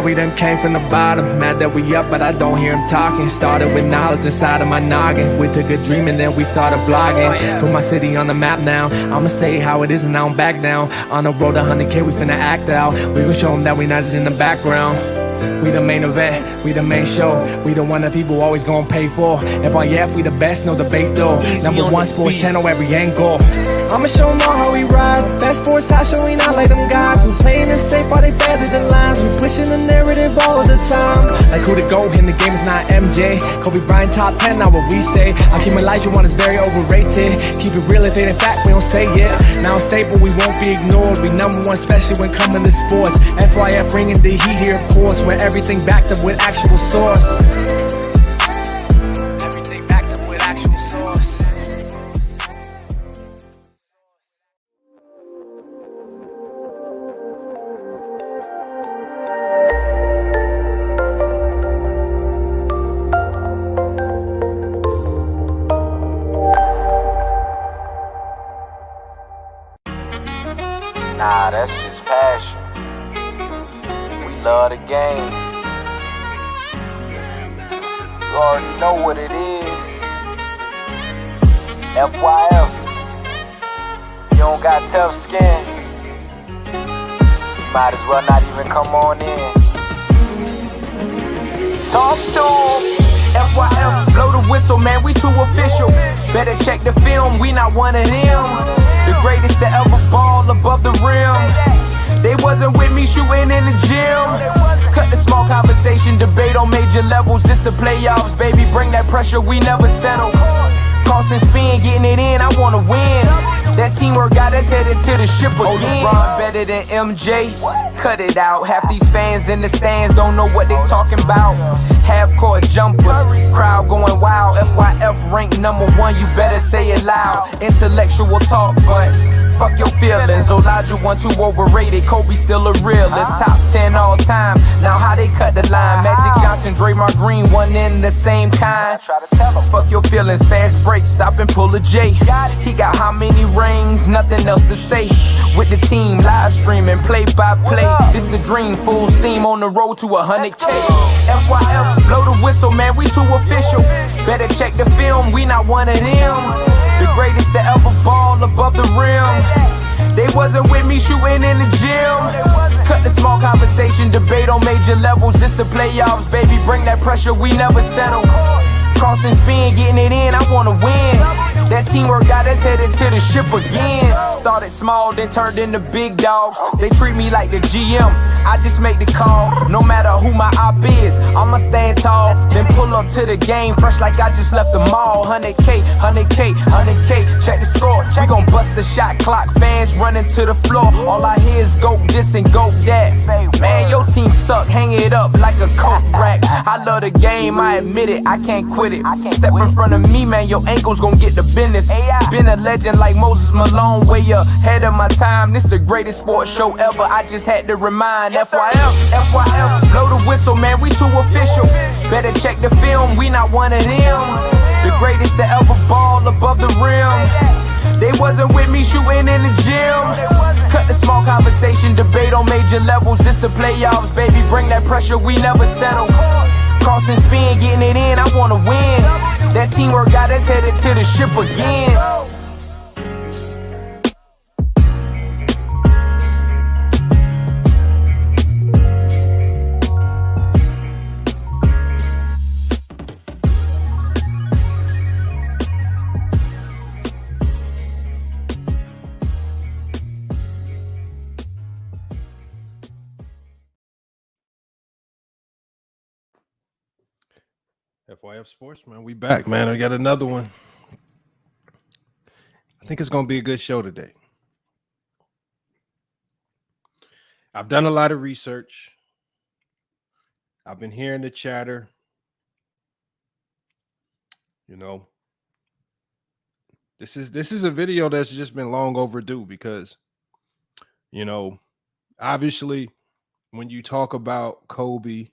we done came from the bottom. Mad that we up, but I don't hear him talking. Started with knowledge inside of my noggin. We took a dream and then we started blogging. Put my city on the map now. I'ma say how it is and I don't back down. On the road to 100K, we finna act out. We gon' show them that we not just in the background. We the main event, we the main show. We the one that people always gon' pay for. FYF, we the best, no debate though. Number one sports channel, every angle. I'ma show them all how we ride. Best sports talk show, we not like them guys who playing it safe while they feather the lines. We switching the narrative all the time. Like who to go in the game is not MJ. Kobe Bryant top 10, not what we say. I keep Elijah one is very overrated. Keep it real if it ain't fact, we don't say it. Now it's stable, we won't be ignored. We number one, especially when coming to sports. FYF bringing the heat here, of course. Where everything backed up with actual source. Everything backed up with actual source. Nah, that's just passion. We love the game. You already know what it is. FYF. You don't got tough skin. You might as well not even come on in. Talk to 'em. FYF, blow the whistle, man, we too official. Better check the film, we not one of them. The greatest to ever ball above the rim. They wasn't with me shooting in the gym. Cut the small conversation, debate on major levels. This the playoffs, baby, bring that pressure, we never settle. Cross and spin, getting it in, I wanna win. That teamwork got us headed to the ship again. LeBron better than MJ, cut it out. Half these fans in the stands don't know what they talking about. Half court jumpers, crowd going wild. FYF ranked number one, you better say it loud. Intellectual talk, but fuck your feelings. Elijah one too overrated, Kobe still a realist. Top 10 all time, now how they cut the line. Magic Johnson, Draymond Green, one in the same kind. Fuck your feelings, fast break, stop and pull a J. He got how many rings, nothing else to say. With the team, live streaming, play by play. This the dream, full steam on the road to 100K. FYF, blow the whistle, man, we too official. Better check the film, we not one of them. The greatest to ever ball above the rim. They wasn't with me shooting in the gym. Cut the small conversation, debate on major levels. This the playoffs, baby, bring that pressure, we never settle. Cross and spin, getting it in, I wanna win. That teamwork got us headed to the ship again. Started small, then turned into big dogs. They treat me like the GM, I just make the call. No matter who my op is, I'ma stand tall. Then pull up to the game, fresh like I just left the mall. 100K, 100K, 100K, check the score. We gon' bust the shot clock, fans running to the floor. All I hear is go this and go that. Man, your team suck, hang it up like a coke rack. I love the game, I admit it, I can't quit it. Step in front of me, man, your ankles gon' get the business. Been a legend like Moses Malone, way ahead of my time. This the greatest sports show ever, I just had to remind. FYF, FYF, blow the whistle, man, we too official. Better check the film, we not one of them. The greatest to ever ball above the rim. They wasn't with me shooting in the gym. Cut the small conversation, debate on major levels. This the playoffs, baby, bring that pressure, we never settle. Cross and spin, getting it in, I wanna win. That teamwork got us headed to the ship again. FYF Sports, man. We back, man. I got another one. I think it's going to be a good show today. I've done a lot of research. I've been hearing the chatter. You know, this is a video that's just been long overdue because, you know, obviously when you talk about Kobe,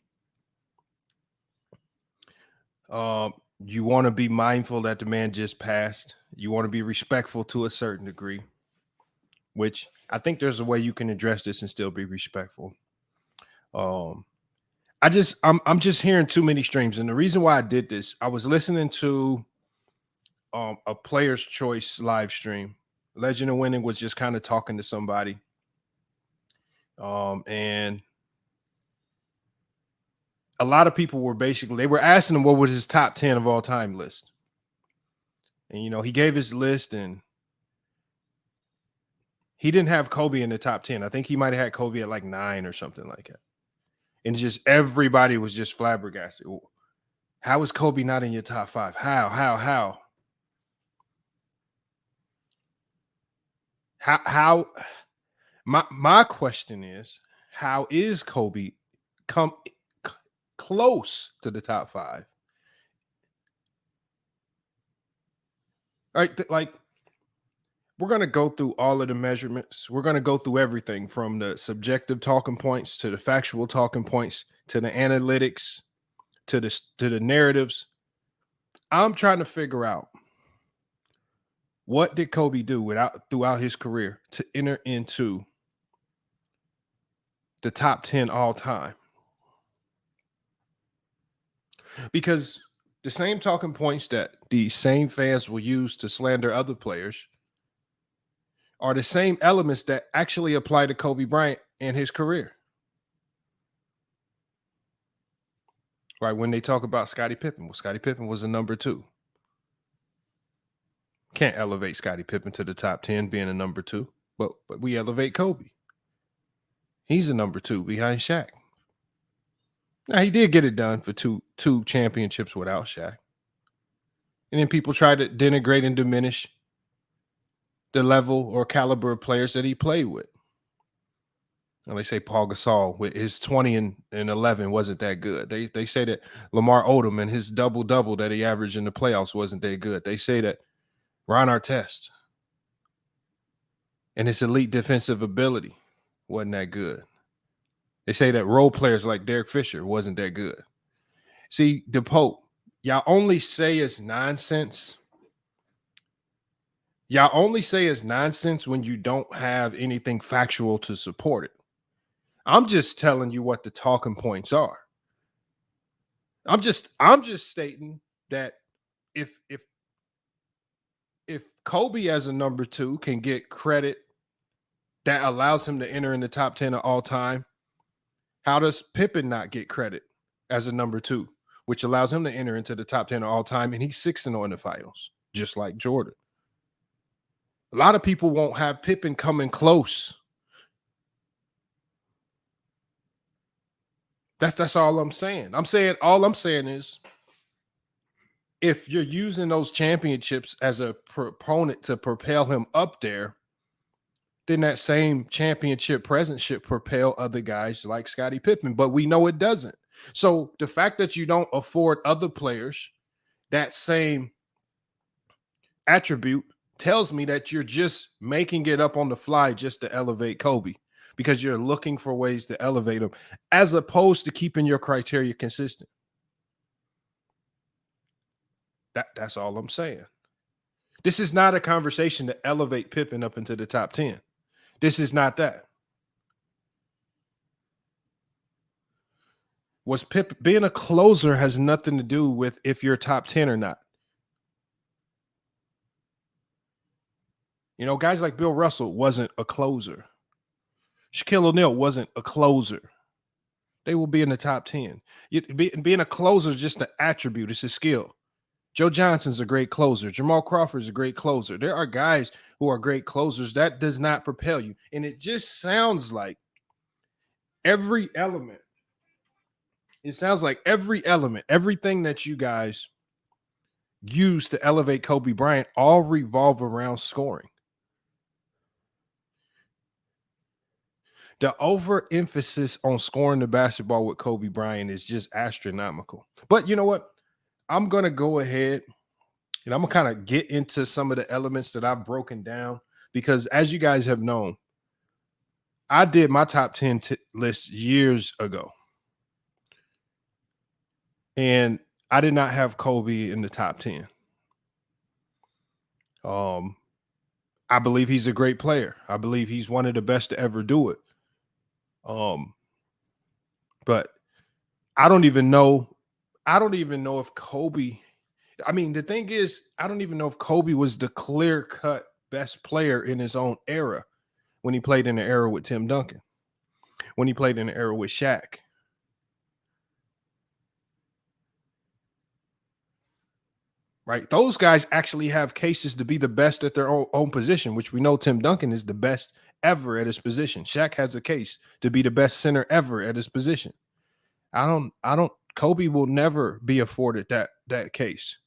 you want to be mindful that the man just passed. You want to be respectful to a certain degree, which I think there's a way you can address this and still be respectful. I'm just hearing too many streams. And the reason why I did this, I was listening to a Player's Choice live stream. Legend of Winning was just kind of talking to somebody. And a lot of people were they were asking him what was his top 10 of all time list. And, you know, he gave his list and he didn't have Kobe in the top 10. I think he might have had Kobe at like 9 or something like that. And just everybody was just flabbergasted. How is Kobe not in your top 5? How? My question is, how is Kobe come close to the top 5? All right, like we're going to go through all of the measurements. We're going to go through everything from the subjective talking points to the factual talking points to the analytics to the narratives. I'm trying to figure out, what did Kobe do throughout his career to enter into the top 10 all time? Because the same talking points that the same fans will use to slander other players are the same elements that actually apply to Kobe Bryant and his career. Right, when they talk about Scottie Pippen, well, Scottie Pippen was a number 2. Can't elevate Scottie Pippen to the top 10 being a number 2, but we elevate Kobe. He's a number 2 behind Shaq. Now, he did get it done for two championships without Shaq. And then people try to denigrate and diminish the level or caliber of players that he played with. And they say Paul Gasol with his 20 and 11 wasn't that good. They say that Lamar Odom and his double-double that he averaged in the playoffs wasn't that good. They say that Ron Artest and his elite defensive ability wasn't that good. They say that role players like Derek Fisher wasn't that good. See, DePope, y'all only say it's nonsense. Y'all only say it's nonsense when you don't have anything factual to support it. I'm just telling you what the talking points are. I'm just stating that if Kobe as a number 2 can get credit that allows him to enter in the top 10 of all time, how does Pippen not get credit as a number 2, which allows him to enter into the top 10 of all time, and he's 6-0 in the finals, just like Jordan? A lot of people won't have Pippen coming close. That's all I'm saying. All I'm saying is, if you're using those championships as a proponent to propel him up there, then that same championship presence should propel other guys like Scottie Pippen, but we know it doesn't. So the fact that you don't afford other players that same attribute tells me that you're just making it up on the fly just to elevate Kobe, because you're looking for ways to elevate him as opposed to keeping your criteria consistent. That's all I'm saying. This is not a conversation to elevate Pippen up into the top 10. This is not that. Being a closer has nothing to do with if you're top 10 or not. You know, guys like Bill Russell wasn't a closer. Shaquille O'Neal wasn't a closer. They will be in the top 10. Being a closer is just an attribute. It's a skill. Joe Johnson's a great closer. Jamal Crawford's a great closer. There are guys who are great closers. That does not propel you. And it just sounds like every element, everything that you guys use to elevate Kobe Bryant all revolve around scoring. The overemphasis on scoring the basketball with Kobe Bryant is just astronomical. But you know what? I'm going to go ahead and I'm going to kind of get into some of the elements that I've broken down, because as you guys have known, I did my top 10 list years ago. And I did not have Kobe in the top 10. I believe he's a great player. I believe he's one of the best to ever do it. But I don't even know if Kobe. I mean, the thing is, I don't even know if Kobe was the clear-cut best player in his own era when he played in the era with Tim Duncan, when he played in the era with Shaq. Right? Those guys actually have cases to be the best at their own position, which we know Tim Duncan is the best ever at his position. Shaq has a case to be the best center ever at his position. Kobe will never be afforded that case.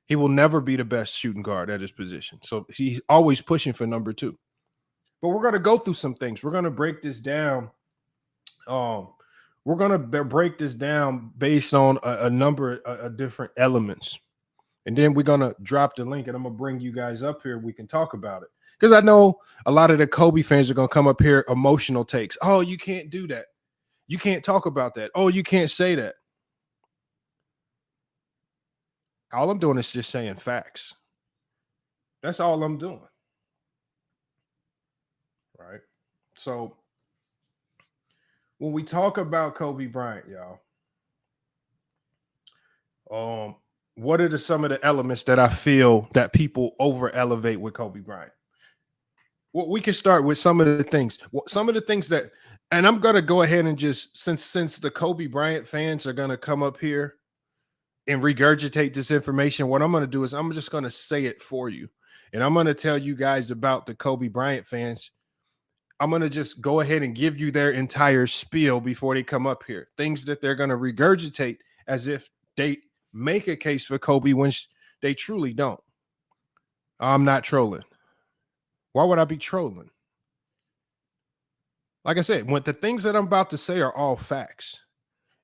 He will never be the best shooting guard at his position. So he's always pushing for number 2. But we're going to go through some things. We're going to break this down. We're going to break this down based on a number of different elements. And then we're going to drop the link, and I'm going to bring you guys up here. We can talk about it. Because I know a lot of the Kobe fans are going to come up here, emotional takes. Oh, you can't do that. You can't talk about that. Oh, you can't say that. All I'm doing is just saying facts. That's all I'm doing. Right? So when we talk about Kobe Bryant, y'all, what are some of the elements that I feel that people over elevate with Kobe Bryant? Well, we can start with some of the things. Some of the things that, and I'm going to go ahead and just, since the Kobe Bryant fans are going to come up here and regurgitate this information, what I'm going to do is I'm just going to say it for you. And I'm going to tell you guys about the Kobe Bryant fans. I'm going to just go ahead and give you their entire spiel before they come up here. Things that they're going to regurgitate as if they make a case for Kobe when they truly don't. I'm not trolling. Why would I be trolling? Like I said, when the things that I'm about to say are all facts.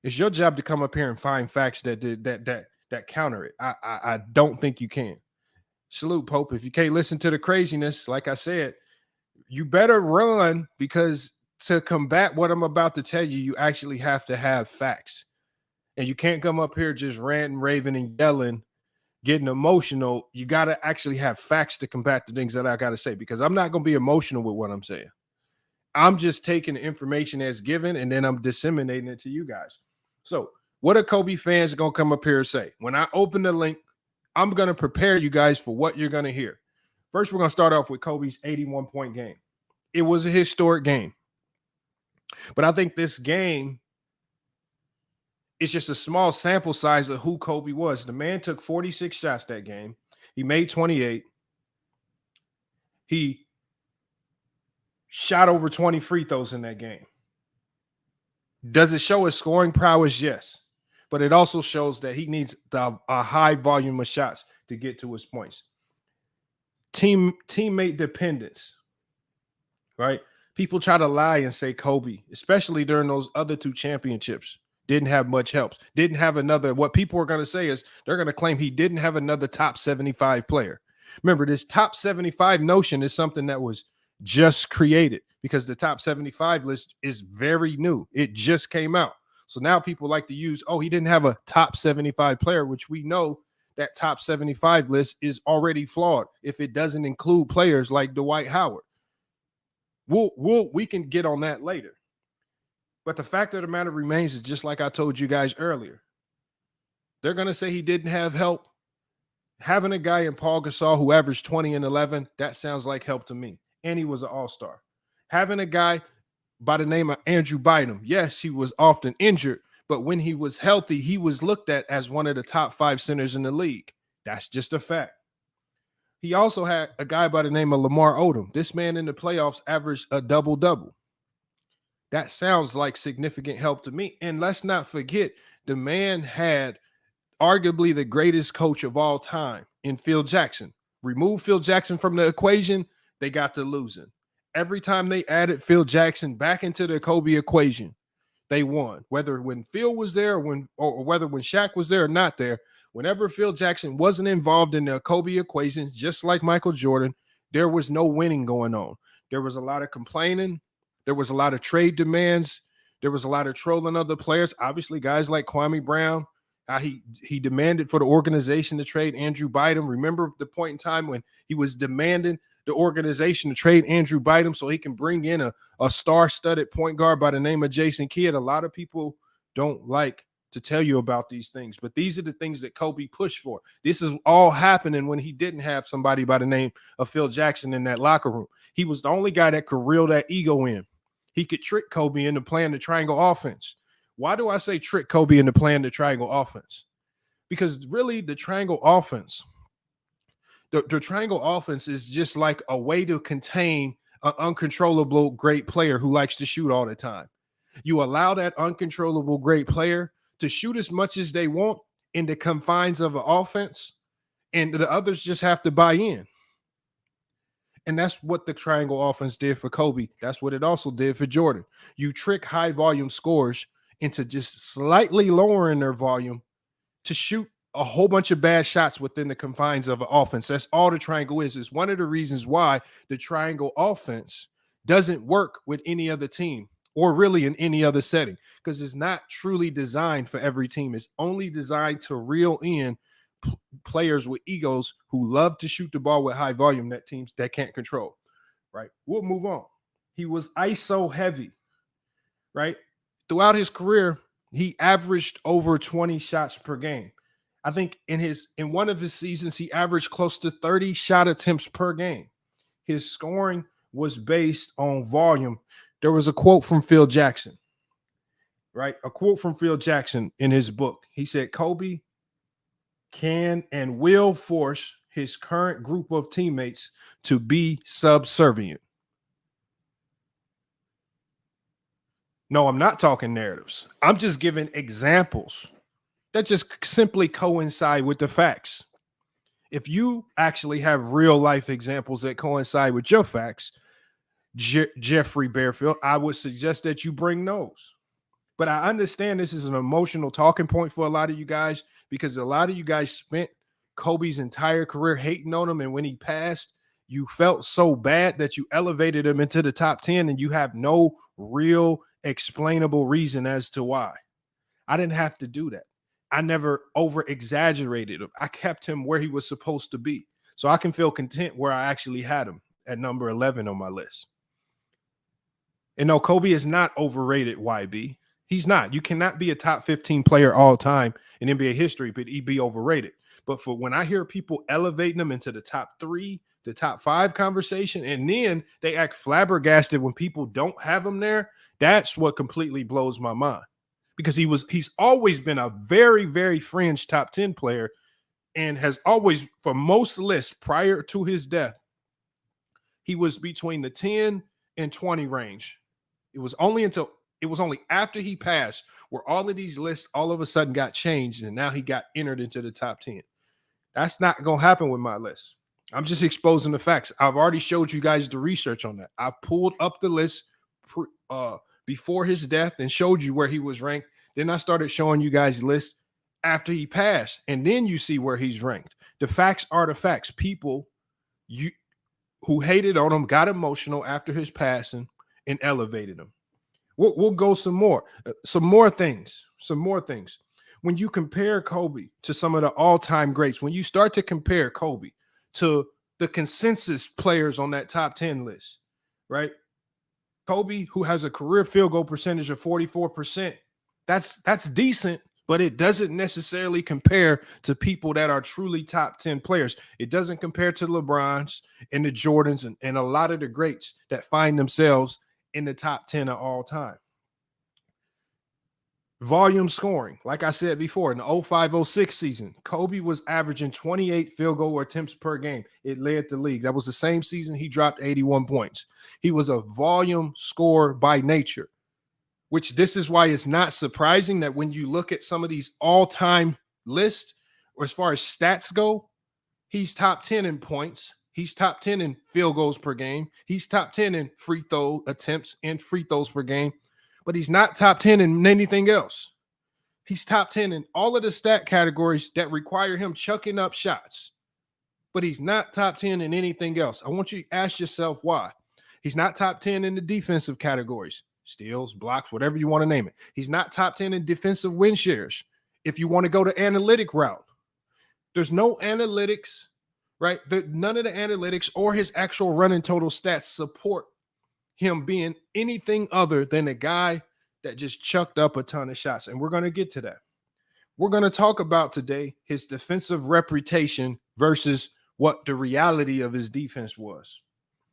It's your job to come up here and find facts that counter it. I don't think you can. Salute, Pope. If you can't listen to the craziness, like I said, you better run, because to combat what I'm about to tell you, you actually have to have facts. And you can't come up here just ranting, raving, and yelling, getting emotional. You got to actually have facts to combat the things that I got to say, because I'm not going to be emotional with what I'm saying. I'm just taking the information as given, and then I'm disseminating it to you guys. So what are Kobe fans going to come up here and say? When I open the link, I'm going to prepare you guys for what you're going to hear. First, we're going to start off with Kobe's 81-point game. It was a historic game. But I think this game is just a small sample size of who Kobe was. The man took 46 shots that game. He made 28. He shot over 20 free throws in that game. Does it show his scoring prowess? Yes. But it also shows that he needs a high volume of shots to get to his points. Teammate dependence, right? People try to lie and say Kobe, especially during those other 2 championships, didn't have much help. Didn't have another. What people are going to say is they're going to claim he didn't have another top 75 player. Remember, this top 75 notion is something that was just created, because the top 75 list is very new. It just came out. So now people like to use, oh, he didn't have a top 75 player, which we know that top 75 list is already flawed if it doesn't include players like Dwight Howard. We can get on that later. But the fact of the matter remains is, just like I told you guys earlier, they're going to say he didn't have help. Having a guy in Paul Gasol who averaged 20 and 11, that sounds like help to me. And he was an all-star. Having a guy by the name of Andrew Bynum, yes, he was often injured, but when he was healthy, he was looked at as one of the top 5 centers in the league. That's just a fact. He also had a guy by the name of Lamar Odom. This man in the playoffs averaged a double-double. That sounds like significant help to me. And let's not forget, the man had arguably the greatest coach of all time in Phil Jackson. Remove Phil Jackson from the equation, they got to losing. Every time they added Phil Jackson back into the Kobe equation, they won. Whether when Phil was there or whether when Shaq was there or not there, whenever Phil Jackson wasn't involved in the Kobe equation, just like Michael Jordan, there was no winning going on. There was a lot of complaining. There was a lot of trade demands. There was a lot of trolling other players. Obviously, guys like Kwame Brown, he demanded for the organization to trade Andrew Bynum. Remember the point in time when he was demanding the organization to trade Andrew Bynum so he can bring in a star-studded point guard by the name of Jason Kidd? A lot of people don't like to tell you about these things, but these are the things that Kobe pushed for. This is all happening when he didn't have somebody by the name of Phil Jackson in that locker room. He was the only guy that could reel that ego in. He could trick Kobe into playing the triangle offense. Why do I say trick Kobe into playing the triangle offense? Because really the triangle offense, the triangle offense is just like a way to contain an uncontrollable great player who likes to shoot all the time. You allow that uncontrollable great player to shoot as much as they want in the confines of an offense, and the others just have to buy in. And that's what the triangle offense did for Kobe. That's what it also did for Jordan. You trick high volume scorers into just slightly lowering their volume to shoot a whole bunch of bad shots within the confines of an offense. That's all the triangle is. It's one of the reasons why the triangle offense doesn't work with any other team or really in any other setting, because it's not truly designed for every team. It's only designed to reel in players with egos who love to shoot the ball with high volume that teams that can't control, right? We'll move on. He was ISO heavy, right? Throughout his career, he averaged over 20 shots per game. I think in one of his seasons, he averaged close to 30 shot attempts per game. His scoring was based on volume. There was a quote from Phil Jackson, right? A quote from Phil Jackson in his book. He said, Kobe can and will force his current group of teammates to be subservient. No, I'm not talking narratives. I'm just giving examples that just simply coincide with the facts. If you actually have real life examples that coincide with your facts, Jeffrey Bearfield, I would suggest that you bring those. But I understand this is an emotional talking point for a lot of you guys, because a lot of you guys spent Kobe's entire career hating on him. And when he passed, you felt so bad that you elevated him into the top 10 and you have no real explainable reason as to why. I didn't have to do that. I never over exaggerated him. I kept him where he was supposed to be. So I can feel content where I actually had him at number 11 on my list. And no, Kobe is not overrated, YB. He's not. You cannot be a top 15 player all time in NBA history, but he'd be overrated. But for when I hear people elevating him into the top 3, the top 5 conversation, and then they act flabbergasted when people don't have him there, that's what completely blows my mind. Because he's always been a very, very fringe top 10 player, and has always, for most lists prior to his death, he was between the 10 and 20 range. It was only after he passed where all of these lists all of a sudden got changed, and now he got entered into the top 10. That's not going to happen with my list. I'm just exposing the facts. I've already showed you guys the research on that. I pulled up the list before his death and showed you where he was ranked. Then I started showing you guys lists after he passed, and then you see where he's ranked. The facts are the facts. People who hated on him got emotional after his passing and elevated him. We'll go some more things. When you compare Kobe to some of the all-time greats, when you start to compare Kobe to the consensus players on that top 10 list, right? Kobe, who has a career field goal percentage of 44%, that's decent, but it doesn't necessarily compare to people that are truly top 10 players. It doesn't compare to LeBrons and the Jordans and a lot of the greats that find themselves in the top 10 of all time. Volume scoring, like I said before, in the 05-06 season, Kobe was averaging 28 field goal attempts per game. It led the league. That was the same season he dropped 81 points. He was a volume scorer by nature, which this is why it's not surprising that when you look at some of these all-time lists, or as far as stats go, he's top 10 in points. He's top 10 in field goals per game. He's top 10 in free throw attempts and free throws per game. But he's not top 10 in anything else. He's top 10 in all of the stat categories that require him chucking up shots. But he's not top 10 in anything else. I want you to ask yourself why. He's not top 10 in the defensive categories. Steals, blocks, whatever you want to name it. He's not top 10 in defensive win shares. If you want to go the analytic route, there's no analytics, right? None of the analytics or his actual running total stats support him being anything other than a guy that just chucked up a ton of shots. And we're going to get to that. we're going to talk about today his defensive reputation versus what the reality of his defense was.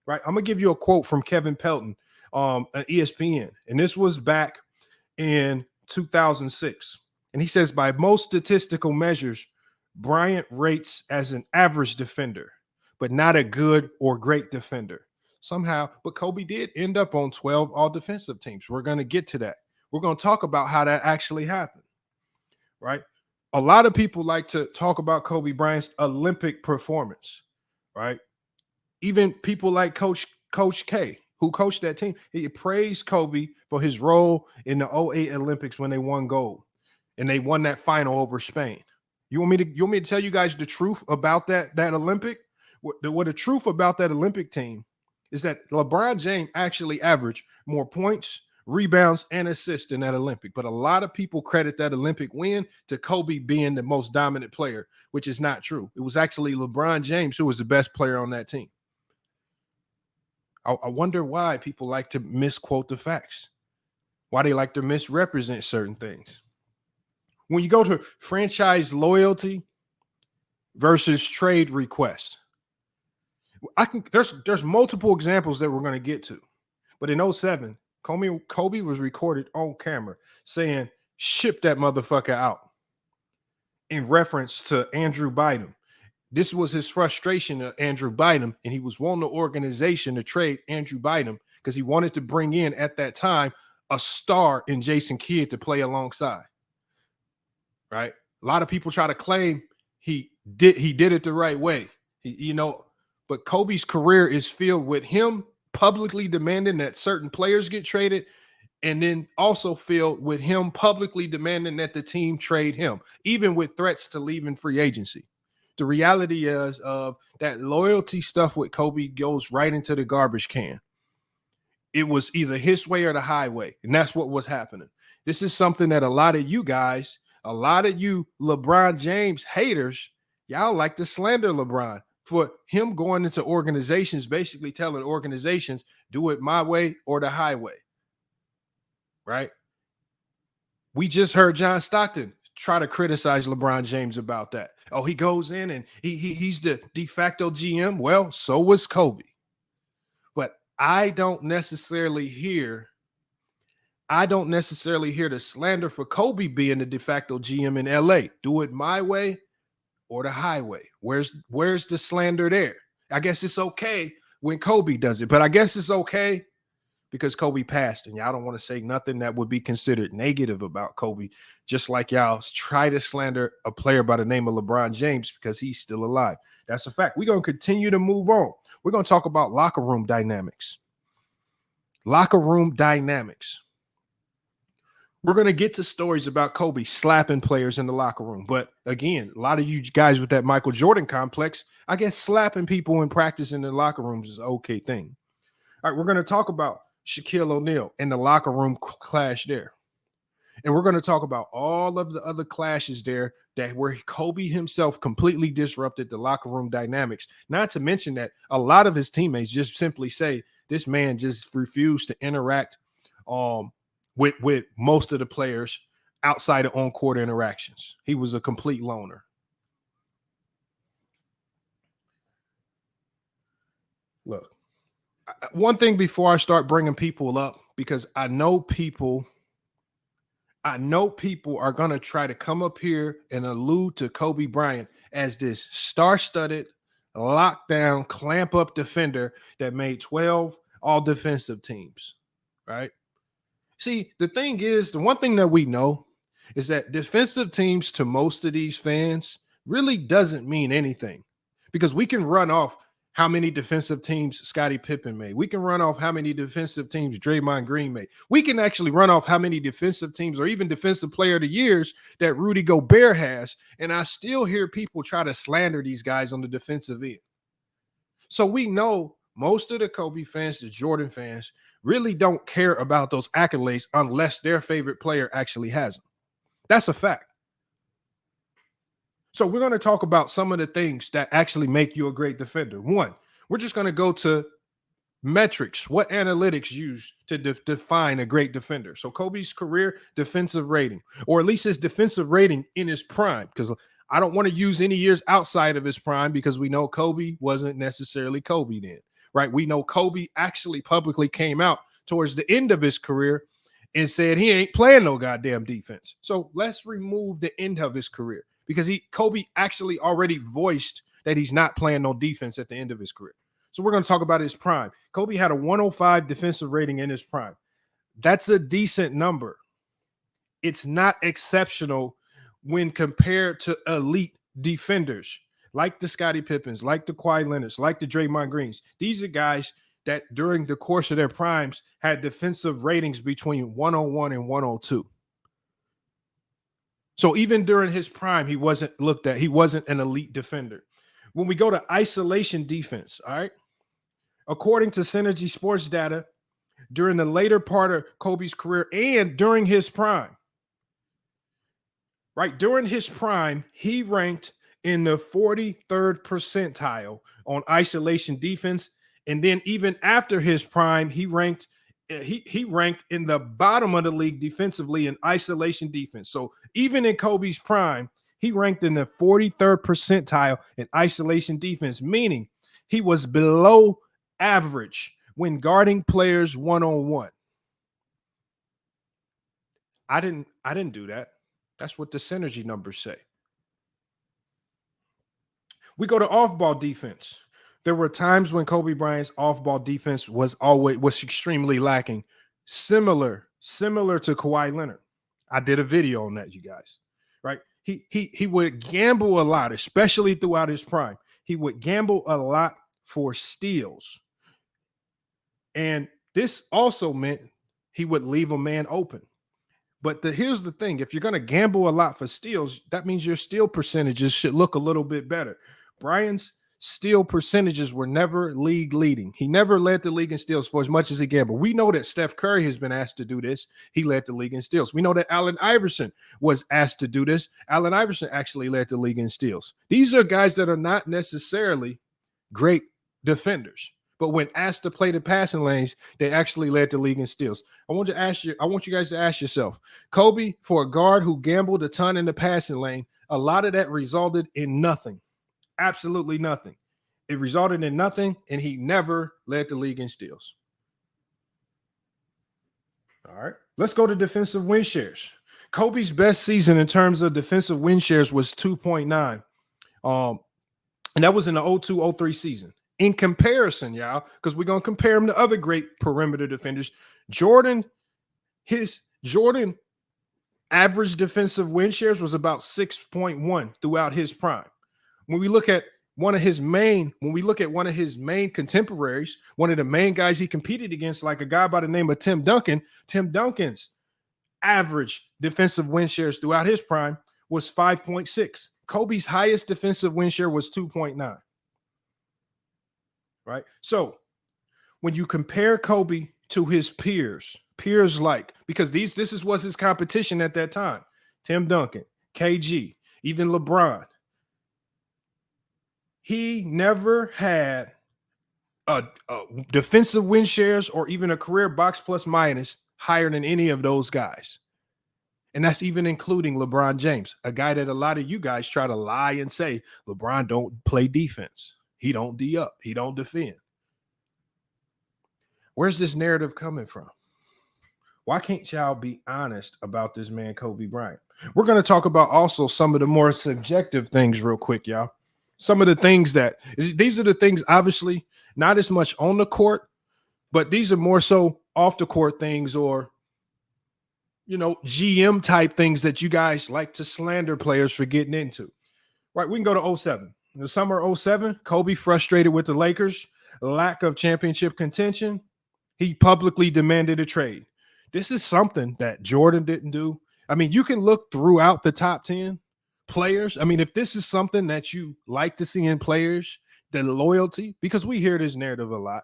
Right? I'm going to give you a quote from Kevin Pelton at ESPN, and this was back in 2006. And he says, by most statistical measures, Bryant rates as an average defender, but not a good or great defender. Somehow, but Kobe did end up on 12 all defensive teams. We're going to get to that. We're going to talk about how that actually happened, right? A lot of people like to talk about Kobe Bryant's Olympic performance, right? Even people like Coach K, who coached that team, he praised Kobe for his role in the 2008 Olympics when they won gold and they won that final over Spain. You want me to tell you guys the truth about that Olympic? What the truth about that Olympic team is that LeBron James actually averaged more points, rebounds, and assists in that Olympic. But a lot of people credit that Olympic win to Kobe being the most dominant player, which is not true. It was actually LeBron James who was the best player on that team. I wonder why people like to misquote the facts, why they like to misrepresent certain things. When you go to franchise loyalty versus trade request, there's multiple examples that we're going to get to. But in 2007, Kobe was recorded on camera saying, ship that motherfucker out, in reference to Andrew Bynum. This was his frustration of Andrew Bynum, and he was wanting the organization to trade Andrew Bynum because he wanted to bring in, at that time, a star in Jason Kidd to play alongside. Right? A lot of people try to claim he did it the right way. But Kobe's career is filled with him publicly demanding that certain players get traded, and then also filled with him publicly demanding that the team trade him, even with threats to leaving free agency. The reality is of that loyalty stuff with Kobe goes right into the garbage can. It was either his way or the highway, and that's what was happening. This is something that a lot of you guys, a lot of you LeBron James haters, y'all like to slander LeBron for him going into organizations, basically telling organizations, do it my way or the highway, right? We just heard John Stockton try to criticize LeBron James about that. Oh, he goes in and he's the de facto GM. Well, so was Kobe. But I don't necessarily hear the slander for Kobe being the de facto GM in LA. Do it my way or the highway. Where's the slander there? I guess it's okay when Kobe does it, but I guess it's okay because Kobe passed, and y'all don't want to say nothing that would be considered negative about Kobe, just like y'all try to slander a player by the name of LeBron James because he's still alive. That's a fact. We're going to continue to move on. We're going to talk about locker room dynamics. Locker room dynamics. We're going to get to stories about Kobe slapping players in the locker room. But again, a lot of you guys with that Michael Jordan complex, I guess slapping people in practice in the locker rooms is an okay thing. All right, we're going to talk about Shaquille O'Neal and the locker room clash there. And we're going to talk about all of the other clashes there that where Kobe himself completely disrupted the locker room dynamics. Not to mention that a lot of his teammates just simply say this man just refused to interact with most of the players outside of on-court interactions. He was a complete loner. Look, one thing before I start bringing people up, because I know people are going to try to come up here and allude to Kobe Bryant as this star-studded, lockdown, clamp-up defender that made 12 all-defensive teams, right? See, the thing is, the one thing that we know is that defensive teams to most of these fans really doesn't mean anything, because we can run off how many defensive teams Scottie Pippen made. We can run off how many defensive teams Draymond Green made. We can actually run off how many defensive teams or even defensive player of the years that Rudy Gobert has. And I still hear people try to slander these guys on the defensive end. So we know most of the Kobe fans, the Jordan fans, really don't care about those accolades unless their favorite player actually has them. That's a fact. So we're going to talk about some of the things that actually make you a great defender. One, we're just going to go to metrics, what analytics use to define a great defender. So Kobe's career defensive rating, or at least his defensive rating in his prime, because I don't want to use any years outside of his prime because we know Kobe wasn't necessarily Kobe then, right? We know Kobe actually publicly came out towards the end of his career and said he ain't playing no goddamn defense. So let's remove the end of his career because Kobe actually already voiced that he's not playing no defense at the end of his career. So we're going to talk about his prime. Kobe had a 105 defensive rating in his prime. That's a decent number. It's not exceptional when compared to elite defenders like the Scottie Pippens, like the Kawhi Leonards, like the Draymond Greens. These are guys that during the course of their primes had defensive ratings between 101 and 102. So even during his prime, he wasn't looked at. He wasn't an elite defender. When we go to isolation defense, all right, according to Synergy Sports data, during the later part of Kobe's career and during his prime, right, during his prime, he ranked in the 43rd percentile on isolation defense. And then even after his prime, he ranked in the bottom of the league defensively in isolation defense. So even in Kobe's prime, he ranked in the 43rd percentile in isolation defense, meaning he was below average when guarding players one-on-one. I didn't do that. That's what the Synergy numbers say. We go to off-ball defense. There were times when Kobe Bryant's off-ball defense was extremely lacking, similar to Kawhi Leonard. I did a video on that, you guys. Right? He would gamble a lot, especially throughout his prime. He would gamble a lot for steals. And this also meant he would leave a man open. But here's the thing. If you're going to gamble a lot for steals, that means your steal percentages should look a little bit better. Bryant's steal percentages were never league leading. He never led the league in steals for as much as he gambled. We know that Steph Curry has been asked to do this. He led the league in steals. We know that Allen Iverson was asked to do this. Allen Iverson actually led the league in steals. These are guys that are not necessarily great defenders, but when asked to play the passing lanes, they actually led the league in steals. I want you guys to ask yourself, Kobe, for a guard who gambled a ton in the passing lane, a lot of that resulted in nothing. Absolutely nothing. It resulted in nothing, and he never led the league in steals. All right, let's go to defensive win shares. Kobe's best season in terms of defensive win shares was 2.9. And that was in the 02-03 season. In comparison, y'all, because we're going to compare him to other great perimeter defenders, Jordan average defensive win shares was about 6.1 throughout his prime. When we look at one of his main contemporaries, one of the main guys he competed against, like a guy by the name of Tim Duncan, Tim Duncan's average defensive win shares throughout his prime was 5.6. Kobe's highest defensive win share was 2.9. Right? So when you compare Kobe to his peers like, because this was his competition at that time, Tim Duncan, KG, even LeBron, he never had a defensive win shares or even a career box plus minus higher than any of those guys. And that's even including LeBron James, a guy that a lot of you guys try to lie and say LeBron don't play defense. He don't D up. He don't defend. Where's this narrative coming from? Why can't y'all be honest about this man, Kobe Bryant? We're going to talk about also some of the more subjective things real quick, y'all. Some of the things these are the things, obviously, not as much on the court, but these are more so off the court things or, GM type things that you guys like to slander players for getting into. Right, we can go to 07. In the summer of 07, Kobe, frustrated with the Lakers' lack of championship contention, he publicly demanded a trade. This is something that Jordan didn't do. I mean, you can look throughout the top 10 players. I mean, if this is something that you like to see in players, the loyalty, because we hear this narrative a lot.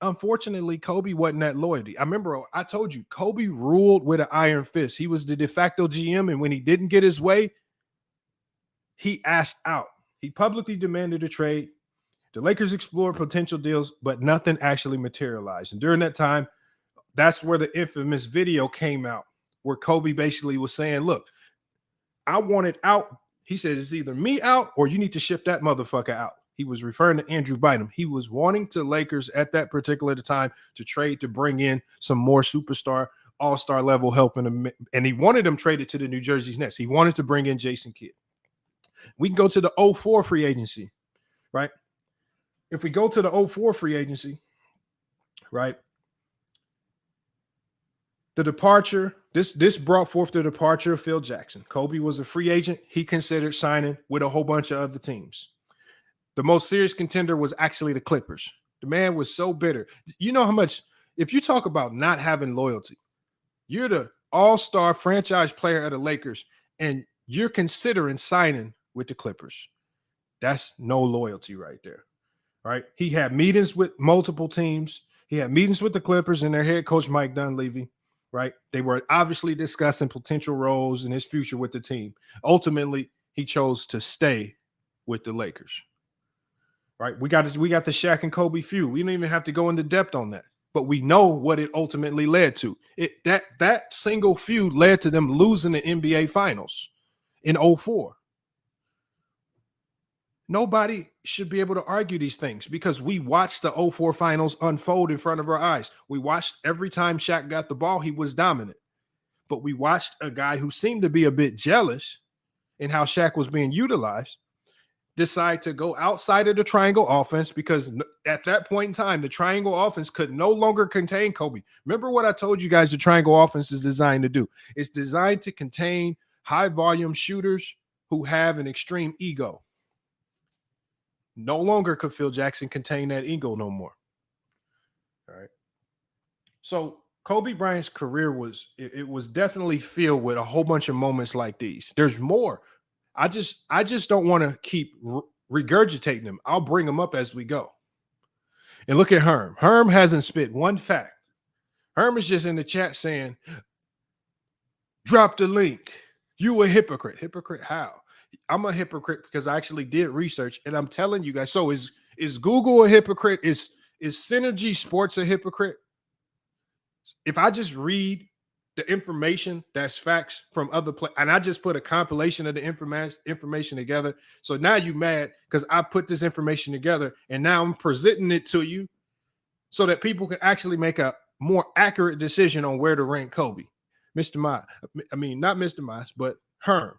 Unfortunately, Kobe wasn't that loyalty. I remember I told you, Kobe ruled with an iron fist. He was the de facto GM, and when he didn't get his way, he asked out. He publicly demanded a trade. The Lakers explored potential deals, but nothing actually materialized. And during that time, that's where the infamous video came out, where Kobe basically was saying, look, I want it out. He says it's either me out or you need to ship that motherfucker out. He was referring to Andrew Bynum. He was wanting to Lakers at that particular time to trade to bring in some more superstar, all-star level help. And he wanted them traded to the New Jersey Nets. He wanted to bring in Jason Kidd. We can go to the 04 free agency, right? If we go to the 04 free agency, right, the departure, this brought forth the departure of Phil Jackson. Kobe was a free agent. He considered signing with a whole bunch of other teams. The most serious contender was actually the Clippers. The man was so bitter. You know how much, if you talk about not having loyalty, you're the all-star franchise player of the Lakers, and you're considering signing with the Clippers. That's no loyalty right there. Right? He had meetings with multiple teams. He had meetings with the Clippers and their head coach, Mike Dunleavy. Right? They were obviously discussing potential roles in his future with the team. Ultimately, he chose to stay with the Lakers. Right? We got the Shaq and Kobe feud. We don't even have to go into depth on that, but we know what it ultimately led to. That single feud led to them losing the NBA Finals in 04. Nobody should be able to argue these things because we watched the 04 finals unfold in front of our eyes. We watched every time Shaq got the ball, he was dominant. But we watched a guy who seemed to be a bit jealous in how Shaq was being utilized decide to go outside of the triangle offense because at that point in time, the triangle offense could no longer contain Kobe. Remember what I told you guys the triangle offense is designed to do? It's designed to contain high-volume shooters who have an extreme ego. No longer could Phil Jackson contain that ego no more. All right. So Kobe Bryant's career was definitely filled with a whole bunch of moments like these. There's more. I just don't want to keep regurgitating them. I'll bring them up as we go. And look at Herm. Herm hasn't spit one fact. Herm is just in the chat saying, drop the link. You a hypocrite. Hypocrite how? I'm a hypocrite because I actually did research, and I'm telling you guys. So is Google a hypocrite? Is Synergy Sports a hypocrite? If I just read the information that's facts from other and I just put a compilation of the information together. So now you mad because I put this information together, and now I'm presenting it to you so that people can actually make a more accurate decision on where to rank Kobe. Mr. Mize. I mean, not Mr. Mize, but Herm.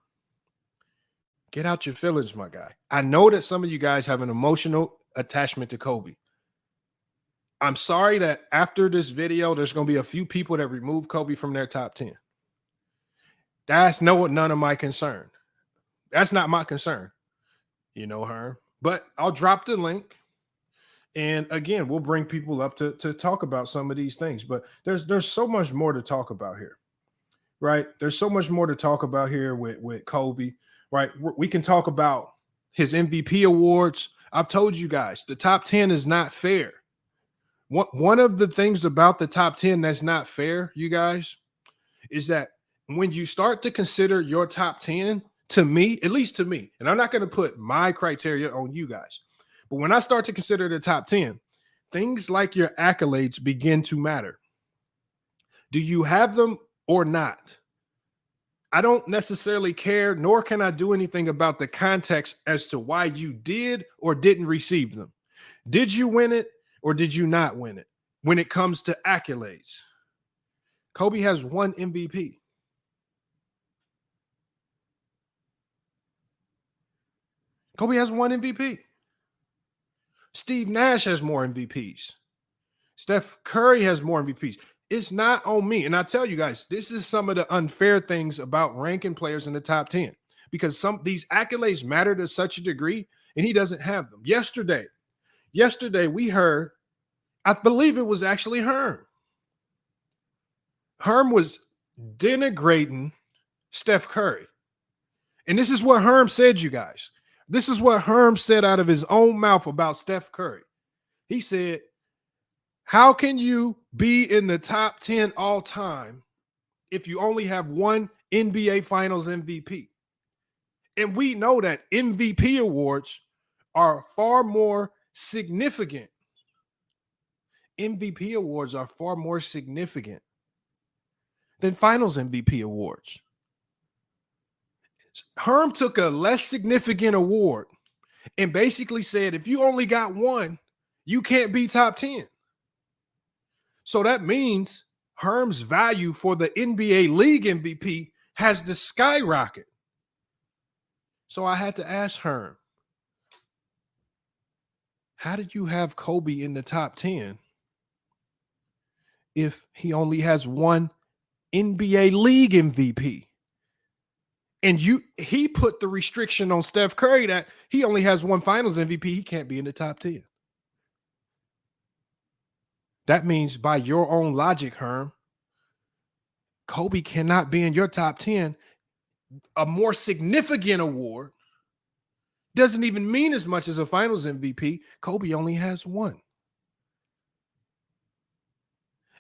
Get out your feelings, my guy. I know that some of you guys have an emotional attachment to Kobe. I'm sorry that after this video, there's going to be a few people that remove Kobe from their top 10. That's none of my concern. That's not my concern, you know, Herm. But I'll drop the link. And again, we'll bring people up to talk about some of these things. But there's so much more to talk about here, right? There's so much more to talk about here with Kobe. Right. We can talk about his MVP awards. I've told you guys the top 10 is not fair. One of the things about the top 10 that's not fair, you guys, is that when you start to consider your top 10, to me, at least to me, and I'm not going to put my criteria on you guys, but when I start to consider the top 10, things like your accolades begin to matter. Do you have them or not? I don't necessarily care, nor can I do anything about the context as to why you did or didn't receive them. Did you win it or did you not win it? When it comes to accolades, Kobe has one MVP. Kobe has one MVP. Steve Nash has more MVPs. Steph Curry has more MVPs. It's not on me. And I tell you guys, this is some of the unfair things about ranking players in the top 10 because these accolades matter to such a degree and he doesn't have them. Yesterday we heard, I believe it was actually Herm. Herm was denigrating Steph Curry. And this is what Herm said, you guys. This is what Herm said out of his own mouth about Steph Curry. He said, how can you be in the top 10 all time if you only have one NBA Finals MVP? And we know that MVP awards are far more significant. MVP awards are far more significant than finals MVP awards. Herm took a less significant award and basically said, if you only got one, you can't be top 10. So that means Herm's value for the NBA League MVP has to skyrocket. So I had to ask Herm, how did you have Kobe in the top 10 if he only has one NBA League MVP? And he put the restriction on Steph Curry that he only has one finals MVP. He can't be in the top 10. That means by your own logic, Herm, Kobe cannot be in your top 10. A more significant award doesn't even mean as much as a finals MVP. Kobe only has one.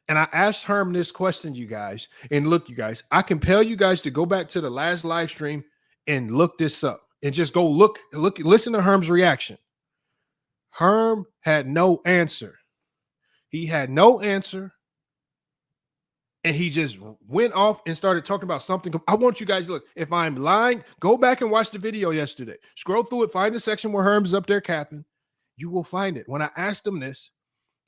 And I asked Herm this question, you guys. And look, you guys, I compel you guys to go back to the last live stream and look this up. And just go listen to Herm's reaction. Herm had no answer. He had no answer. And he just went off and started talking about something. I want you guys to look. If I'm lying, go back and watch the video yesterday. Scroll through it, find the section where Herm's up there capping. You will find it. When I asked him this,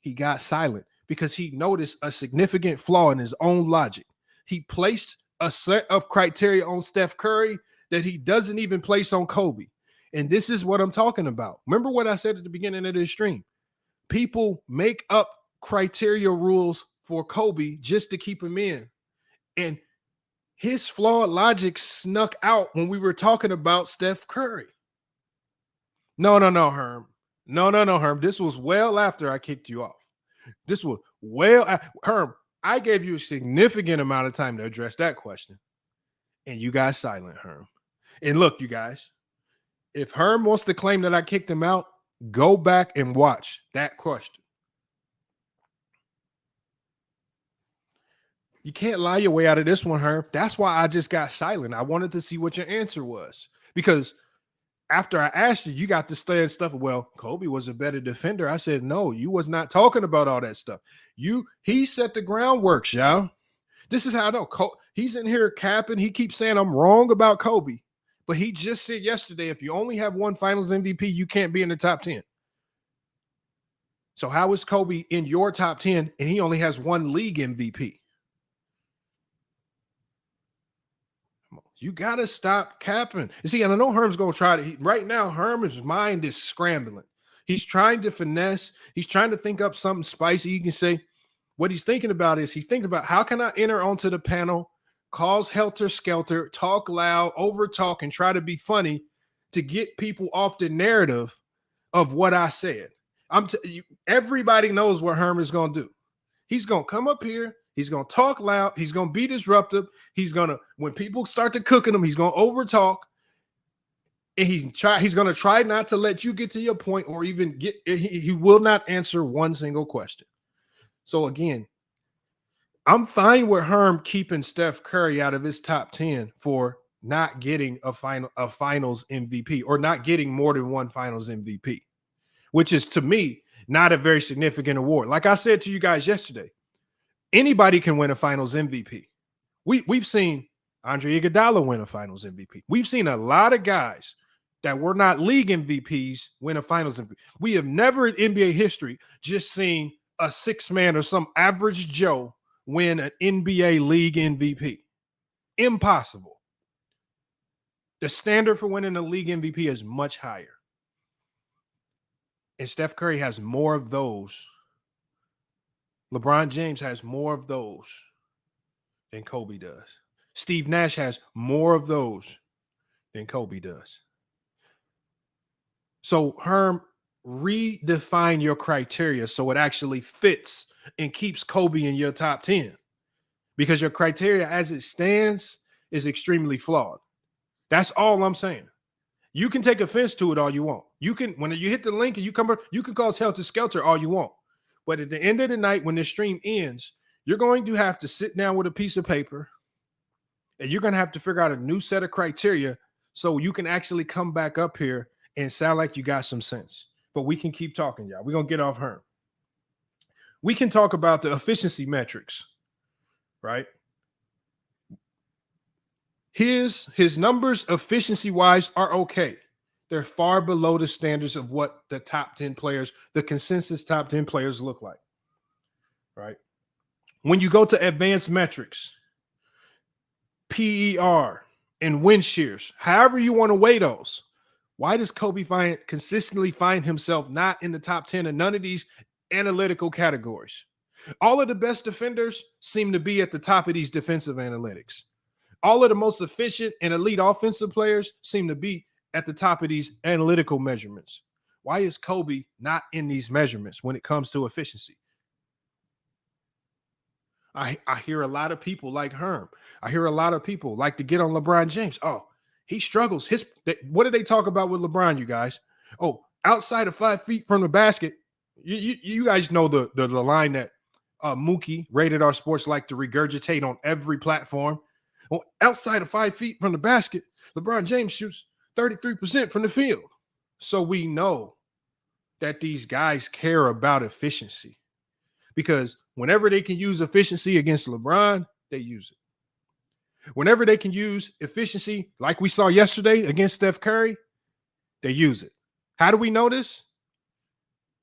he got silent because he noticed a significant flaw in his own logic. He placed a set of criteria on Steph Curry that he doesn't even place on Kobe. And this is what I'm talking about. Remember what I said at the beginning of this stream? People make up criteria rules for Kobe just to keep him in. And his flawed logic snuck out when we were talking about Steph Curry. No, Herm. No, Herm. This was well after I kicked you off. This was Herm, I gave you a significant amount of time to address that question. And you got silent, Herm. And look, you guys, if Herm wants to claim that I kicked him out, go back and watch that question. You can't lie your way out of this one, Herm. That's why I just got silent. I wanted to see what your answer was. Because after I asked you, you got to say stuff. Well, Kobe was a better defender. I said, no, you was not talking about all that stuff. He set the groundwork, y'all. This is how I know. He's in here capping. He keeps saying I'm wrong about Kobe. But he just said yesterday, if you only have one finals MVP, you can't be in the top 10. So how is Kobe in your top 10 and he only has one league MVP? You got to stop capping. You see, and I know Herm's going to try to. Right now, Herm's mind is scrambling. He's trying to finesse. He's trying to think up something spicy. He can say what he's thinking about is he's thinking about how can I enter onto the panel, cause helter-skelter, talk loud, over-talk, and try to be funny to get people off the narrative of what I said. Everybody knows what Herm is going to do. He's going to come up here. He's going to talk loud. He's going to be disruptive. He's going to, when people start to cooking him, he's going to overtalk. And he's going to try not to let you get to your point or even he will not answer one single question. So again, I'm fine with Herm keeping Steph Curry out of his top 10 for not getting a finals MVP or not getting more than one finals MVP, which is to me, not a very significant award. Like I said to you guys yesterday, anybody can win a finals MVP. We've seen Andre Iguodala win a finals MVP. We've seen a lot of guys that were not league MVPs win a finals MVP. We have never in NBA history just seen a six-man or some average Joe win an NBA league MVP. Impossible. The standard for winning a league MVP is much higher. And Steph Curry has more of those. LeBron James has more of those than Kobe does. Steve Nash has more of those than Kobe does. So Herm, redefine your criteria so it actually fits and keeps Kobe in your top 10, because your criteria as it stands is extremely flawed. That's all I'm saying. You can take offense to it all you want. You can, when you hit the link and you can cause helter-skelter all you want. But at the end of the night, when the stream ends, you're going to have to sit down with a piece of paper and you're going to have to figure out a new set of criteria so you can actually come back up here and sound like you got some sense. but we can keep talking, y'all. We're going to get off Herm. We can talk about the efficiency metrics, right? His numbers efficiency-wise are okay. They're far below the standards of what the top 10 players, the consensus top 10 players look like, right? When you go to advanced metrics, PER and win shares, however you want to weigh those, why does Kobe Bryant consistently find himself not in the top 10 in none of these analytical categories? All of the best defenders seem to be at the top of these defensive analytics. All of the most efficient and elite offensive players seem to be at the top of these analytical measurements. Why is Kobe not in these measurements when it comes to efficiency? I hear a lot of people like Herm. I hear a lot of people like to get on LeBron James. Oh, he struggles. What do they talk about with LeBron, you guys? Oh, outside of 5 feet from the basket, you guys know the line that Mookie, Rated R Sports, like to regurgitate on every platform. Well, outside of 5 feet from the basket, LeBron James shoots 33% from the field. So we know that these guys care about efficiency, because whenever they can use efficiency against LeBron, they use it. Whenever they can use efficiency, like we saw yesterday against Steph Curry, they use it. How do we know this?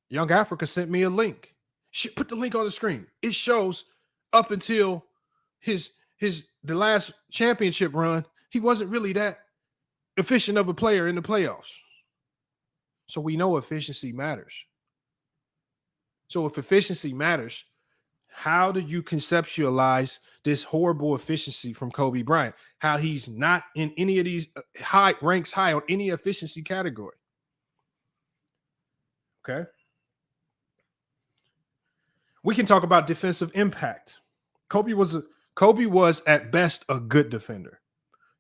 Young Africa sent me a link. Put the link on the screen. It shows up until the last championship run, he wasn't really that efficient of a player in the playoffs. So we know efficiency matters. So if efficiency matters, how do you conceptualize this horrible efficiency from Kobe Bryant? How he's not in any of these ranks high on any efficiency category? Okay. We can talk about defensive impact. Kobe was at best a good defender.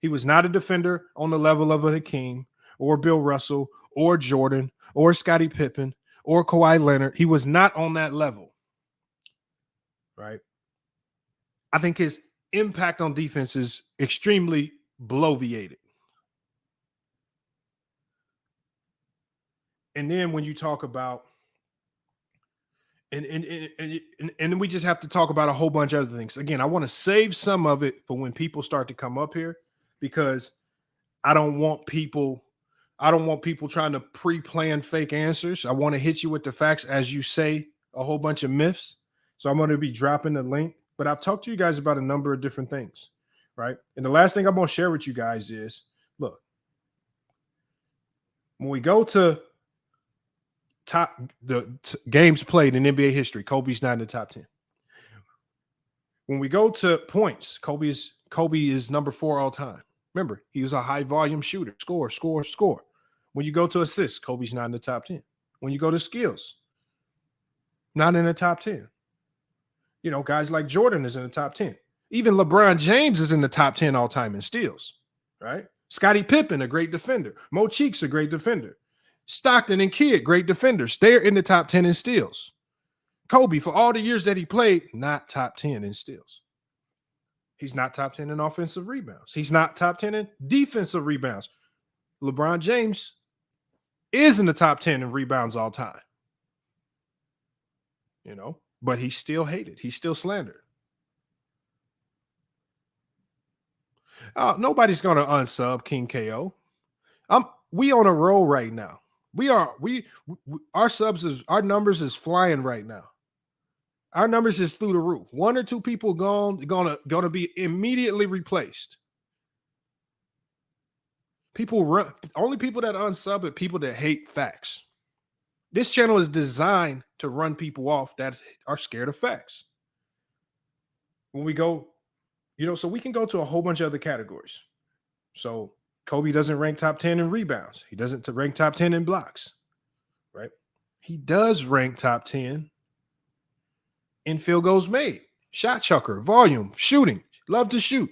He was not a defender on the level of a Hakeem or Bill Russell or Jordan or Scottie Pippen or Kawhi Leonard. He was not on that level, right? I think his impact on defense is extremely bloviated. And then when you talk about, and then we just have to talk about a whole bunch of other things. Again, I want to save some of it for when people start to come up here, because I don't want people trying to pre-plan fake answers. I want to hit you with the facts as you say a whole bunch of myths. So I'm going to be dropping the link, but I've talked to you guys about a number of different things, right? And the last thing I'm going to share with you guys is, look, when we go to games played in NBA history, Kobe's not in the top 10. When we go to points, Kobe is number 4 all time. Remember, he was a high volume shooter, score. When you go to assists, Kobe's not in the top 10. When you go to skills, not in the top 10. You know, guys like Jordan is in the top 10. Even LeBron James is in the top 10 all time in steals, right? Scottie Pippen, a great defender. Mo Cheeks, a great defender. Stockton and Kidd, great defenders. They're in the top 10 in steals. Kobe, for all the years that he played, not top 10 in steals. He's not top 10 in offensive rebounds. He's not top 10 in defensive rebounds. LeBron James is in the top 10 in rebounds all time. You know, but he's still hated. He's still slandered. Nobody's going to unsub King KO. We on a roll right now. Our numbers is flying right now. Our numbers is through the roof. 1 or 2 people gone, gonna be immediately replaced. People run. Only people that unsub are people that hate facts. This channel is designed to run people off that are scared of facts. When we go, so we can go to a whole bunch of other categories. So Kobe doesn't rank top 10 in rebounds. He doesn't rank top 10 in blocks, right? He does rank top 10 in field goals made, shot chucker, volume, shooting, love to shoot.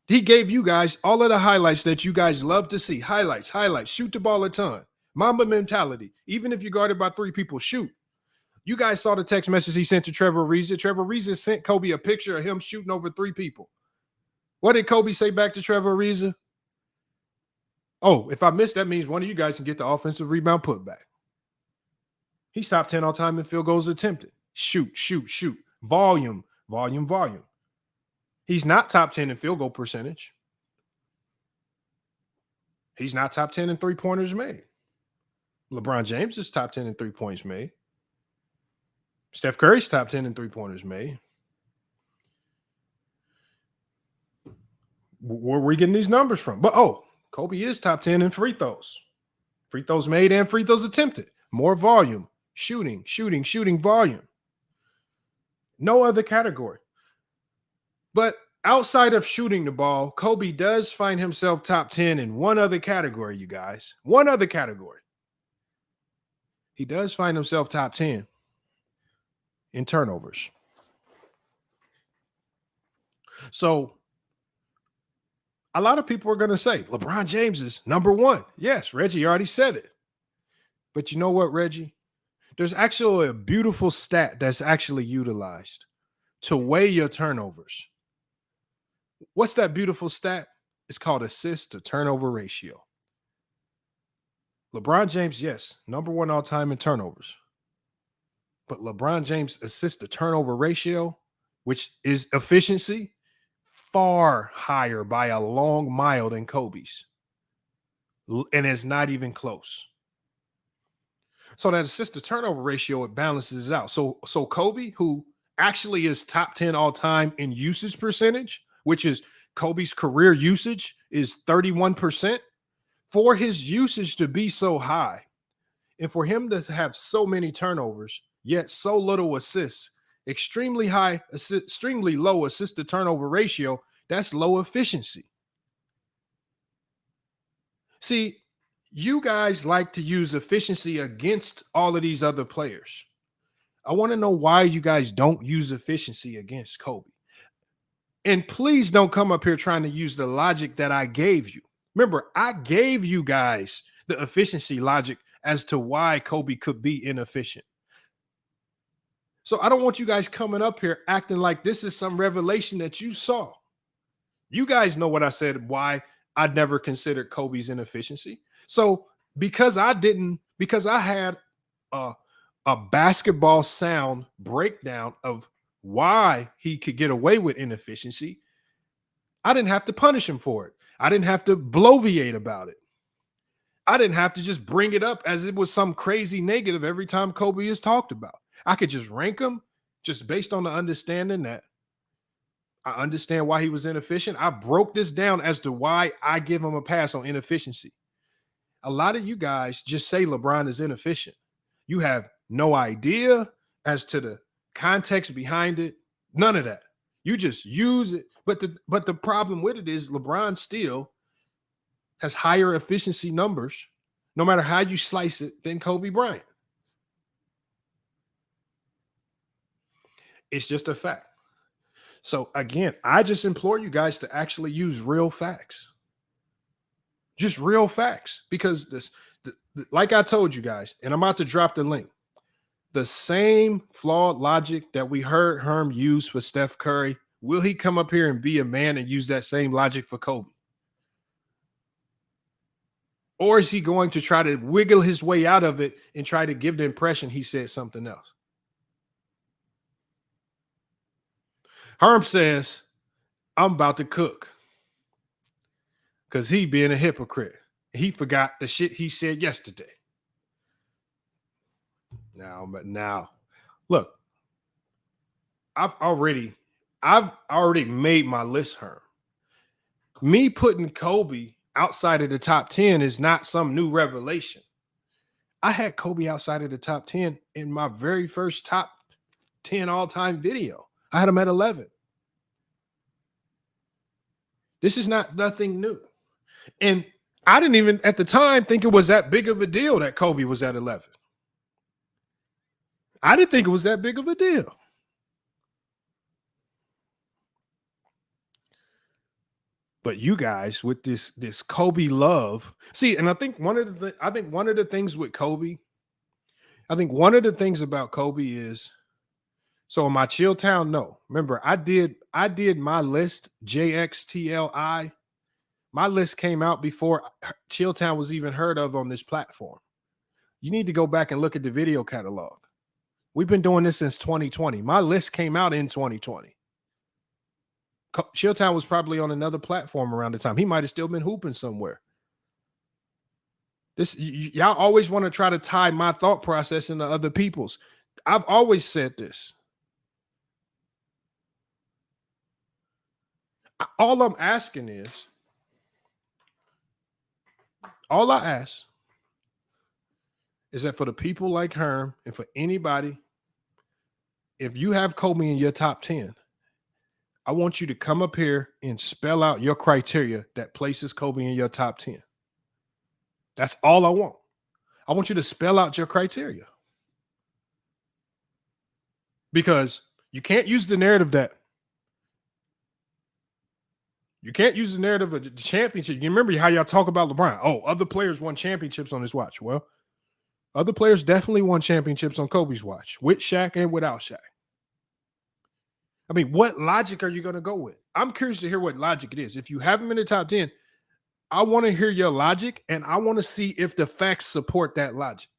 He gave you guys all of the highlights that you guys love to see. Highlights, shoot the ball a ton. Mamba mentality. Even if you're guarded by 3 people, shoot. You guys saw the text message he sent to Trevor Ariza. Trevor Ariza sent Kobe a picture of him shooting over 3 people. What did Kobe say back to Trevor Ariza? Oh, if I missed, that means one of you guys can get the offensive rebound putback. He's top 10 all time in field goals attempted. Shoot, shoot, shoot. Volume, volume, volume. He's not top 10 in field goal percentage. He's not top 10 in three-pointers made. LeBron James is top 10 in three-points made. Steph Curry's top 10 in three-pointers made. Where are we getting these numbers from? But, Kobe is top 10 in free throws. Free throws made and free throws attempted. More volume. Shooting, shooting, shooting volume. No other category. But outside of shooting the ball, Kobe does find himself top 10 in one other category, you guys. One other category. He does find himself top 10 in turnovers. So a lot of people are going to say LeBron James is number one. Yes, Reggie already said it. But you know what, Reggie? There's actually a beautiful stat that's actually utilized to weigh your turnovers. What's that beautiful stat? It's called assist to turnover ratio. LeBron James, yes, number one all time in turnovers. But LeBron James assist to turnover ratio, which is efficiency, far higher by a long mile than Kobe's. And it's not even close. So that assist to turnover ratio, it balances it out. So Kobe, who actually is top 10 all time in usage percentage, which is Kobe's career usage is 31%. For his usage to be so high and for him to have so many turnovers, yet so little assists, extremely low assist to turnover ratio, that's low efficiency. See, you guys like to use efficiency against all of these other players. I want to know why you guys don't use efficiency against Kobe. And please don't come up here trying to use the logic that I gave you. Remember, I gave you guys the efficiency logic as to why Kobe could be inefficient. So I don't want you guys coming up here acting like this is some revelation that you saw. You guys know what I said, why I never considered Kobe's inefficiency. So because I had a basketball sound breakdown of why he could get away with inefficiency, I didn't have to punish him for it. I didn't have to bloviate about it. I didn't have to just bring it up as it was some crazy negative every time Kobe is talked about. I could just rank him just based on the understanding that I understand why he was inefficient. I broke this down as to why I give him a pass on inefficiency. A lot of you guys just say LeBron is inefficient. You have no idea as to the context behind it. None of that. You just use it. But the problem with it is LeBron still has higher efficiency numbers, no matter how you slice it, than Kobe Bryant. It's just a fact. So again, I just implore you guys to actually use real facts. Just real facts. Because like I told you guys, and I'm about to drop the link, the same flawed logic that we heard Herm use for Steph Curry, will he come up here and be a man and use that same logic for Kobe? Or is he going to try to wiggle his way out of it and try to give the impression he said something else? Herm says, I'm about to cook because he being a hypocrite. He forgot the shit he said yesterday. Now, look, I've already made my list, Herm. Me putting Kobe outside of the top 10 is not some new revelation. I had Kobe outside of the top 10 in my very first top 10 all-time video. I had him at 11. This is nothing new. And I didn't even at the time think it was that big of a deal that Kobe was at 11. I didn't think it was that big of a deal. But you guys with this Kobe love, see, and I think one of the things with Kobe, I think one of the things about Kobe is, so in my Chill Town, no. Remember, I did my list, JXTLI. My list came out before Chill Town was even heard of on this platform. You need to go back and look at the video catalog. We've been doing this since 2020. My list came out in 2020. Showdown was probably on another platform around the time. He might have still been hooping somewhere. Y'all always want to try to tie my thought process into other people's. I've always said this. All I'm asking is, all I ask is that for the people like Herm and for anybody, if you have Kobe in your top 10, I want you to come up here and spell out your criteria that places Kobe in your top 10. That's all I want. I want you to spell out your criteria. Because you can't use the narrative of the championship. You remember how y'all talk about LeBron. Oh, other players won championships on his watch. Well, other players definitely won championships on Kobe's watch, with Shaq and without Shaq. I mean, what logic are you going to go with? I'm curious to hear what logic it is. If you have him in the top 10, I want to hear your logic, and I want to see if the facts support that logic.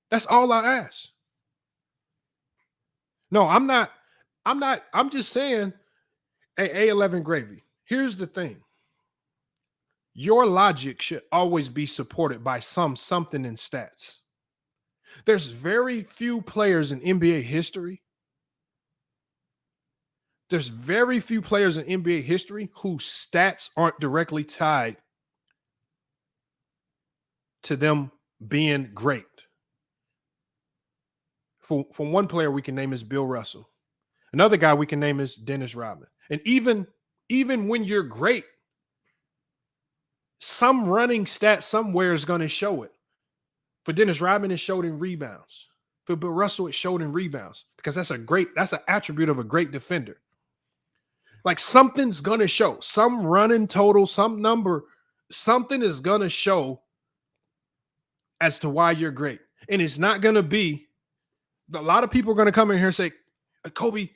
That's all I ask. No, I'm just saying, hey, A11 Gravy, here's the thing. Your logic should always be supported by something in stats. There's very few players in NBA history. There's very few players in NBA history whose stats aren't directly tied to them being great. For one player we can name is Bill Russell. Another guy we can name is Dennis Rodman. And even when you're great, some running stat somewhere is going to show it. For Dennis Rodman, it showed in rebounds. For Bill Russell, it showed in rebounds because that's an attribute of a great defender. Like something's going to show, some running total, some number, something is going to show as to why you're great. And it's not going to be, a lot of people are going to come in here and say, Kobe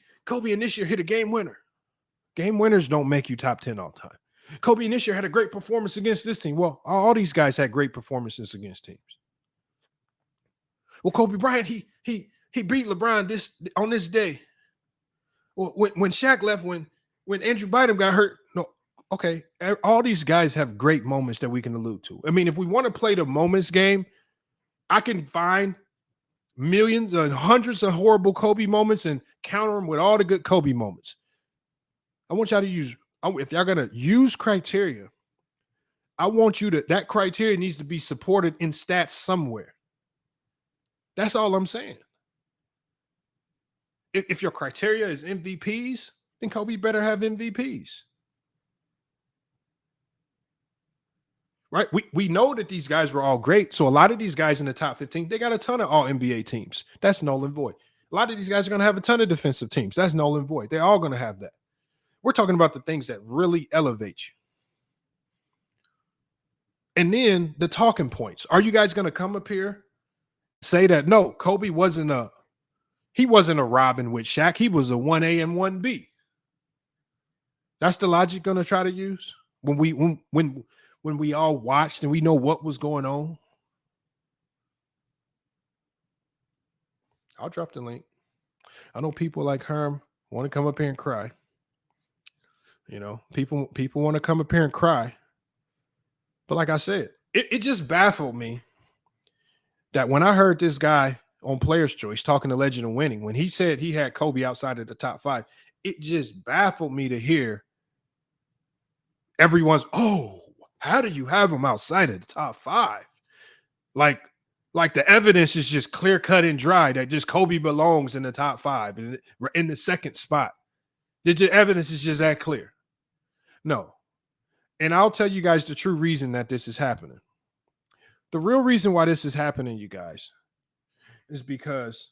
in this year hit a game winner. Game winners don't make you top 10 all the time. Kobe in this year had a great performance against this team. Well, all these guys had great performances against teams. Well, Kobe Bryant, he beat LeBron on this day. Well, when Shaq left, when Andrew Bynum got hurt, no, okay. All these guys have great moments that we can allude to. I mean, if we want to play the moments game, I can find millions and hundreds of horrible Kobe moments and counter them with all the good Kobe moments. I want y'all to use, if y'all going to use criteria, I want you to, that criteria needs to be supported in stats somewhere. That's all I'm saying. If your criteria is MVPs, then Kobe better have MVPs. Right? We know that these guys were all great. So a lot of these guys in the top 15, they got a ton of all NBA teams. That's null and void. A lot of these guys are going to have a ton of defensive teams. That's null and void. They're all going to have that. We're talking about the things that really elevate you. And then the talking points. Are you guys going to come up here, say that, no, Kobe wasn't a Robin with Shaq. He was a 1A and 1B. That's the logic going to try to use when we all watched and we know what was going on. I'll drop the link. I know people like Herm want to come up here and cry. You know, people want to come up here and cry. But like I said, it just baffled me that when I heard this guy on Player's Choice talking to Legend of Winning, when he said he had Kobe outside of the top 5, it just baffled me to hear everyone's, oh, how do you have him outside of the top 5? Like the evidence is just clear cut and dry that just Kobe belongs in the top 5 and in the second spot. The evidence is just that clear. No. And I'll tell you guys the true reason that this is happening. The real reason why this is happening, you guys, is because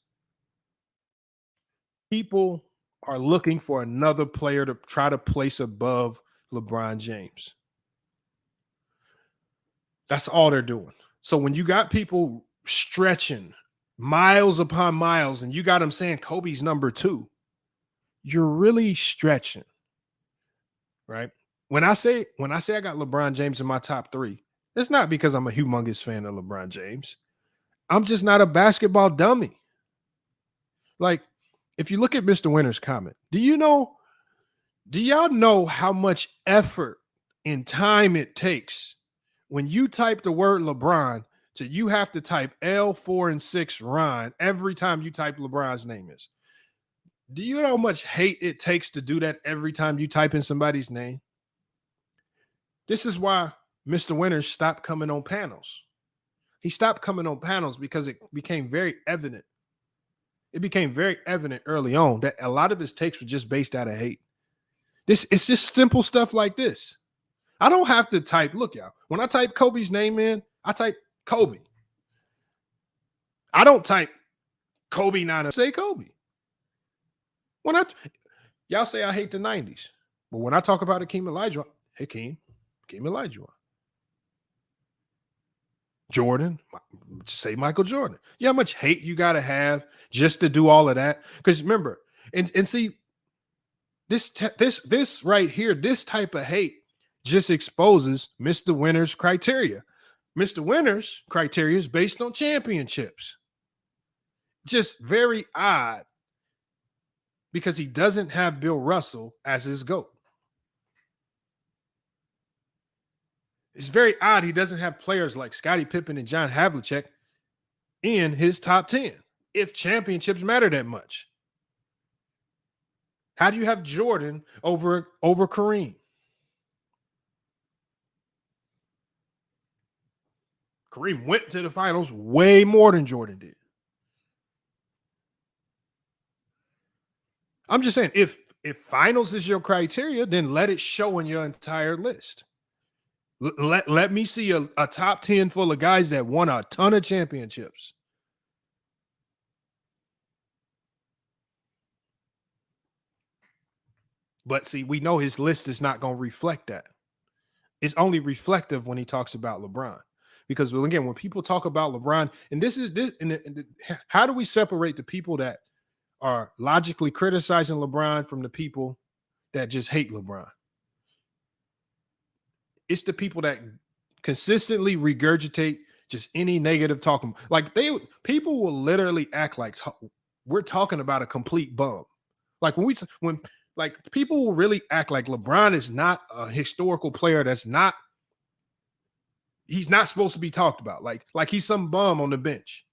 people are looking for another player to try to place above LeBron James. That's all they're doing. So when you got people stretching miles upon miles and you got them saying Kobe's number 2, you're really stretching, right? When I say I got LeBron James in my top 3, It's not because I'm a humongous fan of LeBron James. I'm just not a basketball dummy. Like, if you look at Mr. Winter's comment, do y'all know how much effort and time it takes when you type the word LeBron to you have to type L4 and 6 Ron every time you type LeBron's name is? Do you know how much hate it takes to do that every time you type in somebody's name? This is why Mr. Winters stopped coming on panels. He stopped coming on panels because it became very evident. It became very evident early on that a lot of his takes were just based out of hate. It's just simple stuff like this. I don't have to type, look, y'all, when I type Kobe's name in, I type Kobe. I don't type Kobe 9, I say Kobe. Y'all say I hate the 90s, but when I talk about Hakeem Olajuwon, Hakeem Olajuwon. Jordan, say Michael Jordan. You know how much hate you got to have just to do all of that? Because remember, and see, this right here, this type of hate just exposes Mr. Winter's criteria. Mr. Winter's criteria is based on championships. Just very odd because he doesn't have Bill Russell as his GOAT. It's very odd he doesn't have players like Scottie Pippen and John Havlicek in his top 10 if championships matter that much. How do you have Jordan over Kareem? Kareem went to the finals way more than Jordan did. I'm just saying, if finals is your criteria, then let it show in your entire list. Let me see a top 10 full of guys that won a ton of championships. But see, we know his list is not going to reflect that. It's only reflective when he talks about LeBron. Because again, when people talk about LeBron, how do we separate the people that are logically criticizing LeBron from the people that just hate LeBron? It's the people that consistently regurgitate just any negative talking. Like people will literally act like we're talking about a complete bum. Like when people will really act like LeBron is not a historical player. He's not supposed to be talked about. Like he's some bum on the bench.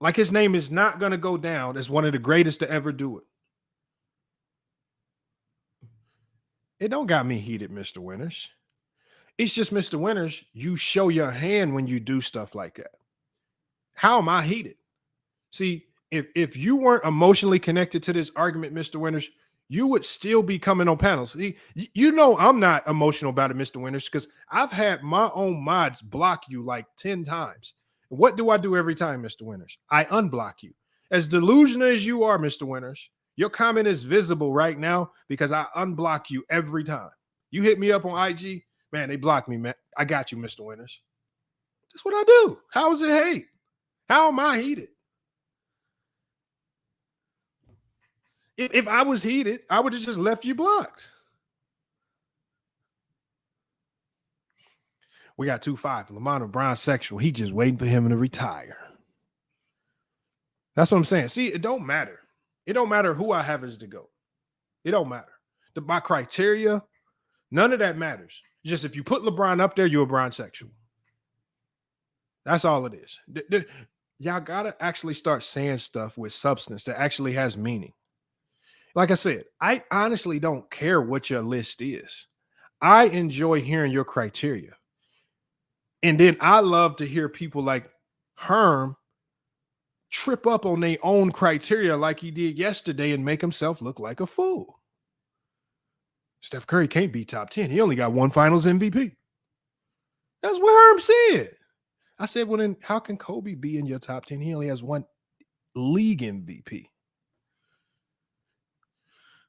Like his name is not going to go down as one of the greatest to ever do it. It don't got me heated, Mr. Winters. It's just, Mr. Winters, you show your hand when you do stuff like that. How am I heated? See, if you weren't emotionally connected to this argument, Mr. Winters, you would still be coming on panels. See, you know I'm not emotional about it, Mr. Winters, because I've had my own mods block you like 10 times. What do I do every time, Mr. Winters? I unblock you. As delusional as you are, Mr. Winters, your comment is visible right now because I unblock you every time. You hit me up on IG, man, they block me, man. I got you, Mr. Winters. That's what I do. How is it hate? How am I heated? If I was heated, I would have just left you blocked. We got 2-5. Lamont Brown sexual. He just waiting for him to retire. That's what I'm saying. See, it don't matter. It don't matter who I have as the GOAT. It don't matter. My criteria, none of that matters. Just if you put LeBron up there, you're a Bron sexual. That's all it is. Y'all got to actually start saying stuff with substance that actually has meaning. Like I said, I honestly don't care what your list is. I enjoy hearing your criteria. And then I love to hear people like Herm trip up on their own criteria like he did yesterday and make himself look like a fool. Steph Curry can't be top 10. He only got one finals MVP. That's what Herm said. I said, well, then how can Kobe be in your top 10? He only has one league MVP.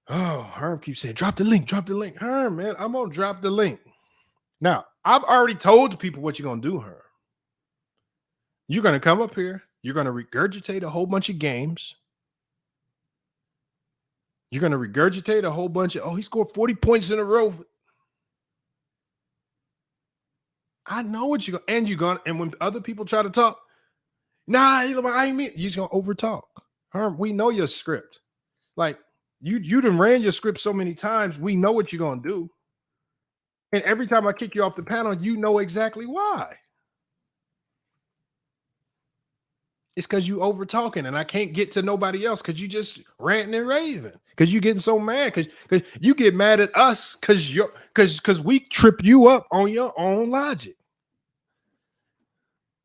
Oh, Herm keeps saying, drop the link, drop the link. Herm, man, I'm going to drop the link. Now, I've already told the people what you're going to do, Herm. You're going to come up here. You're going to regurgitate a whole bunch of games. You're going to regurgitate a whole bunch of, he scored 40 points in a row. I know what you're going, and when other people try to talk, nah, I ain't mean, you're just gonna overtalk. Herm, we know your script. Like you done ran your script so many times, we know what you're gonna do. And every time I kick you off the panel, you know exactly why. It's because you over talking, and I can't get to nobody else because you just ranting and raving. Because you getting so mad because you get mad at us because we trip you up on your own logic.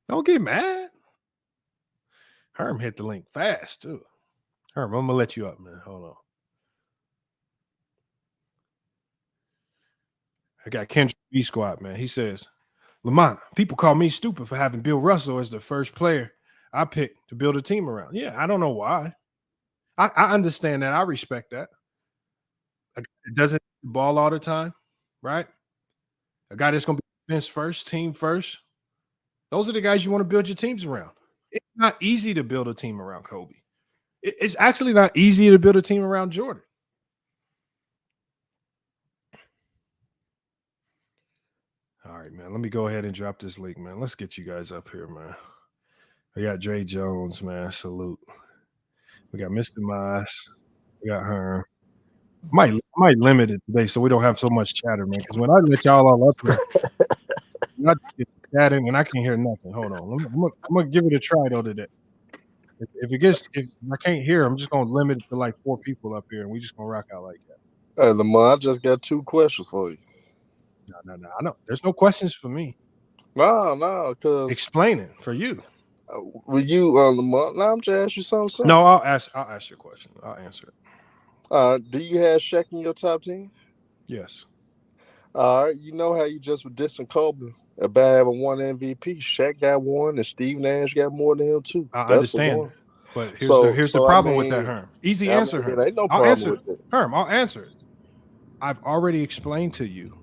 Don't get mad. Herm hit the link fast too. Herm, I'm gonna let you up, man. Hold on. I got Kendrick B Squad, man. He says, Lamont, people call me stupid for having Bill Russell as the first player I picked to build a team around. Yeah, I don't know why. I understand that. I respect that. It doesn't ball all the time, right? A guy that's going to be defense first, team first. Those are the guys you want to build your teams around. It's not easy to build a team around Kobe. It's actually not easy to build a team around Jordan. All right, man. Let me go ahead and drop this link, man. Let's get you guys up here, man. We got Dre Jones, man. Salute. We got Mr. Mize. We got her. I might limit it today so we don't have so much chatter, man. Because when I let y'all all up here, not chatting and I can't hear nothing. Hold on. I'm gonna give it a try though today. If I can't hear, I'm just gonna limit it to like 4 people up here, and we just gonna rock out like that. Hey, Lamar, I just got 2 questions for you. No. I know there's no questions for me. No, because explaining for you. With you, Lamar. Now I'm just asking you something. No, I'll ask your question. I'll answer it. Do you have Shaq in your top 10? Yes. All right. You know how you just were dissing Kobe about having 1 MVP. Shaq got 1, and Steve Nash got more than him too. I understand. But here's the problem with that, Herm. Easy answer, Herm. Ain't no problem with that. Herm, I'll answer it. I've already explained to you,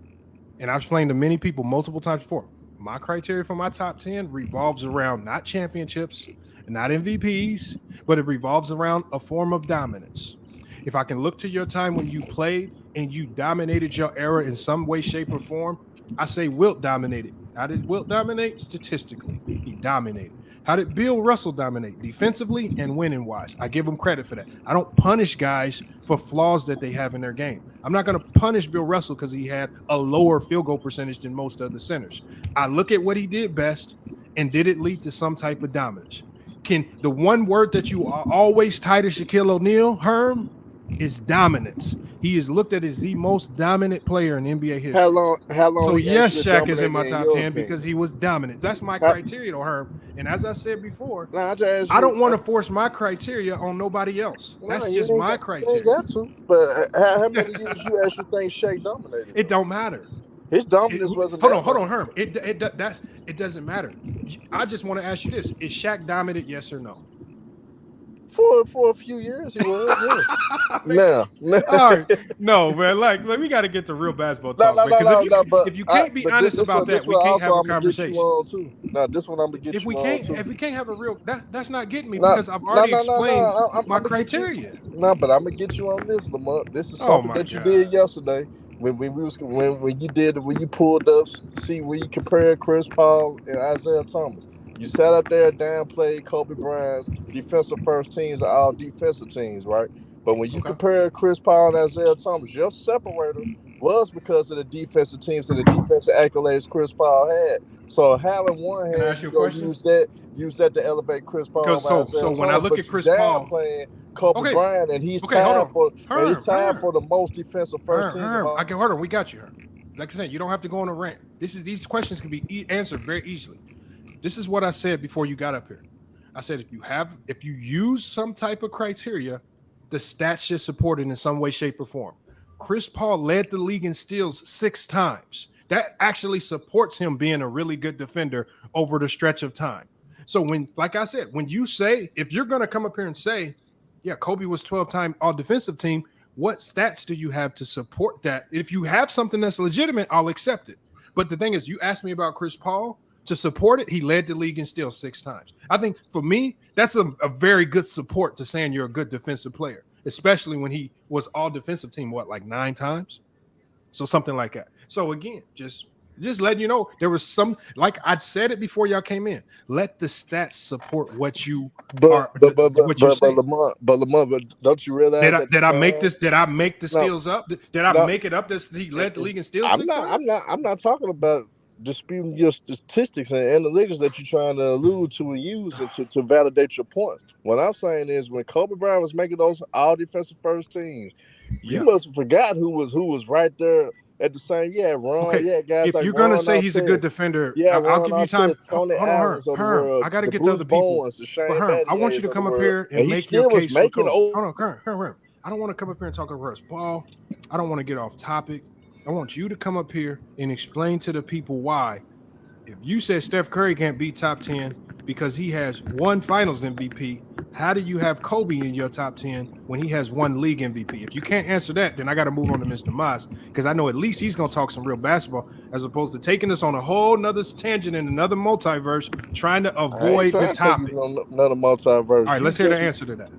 and I've explained to many people multiple times before. My criteria for my top 10 revolves around not championships, not MVPs, but it revolves around a form of dominance. If I can look to your time when you played and you dominated your era in some way, shape, or form, I say Wilt dominated. How did Wilt dominate? Statistically, he dominated. How did Bill Russell dominate? Defensively and winning wise. I give him credit for that. I don't punish guys for flaws that they have in their game. I'm not going to punish Bill Russell because he had a lower field goal percentage than most other centers. I look at what he did best, and did it lead to some type of dominance? Can the one word that you are always tied to Shaquille O'Neal, Herm, is dominance. He is looked at as the most dominant player in NBA history. How long? So yes, Shaq is in my top 10 because he was dominant. That's my criteria, though, Herm. And as I said before, I don't want to force my criteria on nobody else. That's just my criteria. You ain't got to. But how many years you actually think Shaq dominated? It don't matter. His dominance wasn't. Hold on, Herm. It doesn't matter. I just want to ask you this: is Shaq dominant? Yes or no? For a few years, he was. Yeah. No. All right. No, man. Like we got to get to real basketball talk. If you can't be honest about that, we can't have a conversation. No, this one I'm gonna get you on too. If we can't have a real, that's not getting me because I've already explained my criteria. No, but I'm gonna get you on this, Lamont. This is something that you did yesterday when you pulled up, see where you compared Chris Paul and Isaiah Thomas. You sat up there and downplayed Kobe Bryant's defensive first teams are all defensive teams, right? But when you compare Chris Paul and Isaiah Thomas, your separator was because of the defensive teams and the defensive accolades Chris Paul had. So having one hand, you go use that to elevate Chris Paul. So when I look at Chris Paul playing Kobe Bryant, and he's tied for the most defensive first teams. Hold on, we got you. Like I said, you don't have to go on a rant. These questions can be answered very easily. This is what I said before you got up here. I said if you use some type of criteria, the stats should support it in some way, shape, or form. Chris Paul led the league in steals 6 times. That actually supports him being a really good defender over the stretch of time. So like I said, when you say, if you're going to come up here and say, yeah, Kobe was 12-time all-defensive team, what stats do you have to support that? If you have something that's legitimate, I'll accept it. But the thing is, you asked me about Chris Paul. To support it, he led the league in steals 6 times. I think for me, that's a very good support to saying you're a good defensive player, especially when he was all defensive team, like 9 times? So something like that. So again, just Just letting you know there was some, like I said it before y'all came in. Let the stats support what you are, what you're saying. Lamont, but don't you realize at the Did I make time? this? Did I make the No, steals up? Did I no. make it up? That he led the league in steals. I'm not talking about disputing your statistics and analytics that you're trying to allude to and use and to validate your points. What I'm saying is when Kobe Bryant was making those all defensive first teams, you Yeah. must have forgot who was right there at the same. Yeah, Ron. Okay. Yeah, guys If like you're gonna Ron say he's a good Artest. defender, Yeah, I'll Ron give you time. Artest, Tony Hold on, Allens of the Herm. world, I got to the get to Bruce other people. Bowens, the But Shane Herm, I want you Battiers to of the come up world, here and and he make your still was case for making. Kobe. Hold on, Herm. I don't want to come up here and talk over us, Paul. I don't want to get off topic. I want you to come up here and explain to the people why. If you said Steph Curry can't be top 10 because he has one finals MVP, how do you have Kobe in your top 10 when he has one league MVP? If you can't answer that, then I got to move on to Mr. Moss because I know at least he's going to talk some real basketball as opposed to taking us on a whole nother tangent in another multiverse trying to I ain't avoid the trying to take you topic. on another multiverse. All right, let's hear the answer to that.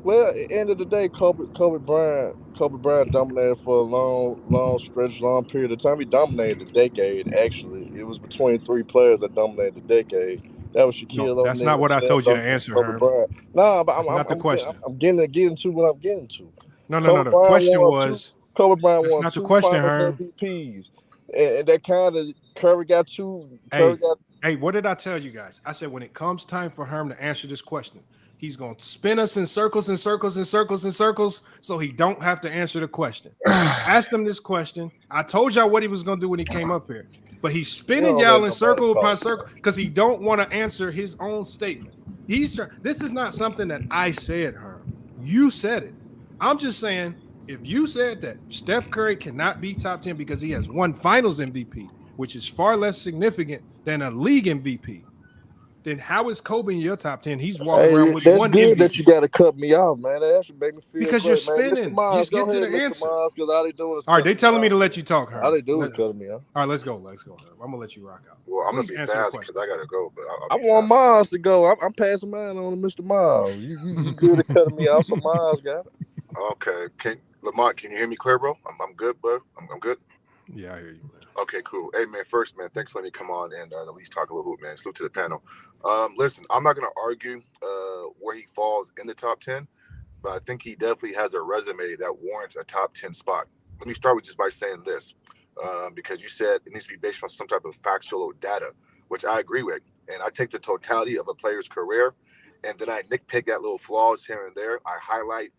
Well, at the end of the day, Kobe Bryant dominated for a long stretch, long period of time. He dominated the decade. Actually, it was between three players that dominated the decade. That was No, Shaquille that's not O'Neal, what I Slam told you to Dunk, and answer, Kobe Herm. Bryant. No, but That's not the question. I'm getting to what I'm getting to. No. The question was, Kobe Bryant that's won not the two question, Finals Herm. MVPs, and that kind of Curry got two. Curry Hey, got. what did I tell you guys? I said when it comes time for Herm to answer this question, he's gonna spin us in circles and circles and circles and circles, so he don't have to answer the question. I asked him this question. I told y'all what he was gonna do when he came up here, but he's spinning Don't let y'all in nobody circle upon talk. circle because he don't want to answer his own statement. This is not something that I said, Herm. You said it. I'm just saying if you said that Steph Curry cannot be top 10 because he has one Finals MVP, which is far less significant than a league MVP, then how is Kobe in your top 10? He's walking around Hey, with that's one good that you MVP got to cut me off, man. That should make me feel because you're great, man. Mr. spinning. Miles, Just go get to ahead, the Mr. answer. Miles, because all they doing is All right, they cutting me telling me off. to let you talk, All Herm. they do is cutting me off. All right, let's go, Herm. I'm gonna let you rock out. Well, I'm Please gonna be answer the fast question. because I gotta go, but I'll I be want fast. Miles to go. I'm passing mine on to Mr. Miles. You good at cutting me off, so Miles got it. Okay, Lamont, can you hear me clear, bro? I'm good, bro. I'm good. Yeah, I hear you, man. Okay, cool. Hey, man, first, man, thanks for letting me come on and at least talk a little bit, man. Salute to the panel. Listen, I'm not going to argue where he falls in the top 10, but I think he definitely has a resume that warrants a top 10 spot. Let me start with just by saying this, because you said it needs to be based on some type of factual data, which I agree with. And I take the totality of a player's career, and then I nitpick at little flaws here and there. I highlight,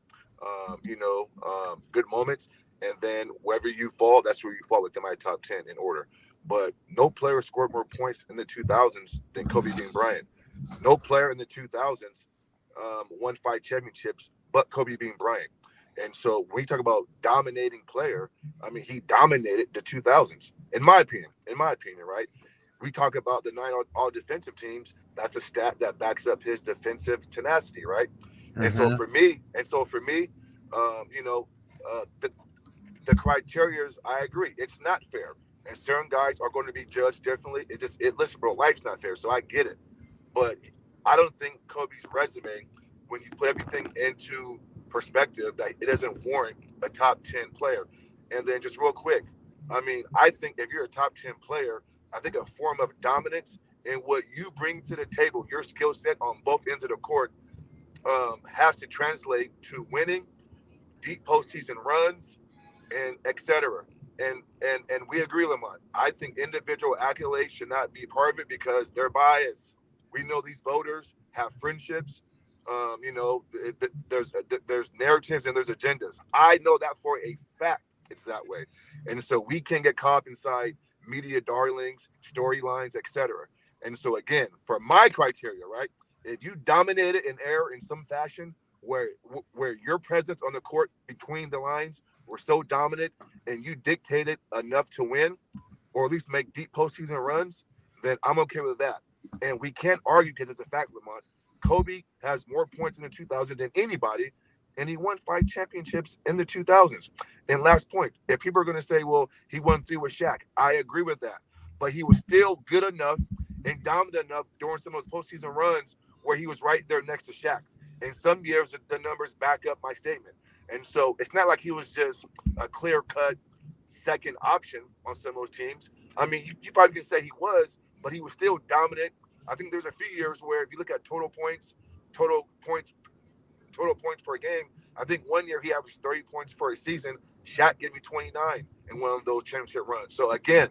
good moments. And then wherever you fall, that's where you fall within my top 10 in order. But no player scored more points in the 2000s than Kobe Bean Bryant. No player in the 2000s won 5 championships but Kobe Bean Bryant. And so when you talk about dominating player, I mean, he dominated the 2000s, in my opinion, right? We talk about the 9 all defensive teams. That's a stat that backs up his defensive tenacity, right? Mm-hmm. And so for me, the criteria, I agree. It's not fair. And certain guys are going to be judged differently. Listen, bro, life's not fair. So I get it. But I don't think Kobe's resume, when you put everything into perspective, that it doesn't warrant a top 10 player. And then just real quick, I mean, I think if you're a top 10 player, I think a form of dominance and what you bring to the table, your skill set on both ends of the court, has to translate to winning, deep postseason runs, and etc. And we agree, Lamont. I think individual accolades should not be part of it because they're biased. We know these voters have friendships. There's narratives and there's agendas. I know that for a fact. It's that way, and so we can get caught up inside media darlings, storylines, etc. And so again, for my criteria, right? If you dominated an era in some fashion, where your presence on the court between the lines were so dominant and you dictated enough to win or at least make deep postseason runs, then I'm okay with that. And we can't argue because it's a fact, Lamont. Kobe has more points in the 2000s than anybody, and he won 5 championships in the 2000s. And last point, if people are going to say, well, he won 3 with Shaq, I agree with that. But he was still good enough and dominant enough during some of those postseason runs where he was right there next to Shaq. In some years, the numbers back up my statement. And so it's not like he was just a clear-cut second option on some of those teams. I mean, you probably can say he was, but he was still dominant. I think there's a few years where if you look at total points per game, I think one year he averaged 30 points for a season. Shaq gave me 29 in one of those championship runs. So again,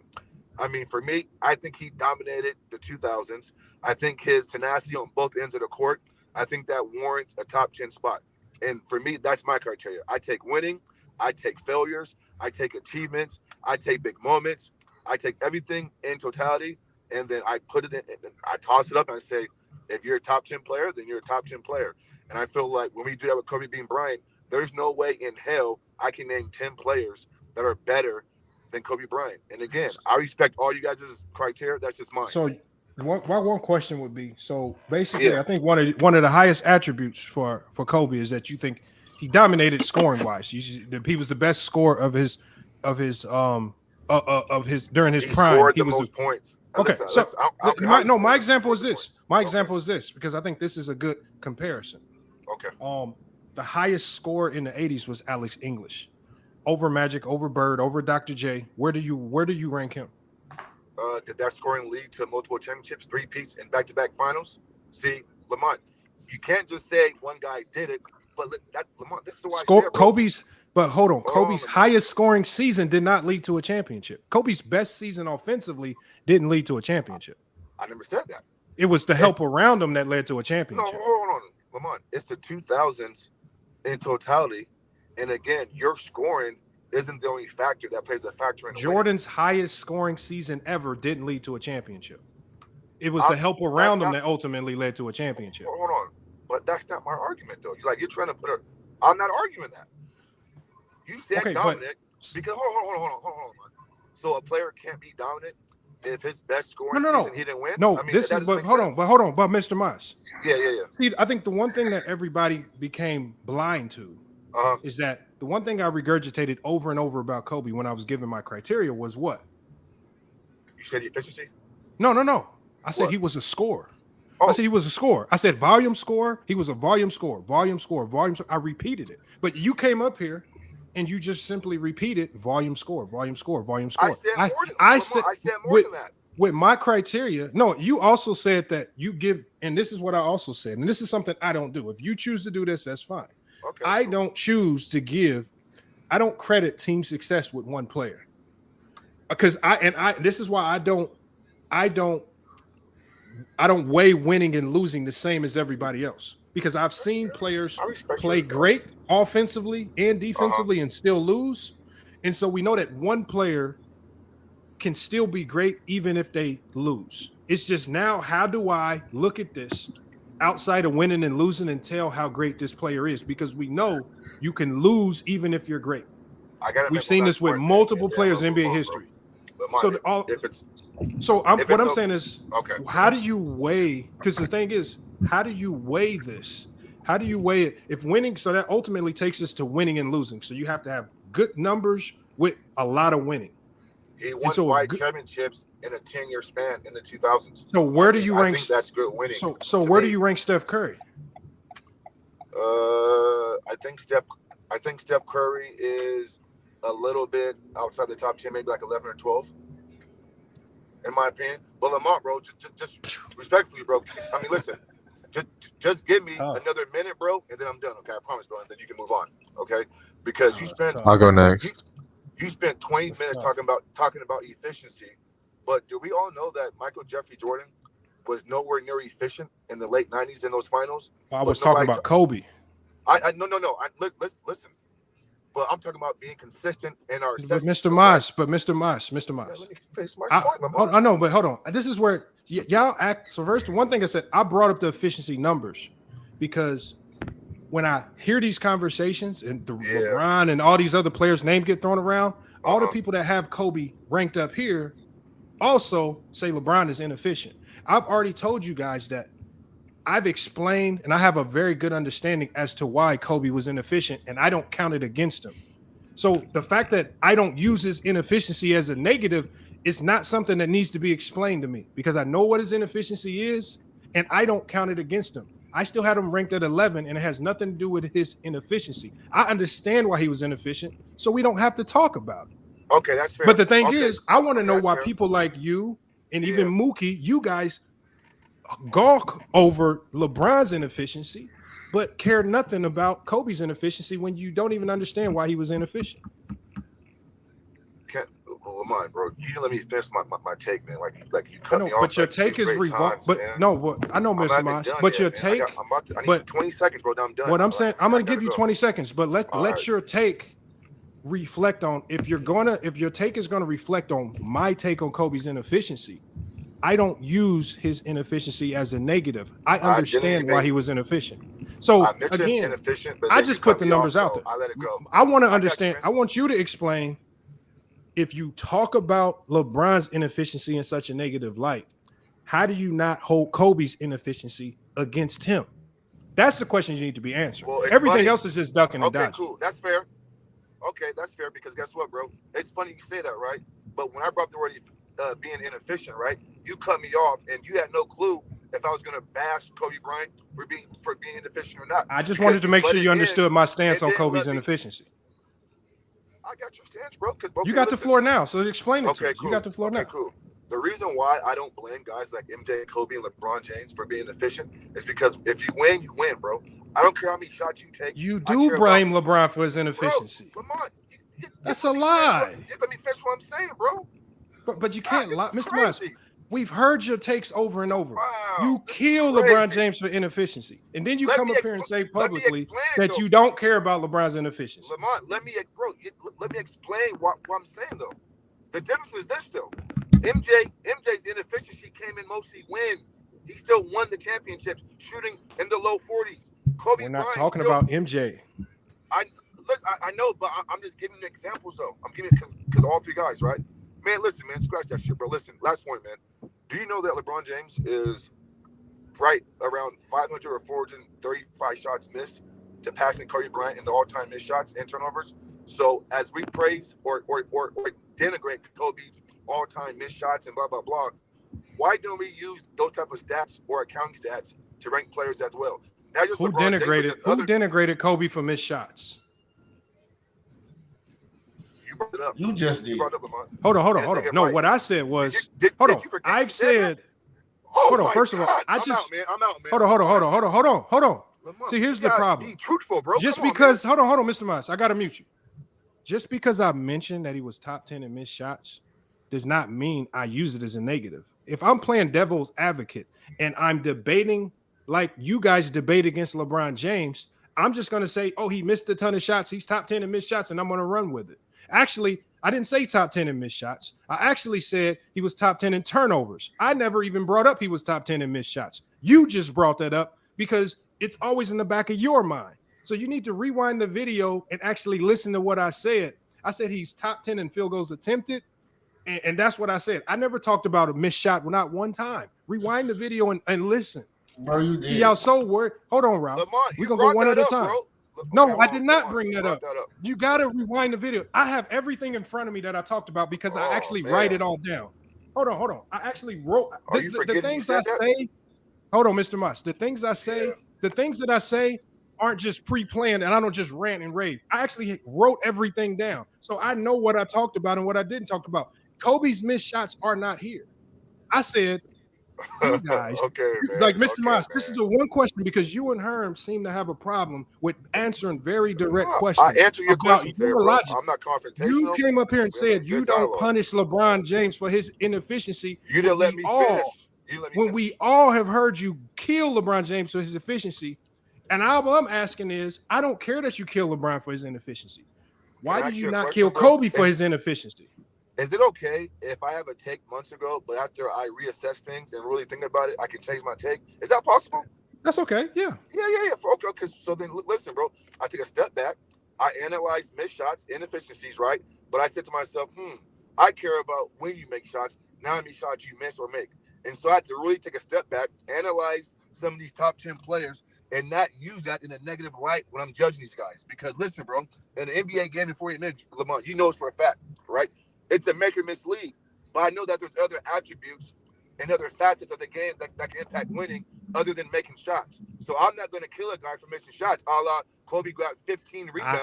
I mean, for me, I think he dominated the 2000s. I think his tenacity on both ends of the court, I think that warrants a top 10 spot. And for me, that's my criteria. I take winning, I take failures, I take achievements, I take big moments, I take everything in totality, and then I put it in, and I toss it up and I say, if you're a top 10 player, then you're a top 10 player. And I feel like when we do that with Kobe being Bryant, there's no way in hell I can name 10 players that are better than Kobe Bryant. And again, I respect all you guys' criteria. That's just mine. So one question would be, so basically, I think one of the highest attributes for Kobe is that you think he dominated scoring wise. He was the best scorer of his during his prime. He was the most points. Okay, my example is this. My example is this because I think this is a good comparison. Okay. The highest scorer in the 80s was Alex English, over Magic, over Bird, over Dr. J. Where do you rank him? Did that scoring lead to multiple championships, 3 peats, and back-to-back finals? See, Lamont, you can't just say one guy did it, but Lamont, this is why Kobe's. But hold on, Kobe's highest scoring season did not lead to a championship. Kobe's best season offensively didn't lead to a championship. I never said that. It was the help around him that led to a championship. No, hold on, Lamont. It's the 2000s in totality, and again, your scoring isn't the only factor that plays a factor in Jordan's highest scoring season ever didn't lead to a championship. It was the help around him that ultimately led to a championship. Hold on, but that's not my argument, though. You're trying to put a. I'm not arguing that. You said dominant because hold on. So a player can't be dominant if his best scoring season he didn't win. No, I mean, hold on, but Mr. Moss. Yeah. See, I think the one thing that everybody became blind to is that the one thing I regurgitated over and over about Kobe when I was giving my criteria was what? You said efficiency? No. I said he was a scorer. I said he was a scorer. I said volume scorer. He was a volume scorer. I repeated it. But you came up here and you just simply repeated volume score. I said more than that. With my criteria, no, you also said that you give, and this is what I also said, and this is something I don't do. If you choose to do this, that's fine. Okay, I don't choose to give, I don't credit team success with one player. Because this is why I don't weigh winning and losing the same as everybody else. Because I've seen players play great offensively and defensively and still lose. And so we know that one player can still be great even if they lose. It's just now, how do I look at this outside of winning and losing and tell how great this player is? Because we know you can lose even if you're great. We've seen this with multiple players in NBA history. What I'm saying is, how do you weigh? Because the thing is, how do you weigh this? How do you weigh it? If winning, so that ultimately takes us to winning and losing. So you have to have good numbers with a lot of winning. He won 5 championships in a 10-year span in the 2000s. So where do you rank? I think that's good winning. So where do you rank Steph Curry? I think Steph Curry is a little bit outside the top 10, maybe like 11 or 12, in my opinion. But Lamont, bro, just respectfully, bro. I mean, listen, just give me another minute, bro, and then I'm done. Okay, I promise, bro, and then you can move on. Okay, because you spent. I'll go next. You spent 20 minutes talking about efficiency, but do we all know that Michael Jeffrey Jordan was nowhere near efficient in the late 90s in those finals? I was talking about Kobe. No. Listen. But I'm talking about being consistent in our assessment. Mr. Moss. Let me finish my point. I know, but hold on. This is where y'all act. So first, one thing I said, I brought up the efficiency numbers because when I hear these conversations and LeBron and all these other players' names get thrown around, all the people that have Kobe ranked up here also say LeBron is inefficient. I've already told you guys that I've explained and I have a very good understanding as to why Kobe was inefficient, and I don't count it against him. So the fact that I don't use his inefficiency as a negative is not something that needs to be explained to me because I know what his inefficiency is and I don't count it against him. I still had him ranked at 11 and it has nothing to do with his inefficiency. I understand why he was inefficient, so we don't have to talk about it. Okay, that's fair. But the thing okay. is, I want to know why fair. people like you and even Mookie, you guys gawk over LeBron's inefficiency, but care nothing about Kobe's inefficiency when you don't even understand why he was inefficient. Lamont, bro, you didn't let me finish my take, man. Like you cut me off. But your take is revolved. But no, but I know, Mr. Moss. But your take. I need 20 seconds, bro. I'm done. What I'm saying, I'm going to give you 20 seconds, but let your take reflect on if your take is going to reflect on my take on Kobe's inefficiency. I don't use his inefficiency as a negative. I understand why he was inefficient. So again, I just put the numbers out there. I let it go. I want to understand. I want you to explain, if you talk about LeBron's inefficiency in such a negative light, how do you not hold Kobe's inefficiency against him? That's the question you need to be answering. Well, everything else is just ducking and dodging. Okay, cool. That's fair. Okay, that's fair, because guess what, bro? It's funny you say that, right? But when I brought up the word being inefficient, right? You cut me off, and you had no clue if I was going to bash Kobe Bryant for being inefficient or not. I just wanted to make sure you understood my stance on Kobe's inefficiency. I got your stance, bro. You got the floor now, so explain it to us. Cool. You got the floor now. Cool. The reason why I don't blame guys like MJ, Kobe, and LeBron James for being efficient is because if you win, bro. I don't care how many shots you take. You do blame LeBron for his inefficiency. Bro, come on. That's a lie. Let me finish what I'm saying, bro. But you can't lie. Mr. Moss, we've heard your takes over and over. Wow, you kill LeBron James for inefficiency. And then you come up here and say publicly that you don't care about LeBron's inefficiency. Lamont, let me explain what I'm saying, though. The difference is this, though. MJ's inefficiency came in mostly wins. He still won the championships, shooting in the low 40s. Kobe We're not Bryant talking about MJ. I know, but I'm just giving examples, though. I'm giving because all three guys, right? Man, listen, man, scratch that shit, bro. Listen, last point, man. Do you know that LeBron James is right around 500 or 435 shots missed to passing Kobe Bryant in the all-time missed shots and turnovers? So as we praise or denigrate Kobe's all-time missed shots and blah, blah, blah, why don't we use those type of stats or accounting stats to rank players as well? Who denigrated Kobe for missed shots? You just did. Hold on. No, what I said was, I've said, first of all, I'm out, man. Hold on. See, here's the problem. Be truthful, bro. Just because, hold on, Mr. Moss, I got to mute you. Just because I mentioned that he was top 10 in missed shots does not mean I use it as a negative. If I'm playing devil's advocate and I'm debating like you guys debate against LeBron James, I'm just going to say, oh, he missed a ton of shots. He's top 10 in missed shots, and I'm going to run with it. Actually, I didn't say top 10 in missed shots. I actually said he was top 10 in turnovers. I never even brought up he was top 10 in missed shots. You just brought that up because it's always in the back of your mind. So you need to rewind the video and actually listen to what I said. I said he's top 10 in field goals attempted, and that's what I said. I never talked about a missed shot, not one time. Rewind the video and listen. Bro, you did. See, y'all so worried. Hold on, Ralph. We're going to go one at a time. No, I did not bring that up. You got to rewind the video. I have everything in front of me that I talked about because I actually write it all down. Hold on. I actually wrote the things I say. Hold on, Mr. Moss. The things I say, the things that I say aren't just pre-planned, and I don't just rant and rave. I actually wrote everything down. So I know what I talked about and what I didn't talk about. Kobe's missed shots are not here. I said, you guys, Mr. Moss, this is the one question because you and Herm seem to have a problem with answering very direct questions. I answer your questions. I'm not confrontational. You came up here and said you don't punish LeBron James for his inefficiency. You didn't let me finish. When we all have heard you kill LeBron James for his efficiency, and all I'm asking is, I don't care that you kill LeBron for his inefficiency. Why did you not kill Kobe for his inefficiency? Is it okay if I have a take months ago, but after I reassess things and really think about it, I can change my take? Is that possible? That's okay. Yeah. Okay. So then listen, bro, I take a step back. I analyze missed shots, inefficiencies, right? But I said to myself, I care about when you make shots, not how many shots you miss or make. And so I had to really take a step back, analyze some of these top 10 players, and not use that in a negative light when I'm judging these guys. Because listen, bro, in an NBA game in 48 minutes, Lamont, you know it's for a fact, right? It's a make or miss league. But I know that there's other attributes and other facets of the game that can impact winning other than making shots. So I'm not going to kill a guy for missing shots, a la Kobe got 15 rebounds.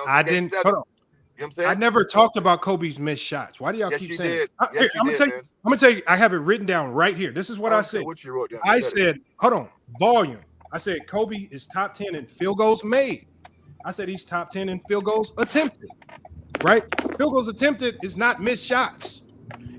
what I'm saying? I never talked about Kobe's missed shots. Why do y'all keep saying it? Yes, I'm gonna tell you, I have it written down right here. This is what I said. What you wrote down. I said, hold on, volume. I said Kobe is top 10 in field goals made. I said he's top 10 in field goals attempted. Right? Field goals attempted is not missed shots.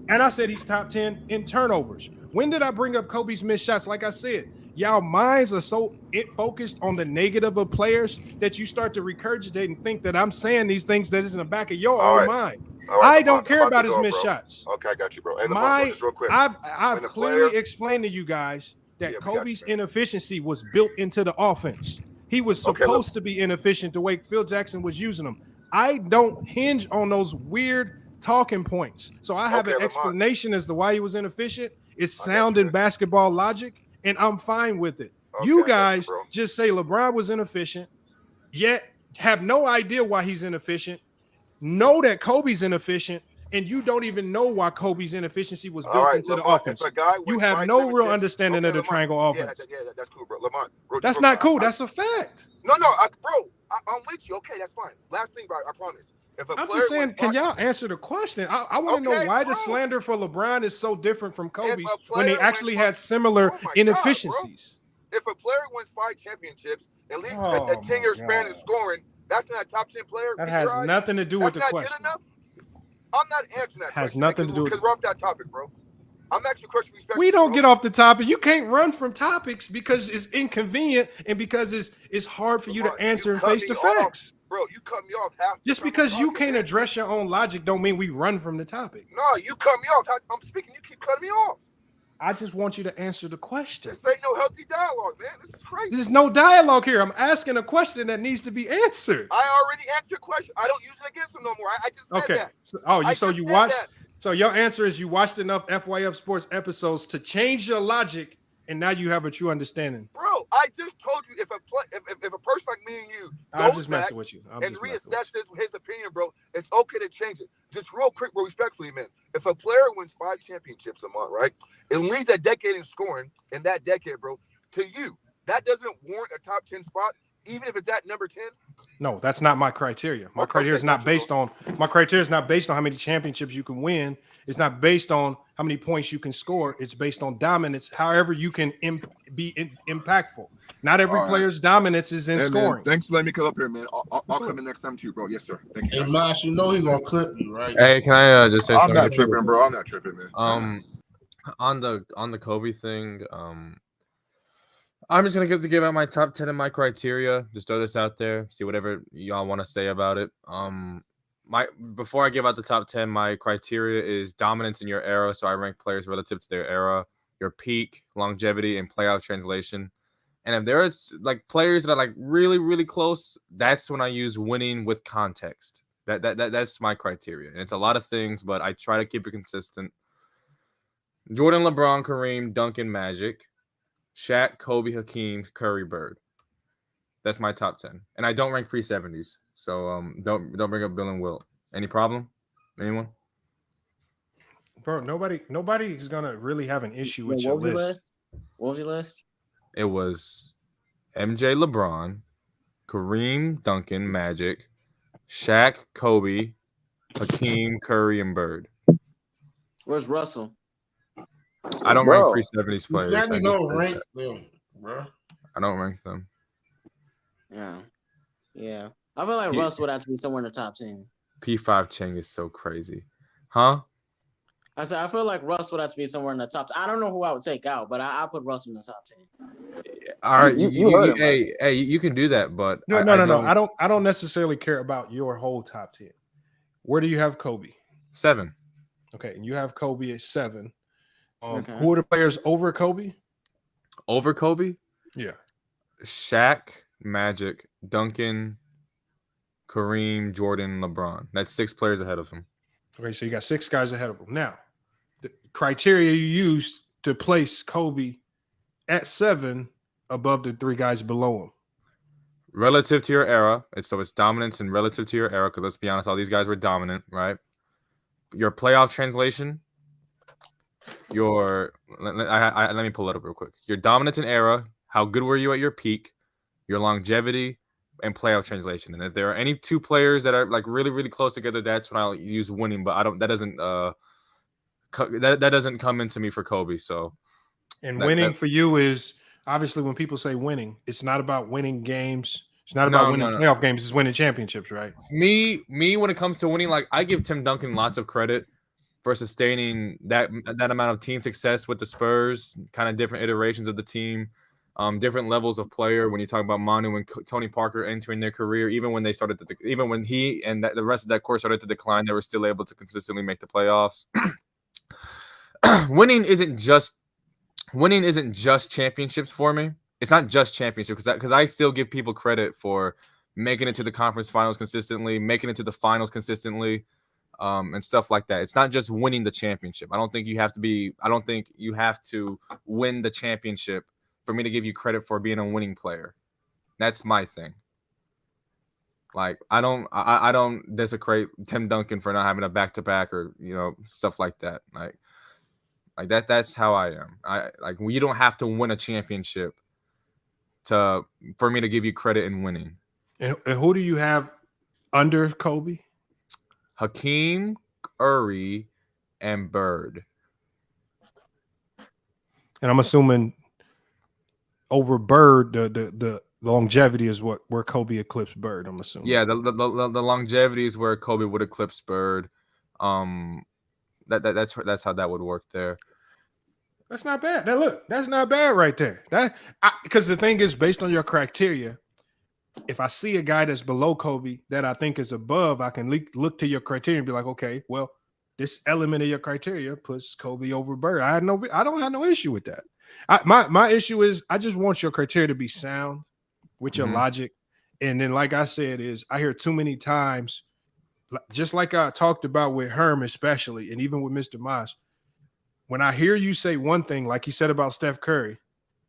And I said he's top 10 in turnovers. When did I bring up Kobe's missed shots? Like I said, y'all minds are so focused on the negative of players that you start to regurgitate and think that I'm saying these things that is in the back of your own mind. I don't care about his missed shots. Okay, I got you, bro. And just real quick. I've clearly explained to you guys that Kobe's inefficiency was built into the offense. He was supposed to be inefficient the way Phil Jackson was using him. I don't hinge on those weird talking points. So I have an explanation as to why he was inefficient. It's sound in basketball logic, and I'm fine with it. You guys just say LeBron was inefficient, yet have no idea why he's inefficient, know that Kobe's inefficient, and you don't even know why Kobe's inefficiency was built into the offense. You have no real understanding of the triangle offense. Yeah, that's cool, bro. Lamont, bro, that's not cool. That's a fact. No, bro, I'm with you. Okay, that's fine. Last thing, bro, I promise. I'm just saying, can y'all answer the question? I want to know why the slander for LeBron is so different from Kobe's when they actually had similar inefficiencies. If a player wins 5 championships, at least a 10-year span of scoring, that's not a top 10 player. That has nothing to do with the question. I'm not answering that. Has nothing to do with because we're off that topic, bro. I'm asking a question. We don't get off the topic. You can't run from topics because it's inconvenient and because it's hard for you to answer and face the facts. Bro, you cut me off half. Just because you can't address your own logic don't mean we run from the topic. No, you cut me off. I'm speaking. You keep cutting me off. I just want you to answer the question. This ain't no healthy dialogue, man. This is crazy. There's no dialogue here. I'm asking a question that needs to be answered. I already answered your question. I don't use it against him no more. I just said that. So your answer is you watched enough FYF Sports episodes to change your logic, and now you have a true understanding. Bro, I just told you if a person like me and you goes back and reassesses his opinion, bro, it's okay to change it. Just real quick, bro, respectfully, man. If a player wins 5 championships a month, right, it leads a decade in scoring in that decade, bro, to you, that doesn't warrant a top 10 spot, even if it's at number 10? No, that's not my criteria. My criteria is not based on how many championships you can win. It's not based on how many points you can score. It's based on dominance, however you can be impactful. Not every player's dominance is in scoring. Man, thanks for letting me come up here, man. I'll come in next time too, bro. Yes, sir. Thank you. Hey, Mosh, you know he's gonna clip you, right? Hey, can I just say something? I'm not tripping, bro. I'm not tripping, man. On the Kobe thing, I'm just gonna give out my top 10 and my criteria. Just throw this out there. See whatever y'all want to say about it. Before I give out the top 10, my criteria is dominance in your era. So I rank players relative to their era, your peak, longevity, and playoff translation. And if there are like players that are like really, really close, that's when I use winning with context. That's my criteria. And it's a lot of things, but I try to keep it consistent. Jordan, LeBron, Kareem, Duncan, Magic, Shaq, Kobe, Hakeem, Curry, Bird. That's my top 10. And I don't rank pre-70s. So don't bring up Bill and Wilt. Any problem? Anyone? Bro, nobody is gonna really have an issue with your list. What was your list? It was MJ, LeBron, Kareem, Duncan, Magic, Shaq, Kobe, Hakeem, Curry, and Bird. Where's Russell? I don't rank pre-70s players. Exactly, don't rank them, bro. I don't rank them. Yeah. I feel like Russ would have to be somewhere in the top 10. P5 Cheng is so crazy. Huh? I said, I feel like Russ would have to be somewhere in the top 10. I don't know who I would take out, but I'll put Russ in the top 10. All right. You can do that, but no. I don't necessarily care about your whole top 10. Where do you have Kobe? 7. Okay. And you have Kobe at 7. Who are the players over Kobe? Over Kobe? Yeah. Shaq, Magic, Duncan, Kareem, Jordan, LeBron. That's 6 players ahead of him. Okay, so you got 6 guys ahead of him. Now, the criteria you used to place Kobe at 7 above the 3 guys below him. Relative to your era. It's dominance and relative to your era, because let's be honest, all these guys were dominant, right? Your playoff translation. Let me pull it up real quick. Your dominance in era. How good were you at your peak? Your longevity, and playoff translation. And if there are any two players that are like really, really close together, that's when I'll use winning. But that doesn't come into me for Kobe. So, and winning for you is obviously when people say winning, it's not about winning games. It's not about winning playoff games. It's winning championships, right? Me, when it comes to winning, like I give Tim Duncan lots of credit for sustaining that amount of team success with the Spurs, kind of different iterations of the team. Different levels of player. When you talk about Manu and Tony Parker entering their career, even when they started even when he and the rest of that core started to decline, they were still able to consistently make the playoffs. Winning isn't just championships for me. It's not just championship because I still give people credit for making it to the conference finals consistently, making it to the finals consistently, and stuff like that. It's not just winning the championship. I don't think you have to win the championship for me to give you credit for being a winning player. That's my thing. Like I don't desecrate Tim Duncan for not having a back-to-back or stuff like that. Like that's how I am. You don't have to win a championship for me to give you credit in winning. And who do you have under Kobe? Hakeem, Curry, and Bird. And I'm assuming over Bird, the longevity is where Kobe eclipsed Bird. I'm assuming. Yeah, the longevity is where Kobe would eclipse Bird. That's how that would work there. That's not bad. That's not bad right there. Because the thing is, based on your criteria, if I see a guy that's below Kobe that I think is above, I can look to your criteria and be like, okay, well, this element of your criteria puts Kobe over Bird. I don't have no issue with that. My issue is I just want your criteria to be sound with your logic. And then, like I said, I hear too many times, just like I talked about with Herm especially, and even with Mr. Moss, when I hear you say one thing, like you said about Steph Curry,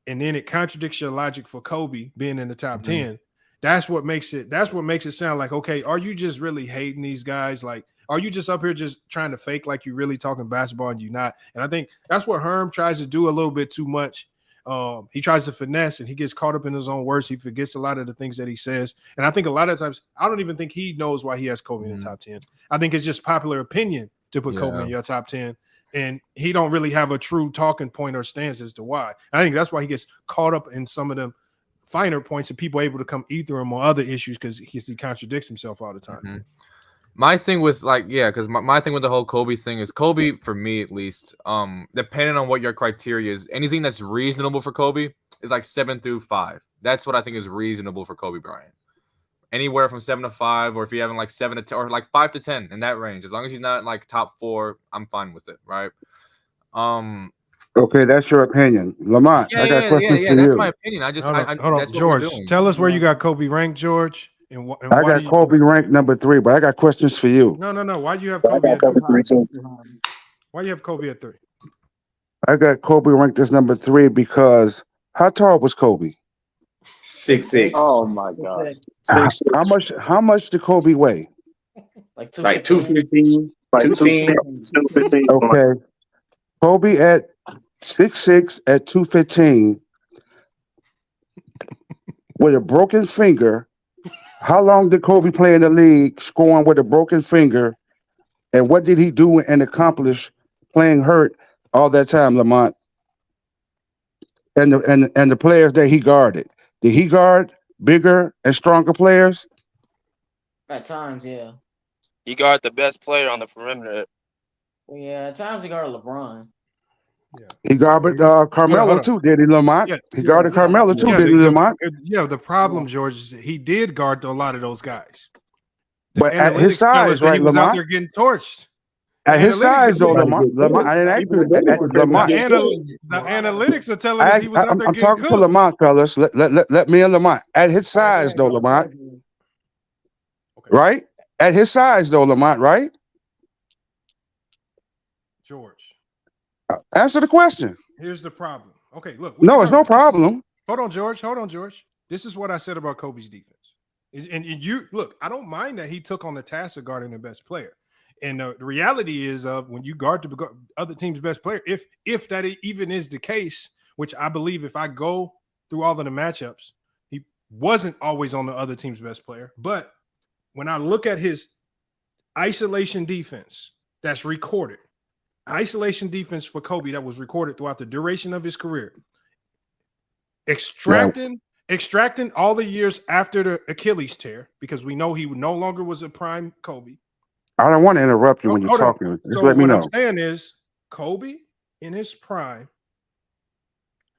and then it contradicts your logic for Kobe being in the top 10, that's what makes it sound like, okay, are you just really hating these guys? Like, are you just up here just trying to fake like you're really talking basketball and you're not? And I think that's what Herm tries to do a little bit too much. He tries to finesse and he gets caught up in his own words. He forgets a lot of the things that he says. And I think a lot of times, I don't even think he knows why he has Kobe in the top 10. I think it's just popular opinion to put Kobe in your top 10. And he don't really have a true talking point or stance as to why. I think that's why he gets caught up in some of them finer points and people are able to come either him or other issues because he contradicts himself all the time. My thing with because my thing with the whole Kobe thing is Kobe, for me at least, depending on what your criteria is, anything that's reasonable for Kobe is like 7 through 5. That's what I think is reasonable for Kobe Bryant. Anywhere from 7 to 5, or if you're having like 7 to 10, or like 5 to 10 in that range, as long as he's not like top 4, I'm fine with it, right? Okay, that's your opinion, Lamont. I got questions for you. That's my opinion. Hold on, George. Tell us where you got Kobe ranked, George. And I got Kobe ranked number 3, but I got questions for you. No. Why do you have Kobe at 3? Why do you have Kobe at 3? I got Kobe ranked as number 3 because how tall was Kobe? 6'6". Oh my God. How much did Kobe weigh? Like 215. Like 215. Okay. Kobe at 6'6" at 215 with a broken finger. How long did Kobe play in the league scoring with a broken finger? And what did he do and accomplish playing hurt all that time, Lamont? And the players that he guarded. Did he guard bigger and stronger players? At times, yeah. He guarded the best player on the perimeter. Yeah, at times he guarded LeBron. Yeah. He guarded Carmelo too, did he, Lamont? Yeah, he guarded Carmelo too, did he, Lamont? The problem, George, is he did guard a lot of those guys. But at his size, right, he was Lamont? out there getting torched. At his size, though, Lamont, I didn't ask you. Lamont. The analytics are telling us he was out there getting talking to Lamont, fellas. Let me and Lamont. At his size, though, Lamont. Okay. Right? At his size, though, Lamont, right? George. Answer the question. Here's the problem. Okay, look. No, it's no problem. Hold on, George. This is what I said about Kobe's defense. And you look, I don't mind that he took on the task of guarding the best player. And the reality is when you guard the other team's best player, if that even is the case, which I believe if I go through all of the matchups, he wasn't always on the other team's best player. But when I look at his isolation defense that's recorded, isolation defense for Kobe that was recorded throughout the duration of his career, extracting all the years after the Achilles tear, because we know he no longer was a prime Kobe. I don't want to interrupt you when you're talking. Just let me know. What I'm saying is Kobe in his prime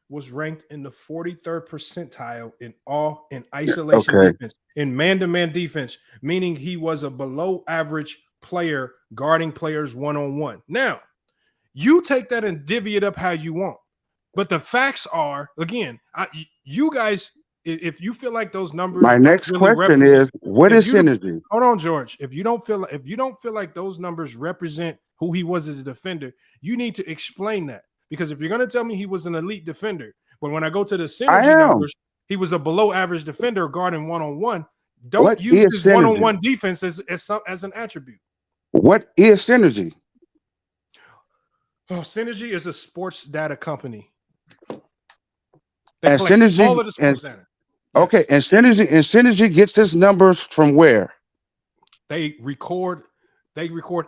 was ranked in the 43rd percentile in isolation defense, in man-to-man defense, meaning he was a below average player guarding players one-on-one. Now, you take that and divvy it up how you want. But the facts are, again, you guys, if you feel like those numbers. My next question is, what is synergy? Hold on, George. If you don't feel like those numbers represent who he was as a defender, you need to explain that. Because if you're going to tell me he was an elite defender, but when I go to the synergy numbers, he was a below average defender guarding one-on-one. Don't use his one-on-one defense as an attribute. What is synergy? Oh, Synergy is a sports data company. And Synergy, all of the sports data. Okay, and Synergy gets its numbers from where? They record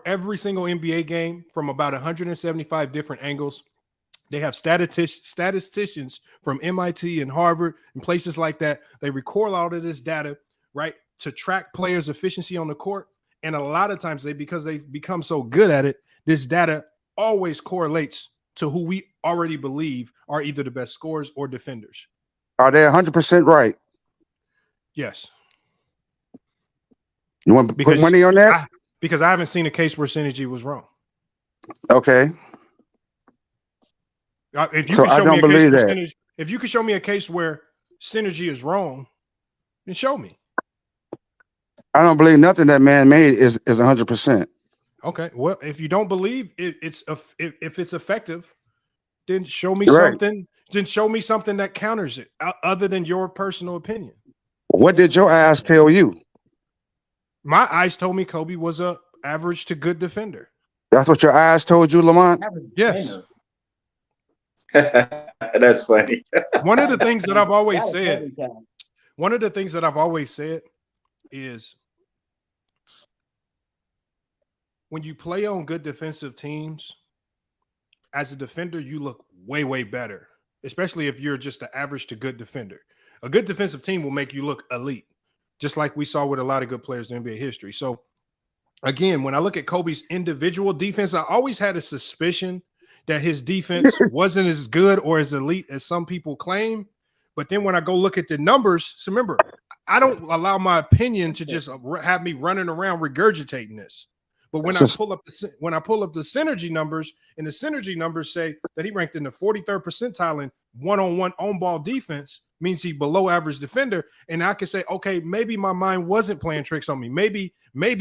every single NBA game from about 175 different angles. They have statisticians from MIT and Harvard and places like that. They record all of this data, right, to track players' efficiency on the court. And a lot of times, because they've become so good at it, this data always correlates to who we already believe are either the best scorers or defenders. Are they 100% right? Yes. You want to put money on that? Because I haven't seen a case where Synergy was wrong. Okay. If you could show me a case where Synergy is wrong, then show me. I don't believe nothing that man made is 100%. Okay. Well, if you don't believe if it's effective, then show me something. Then show me something that counters it, other than your personal opinion. What did your eyes tell you? My eyes told me Kobe was a average to good defender. That's what your eyes told you, Lamont? Yes. That's funny. One of the things that I've always said is when you play on good defensive teams, as a defender, you look way, way better, especially if you're just an average to good defender. A good defensive team will make you look elite, just like we saw with a lot of good players in NBA history. So, again, when I look at Kobe's individual defense, I always had a suspicion that his defense wasn't as good or as elite as some people claim. But then when I go look at the numbers, so remember, I don't allow my opinion to just have me running around regurgitating this. But when I pull up the Synergy numbers, and the Synergy numbers say that he ranked in the 43rd percentile in one-on-one on-ball defense, means he's below average defender. And I can say, okay, maybe my mind wasn't playing tricks on me. Maybe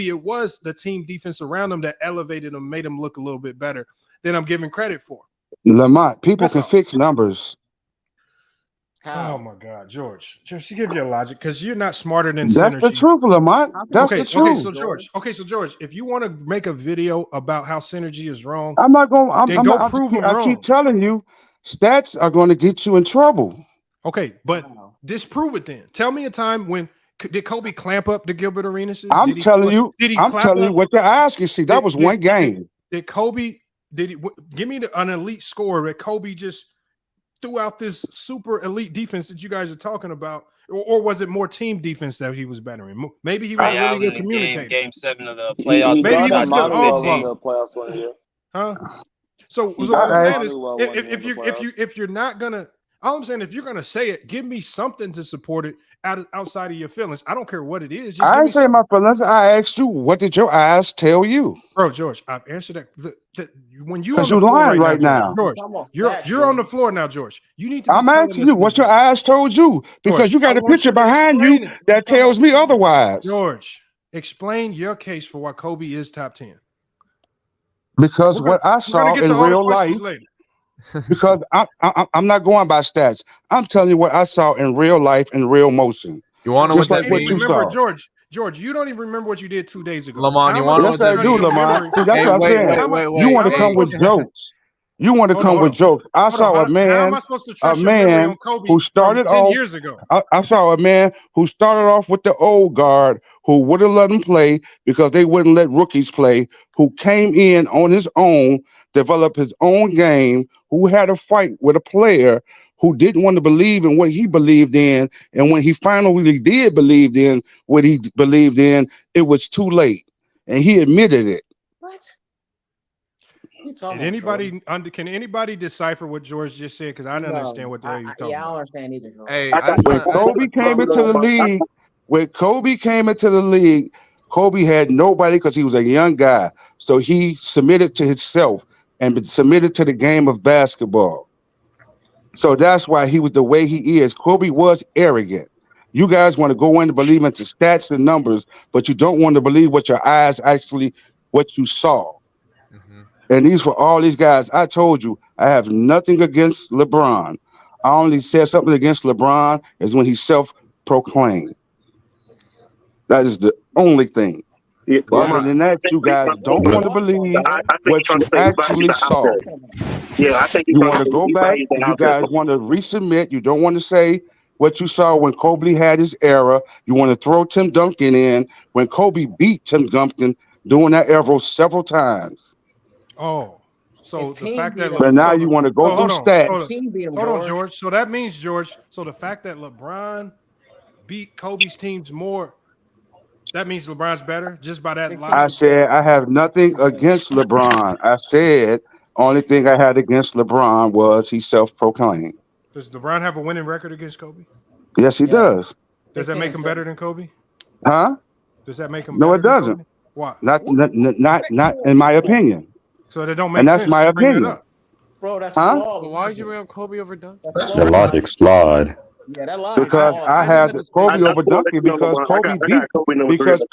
it was the team defense around him that elevated him, made him look a little bit better than I'm giving credit for. Lamont, people can fix numbers. How? Oh my God, George, you give your logic because you're not smarter than That's Synergy. the truth, Lamont. That's the truth. Okay, so George, if you want to make a video about how Synergy is wrong, I'm not going. I keep telling you, stats are going to get you in trouble. Okay, but disprove it then. Tell me a time when did Kobe clamp up the Gilbert Arenas? I'm telling you what you're asking. See, that was one game. Did Kobe? Give me an elite score that Kobe just threw out this super elite defense that you guys are talking about, or was it more team defense that he was bettering? Maybe he was a really good communicator. Game 7 of the playoffs. Maybe he was good off ball. Huh? So what I'm saying is, if you're not gonna, all I'm saying, if you're gonna say it, give me something to support it outside of your feelings. I don't care what it is. I ain't saying my feelings. I asked you, what did your eyes tell you? Bro, George, I've answered that. When you're lying right now, George, you're on the floor now, George. You need to. I'm asking you what your eyes told you, because George, you got a picture behind you that tells me otherwise. George, explain your case for why Kobe is top 10. Because what I saw in real life. Because I'm not going by stats. I'm telling you what I saw in real life, in real motion. You want to know what you saw? George, you don't even remember what you did 2 days ago. Lamont, you want to know what I do, Lamont? See, that's what I'm saying. Wait, you want to come with jokes. You want to come with jokes. I saw a man. How am I supposed to trust your memory on Kobe who started from 10 off, years ago? I saw a man who started off with the old guard, who wouldn't let him play because they wouldn't let rookies play, who came in on his own, developed his own game, who had a fight with a player who didn't want to believe in what he believed in. And when he finally did believe in what he believed in, it was too late. And he admitted it. What? Can anybody decipher what George just said? Because I don't understand what the hell you're talking Yeah, I about. don't understand either. Hey, When Kobe came into the league, Kobe had nobody because he was a young guy. So he submitted to himself and submitted to the game of basketball. So that's why he was the way he is. Kobe was arrogant. You guys want to go in and believe into stats and numbers, but you don't want to believe what your eyes actually, what you saw. And these for all these guys. I told you, I have nothing against LeBron. I only said something against LeBron is when he self-proclaimed. That is the only thing. Yeah, Other than that, you guys don't want to believe what you actually saw. Yeah, I think you want to go back. You guys want to resubmit. You don't want to say what you saw when Kobe had his era. You want to throw Tim Duncan in when Kobe beat Tim Duncan doing that era several times. Oh, so the fact that but now you want to go through stats. Hold on, George. So that means, George, so the fact that LeBron beat Kobe's teams more, that means LeBron's better just by that logic? I said I have nothing against LeBron. I said only thing I had against LeBron was he self-proclaimed. Does LeBron have a winning record against Kobe? Yes, he does. Does that make him better than Kobe? Huh? Does that make him No, better it doesn't. Than Kobe? Why? Not in my opinion. So that don't make and sense. that's my to bring opinion. that up. Bro, that's Huh? flawed. Why would you bring up Kobe over Duncan? The logic's flawed. Yeah, that logic. Because I had Kobe over Duncan because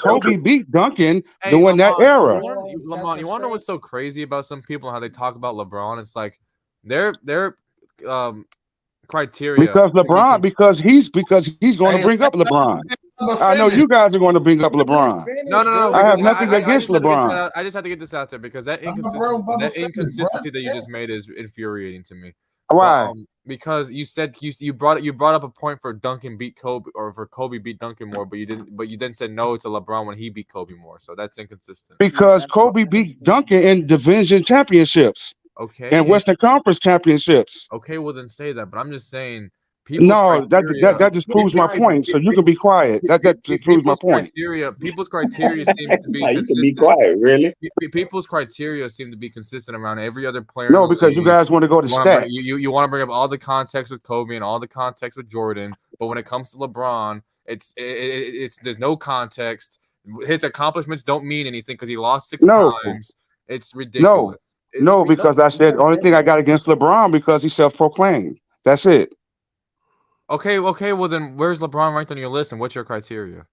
Kobe beat Duncan during that era. Lamont, you want to know what's so crazy about some people and how they talk about LeBron? It's like their criteria. Because he's going to bring up LeBron. I know you guys are going to bring up LeBron. No. I have nothing against LeBron. I just had to get this out there because that inconsistency that you just made is infuriating to me. Why? Because you said you brought up a point for Duncan beat Kobe or for Kobe beat Duncan more, but you didn't. But you then said no to LeBron when he beat Kobe more. So that's inconsistent. Because Kobe beat Duncan in division championships. Okay. And Western Conference championships. Okay, well then say that. But I'm just saying. That just proves my point. So you can be quiet. That just proves my point. People's criteria seems to be consistent. You can be quiet, really. People's criteria seem to be consistent around every other player. No, because you guys want to go to stats. You want to bring up all the context with Kobe and all the context with Jordan, but when it comes to LeBron, it's there's no context. His accomplishments don't mean anything because he lost 6 times. It's ridiculous. No, because I said only thing I got against LeBron because he self-proclaimed. That's it. Okay. Well, then where's LeBron ranked on your list, and what's your criteria?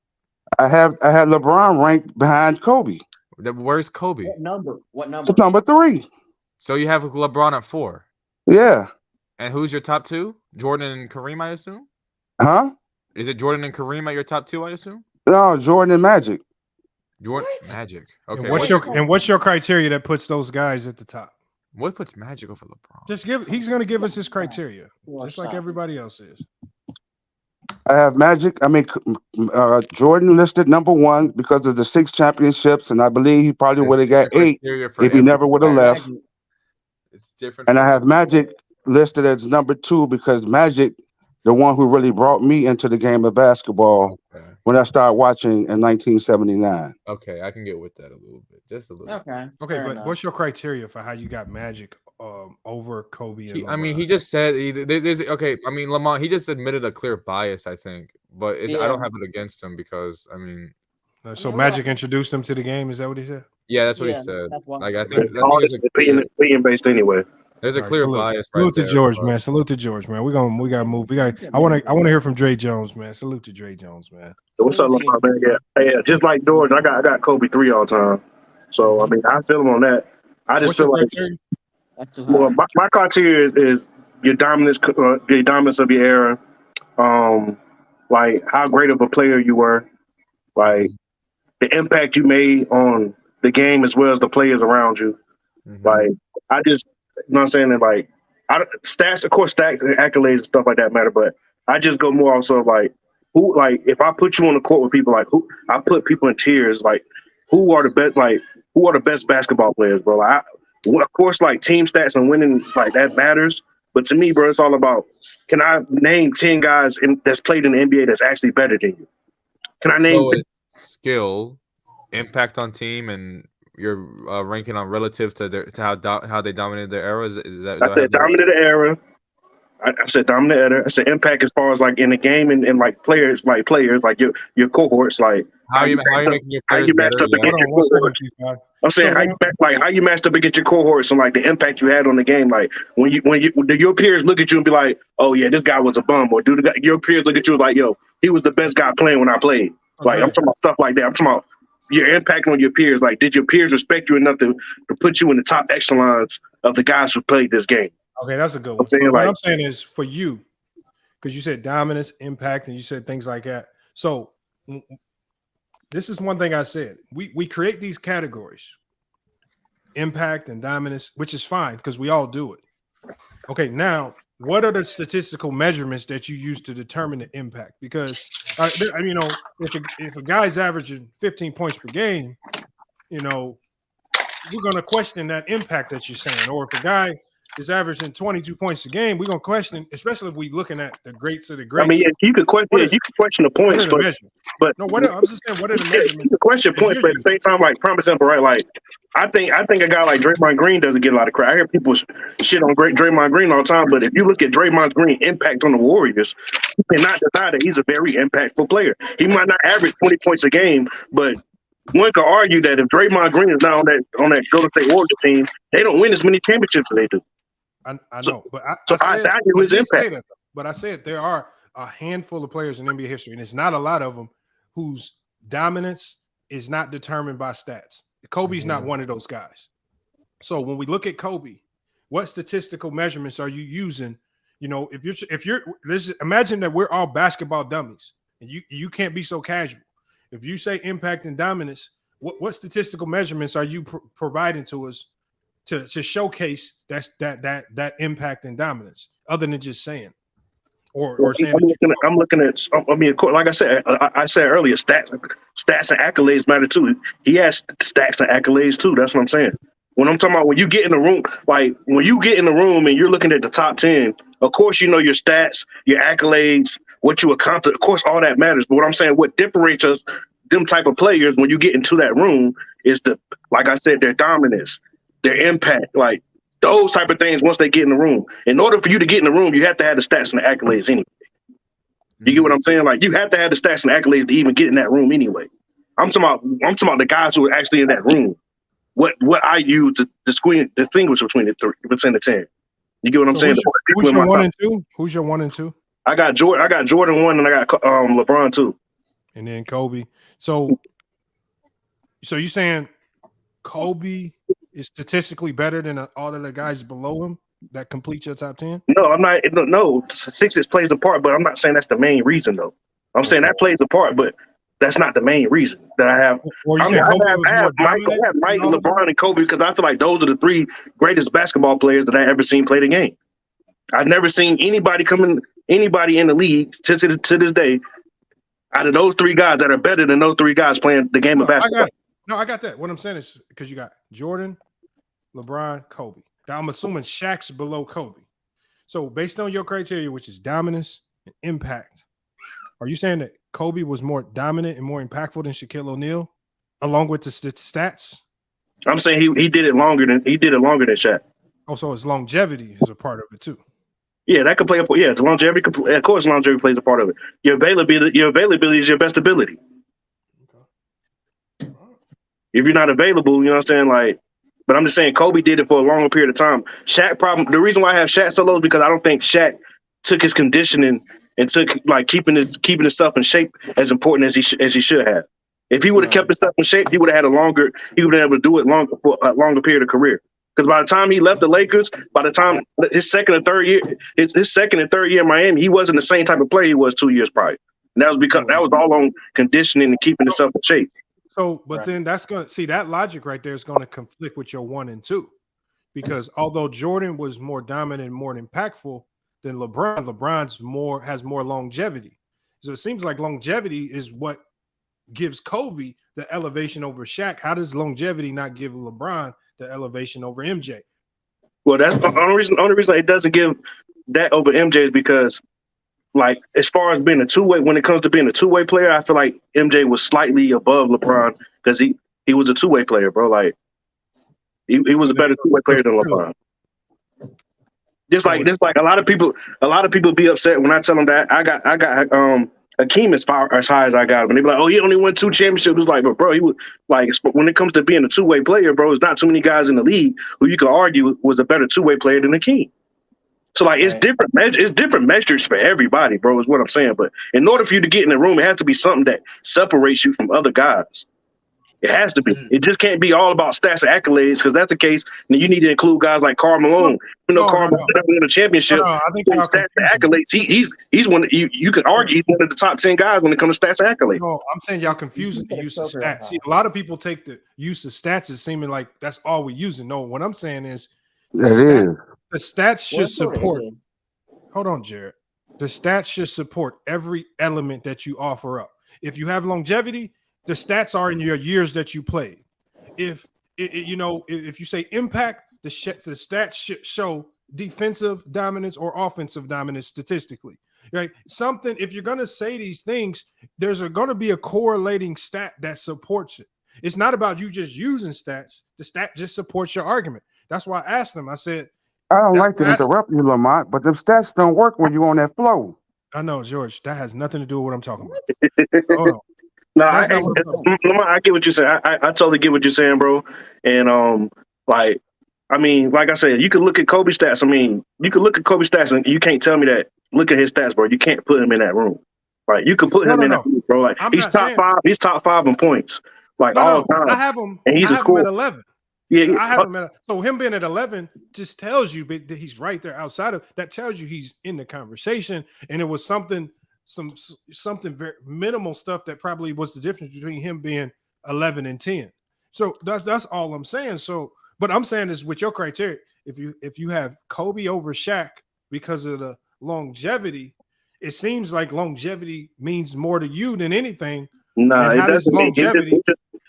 I had LeBron ranked behind Kobe. Where's Kobe? What number? It's number 3. So you have LeBron at 4. Yeah. And who's your top 2? Jordan and Kareem, I assume. Huh? Is it Jordan and Kareem at your top 2? I assume. No, Jordan and Magic. Jordan Magic. Okay. And what's your criteria that puts those guys at the top? What puts Magic over LeBron? He's going to give us his criteria, just like everybody else is. I have Magic. Jordan listed number 1 because of the 6 championships, and I believe he probably would have got 8 if he never would have left. It's different. And I have Magic listed as number 2 because Magic, the one who really brought me into the game of basketball when I started watching in 1979. Okay, I can get with that a little bit, just a little. Okay, but what's your criteria for how you got Magic over Kobe? And he just said there's okay. I mean, Lamont, he just admitted a clear bias, I think, but I don't have it against him because I mean. So Magic introduced him to the game. Is that what he said? Yeah, that's what he said. Like I think all this is opinion based anyway. There's a clear bias. Salute to George, man. Salute to George, man. We gotta move. I want to hear from Dre Jones, man. Salute to Dre Jones, man. So what's up, Lamont, man? Yeah. Just like George, I got Kobe 3 all time. So I mean, I feel him on that. I just feel like my criteria is your dominance of your era, like how great of a player you were, like the impact you made on the game as well as the players around you. Like You know what I'm saying? And like stats, of course, stats and accolades and stuff like that matter, but I just go more also like who, like if I put you on the court with people, like who I put people in tiers, like who are the best, like who are the best basketball players, bro? Like of course, like team stats and winning, like that matters. But to me, bro, it's all about, can I name 10 guys that's played in the NBA that's actually better than you? Can I name skill, impact on team, and your ranking on relative to how they dominated their era? Is that? I said dominated era. I said dominant era. I said impact as far as like in the game and like players like your cohorts, like how you making your players matched up against your cohorts. I'm saying how you matched up against your cohorts and like the impact you had on the game. Like when your peers look at you and be like, oh yeah, this guy was a bum, or your peers look at you like, yo, he was the best guy playing when I played. Like I'm talking about stuff like that. I'm talking about your impact on your peers. Like, did your peers respect you enough to put you in the top echelons of the guys who played this game? Okay, that's a good one. What I'm saying is for you, because you said dominance, impact, and you said things like that. So this is one thing I said. We create these categories, impact and dominance, which is fine because we all do it. Okay, now what are the statistical measurements that you use to determine the impact? Because you know, if a guy's averaging 15 points per game, you know, we're going to question that impact that you're saying. Or if a guy is averaging 22 points a game, we're gonna question, especially if we're looking at the greats of the greats. I mean, yeah, you could question the points, but no, I'm just saying, what are the measurements? You can question points, but at the same time, like prime example, right? Like, I think a guy like Draymond Green doesn't get a lot of credit. I hear people shit on Draymond Green all the time, but if you look at Draymond Green's impact on the Warriors, you cannot deny that he's a very impactful player. He might not average 20 points a game, but one could argue that if Draymond Green is not on that Golden State Warriors team, they don't win as many championships as they do. I know, but I value his impact. But I said there are a handful of players in NBA history, and it's not a lot of them, whose dominance is not determined by stats. Kobe's not one of those guys. So when we look at Kobe, what statistical measurements are you using? You know, if you're imagine that we're all basketball dummies, and you can't be so casual. If you say impact and dominance, what statistical measurements are you providing to us to showcase that impact and dominance, other than just saying or saying? I'm looking at. I mean, like I said earlier, stats and accolades matter too. He has stats and accolades too. That's what I'm saying. When I'm talking about when you get in the room, like when you get in the room and you're looking at the top 10, of course you know your stats, your accolades, what you accomplished. Of course, all that matters. But what I'm saying, what differentiates us, them type of players, when you get into that room, is like I said, their dominance, their impact, like those type of things. Once they get in the room, in order for you to get in the room, you have to have the stats and the accolades anyway. You get what I'm saying? Like you have to have the stats and the accolades to even get in that room anyway. I'm talking about the guys who are actually in that room. What I use to distinguish between the 10. You get what I'm saying? Who's your 1 and 2? Who's your 1 and 2? I got Jordan 1 and I got LeBron 2. And then Kobe. So you saying Kobe is statistically better than all of the guys below him that complete your top 10? No, I'm not. No, Sixers plays a part, but I'm not saying that's the main reason though. I'm saying that plays a part, but that's not the main reason that I have. I have Mike, LeBron, and Kobe because I feel like those are the 3 greatest basketball players that I ever seen play the game. I've never seen anybody in the league to this day out of those 3 guys that are better than those 3 guys playing the game of basketball. I got that. What I'm saying is because you got Jordan, LeBron, Kobe. Now I'm assuming Shaq's below Kobe. So based on your criteria, which is dominance and impact, are you saying that Kobe was more dominant and more impactful than Shaquille O'Neal, along with the stats? I'm saying he did it longer than Shaq. Oh, so his longevity is a part of it too. Yeah, that could play a part. Yeah, the longevity. Of course, longevity plays a part of it. Your availability is your best ability. Okay. If you're not available, you know what I'm saying? Like, but I'm just saying Kobe did it for a longer period of time. The reason why I have Shaq so low is because I don't think Shaq took his conditioning and took like keeping himself in shape as important as he should have. If he would have kept himself in shape, he would have been able to do it longer for a longer period of career. Because by the time he left the Lakers, by the time his second and third year in Miami, he wasn't the same type of player he was 2 years prior. And that was because that was all on conditioning and keeping himself in shape. So, but then that's going to see that logic right there is going to conflict with your 1 and 2. because although Jordan was more dominant and more impactful than LeBron, has more longevity. So it seems like longevity is what gives Kobe the elevation over Shaq. How does longevity not give LeBron the elevation over MJ? Well, that's the only reason it doesn't give that over MJ is because, like, as far as being a two-way, when it comes to being a two-way player, I feel like MJ was slightly above LeBron because he was a two-way player, bro. Like, he was a better two-way player than LeBron. Just like a lot of people be upset when I tell them that I got Hakeem as high as I got him. And they be like, oh, he only won 2 championships. It's like, but bro, he was like, when it comes to being a two-way player, bro, there's not too many guys in the league who you could argue was a better two-way player than Hakeem. So like, it's different measures for everybody, bro, is what I'm saying. But in order for you to get in the room, it has to be something that separates you from other guys. It has to be. It just can't be all about stats and accolades, because that's the case. And you need to include guys like Karl Malone. Karl Malone never won a championship. I think stats and accolades. He's one. You could argue he's one of the top 10 guys when it comes to stats and accolades. No, I'm saying y'all confusing the use of stats. See, a lot of people take the use of stats as seeming like that's all we're using. No, what I'm saying is the stats should support. Hold on, Jared. The stats should support every element that you offer up. If you have longevity, the stats are in your years that you played. If you say impact, the stats should show defensive dominance or offensive dominance statistically. Right? Something. If you're gonna say these things, there's going to be a correlating stat that supports it. It's not about you just using stats. The stat just supports your argument. That's why I asked them. I said, I don't like to interrupt you, Lamont, but them stats don't work when you're on that flow. I know, George. That has nothing to do with what I'm talking about. Hold on. No, I get what you're saying. I totally get what you're saying, bro. And like I said, you can look at Kobe stats. I mean, you can look at Kobe stats, and you can't tell me that. Look at his stats, bro. You can't put him in that room. Like, you can put him in that room, bro. Like, he's top 5. He's top 5 in points, like all time. I have him. And he's I have him at 11. Yeah, I have him at. So him being at 11 just tells you that he's right there outside of that. Tells you he's in the conversation, and it was something very minimal stuff that probably was the difference between him being 11 and 10. So that's all I'm saying. So, but I'm saying is with your criteria, if you have Kobe over Shaq because of the longevity, it seems like longevity means more to you than anything. No, it doesn't. Longevity.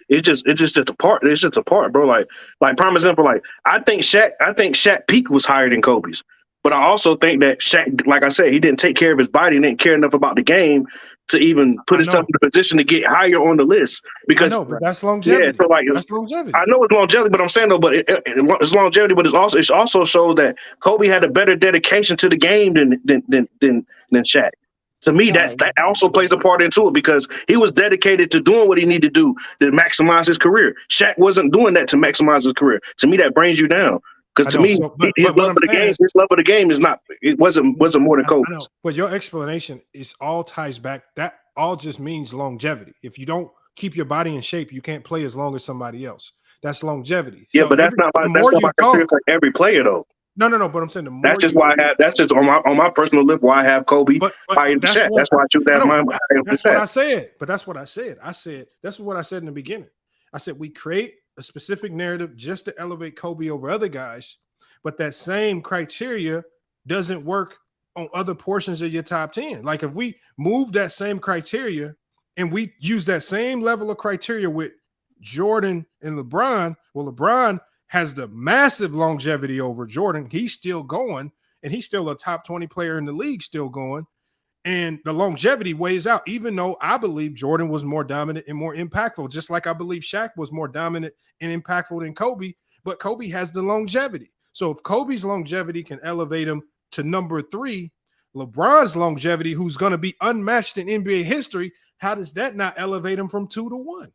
It's just a part. It's just a part, bro. Like prime example. Like I think Shaq peak was higher than Kobe's. But I also think that Shaq, like I said, he didn't take care of his body and didn't care enough about the game to even put himself in a position to get higher on the list. Because but that's longevity. Yeah, so like that's longevity. I know it's longevity, but I'm saying though, but it's longevity. But it also shows that Kobe had a better dedication to the game than Shaq. To me, that also plays a part into it, because he was dedicated to doing what he needed to do to maximize his career. Shaq wasn't doing that to maximize his career. To me, that brings you down. Because to me, his love of the game is not. It wasn't more than Kobe's. But your explanation all ties back. That all just means longevity. If you don't keep your body in shape, you can't play as long as somebody else. That's longevity. Yeah, so but that's not my consider for every player though. No. But I'm saying the more. That's just why I have. That's just on my personal list why I have Kobe higher than Shaq. That's why I choose that. That's what I said. But that's what I said. I said that's what I said in the beginning. I said we create a specific narrative just to elevate Kobe over other guys, but that same criteria doesn't work on other portions of your top 10. Like if we move that same criteria and we use that same level of criteria with Jordan and LeBron, well, LeBron has the massive longevity over Jordan. He's still going, and he's still a top 20 player in the league, still going. And the longevity weighs out, even though I believe Jordan was more dominant and more impactful, just like I believe Shaq was more dominant and impactful than Kobe, but Kobe has the longevity. So if Kobe's longevity can elevate him to number 3, LeBron's longevity, who's going to be unmatched in NBA history, how does that not elevate him from 2 to 1?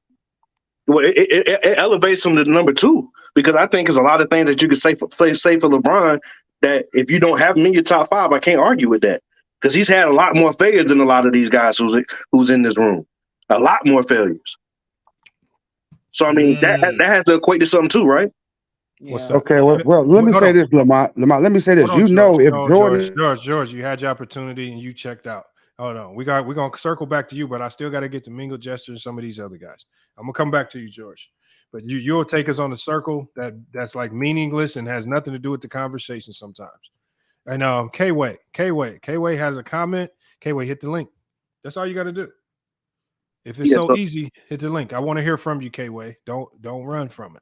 Well, it elevates him to number 2, because I think there's a lot of things that you could say for LeBron that if you don't have him in your top 5, I can't argue with that. Because he's had a lot more failures than a lot of these guys who's in this room. A lot more failures. So, I mean, that has to equate to something too, right? Yeah. Okay, well, let me say this, Lamont. Let me say this. George, George, you had your opportunity and you checked out. Hold on. We're going to circle back to you, but I still got to get to Mingle Jester and some of these other guys. I'm going to come back to you, George. But you'll take us on a circle that's like meaningless and has nothing to do with the conversation sometimes. And K-Way has a comment. K-Way, hit the link. That's all you got to do. If it's so easy, hit the link. I want to hear from you, K-Way. Don't run from it.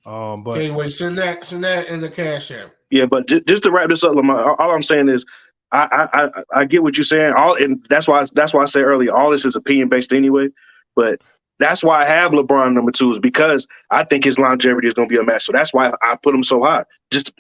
But K-Way, send that in the Cash App. Yeah, but just to wrap this up, Lamar, all I'm saying is I get what you're saying. And that's why I said earlier, all this is opinion based anyway. But that's why I have LeBron number 2 is because I think his longevity is going to be a match. So that's why I put him so high. Just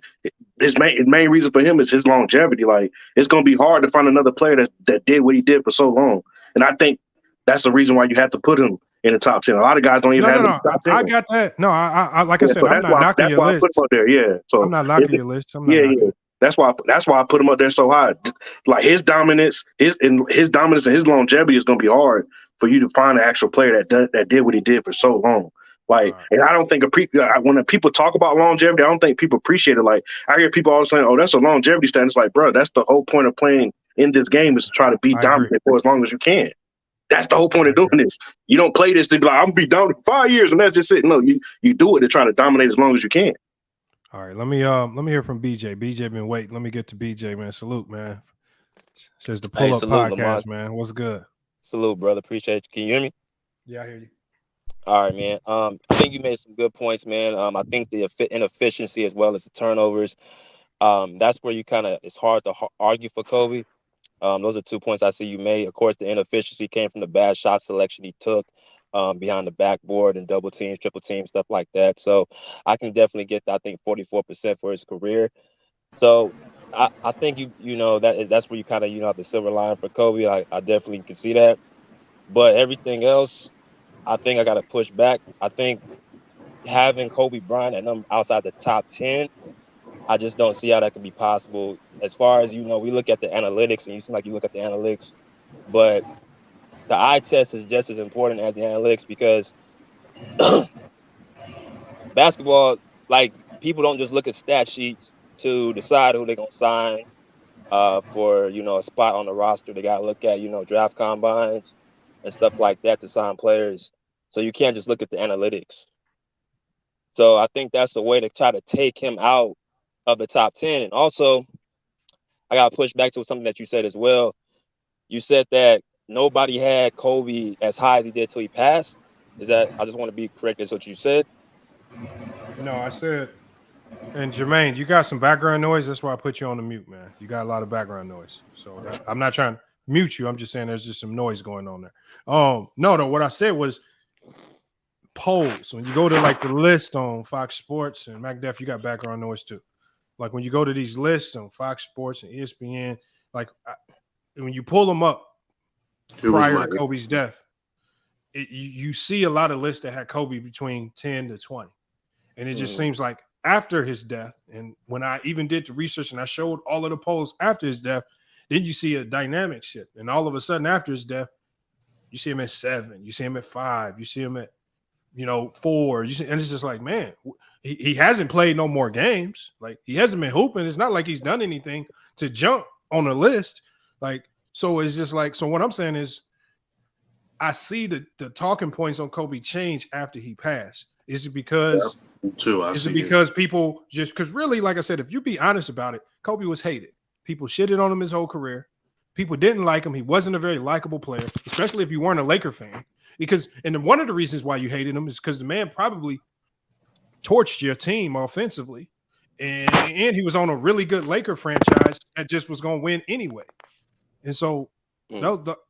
his main reason for him is his longevity. Like, it's going to be hard to find another player that did what he did for so long. And I think that's the reason why you have to put him in the top 10. A lot of guys don't even have the top 10. I got that. No, I like I said, I'm not knocking your list. I put him up there. Yeah. So I'm not knocking your list. That's why I put him up there so high. Like, his dominance, his dominance and his longevity is going to be hard for you to find an actual player that did what he did for so long. Like, and I don't think when people talk about longevity, I don't think people appreciate it. Like, I hear people always saying, "Oh, that's a longevity stat." It's like, bro, that's the whole point of playing in this game is to try to be dominant for as long as you can. That's the whole point of doing this. You don't play this to be like, I'm gonna be dominant for 5 years and that's just it. No, you do it to try to dominate as long as you can. All right, let me hear from BJ. BJ been waiting. Let me get to BJ, man. Salute, man. Says the Pull Up Podcast, man. What's good? Salute, brother. Appreciate you. Can you hear me? Yeah, I hear you. All right, man. I think you made some good points, man. I think the inefficiency as well as the turnovers. That's where it's hard to argue for Kobe. Those are 2 points I see you made. Of course, the inefficiency came from the bad shot selection he took behind the backboard and double teams, triple teams, stuff like that. So I can definitely get, I think, 44% for his career. So I think you know that's where you kind of have the silver line for Kobe. I definitely can see that. But everything else, I think I got to push back. I think having Kobe Bryant outside the top 10, I just don't see how that could be possible. As far as, we look at the analytics, and you seem like you look at the analytics, but the eye test is just as important as the analytics because basketball, like, people don't just look at stat sheets to decide who they're going to sign for, a spot on the roster. They got to look at, draft combines and stuff like that to sign players. So you can't just look at the analytics. So I think that's a way to try to take him out of the top 10. And also, I got to push back to something that you said as well. You said that nobody had Kobe as high as he did till he passed. I just want to be correct. That's what you said? No, I said, and Jermaine, you got some background noise. That's why I put you on the mute, man. You got a lot of background noise. So I'm not trying to mute you. I'm just saying there's just some noise going on there. No, what I said was polls. When you go to like the list on Fox Sports and MacDef, you got background noise too. Like when you go to these lists on Fox Sports and ESPN, like when you pull them up prior to Kobe's death, you see a lot of lists that had Kobe between 10 to 20. And it just seems like after his death, and when I even did the research and I showed all of the polls after his death, then you see a dynamic shift. And all of a sudden after his death, you see him at 7, you see him at 5, you see him at 4. And it's just like, man, he hasn't played no more games. Like, he hasn't been hooping. It's not like he's done anything to jump on a list. Like, so it's just like, so what I'm saying is I see the talking points on Kobe change after he passed. Is it because people just, because really, like I said, if you be honest about it, Kobe was hated. People shitted on him his whole career. People didn't like him. He wasn't a very likable player, especially if you weren't a Laker fan. And one of the reasons why you hated him is because the man probably torched your team offensively, and he was on a really good Laker franchise that just was going to win anyway. And so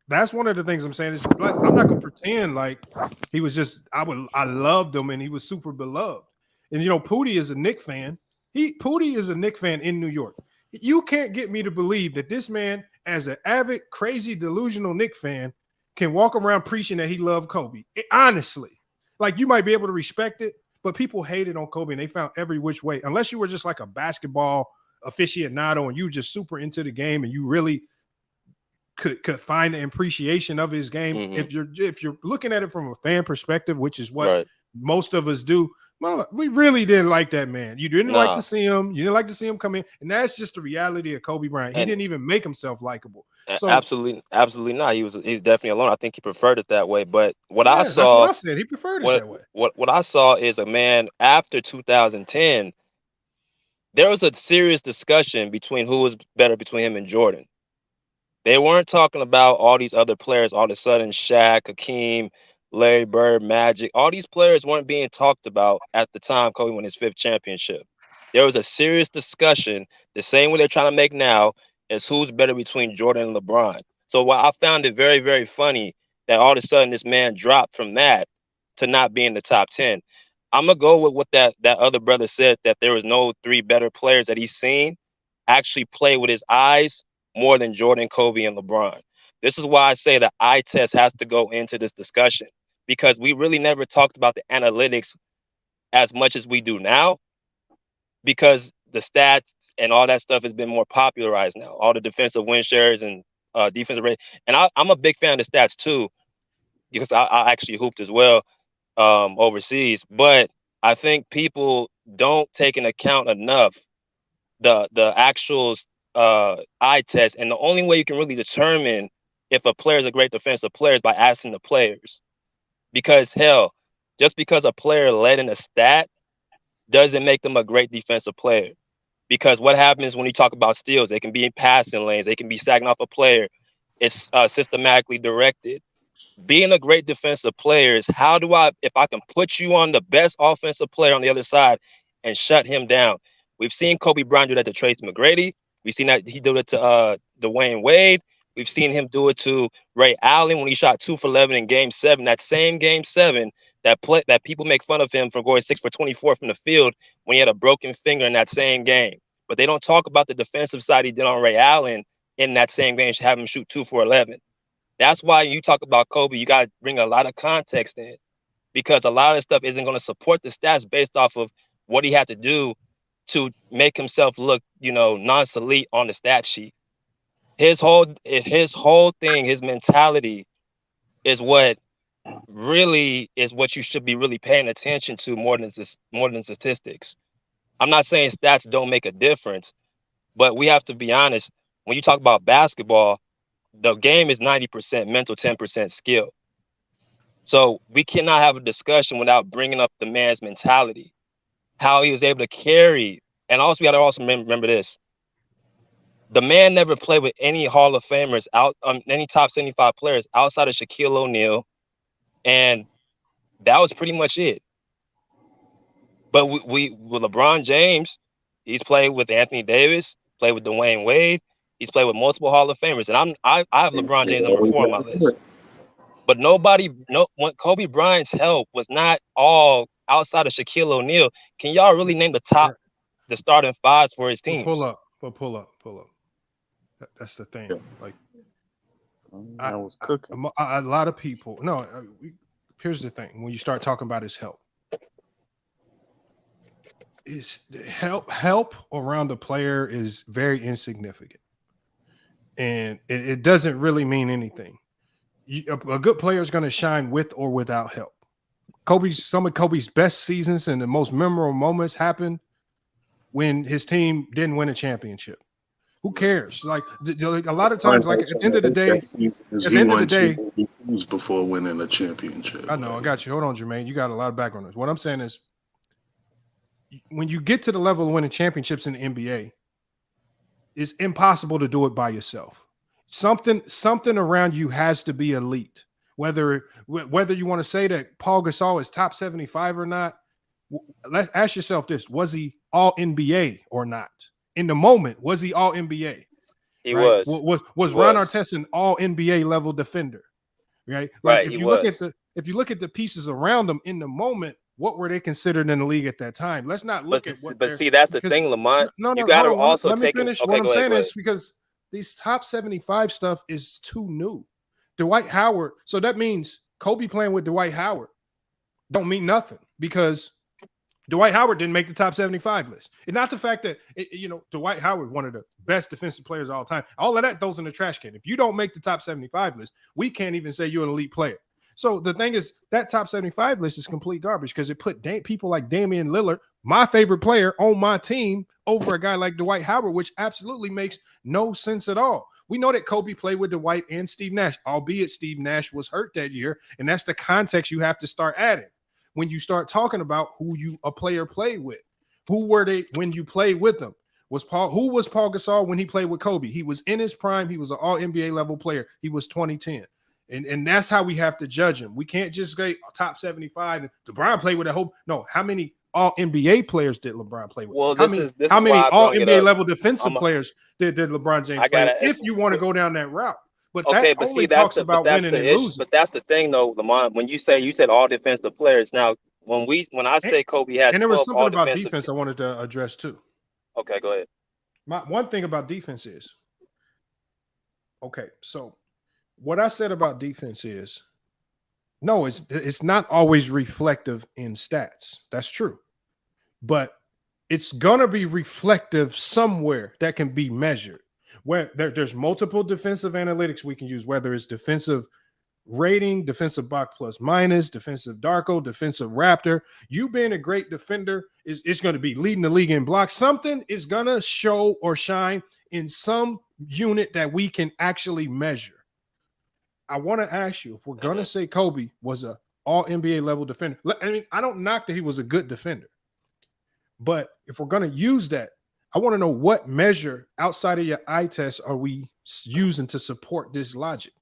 that's one of the things I'm saying. Is like, I'm not going to pretend like he was just. I loved him, and he was super beloved. And Pootie is a Knicks fan. Pootie is a Knicks fan in New York. You can't get me to believe that this man, as an avid, crazy, delusional Knicks fan, can walk around preaching that he loved Kobe. Honestly, like, you might be able to respect it, but people hated on Kobe and they found every which way. Unless you were just like a basketball aficionado and you were just super into the game and you really could find an appreciation of his game. If you're looking at it from a fan perspective, which is what most of us do, Mama, we really didn't like that man. You didn't like Nah. to see him. You didn't like to see him come in. And that's just the reality of Kobe Bryant. He And didn't even make himself likable. So absolutely not. He's definitely alone. I think he preferred it that way. But what I yeah, that's what saw, I said. He preferred it that way. what I saw is a man after 2010. There was a serious discussion between who was better between him and Jordan. They weren't talking about all these other players. All of a sudden, Shaq, Hakeem, Larry Bird, Magic, all these players weren't being talked about at the time Kobe won his 5th championship. There was a serious discussion, the same way they're trying to make now, is who's better between Jordan and LeBron. So while I found it very, very funny that all of a sudden this man dropped from that to not being the top 10. I'm going to go with what that other brother said, that there was no 3 better players that he's seen actually play with his eyes more than Jordan, Kobe, and LeBron. This is why I say the eye test has to go into this discussion, because we really never talked about the analytics as much as we do now, because the stats and all that stuff has been more popularized now. All the defensive win shares and defensive rate. And I'm a big fan of the stats too, because I actually hooped as well overseas. But I think people don't take into account enough the actual eye test, and the only way you can really determine if a player is a great defensive player is by asking the players. Because hell, just because a player led in a stat doesn't make them a great defensive player. Because what happens when you talk about steals, they can be in passing lanes, they can be sagging off a player. It's systematically directed. Being a great defensive player is if I can put you on the best offensive player on the other side and shut him down. We've seen Kobe Bryant do that to Tracy McGrady. We've seen that he did it to Dwayne Wade. We've seen him do it to Ray Allen when he shot 2 for 11 in Game 7. That same Game 7 that people make fun of him for going 6 for 24 from the field when he had a broken finger in that same game. But they don't talk about the defensive side he did on Ray Allen in that same game, have him shoot 2 for 11. That's why you talk about Kobe, you got to bring a lot of context in, because a lot of stuff isn't going to support the stats based off of what he had to do to make himself look, non-elite on the stat sheet. His whole thing, his mentality is what you should be really paying attention to more than statistics. I'm not saying stats don't make a difference, but we have to be honest. When you talk about basketball, the game is 90% mental, 10% skill. So we cannot have a discussion without bringing up the man's mentality, how he was able to carry. And also, we got to also remember this. The man never played with any Hall of Famers any top 75 players outside of Shaquille O'Neal. And that was pretty much it. But with LeBron James, he's played with Anthony Davis, played with Dwayne Wade. He's played with multiple Hall of Famers. And I have LeBron James number 4 on my list. But when Kobe Bryant's help was not all outside of Shaquille O'Neal. Can y'all really name the starting 5s for his teams? Pull up. That's the thing. Like, I was cooking. A lot of people. No, here's the thing. When you start talking about his help, help around the player is very insignificant, and it doesn't really mean anything. A good player is going to shine with or without help. Some of Kobe's best seasons and the most memorable moments happened when his team didn't win a championship. Who cares? Like a lot of times, like at the end of the day, was before winning a championship. I know. I got you. Hold on, Jermaine. You got a lot of background noise. What I'm saying is, when you get to the level of winning championships in the NBA, it's impossible to do it by yourself. Something around you has to be elite. Whether you want to say that Paul Gasol is top 75 or not, let's ask yourself this: was he all NBA or not? In the moment, was he all NBA? He right? was Ron Artest an all NBA level defender? Right. Like if you look at the pieces around him in the moment, what were they considered in the league at that time? Let's not look at what. But see, that's the thing, Lamont. No, you got to also let me take. Finish. Okay, what I'm saying ahead. is because these top 75 stuff is too new. Dwight Howard. So that means Kobe playing with Dwight Howard don't mean nothing, because Dwight Howard didn't make the top 75 list. And not the fact that, Dwight Howard, one of the best defensive players of all time. All of that goes in the trash can. If you don't make the top 75 list, we can't even say you're an elite player. So the thing is, that top 75 list is complete garbage because it put people like Damian Lillard, my favorite player, on my team over a guy like Dwight Howard, which absolutely makes no sense at all. We know that Kobe played with Dwight and Steve Nash, albeit Steve Nash was hurt that year, and that's the context you have to start adding when you start talking about who a player played with. Who were they when you played with them? Who was Paul Gasol when he played with Kobe? He was in his prime. He was an all-NBA level player. He was 2010. And that's how we have to judge him. We can't just say top 75. And LeBron played with a whole. No, how many all-NBA players did LeBron play with? Well, how many all-NBA level defensive players did LeBron James play with? If you want to go down that route. But okay, that but only see, that's talks about winning and losing. But that's the thing, though, Lamont. When you said all defensive players, now when I say Kobe has, and there was something about defense I wanted to address too. Okay, go ahead. One thing about defense is, okay, so what I said about defense is, no, it's not always reflective in stats. That's true. But it's going to be reflective somewhere that can be measured. Where there's multiple defensive analytics we can use, whether it's defensive rating, defensive box plus minus, defensive Darko, defensive Raptor. You being a great defender is going to be leading the league in blocks. Something is going to show or shine in some unit that we can actually measure. I want to ask you, if we're going to say Kobe was a all NBA level defender, I mean, I don't knock that he was a good defender, but if we're going to use that, I want to know what measure outside of your eye test are we using to support this logic?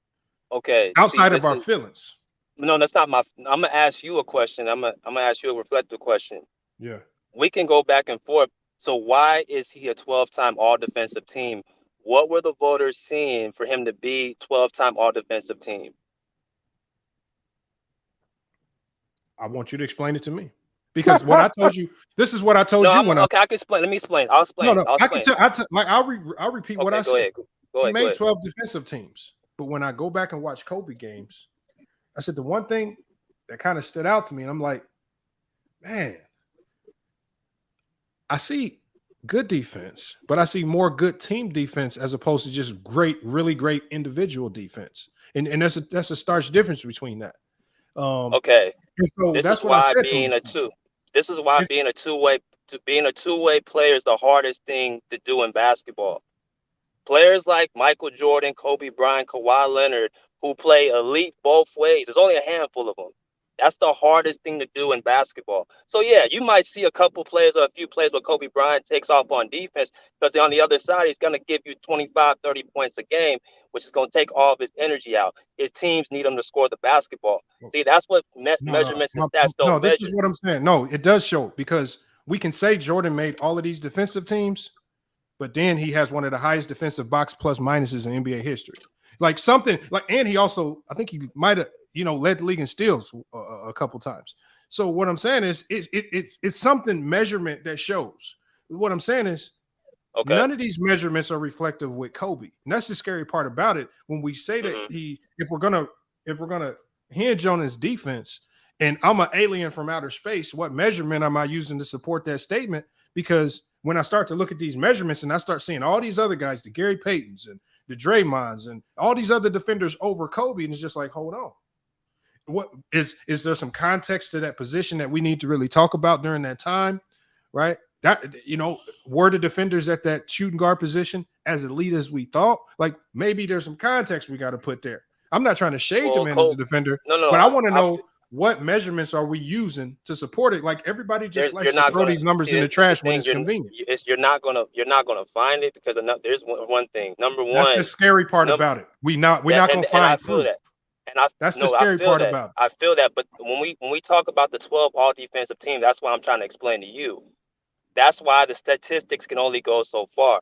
Okay. Outside of our feelings. No, that's not I'm gonna ask you a question. I'm gonna ask you a reflective question. Yeah. We can go back and forth. So why is he a 12-time all defensive team? What were the voters seeing for him to be 12-time all defensive team? I want you to explain it to me. Because what I told you, this is what I told you I can explain. Let me explain. I'll explain. No, I can tell. I'll repeat what I said. Go ahead. He made 12 defensive teams, but when I go back and watch Kobe games, I said the one thing that kind of stood out to me, and I'm like, man, I see good defense, but I see more good team defense as opposed to just really great individual defense, and that's a stark difference between that. Okay, so this that's is what why I said being a two. This is why being a two-way player is the hardest thing to do in basketball. Players like Michael Jordan, Kobe Bryant, Kawhi Leonard, who play elite both ways. There's only a handful of them. That's the hardest thing to do in basketball. So, yeah, you might see a couple players or a few plays where Kobe Bryant takes off on defense because on the other side, he's going to give you 25, 30 points a game, which is going to take all of his energy out. His teams need him to score the basketball. See, that's what measurements and stats don't measure. This is what I'm saying. No, it does show because we can say Jordan made all of these defensive teams, but then he has one of the highest defensive box plus minuses in NBA history. Like something like, and he also, I think he might have, led the league in steals a couple times. So what I'm saying is it's something measurement that shows. What I'm saying is none of these measurements are reflective with Kobe. And that's the scary part about it. When we say that if we're gonna hinge on his defense and I'm an alien from outer space, what measurement am I using to support that statement? Because when I start to look at these measurements and I start seeing all these other guys, the Gary Paytons and the Draymonds and all these other defenders over Kobe, and it's just like, hold on. What is there some context to that position that we need to really talk about during that time, right? That were the defenders at that shooting guard position as elite as we thought? Like maybe there's some context we got to put there. I'm not trying to shade the man as a defender, but I want to know what measurements are we using to support it? Like everybody just likes to throw these numbers in the trash when it's convenient. You're not gonna find it because there's one thing. Number one, that's the scary part about it. We're not gonna find proof. That's the scary part about it. I feel that, but when we talk about the 12 all defensive team, that's why I'm trying to explain to you. That's why the statistics can only go so far.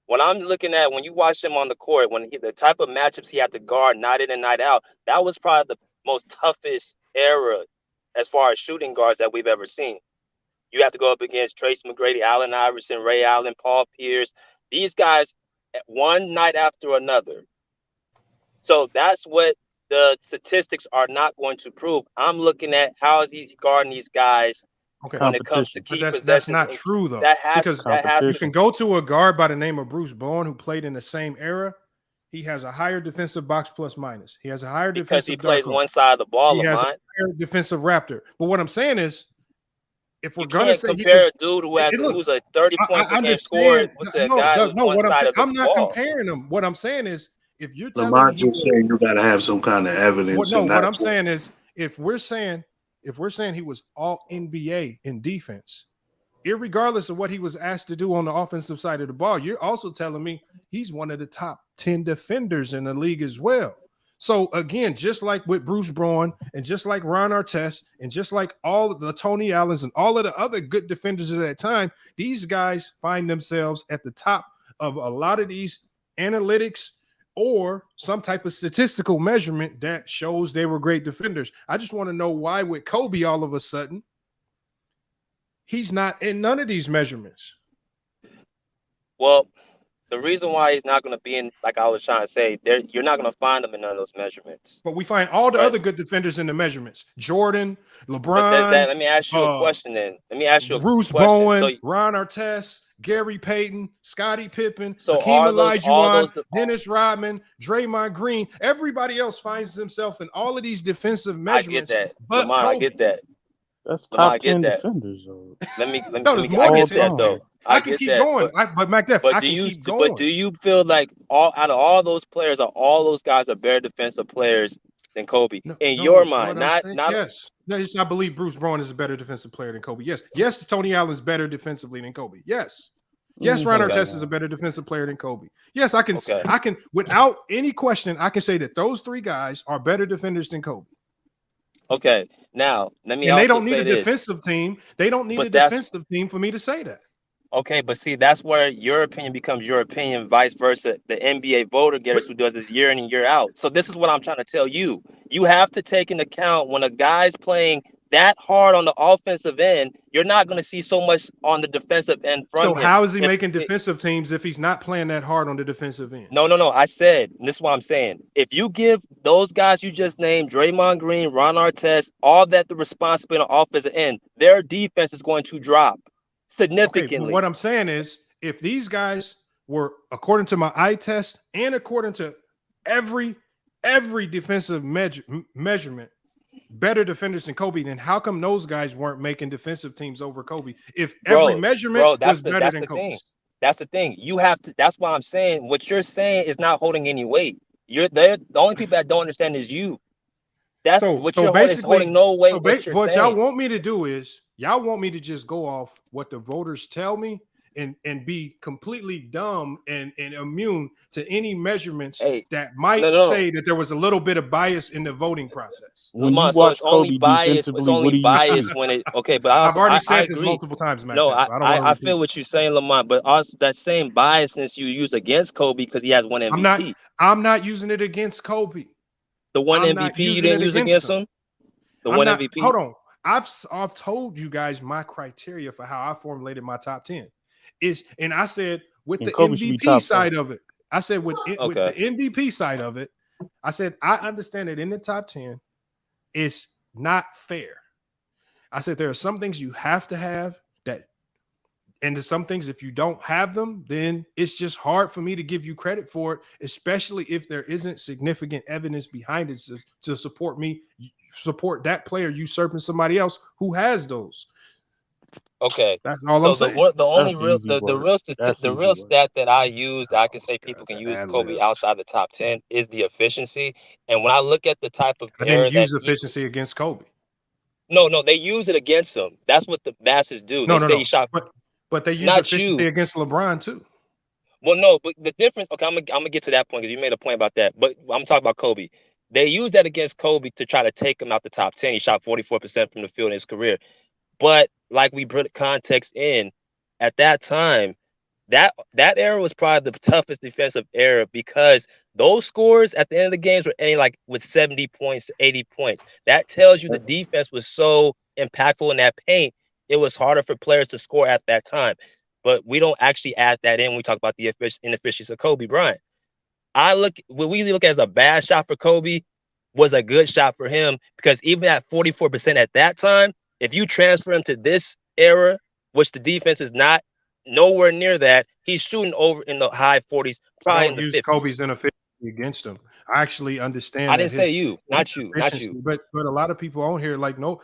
When I'm looking at when you watch him on the court, the type of matchups he had to guard night in and night out, that was probably the most toughest era as far as shooting guards that we've ever seen. You have to go up against Tracy McGrady, Allen Iverson, Ray Allen, Paul Pierce. These guys, one night after another. So that's what the statistics are not going to prove. I'm looking at how is he guarding these guys when it comes to key possessions. That's not true though, because you can go to a guard by the name of Bruce Bowen who played in the same era, He has a higher defensive box plus minus. He has a higher because defensive he plays dark one side of the ball. He has a Lamont. higher defensive Raptor. But what I'm saying is, if we're You gonna can't say he compare was, a dude who has look, who's a 30 points I a game scorer understand. with a guy who's one What I'm side saying, of the I'm not ball. comparing them. What I'm saying is, if you're telling Lamont me just saying you got to have some kind of evidence. what I'm saying is, if we're saying he was all NBA in defense, irregardless of what he was asked to do on the offensive side of the ball, you're also telling me he's one of the top 10 defenders in the league as well. So again, just like with Bruce Brown and just like Ron Artest and just like all of the Tony Allens and all of the other good defenders at that time, these guys find themselves at the top of a lot of these analytics or some type of statistical measurement that shows they were great defenders. I just want to know why with Kobe all of a sudden he's not in none of these measurements. Well, the reason why he's not going to be in, like I was trying to say, you're not going to find him in none of those measurements. But we find all the other good defenders in the measurements. Jordan, LeBron. Let me ask you a question then. Let me ask you a Bruce question. Bowen, Ron Artest, Gary Payton, Scottie Pippen, So Hakeem are those- Olajuwon, Dennis Rodman, Draymond Green. Everybody else finds themselves in all of these defensive measurements. I get that. But Lamont, I get that. That's Lamont, top I get 10 that. defenders. Though. Let me No, there's more I than get 10. that though. I can keep going, but MacDeff, I can keep going. But do you feel like out of all those players, all those guys are better defensive players than Kobe in your mind? Not yes. Yes, I believe Bruce Brown is a better defensive player than Kobe. Yes, Tony Allen is better defensively than Kobe. Yes, Ron Artest is a better defensive player than Kobe. Yes, I can without any question, I can say that those three guys are better defenders than Kobe. Okay, now let me. And also they don't need say a defensive team. They don't need a defensive team for me to say that. Okay, but see, that's where your opinion becomes your opinion, vice versa. The NBA voter getters who does this year in and year out. So this is what I'm trying to tell you. You have to take into account when a guy's playing that hard on the offensive end, you're not going to see so much on the defensive end. So how is he making defensive teams if he's not playing that hard on the defensive end? No. I said, and this is what I'm saying. If you give those guys you just named, Draymond Green, Ron Artest, all that the responsibility on the offensive end, their defense is going to drop significantly. Okay, what I'm saying is, if these guys were, according to my eye test and according to every defensive measurement, better defenders than Kobe, then how come those guys weren't making defensive teams over Kobe? If every measurement was better than Kobe, that's the thing. You have to. That's why I'm saying what you're saying is not holding any weight. You're there. The only people that don't understand is you. That's what you're holding no weight. What y'all want me to do is y'all want me to just go off what the voters tell me and be completely dumb and immune to any measurements that might say that there was a little bit of bias in the voting process. Lamont, so it's only bias. It's only bias when it. Okay, but I've already said this multiple times, man. No, I feel what you're saying, Lamont, but also that same biasness you use against Kobe because he has one MVP. I'm not using it against Kobe. The one MVP you didn't use against him. The one MVP. Hold on. I've told you guys my criteria for how I formulated my top 10. And I said with the MVP side of it, I said with the MVP side of it, I said I understand that in the top 10, it's not fair. I said there are some things you have to have and there's some things if you don't have them, then it's just hard for me to give you credit for it, especially if there isn't significant evidence behind it to support that player usurping somebody else who has those. Okay, that's all I'm saying. The real stat that I used, I can say people can use Kobe outside the top 10 is the efficiency. And when I look at the type of I didn't use efficiency against Kobe. No, they use it against him. That's what the masses do. They say he shot, but they use efficiency against LeBron too. Well, no, but the difference. Okay, I'm gonna get to that point because you made a point about that. But I'm talking about Kobe. They use that against Kobe to try to take him out the top 10. He shot 44% from the field in his career. But like we put context in, at that time, that era was probably the toughest defensive era because those scores at the end of the games were ending like with 70 points, 80 points. That tells you the defense was so impactful in that paint. It was harder for players to score at that time. But we don't actually add that in when we talk about the inefficiency of Kobe Bryant. What we look at as a bad shot for Kobe was a good shot for him because even at 44% at that time, if you transfer him to this era, which the defense is not nowhere near that, he's shooting over in the high 40s, probably in the 50s. Kobe's inefficiency against him. I actually understand. I didn't say you, not you. But a lot of people on here the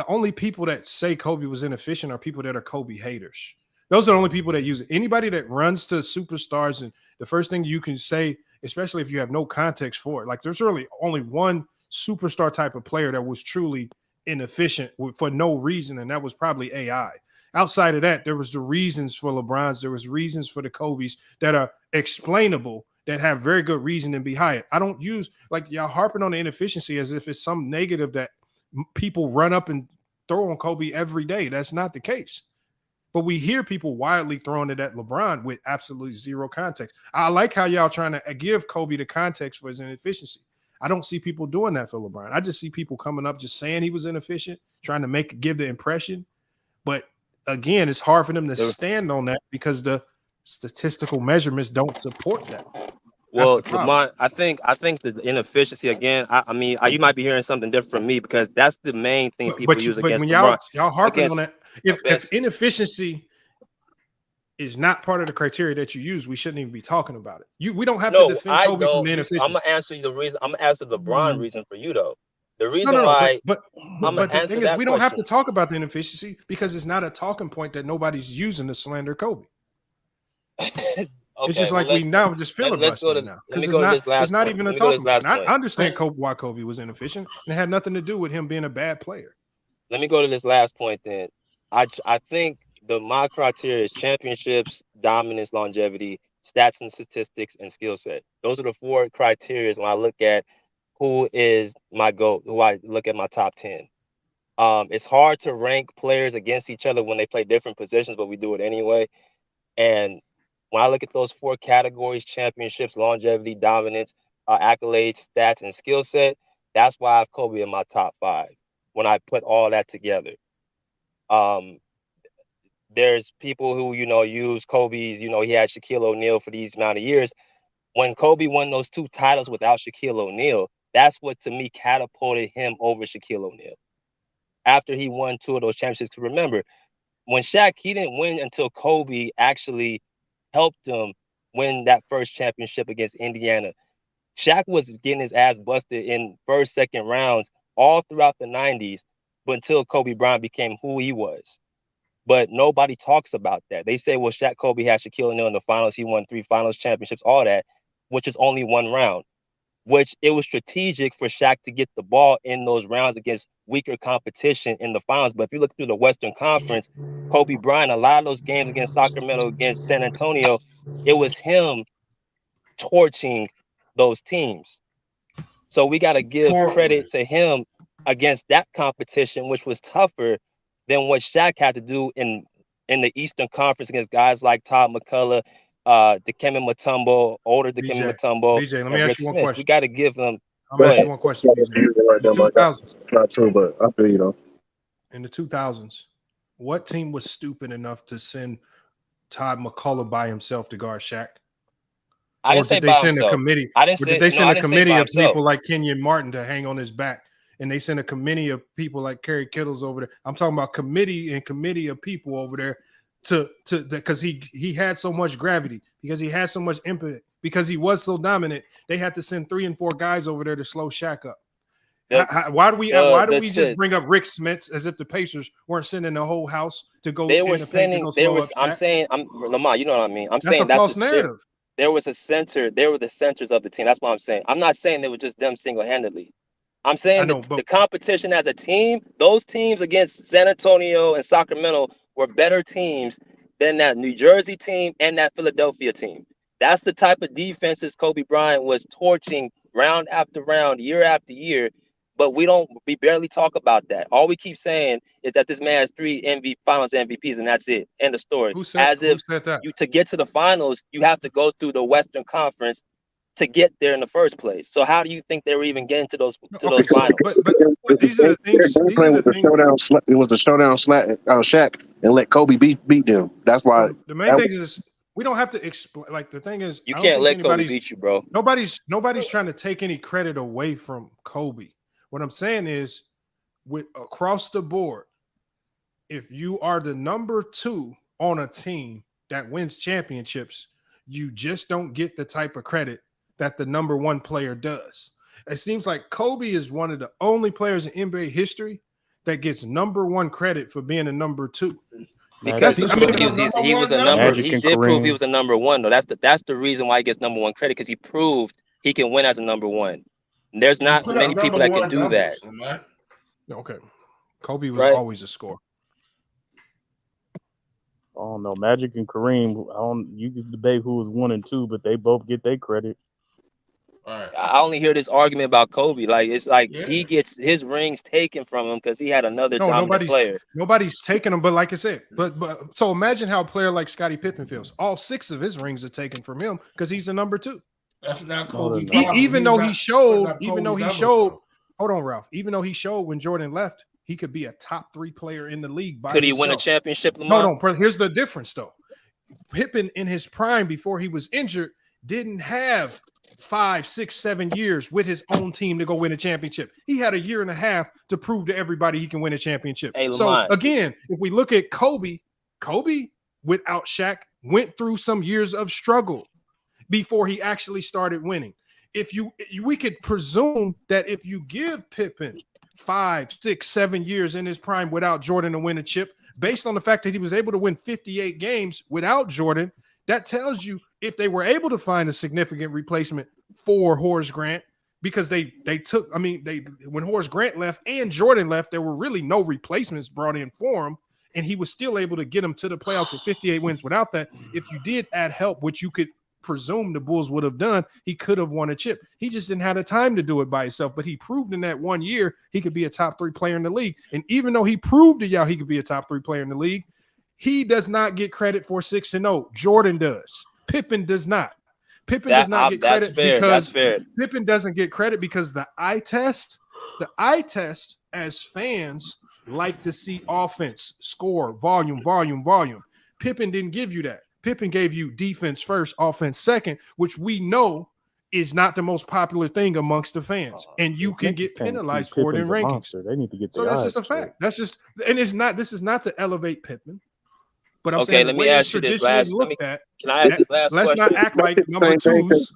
only people that say Kobe was inefficient are people that are Kobe haters. Those are the only people that use it. Anybody that runs to superstars, and the first thing you can say, especially if you have no context for it, like there's really only one superstar type of player that was truly inefficient for no reason, and that was probably AI. Outside of that, there was the reasons for LeBron's, there was reasons for the Kobe's that are explainable, that have very good reason behind it. I don't use, like, y'all harping on the inefficiency as if it's some negative that people run up and throw on Kobe every day. That's not the case. But we hear people wildly throwing it at LeBron with absolutely zero context. I like how y'all trying to give Kobe the context for his inefficiency. I don't see people doing that for LeBron. I just see people coming up just saying he was inefficient, trying to give the impression. But again, it's hard for them to stand on that because the statistical measurements don't support that. Well, Lamont, I think the inefficiency again. I mean, you might be hearing something different from me because that's the main thing people use against when LeBron. y'all harping on that, if inefficiency is not part of the criteria that you use, we shouldn't even be talking about it. We don't have to defend Kobe from inefficiency. I'm gonna answer you the reason. I'm gonna answer the LeBron reason for you though. The reason why, but the thing is, we don't have to talk about the inefficiency because it's not a talking point that nobody's using to slander Kobe. Okay, it's just like we now just filibuster now because it's not even a talking point. I understand why Kobe was inefficient, and it had nothing to do with him being a bad player. Let me go to this last point then. I think my criteria is championships, dominance, longevity, stats and statistics, and skill set. Those are the 4 criteria when I look at who is my GOAT, who I look at my top 10. It's hard to rank players against each other when they play different positions, but we do it anyway. And when I look at those 4 categories, championships, longevity, dominance, accolades, stats, and skill set, that's why I have Kobe in my top 5 when I put all that together. There's people who, use Kobe's, he had Shaquille O'Neal for these amount of years. When Kobe won those 2 titles without Shaquille O'Neal, that's what, to me, catapulted him over Shaquille O'Neal. After he won 2 of those championships, remember, when Shaq, he didn't win until Kobe actually helped him win that first championship against Indiana. Shaq was getting his ass busted in first, second rounds all throughout the 90s, but until Kobe Bryant became who he was. But nobody talks about that. They say, well, Kobe had Shaquille O'Neal in the finals. He won 3 finals championships, all that, which is only 1 round, which it was strategic for Shaq to get the ball in those rounds against weaker competition in the finals. But if you look through the Western Conference, Kobe Bryant, a lot of those games against Sacramento, against San Antonio, it was him torching those teams. So we got to give credit to him against that competition, which was tougher than what Shaq had to do in the Eastern Conference against guys like Todd McCullough, Dikembe Mutombo, older Dikembe Mutombo. BJ, let me ask you one question. We got to give them. I'm going to ask you one question. Right there, 2000s. Not true, but I feel you though. In the 2000s, what team was stupid enough to send Todd McCullough by himself to guard Shaq? I didn't say by himself. Did they send a committee of people like Kenyon Martin to hang on his back? And they sent a committee of people like Kerry Kittles over there. I'm talking about committee of people over there to because he had so much gravity, because he had so much impetus, because he was so dominant. They had to send 3 and 4 guys over there to slow Shaq up. Why do we just bring up Rick Smits as if the Pacers weren't sending the whole house to go? They were sending. Lamont, you know what I mean. I'm saying that's a false narrative. There was a center. They were the centers of the team. That's what I'm saying. I'm not saying they were just them single-handedly. I'm saying the competition as a team, those teams against San Antonio and Sacramento were better teams than that New Jersey team and that Philadelphia team. That's the type of defenses Kobe Bryant was torching round after round, year after year. But we barely talk about that. All we keep saying is that this man has 3 finals MVPs, and that's it. End of story. Who said that? To get to the finals, you have to go through the Western Conference to get there in the first place. So how do you think they were even getting to those finals? But these are the things. It was the showdown Shaq and let Kobe beat them. That's why. The main thing is we don't have to explain. Like the thing is, you can't let Kobe beat you, bro. Nobody's trying to take any credit away from Kobe. What I'm saying is, across the board, if you are the number 2 on a team that wins championships, you just don't get the type of credit that the number one player does. It seems like Kobe is one of the only players in NBA history that gets number one credit for being a number two. Because he was a number. He did prove he was a number one, though. That's the reason why he gets number one credit, because he proved he can win as a number one. And there's not many people that can do that. Okay, Kobe was always a scorer. I don't know. Magic and Kareem, you can debate who was 1 and 2, but they both get their credit. I only hear this argument about Kobe. Like, it's like he gets his rings taken from him because he had another dominant player. Nobody's taking them, but like I said, but so imagine how a player like Scottie Pippen feels. All 6 of his rings are taken from him because he's the number 2. That's not Kobe. Even though he showed, hold on, Ralph. Even though he showed when Jordan left, he could be a top 3 player in the league. Could he win a championship, Lamar? No. Here's the difference, though. Pippen in his prime before he was injured didn't have 5, 6, 7 years with his own team to go win a championship. He had a year and a half to prove to everybody he can win a championship. Hey, so again, if we look at Kobe without Shaq went through some years of struggle before he actually started winning. We could presume that if you give Pippen 5, 6, 7 years in his prime without Jordan to win a chip, based on the fact that he was able to win 58 games without Jordan, that tells you if they were able to find a significant replacement for Horace Grant, because when Horace Grant left and Jordan left, there were really no replacements brought in for him, and he was still able to get him to the playoffs with 58 wins without that. If you did add help, which you could presume the Bulls would have done, he could have won a chip. He just didn't have the time to do it by himself, but he proved in that 1 year he could be a top 3 player in the league. And even though he proved to y'all he could be a top 3 player in the league, he does not get credit for 6-0. Jordan does. Pippen does not. Pippen does not get credit because Pippen doesn't get credit because the eye test as fans like to see offense, score, volume. Pippen didn't give you that. Pippen gave you defense first, offense second, which we know is not the most popular thing amongst the fans, and you can get penalized for it in rankings. They need to get so that's just a fact. That's just, and it's not. This is not to elevate Pippen, but I'm okay, saying let me ask you this last. Can I ask this last let's question? not act like number twos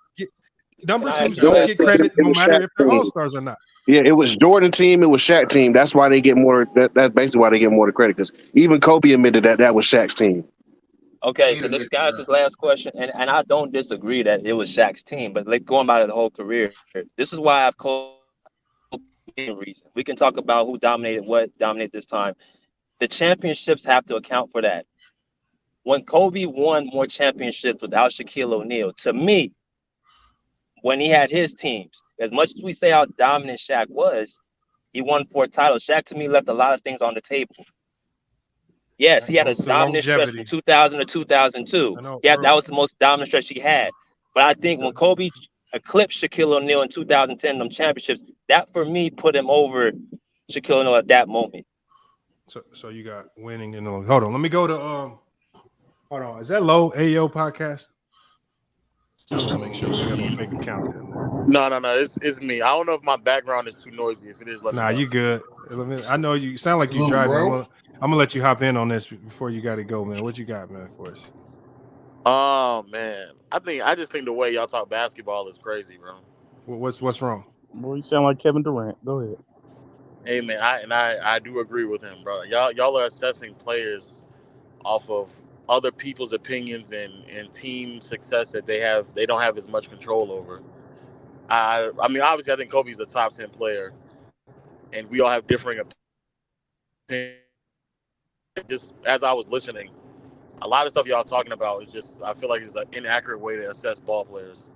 don't get credit no matter if they're all stars or not. Yeah, it was Jordan team, it was Shaq team. That's why they get more. That's basically why they get more of the credit, because even Kobe admitted that was Shaq's team. Okay, so this guy's his last question, and I don't disagree that it was Shaq's team, but like going by the whole career, this is why I've called reason. We can talk about who dominated this time. The championships have to account for that. When Kobe won more championships without Shaquille O'Neal, to me, when he had his teams, as much as we say how dominant Shaq was, he won 4 titles. Shaq, to me, left a lot of things on the table. Yes, he had a dominant stretch from 2000 to 2002. Yeah, that was the most dominant stretch he had. But I think when Kobe eclipsed Shaquille O'Neal in 2010, them championships, that for me put him over Shaquille O'Neal at that moment. So you got winning in the hold on. Let me go to hold on. Is that Low AO podcast? I'll make sure we got no fake accounts in there. No. It's me. I don't know if my background is too noisy. If it is, let me know. You good. I know you sound like you driving. I'm gonna let you hop in on this before you got to go, man. What you got, man, for us? Oh man, I just think the way y'all talk basketball is crazy, bro. What's wrong? Boy, you sound like Kevin Durant. Go ahead. Hey man, I do agree with him, bro. Y'all are assessing players off of other people's opinions and team success that they don't have as much control over. I mean, obviously, I think Kobe's a top 10 player, and we all have differing opinions. Just as I was listening, a lot of stuff y'all talking about is just, I feel like it's an inaccurate way to assess ball players.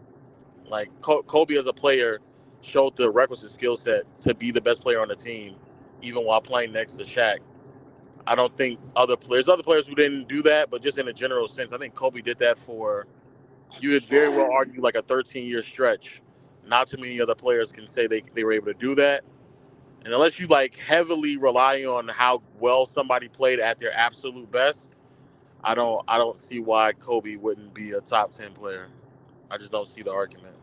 Like Kobe as a player showed the requisite skill set to be the best player on the team, even while playing next to Shaq. I don't think other players who didn't do that, but just in a general sense, I think Kobe did that for, you would very well argue, like a 13-year stretch. Not too many other players can say they were able to do that. And unless you like heavily rely on how well somebody played at their absolute best, I don't see why Kobe wouldn't be a top 10 player. I just don't see the argument.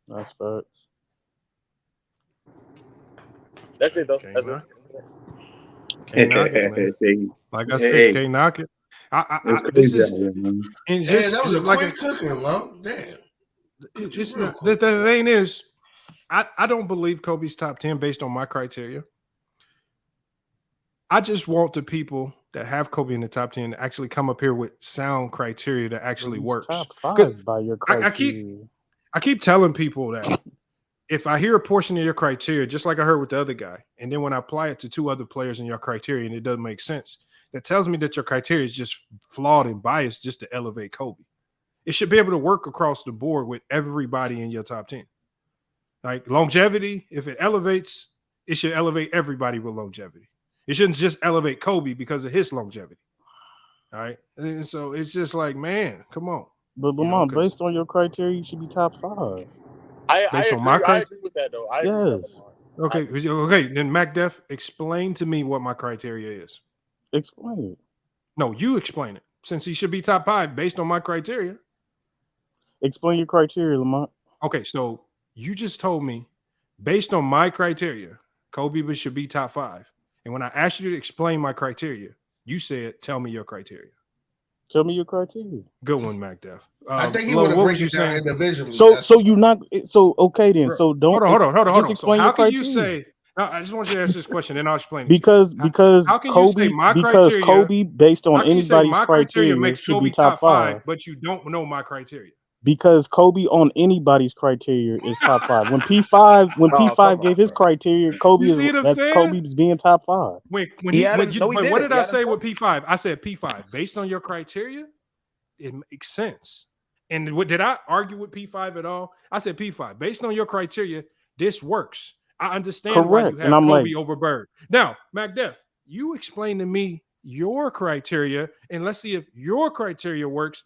That's facts. That's it though. Okay, That's it. Can't knock it, man. Like I said, can't knock it. This is and just that was a quick cooking, love. Damn. It's not the thing is, I don't believe Kobe's top 10 based on my criteria. I just want the people that have Kobe in the top 10 to actually come up here with sound criteria that actually works. Top 5 by your criteria. I keep telling people that if I hear a portion of your criteria, just like I heard with the other guy, and then when I apply it to 2 other players in your criteria and it doesn't make sense, that tells me that your criteria is just flawed and biased just to elevate Kobe. It should be able to work across the board with everybody in your top 10. Like longevity, if it elevates, it should elevate everybody with longevity. It shouldn't just elevate Kobe because of his longevity. All right. And so it's just like, man, come on. But Lamont, based on your criteria, you should be top 5. I agree with that, though. I agree with that. Okay. Then MacDef, explain to me what my criteria is. Explain it. No, you explain it. Since he should be top 5 based on my criteria. Explain your criteria, Lamont. Okay, so you just told me, based on my criteria, Kobe should be top 5. And when I asked you to explain my criteria, you said, tell me your criteria. Tell me your criteria. Good one, MacDef. I think he would have break it down individually. So you not okay then. So don't hold on. Explain so how your can criteria. you say? No, I just want you to answer this question, and I'll explain. Because how can Kobe, you say my because criteria? Kobe, based on how can you say anybody's my criteria, makes should Kobe be top 5, but you don't know my criteria. Because Kobe on anybody's criteria is top 5. When P5 gave his criteria, Kobe Kobe's being top 5. What did I say with P5? I said P5 based on your criteria. It makes sense. And what did I argue with P5 at all? I said P5 based on your criteria. This works. I understand why you have Kobe over Bird. Now, MacDef, you explain to me your criteria, and let's see if your criteria works.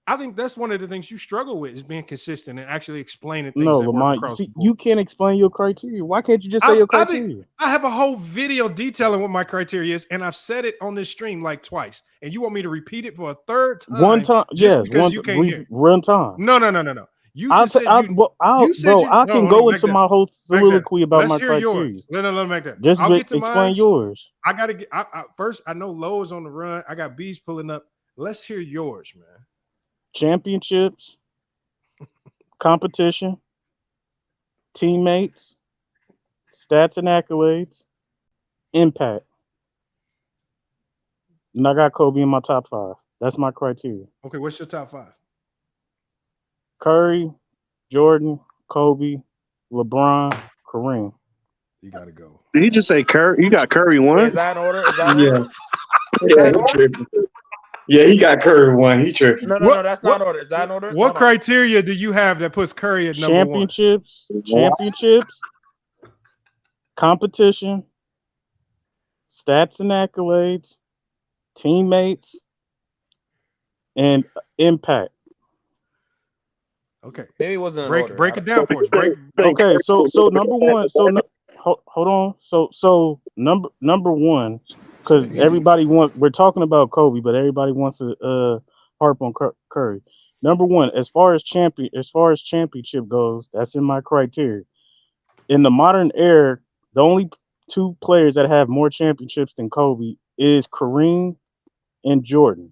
I think that's one of the things you struggle with is being consistent and actually explaining things. No, Lamont, you can't explain your criteria. Why can't you just say your criteria? I have a whole video detailing what my criteria is, and I've said it on this stream like twice. And you want me to repeat it for a third time? One time, yes. Because you can't hear. One time. No. You just said I can go into my whole soliloquy about my criteria. Let me make that. Just I'll get to explain mine. yours. I gotta get. First, I know Lowe's on the run. I got B's pulling up. Let's hear yours, man. Championships, competition, teammates, stats and accolades, impact. And I got Kobe in my top 5. That's my criteria. Okay, what's your top 5? Curry, Jordan, Kobe, LeBron, Kareem. You gotta go. Did he just say Curry? You got Curry 1? Is that in order? Yeah, he got Curry 1. He tripping. No, that's not in order. Is that in order? What criteria do you have that puts Curry at number 1? Championships, competition, stats and accolades, teammates, and impact. Okay. Maybe it wasn't break it down for us. Okay, so number 1. Hold on. So number 1. Because we're talking about Kobe, but everybody wants to harp on Curry. Number 1, as far as championship goes, that's in my criteria. In the modern era, the only 2 players that have more championships than Kobe is Kareem and Jordan.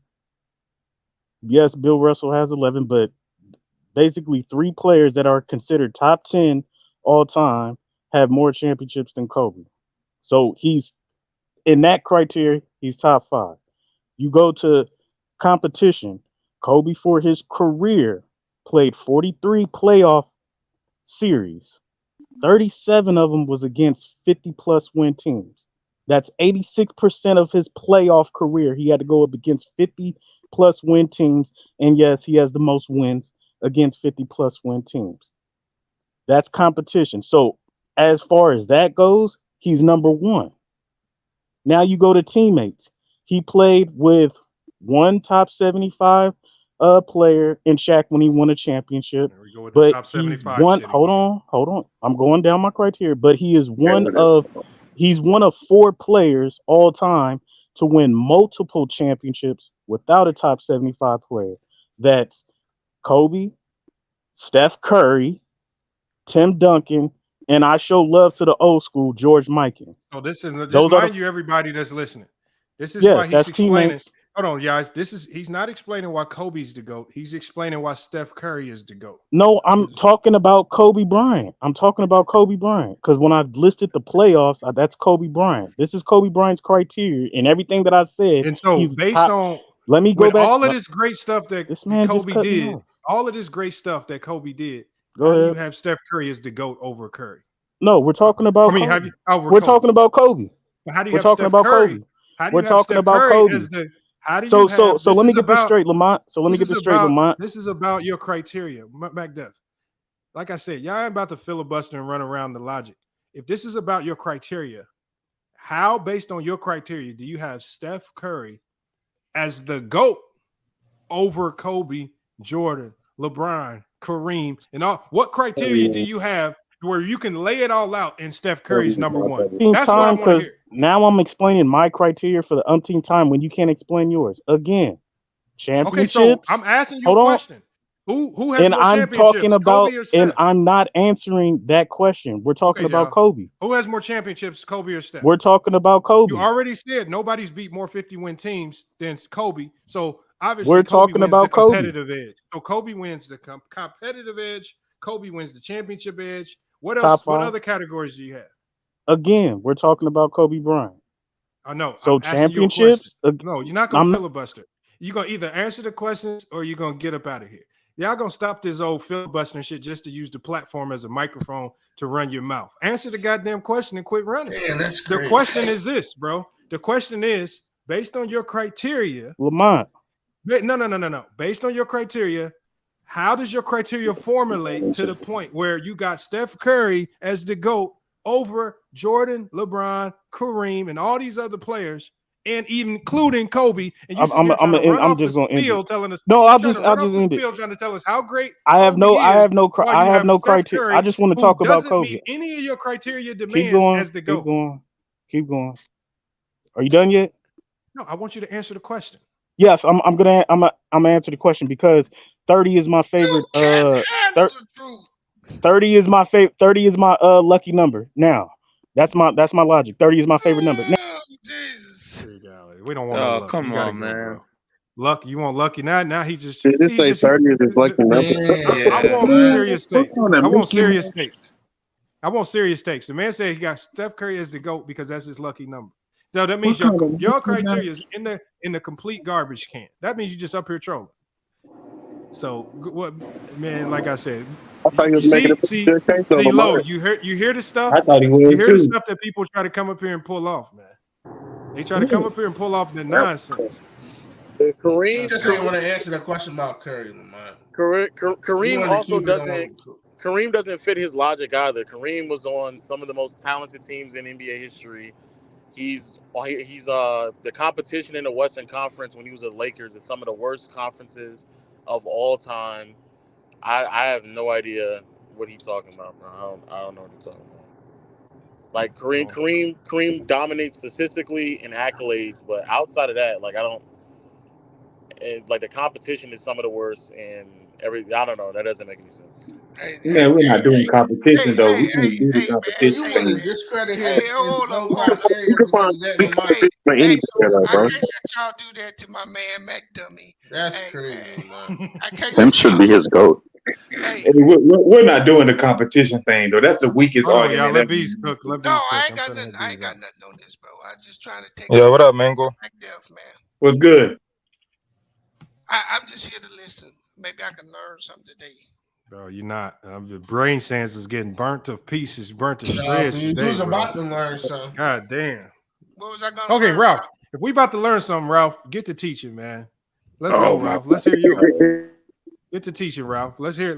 Yes, Bill Russell has 11, but basically 3 players that are considered top 10 all time have more championships than Kobe. So he's in that criteria, he's top 5. You go to competition. Kobe, for his career, played 43 playoff series. 37 of them was against 50-plus win teams. That's 86% of his playoff career. He had to go up against 50-plus win teams. And yes, he has the most wins against 50-plus win teams. That's competition. So as far as that goes, he's number 1. Now you go to teammates. He played with 1 top 75 player in Shaq when he won a championship. But he's one. Hold on. I'm going down my criteria. But he is one of 4 players all time to win multiple championships without a top 75 player. That's Kobe, Steph Curry, Tim Duncan, and I show love to the old school, George Mikan. So this is just mind you, everybody that's listening. This is why he's that's explaining. teammates. Hold on, guys. He's not explaining why Kobe's the GOAT. He's explaining why Steph Curry is the GOAT. No, I'm talking about Kobe Bryant. I'm talking about Kobe Bryant because when I listed the playoffs, that's Kobe Bryant. This is Kobe Bryant's criteria, and everything that I said. And so, based on let me go back. All of this great stuff that Kobe did, all of this great stuff that Kobe did. How do you have Steph Curry as the GOAT over Curry? No, we're talking about. We're talking about Kobe. But how do you have Steph Curry? How do you have Steph Curry as the? How do you have? So let me get this straight, Lamont. So let me get this straight, Lamont. This is about your criteria, MacDuff. Like I said, y'all ain't about to filibuster and run around the logic. If this is about your criteria, how, based on your criteria, do you have Steph Curry as the GOAT over Kobe, Jordan, LeBron, Kareem, and all? What criteria do you have where you can lay it all out and Steph Curry's number one? That's what I want to hear. Now I'm explaining my criteria for the umpteenth time when you can't explain yours. Again, championships. Okay, so I'm asking you a question. Who has more championships, talking about, Kobe or Steph? and I'm not answering that question. We're talking about Kobe. Who has more championships, Kobe or Steph? We're talking about Kobe. You already said nobody's beat more 50-win teams than Kobe. So obviously, we're Kobe talking wins about the competitive edge. So Kobe wins the competitive edge. Kobe wins the championship edge. What else? What other categories do you have? Again, we're talking about Kobe Bryant. I know. So championships. No, you're not gonna filibuster. You're gonna either answer the questions or you're gonna get up out of here. Y'all gonna stop this old filibustering shit just to use the platform as a microphone to run your mouth. Answer the goddamn question and quit running. Man, that's the question is this, bro. The question is based on your criteria. Lamont. No. Based on your criteria, how does your criteria formulate to the point where you got Steph Curry as the GOAT over Jordan, LeBron, Kareem, and all these other players, and even including Kobe? And you I'm just going to end it. Telling us, no, I'll just end it. Trying to tell us how great I have no criteria. I just want to talk about Kobe. Meet any of your criteria demands as the GOAT. Keep going. Are you done yet? No, I want you to answer the question. Yes, I'm gonna answer the question because 30 is my favorite. 30 is my favorite. 30 is my lucky number. Now, that's my logic. 30 is my favorite number. Now, we don't want. Oh, come on, man. Bro. Lucky, you want Lucky? Now he just. Did it say 30 is his lucky number? I want serious stakes. I want serious stakes. I want serious stakes. The man said he got Steph Curry as the GOAT because that's his lucky number. So that means your criteria is in the complete garbage can. That means you just up here trolling. So what, man? Like I said, I thought he was making a good case. See, Low, you hear the stuff. I thought he was You hear too. the stuff that people try to come up here and pull off, man. They try to come up here and pull off the nonsense. Kareem just didn't want to answer the question about Curry, Lamont. Kareem also doesn't. Kareem doesn't fit his logic either. Kareem was on some of the most talented teams in NBA history. He's the competition in the Western Conference when he was at Lakers is some of the worst conferences of all time. I have no idea what he's talking about, bro. I don't know what he's talking about. Like Kareem dominates statistically in accolades, but outside of that, like the competition is some of the worst, and I don't know. That doesn't make any sense. Man, we're not doing competition though. We can't do the competition. You want to discredit his hold criteria because that I can't let y'all do that to my man McDummy. That's crazy, man. Them should be his GOAT. Hey, we're not doing the competition thing though. That's the weakest argument. Yeah, let Beast cook. I ain't got nothing on this, bro. I just trying to take. Yeah, what up, Mango? What's good? I'm just here to listen. Maybe I can learn something today. Bro, you're not. The brain cells is getting burnt to pieces, burnt to shreds. You was about to learn something. God damn. What was I going to learn? Okay, Ralph. If we about to learn something, Ralph, get to teaching, man. Let's go, Ralph. Let's hear you. Get to teaching, Ralph. Let's hear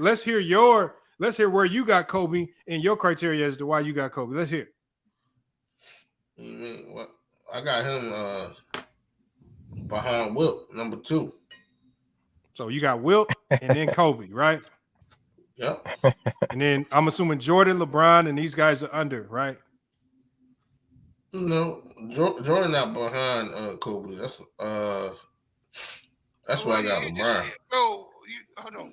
where you got Kobe and your criteria as to why you got Kobe. Let's hear. What? I got him behind Wilt, number 2. So you got Wilt and then Kobe, right? Yep. And then I'm assuming Jordan, LeBron, and these guys are under, right? No, Jordan not behind Kobe. That's why I got LeBron. Hold on.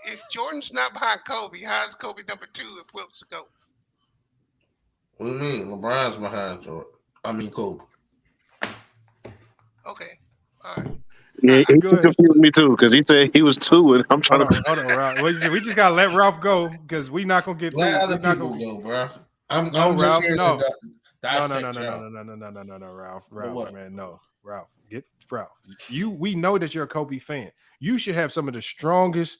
If Jordan's not behind Kobe, how's Kobe number 2 if Wilt's go? What do you mean? LeBron's behind Jordan. I mean Kobe. Okay. All right. Yeah, he confused me too because he said he was 2, and I'm trying to. Hold on, Ralph. We just gotta let Ralph go because we not gonna get let through. other people go, bro. I'm Ralph. just here No. to No, dissect Ralph, what? man, no, Ralph, Ralph. We know that you're a Kobe fan. You should have some of the strongest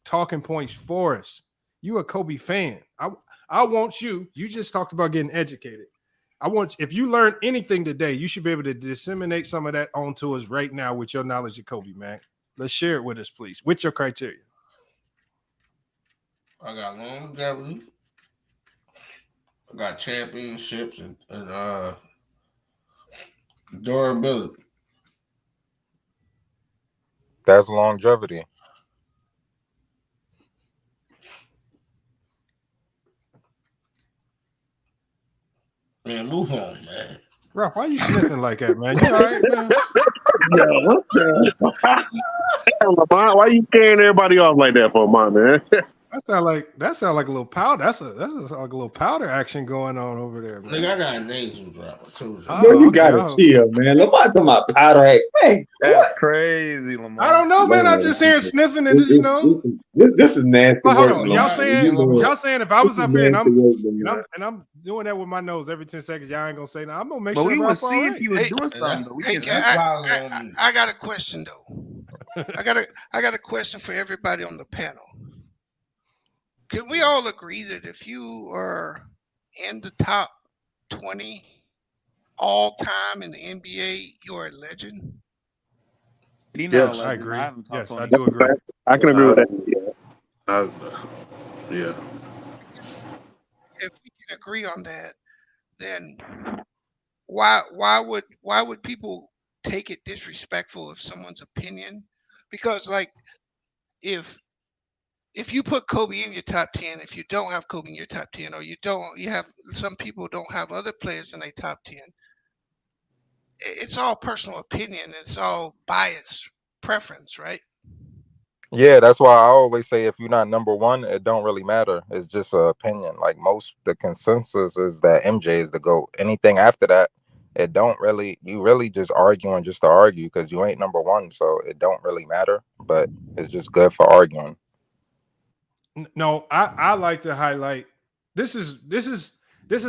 talking points for us. You a Kobe fan. I want you. You just talked about getting educated. If you learn anything today, you should be able to disseminate some of that onto us right now with your knowledge of Kobe, man. Let's share it with us, please, with your criteria. I got longevity. I got championships and durability. That's longevity. Man, move on, man. Ralph, why are you sniffing like that, man? You all right, man? Yo, what the? Lamont, why you carrying everybody off like that for a month, man? That sound like a little powder. That's like a little powder action going on over there, man. Nigga, I got a nasal drop. You gotta chill, man. Lamar talking about powder act. Man, that's crazy, Lamar. I don't know, man. I'm just hearing sniffing, and you know. This is nasty Well, hold work. on. Lamar. Y'all saying if I was up here and work, I'm doing that with my nose every 10 seconds, y'all ain't gonna say no. I'm gonna make but sure. we would see if you was doing something. Though. I got a question though. I got a question for everybody on the panel. Can we all agree that if you are in the top 20 all time in the NBA, you're a legend? Yes, I agree. Yes, I do agree. I can agree with that. Yeah. If we can agree on that, then why would people take it disrespectful of someone's opinion? Because like if you put Kobe in your top 10, if you don't have Kobe in your top 10, or you have some people don't have other players in their top 10, it's all personal opinion. It's all bias preference, right? Yeah, that's why I always say if you're not number one, it don't really matter. It's just an opinion. Like the consensus is that MJ is the GOAT. Anything after that, it don't really. You really just arguing just to argue because you ain't number one, so it don't really matter. But it's just good for arguing. No, I like to highlight this is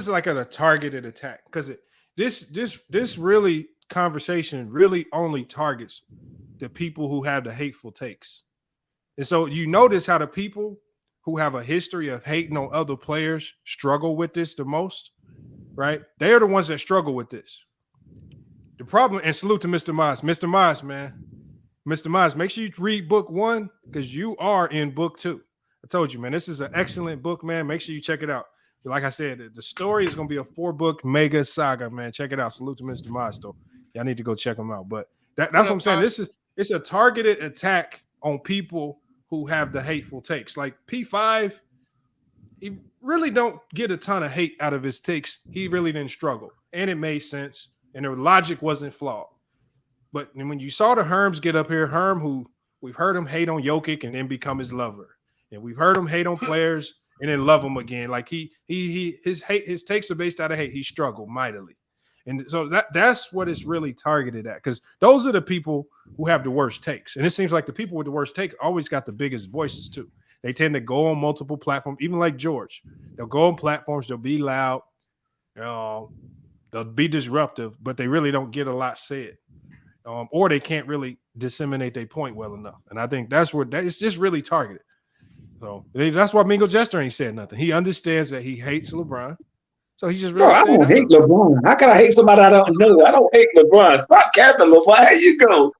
like a targeted attack because this really conversation really only targets the people who have the hateful takes. And so you notice how the people who have a history of hating on other players struggle with this the most, right? They are the ones that struggle with this. The problem, and salute to Mr. Mize. Mr. Mize, man. Mr. Mize, make sure you read book 1 because you are in book 2. I told you, man, this is an excellent book, man. Make sure you check it out. Like I said, the story is going to be a 4-book mega saga, man. Check it out. Salute to Mr. Mize, though. Y'all need to go check him out. But that's what I'm saying. It's a targeted attack on people who have the hateful takes. Like P5, he really don't get a ton of hate out of his takes. He really didn't struggle. And it made sense. And the logic wasn't flawed. But when you saw the Herms get up here, Herm, who we've heard him hate on Jokic and then become his lover. And we've heard him hate on players and then love them again. Like his takes are based out of hate. He struggled mightily. And so that's what it's really targeted at. Because those are the people who have the worst takes. And it seems like the people with the worst takes always got the biggest voices too. They tend to go on multiple platforms, even like George. They'll go on platforms, they'll be loud, they'll be disruptive, but they really don't get a lot said. Or they can't really disseminate their point well enough. And I think that's where it's just really targeted. So that's why Mingo Jester ain't said nothing. He understands that he hates LeBron. So he's just really I don't hate LeBron. How can I hate somebody I don't know? I don't hate LeBron. Stop capping, LeBron. Here you go.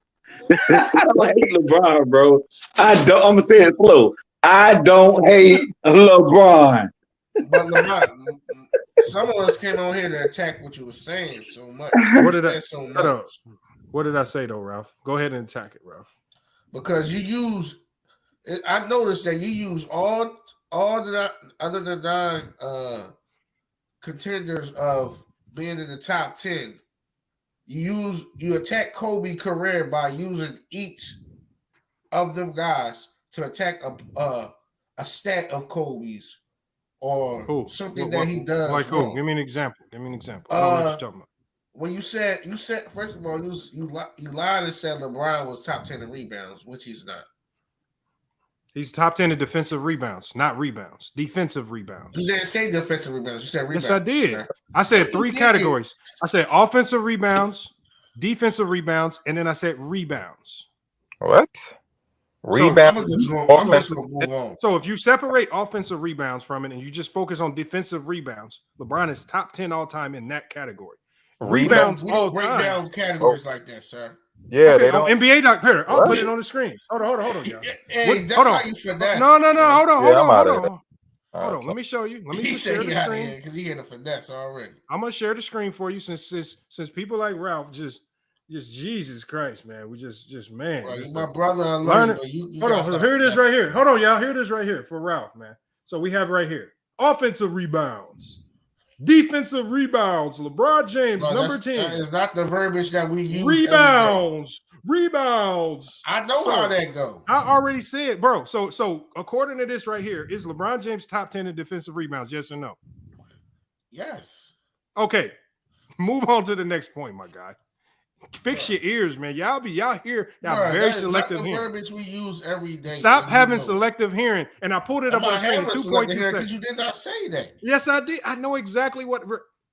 I don't hate LeBron, bro. I'm going to say it slow. I don't hate LeBron. But LeBron, some of us came on here to attack what you were saying so much. What did I say, though, Ralph? Go ahead and attack it, Ralph. Because I noticed that you use all the other than 9 contenders of being in the top 10. You attack Kobe career by using each of them guys to attack a stat of Kobe's or something that he does like who? wrong. Give me an example. I don't know what you're talking about. When you said first of all, you lied and said LeBron was top 10 in rebounds, which he's not. He's top 10 in defensive rebounds, not rebounds. Defensive rebounds. You didn't say defensive rebounds. You said rebounds. Yes, I did. I said 3 categories. I said offensive rebounds, defensive rebounds, and then I said rebounds. What? Rebounds. So if you separate offensive rebounds from it and you just focus on defensive rebounds, LeBron is top 10 all time in that category. Rebounds all break time. down categories like that, sir. Yeah, okay, they don't. NBA here. I'll put it on the screen. Hold on, y'all. Hey, that's how you finesse. No. Hold on. Hold on. Let me show you. Let me He share said the screen because he had a finesse already. I'm gonna share the screen for you since people like Ralph just Jesus Christ, man. We just man. Right, just my brother, I learn love it. you. Hold on. So here it is right here. Hold on, y'all. Here it is right here for Ralph, man. So we have right here offensive rebounds. Defensive rebounds, LeBron James, number 10. That is not the verbiage that we use. Rebounds. I know how that goes. I already said, bro. So according to this right here, is LeBron James top 10 in defensive rebounds? Yes or no? Yes. Okay. Move on to the next point, my guy. Fix your ears, man. Y'all here. Y'all very selective hearing. Verbiage we use every day. Stop having selective hearing. And I pulled it up on the screen. 2.2 seconds. Because you did not say that. Yes, I did. I know exactly what.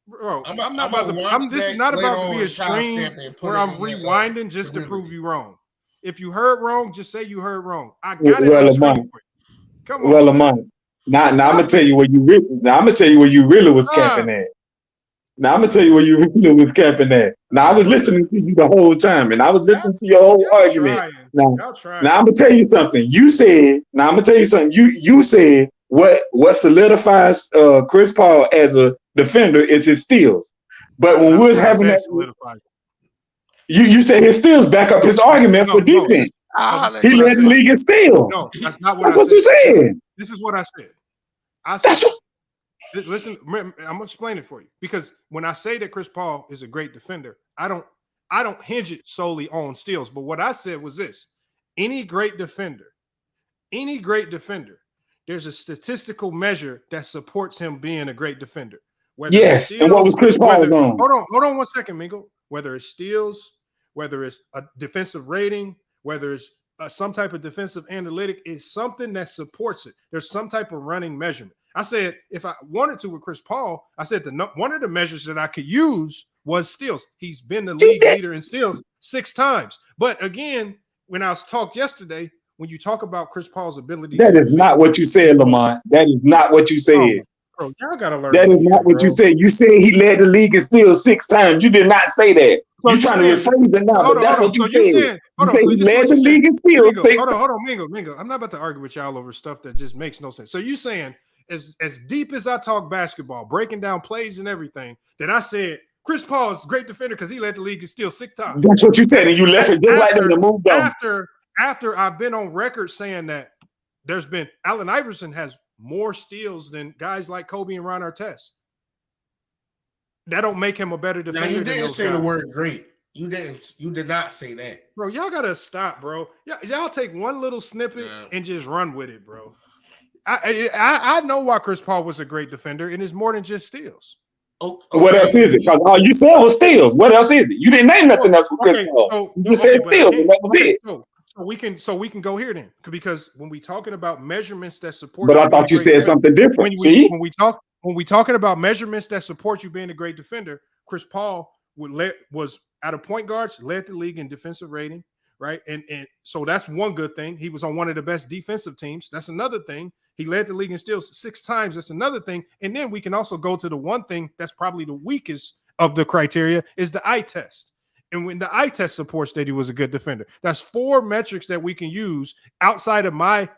Bro, I'm not about to. This is not about to be a stream where I'm rewinding just to prove you wrong. If you heard wrong, just say you heard wrong. I got it on the screen. Come on. Well, Lamont. Now I'm gonna tell you where you really. Now I'm gonna tell you where you really was capping at. Now I'm gonna tell you where you really was capping at. Now I was listening to you the whole time, and I was listening to your whole argument. Now I'm gonna tell you something. You said. Now I'm gonna tell you something. You said what solidifies Chris Paul as a defender is his steals. But when we was having that, you said his steals back up his argument for defense. He led the league in steals. No, that's not what that's I what said. you said. This is what I said. I said. Listen, I'm gonna explain it for you because when I say that Chris Paul is a great defender, I don't hinge it solely on steals. But what I said was this: any great defender, there's a statistical measure that supports him being a great defender. Whether yes, and what was Chris Paul's on? Hold on 1 second, Mingo. Whether it's steals, whether it's a defensive rating, whether it's some type of defensive analytic, is something that supports it. There's some type of running measurement. I said, if I wanted to with Chris Paul, I said one of the measures that I could use was steals. He's been the league leader in steals 6 times. But again, when I was talked yesterday, when you talk about Chris Paul's ability, that is not what you said, Lamont. That is not what you said. Bro, y'all gotta learn. That is not what you said. You said he led the league in steals 6 times. You did not say that. You're trying to rephrase it now. That's what you said. You said he led the league in steals 6 times. Hold on, Mingo. I'm not about to argue with y'all over stuff that just makes no sense. So you saying as deep as I talk basketball, breaking down plays and everything, that I said Chris Paul is a great defender because he led the league in steals 6 times. That's what you said, and you left it just like that and moved on. After I've been on record saying that there's been Allen Iverson has more steals than guys like Kobe and Ron Artest. That don't make him a better defender. Now you didn't say the word great. You did not say that. Bro, y'all gotta stop, bro. Y'all take one little snippet and just run with it, bro. I know why Chris Paul was a great defender, and it's more than just steals. Okay. What else is it? Because all you said was steals. What else is it? You didn't name nothing else for Chris Paul. You just said steals, and that was it. So we can go here then, because when we talking about measurements that support. But I thought you said something different. When we talking about measurements that support you being a great defender, Chris Paul was out of point guards, led the league in defensive rating, right? And so that's one good thing. He was on one of the best defensive teams. That's another thing. He led the league in steals 6 times. That's another thing. And then we can also go to the one thing that's probably the weakest of the criteria is the eye test. And when the eye test supports that he was a good defender, that's 4 metrics that we can use outside of my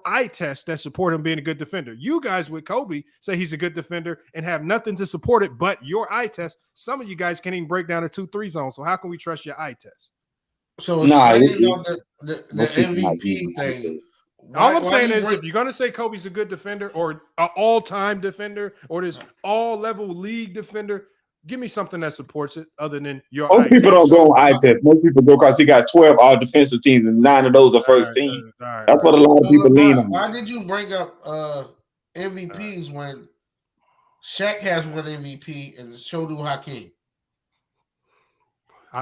eye test that support him being a good defender. You guys with Kobe say he's a good defender and have nothing to support it but your eye test. Some of you guys can't even break down a 2-3 zone. So how can we trust your eye test? So the MVP thing. All I'm saying is if you're going to say Kobe's a good defender or an all-time defender or this all-level league defender, give me something that supports it other than your Most people don't go on eye test. Most people go because he got 12 all defensive teams and 9 of those are first team. That's what a lot of people lean on. Why did you bring up MVPs when Shaq has one MVP and so do Hakeem.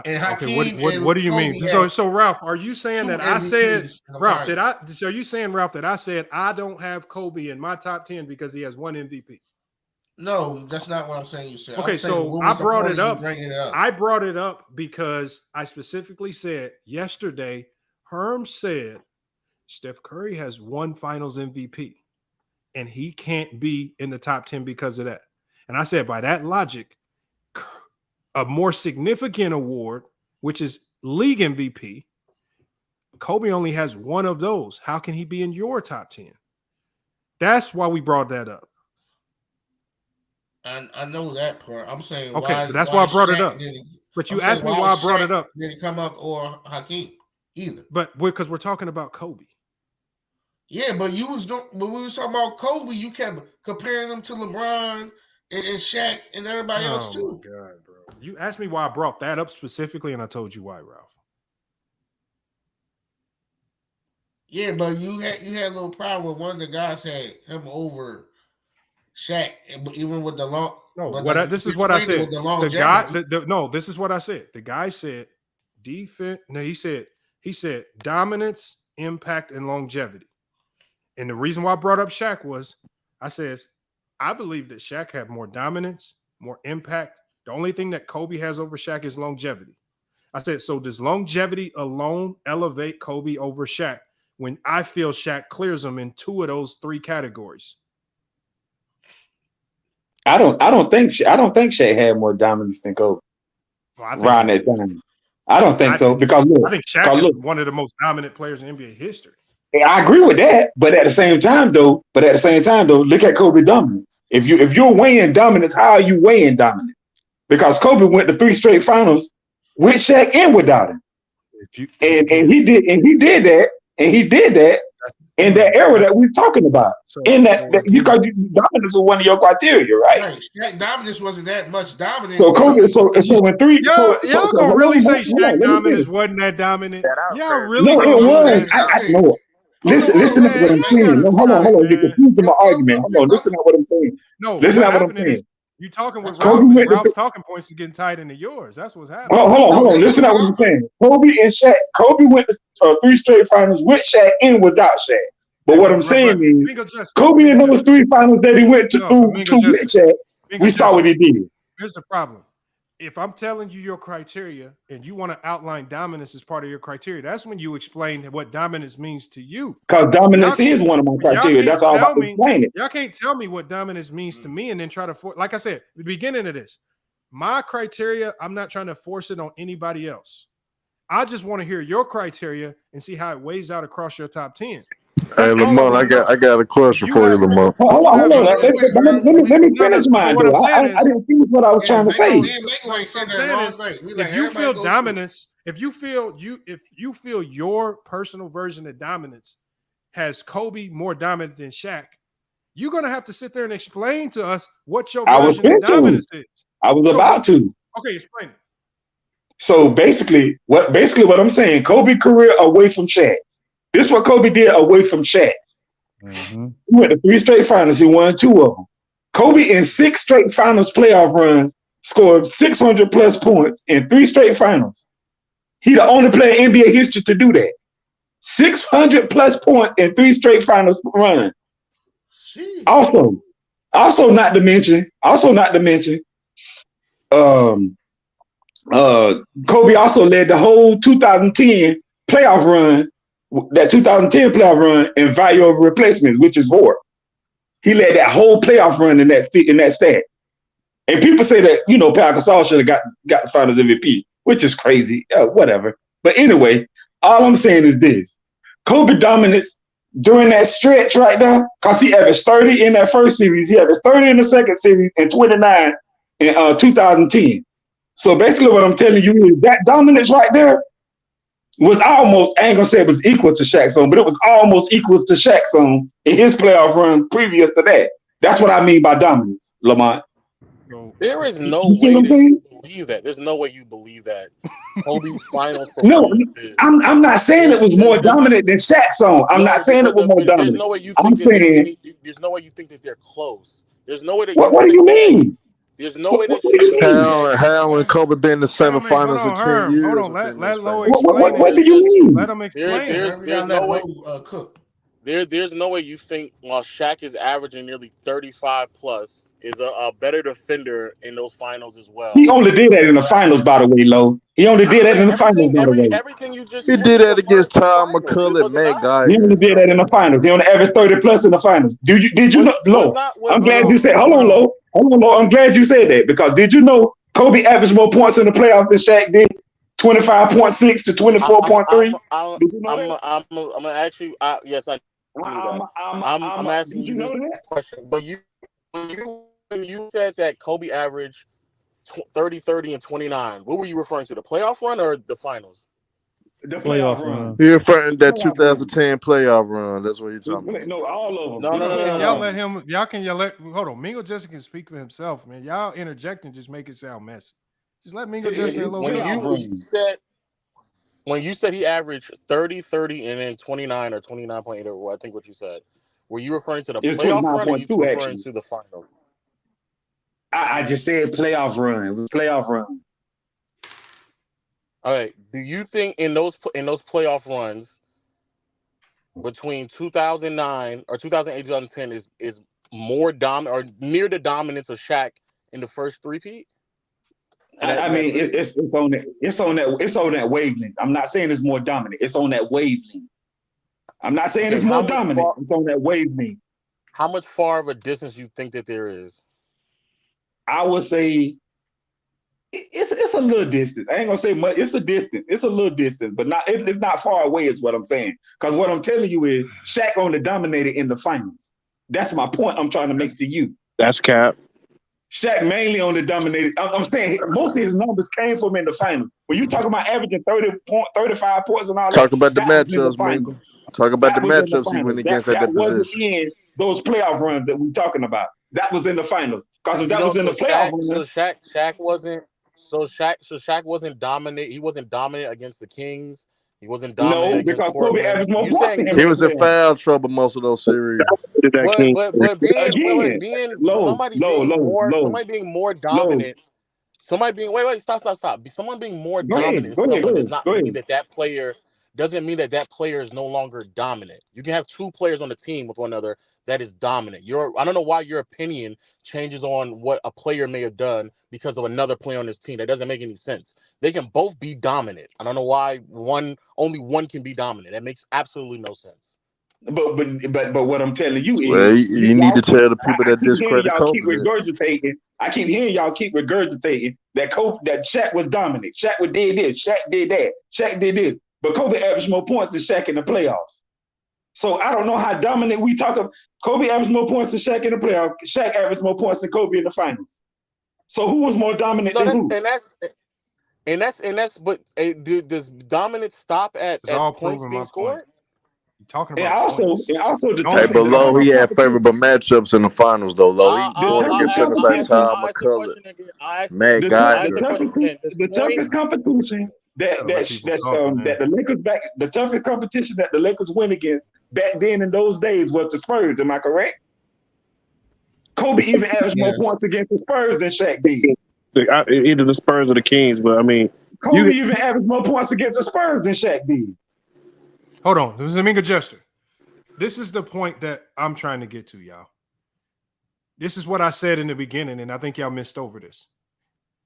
And Hakeem what do you Kobe mean? So Ralph, are you saying that I said Ralph? So you saying Ralph that I said I don't have Kobe in my top 10 because he has one MVP? No, that's not what I'm saying. You said. Okay, so I brought it up. I brought it up because I specifically said yesterday. Herm said Steph Curry has one Finals MVP, and he can't be in the top 10 because of that. And I said by that logic, a more significant award, which is league MVP, Kobe only has one of those. How can he be in your top 10? That's why we brought that up. I know that part. I'm saying okay, that's why I brought it up. But you asked me why I brought it up. Didn't come up or Hakeem either. But because we're talking about Kobe. Yeah, but when we was talking about Kobe, you kept comparing them to LeBron and Shaq and everybody else too. Oh my God, bro. You asked me why I brought that up specifically, and I told you why, Ralph. Yeah, but you had a little problem with one of the guys had him over Shaq, even with the long. No, this is what I said. This is what I said. The guy said defense. No, he said dominance, impact, and longevity. And the reason why I brought up Shaq was I believe that Shaq had more dominance, more impact. The only thing that Kobe has over Shaq is longevity. I said, so does longevity alone elevate Kobe over Shaq when I feel Shaq clears him in two of those three categories? I don't think Shaq had more dominance than Kobe around that time. I don't think so because look, I think Shaq is one of the most dominant players in NBA history. I agree with that, but at the same time though, look at Kobe dominance. If you're weighing dominance, how are you weighing dominance? Because Kobe went to 3 straight finals with Shaq and without him, and he did that in that era that we're talking about. Because dominance was one of your criteria, right? Shaq dominance wasn't that much dominant. So Kobe, so when three, y'all gonna really say Shaq dominance wasn't that dominant? Y'all really? No, it was. I know. Listen to what I'm saying. No, hold on. You're confusing my argument. Hold on. Listen to what I'm saying. No, listen to what I'm saying. You talking with Ralph? Ralph's talking points are getting tied into yours. That's what's happening. Hold on. Listen to what I'm saying. Kobe and Shaq. Kobe went to 3 straight finals with Shaq and without Shaq. But what I'm saying is, Kobe in those 3 finals that he went to with Shaq, we saw what he did. Here's the problem. If I'm telling you your criteria and you want to outline dominance as part of your criteria, that's when you explain what dominance means to you. Because dominance is one of my criteria. That's all I'm explaining. Y'all can't tell me what dominance means to me and then try to like I said, the beginning of this, my criteria, I'm not trying to force it on anybody else. I just want to hear your criteria and see how it weighs out across your top 10. Hey, Lamont, I got a question for you, Lamont. Hold on. Let me finish mine. I didn't finish what I was trying to say. If you feel dominance, if you feel your personal version of dominance has Kobe more dominant than Shaq, you're gonna have to sit there and explain to us what your version of dominance is. I was about to. Okay, explain it. So basically what I'm saying, Kobe career away from Shaq. This is what Kobe did away from Shaq. Mm-hmm. He went to 3 straight finals. He won 2 of them. Kobe in 6 straight finals playoff runs scored 600 plus points in 3 straight finals. He the only player in NBA history to do that. 600 plus points in 3 straight finals runs. Also not to mention, Kobe also led the whole 2010 playoff run. That 2010 playoff run in value over replacements, which is 4. He led that whole playoff run in that stat. And people say that, Pau Gasol should have got the Finals MVP, which is crazy. Whatever. But anyway, all I'm saying is this. Kobe dominance during that stretch right now, because he averaged 30 in that first series, he averaged 30 in the second series, and 29 in 2010. So basically what I'm telling you is that dominance right there was almost, I ain't gonna say it was equal to Shaq's own, but it was almost equal to Shaq's own in his playoff run previous to that. That's what I mean by dominance, Lamont. There is no way. believe that. There's no way you believe that. Kobe's finals No, performances. I'm not saying it was more dominant than Shaq's song. I'm not saying it was more There's dominant. no way you I'm think that saying, there's no way you think that they're close. There's no way that you what do you think that. mean? There's no way that What do you you think mean? that. How and Kobe been in the Hold semifinals in on, 10 Herm. years Hold on. within Let that Low span. explain What it. do you mean? Let him explain it. We gotta let Low cook. There's no way you think while Shaq is averaging nearly 35 plus is a better defender in those finals as well. He only did that in the finals, by the way, Low. He only did that in the finals, by the way. Everything you just He said, did you that referred against to the Tom finals. It McCullough, wasn't Matt not. He only Geiger. did that in the finals. He only averaged 30 plus in the finals. Did you know, Low? I'm glad you said. Hold on, Low. Hold on, Low. I'm glad you said that because did you know Kobe averaged more points in the playoffs than Shaq did? 25.6 to 24.3. Did you know that? I'm gonna ask you. Yes, I knew that. I'm asking Did you you know this that? question. But when you said that Kobe averaged 30, 30, and 29, what were you referring to? The playoff run or the finals? The playoff run. He referring to that Playoff run. 2010 playoff run. That's what you're talking about. No, all of them. No. Y'all let him. Y'all can yell at. Hold on. Mingo Justin can speak for himself, man. Y'all interject and just make it sound messy. Just let Mingo Justin and Low go. When you said he averaged 30, 30, and then 29 or 29.8, or I think what you said, were you referring to the It's playoff run or you 29.2 referring actually. to the finals? I just said playoff run. It was playoff run. All right. Do you think in those playoff runs between 2009 or 2008 2010 is more dominant or near the dominance of Shaq in the first three-peat? I mean, it's on that wavelength. I'm not saying it's more dominant. It's on that wavelength. I'm not saying it's more dominant. It's on that wavelength. How much far of a distance you think that there is? I would say it's a little distance. I ain't gonna say much. It's a distance. It's a little distance, but it's not far away. Is what I'm saying. Because what I'm telling you is Shaq only dominated in the finals. That's my point. I'm trying to make to you. That's cap. Shaq mainly only dominated. I'm saying most of his numbers came from in the finals. When you talk about averaging 35 points and all that, Talk about the that was in the matchups, finals. Mingo. Talk about That the was in the matchups he finals. went against at That that wasn't position. in those playoff runs that we're talking about. That was in the finals. Because if that was in the playoff run, Shaq wasn't dominant. He wasn't dominant against the Kings. He wasn't dominant no, against because Kobe Portland. averaged more You points saying than him He in the was in playoffs. foul trouble most of those series. but being low, somebody being more dominant. Somebody being stop. Someone being more dominant than someone does not mean that player doesn't mean that player is no longer dominant. You can have two players on the team with one another that is dominant. I don't know why your opinion changes on what a player may have done because of another player on this team. That doesn't make any sense. They can both be dominant. I don't know why only one can be dominant. That makes absolutely no sense. But what I'm telling you is, Well, you need to tell the people that keep hearing discredit y'all keep Kobe. regurgitating. I keep hearing y'all keep regurgitating that Shaq was dominant. Shaq did this. Shaq did that. Shaq did this. But Kobe averaged more points than Shaq in the playoffs. So I don't know how dominant we talk of. Kobe averaged more points than Shaq in the playoffs. Shaq averaged more points than Kobe in the finals. So who was more dominant than who? But does dominance stop at points being scored? Talking about points. Also the Hey, but Low, he had favorable matchups in the finals, though. Low, he going against centers like Tom McCullough, Matt Geiger. The toughest competition that the Lakers the toughest competition that the Lakers win against back then in those days was the Spurs. Am I correct? Kobe even averaged more points against the Spurs than Shaq did. Either the Spurs or the Kings, but I mean, Kobe even averaged more points against the Spurs than Shaq did. Hold on, this is a Mingo Jester. This is the point that I'm trying to get to, y'all. This is what I said in the beginning, and I think y'all missed over this.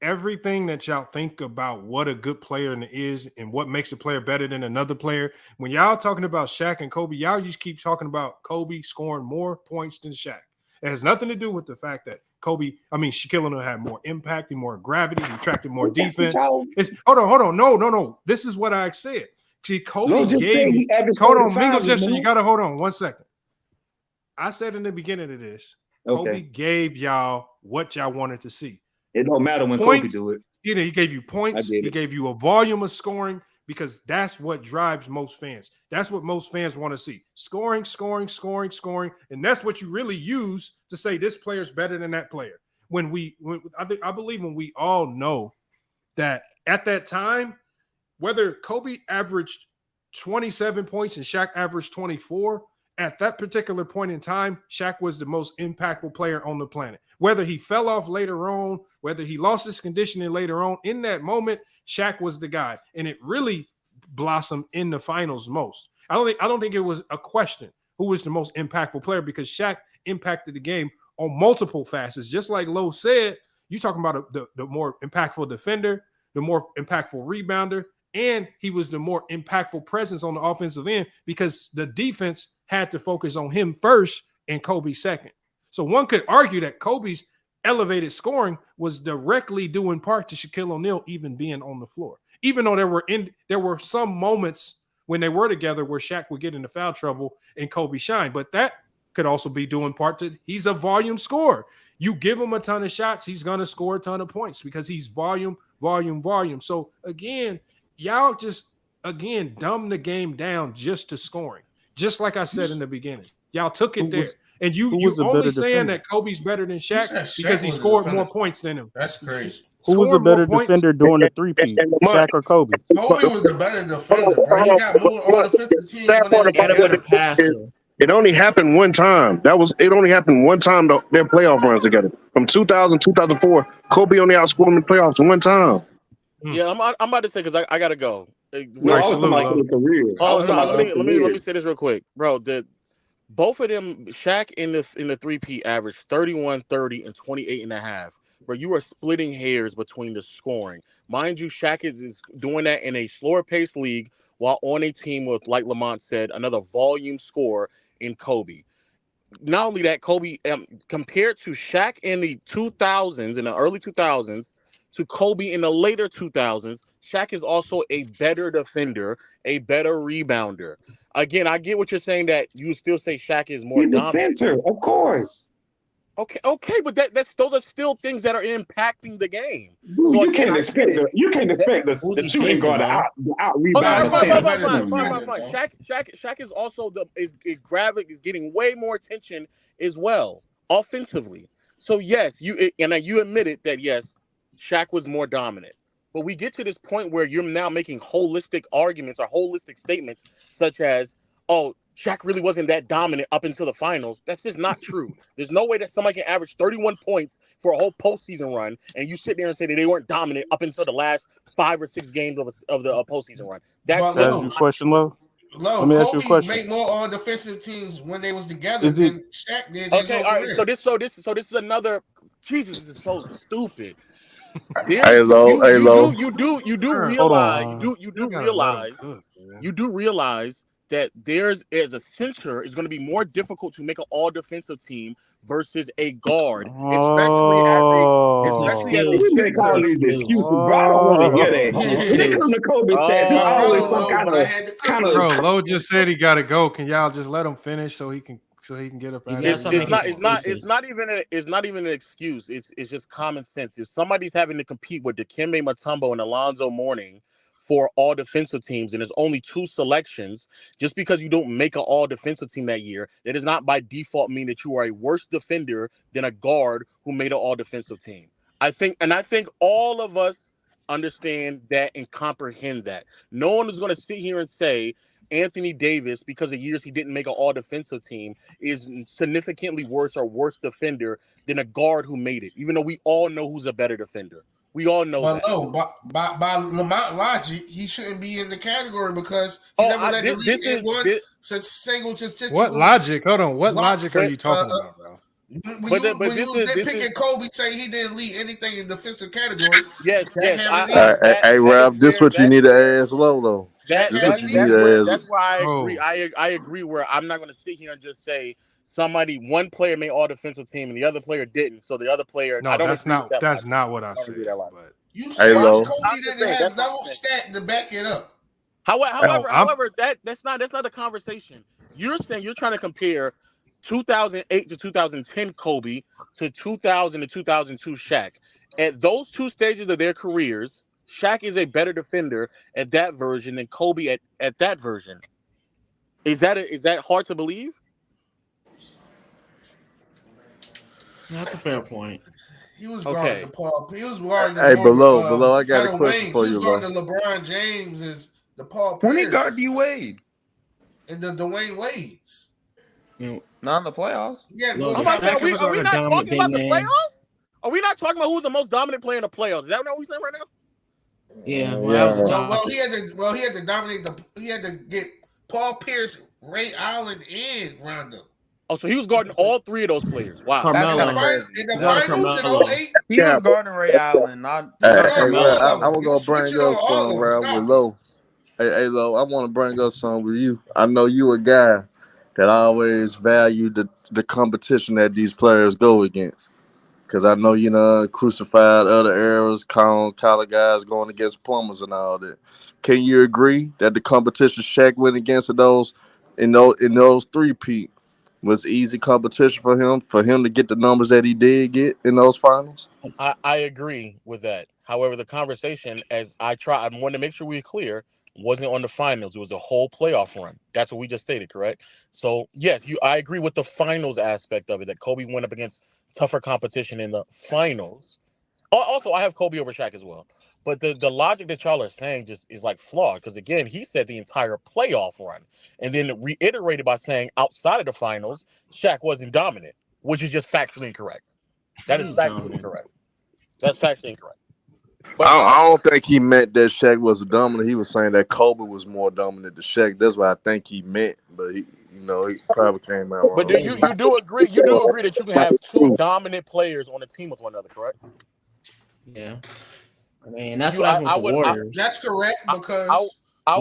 Everything that y'all think about what a good player is and what makes a player better than another player, when y'all talking about Shaq and Kobe, y'all just keep talking about Kobe scoring more points than Shaq. It has nothing to do with the fact that Shaquille O'Neal had more impact and more gravity. He attracted more defense. Hold on. No. This is what I said. See, Kobe gave you. Hold on, Mingo Justin, you got to hold on 1 second. I said in the beginning of this, Kobe gave y'all what y'all wanted to see. It don't matter when Kobe do it. He gave you points. He gave you a volume of scoring because that's what drives most fans. That's what most fans want to see. Scoring. And that's what you really use to say this player's better than that player. I believe when we all know that at that time, whether Kobe averaged 27 points and Shaq averaged 24, at that particular point in time, Shaq was the most impactful player on the planet. Whether he fell off later on, whether he lost his conditioning later on, in that moment, Shaq was the guy. And it really blossomed in the finals most. I don't think it was a question who was the most impactful player, because Shaq impacted the game on multiple facets. Just like Lowe said, you're talking about the more impactful defender, the more impactful rebounder, and he was the more impactful presence on the offensive end, because the defense had to focus on him first and Kobe second. So one could argue that Kobe's elevated scoring was directly due in part to Shaquille O'Neal even being on the floor. Even though there were some moments when they were together where Shaq would get into foul trouble and Kobe shined, but that could also be due in part to he's a volume scorer. You give him a ton of shots, he's going to score a ton of points because he's volume. So again, y'all just dumb the game down just to scoring. Just like I said in the beginning, y'all took it there. And you only saying that Kobe's better than Shaq because he scored more points than him. That's crazy. Who was the better defender during the three-peat, Shaq or Kobe? Kobe was the better defender, bro. He got more all defensive teams. Sad part about it only happened one time. It only happened one time, their playoff runs together. From 2000, 2004, Kobe only outscored in the playoffs one time. Yeah, I'm about to say, because I got to go. Let me say this real quick, bro. Both of them, Shaq in the three-peat average 31, 30, and 28.5. Bro, you are splitting hairs between the scoring. Mind you, Shaq is doing that in a slower paced league while on a team with, like Lamont said, another volume scorer in Kobe. Not only that, Kobe, compared to Shaq in the 2000s, in the early 2000s, to Kobe in the later 2000s, Shaq is also a better defender, a better rebounder. Again, I get what you're saying, that you still say Shaq is more dominant. He's a center, of course. Okay, but those are still things that are impacting the game. Dude, So you can't expect the shooting guard to out rebound. Shaq is also is getting way more attention as well offensively. So yes, you admitted that yes, Shaq was more dominant. But we get to this point where you're now making holistic arguments or holistic statements such as, oh, Shaq really wasn't that dominant up until the finals. That's just not true. There's no way that somebody can average 31 points for a whole postseason run, and you sit there and say that they weren't dominant up until the last 5 or 6 games of the postseason run. That's a question, Lo. Let me ask you a question. Make more all defensive teams when they was together than Shaq did. Okay, all right. So this is another. Jesus, this is so stupid. Hey, Lo. You do realize that as a center is going to be more difficult to make an all defensive team versus a guard, especially as a make all these excuses, bro. I don't want to hear that. When it comes to Kobe stats, there's always some kind of. Bro, Lo just said he got to go. Can y'all just let him finish so he can get up out of here? It's not even an excuse. It's just common sense. If somebody's having to compete with Dikembe Mutombo and Alonzo Mourning for all defensive teams, and there's only 2 selections, just because you don't make an all defensive team that year, that does not by default mean that you are a worse defender than a guard who made an all defensive team. I think all of us understand that and comprehend that. No one is going to sit here and say Anthony Davis, because of years he didn't make an all defensive team, is significantly worse defender than a guard who made it, even though we all know who's a better defender. We all know that. No, by Lamont logic, he shouldn't be in the category because he never led the league in one such single statistical. What logic? Hold on. What logic are you talking about, bro? When you picking Kobe, saying he didn't lead anything in defensive category. Yes. Hey, Ralph, this is what you need to ask Lo, though. That's why I agree. I agree. Where I'm not going to sit here and just say one player made all defensive team and the other player didn't. So the other player, no, that's not what I said. But you said Kobe didn't have no stat to back it up. However, that's not the conversation. You're saying you're trying to compare 2008 to 2010 Kobe to 2000 to 2002 Shaq. At those 2 stages of their careers, Shaq is a better defender at that version than Kobe at that version. Is that hard to believe? That's a fair point. He was guarding the Paul. He was guarding Hey, the below. I got a question Wayne. for He was you, guarding Lo. the LeBron James is the Paul When he Pierce guard D Wade and the Dwayne Wades. not in the playoffs. Yeah, Look, go if back. Shaq Are we was on a not dominant talking big about the man. playoffs? Are we not talking about who's the most dominant player in the playoffs? Is that what we're saying right now? Yeah, well, that was a tie. Well, he had to dominate he had to get Paul Pierce, Ray Allen, and Rondo. Oh, so he was guarding all three of those players. Wow. Carmelo. In the finals in 08. He was guarding Ray Allen, not Hey, Carmelo. Rap, I'm You gonna bring switching up on all something, of them. Rap, with Stop. Lo. Hey, Lo, I want to bring up something with you. I know you a guy that always value the competition that these players go against. Because I know you know crucified other eras, collar guys going against plumbers and all that. Can you agree that the competition Shaq went against in those three-peat was easy competition for him to get the numbers that he did get in those finals? I agree with that. However, the conversation, as I wanted to make sure we're clear, wasn't on the finals. It was the whole playoff run. That's what we just stated, correct? So, yes, I agree with the finals aspect of it, that Kobe went up against tougher competition in the finals. Also, I have Kobe over Shaq as well. But the logic that y'all are saying just is like flawed because, again, he said the entire playoff run and then reiterated by saying outside of the finals, Shaq wasn't dominant, which is just factually incorrect. That is factually incorrect. That's factually incorrect. But I don't think he meant that Shaq was dominant. He was saying that Kobe was more dominant than Shaq. That's what I think he meant. But he probably came out wrong. But you do agree that you can have two dominant players on a team with one another, correct? Yeah. I mean, that's what happened with the Warriors. That's correct because I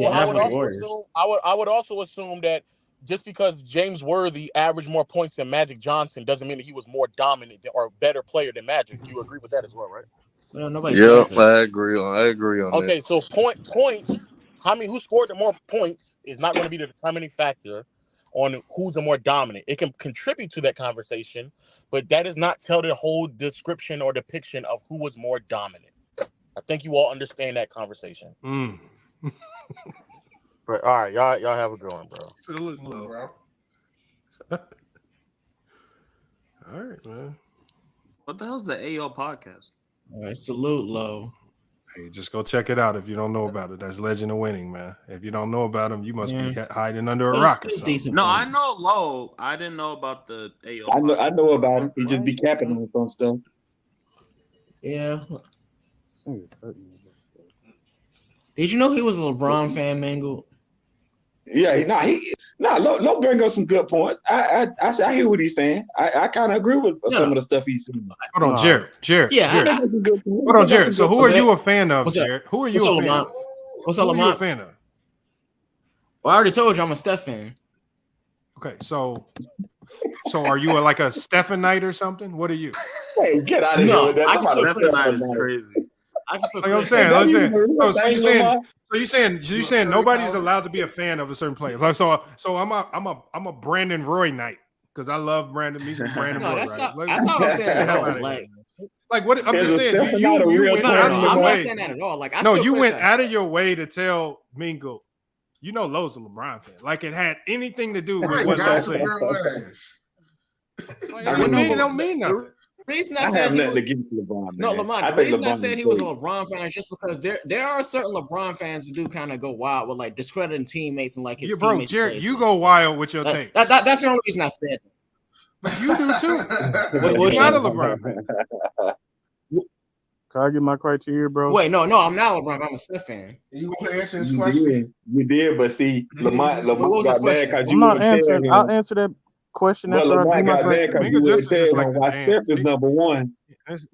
would also assume that just because James Worthy averaged more points than Magic Johnson doesn't mean that he was more dominant or better player than Magic. You agree with that as well, right? Well, nobody says it. I agree on that. Okay, so points. Who scored the more points is not going to be the determining factor on who's the more dominant. It can contribute to that conversation, but that does not tell the whole description or depiction of who was more dominant. I think you all understand that conversation. But all right, y'all have a good one, bro. All right, man. What the hell's the AO podcast? All right, salute, Lo. Hey, just go check it out if you don't know about it. That's Legend of Winning, man. If you don't know about him, you must be hiding under a rock or something. No, I know Lo. I didn't know about the AO. I know about him. He just be capping on some stuff. Yeah. Did you know he was a LeBron fan, Mango? Yeah, Lo bring up some good points. I hear what he's saying. I kind of agree with some of the stuff he's saying. Hold on, Jared. Yeah, Jared. Hold on, Jared. So who are you a fan of, Jared? Who are you a fan of? What's up, Lamont? Who are you a fan of? Well, I already told you I'm a Steph fan. Okay, so are you like a Stephen Knight or something? What are you? Hey, get out of here with that. I can still criticize crazy. I can still like I'm saying. So you saying nobody's allowed to be a fan of a certain player. Like so I'm a Brandon Roy Knight because I love Brandon. He's Brandon Roy. That's right? not what I'm saying at all. Like what I'm just saying. You went out of your way. I'm not saying that at all. Like you went out of your way to tell Mingo. You know, Lowe's a LeBron fan. Like it had anything to do with what Lowe said. It don't mean nothing. The reason I have said nothing against LeBron. No, man. Lamont. The reason I said he was a LeBron fan is just because there are certain LeBron fans who do kind of go wild with like discrediting teammates and like his teammates. Jared, you go wild with your take. That's the only reason I said that. But you do too. You're not a LeBron fan. Can I get my criteria, bro? Wait, no, I'm not a LeBron. I'm a Steph fan. You want to answer this question? You did, but see, Lamont got mad because you not answering. I'll answer that question after I do my question. You would tell him why Steph is number one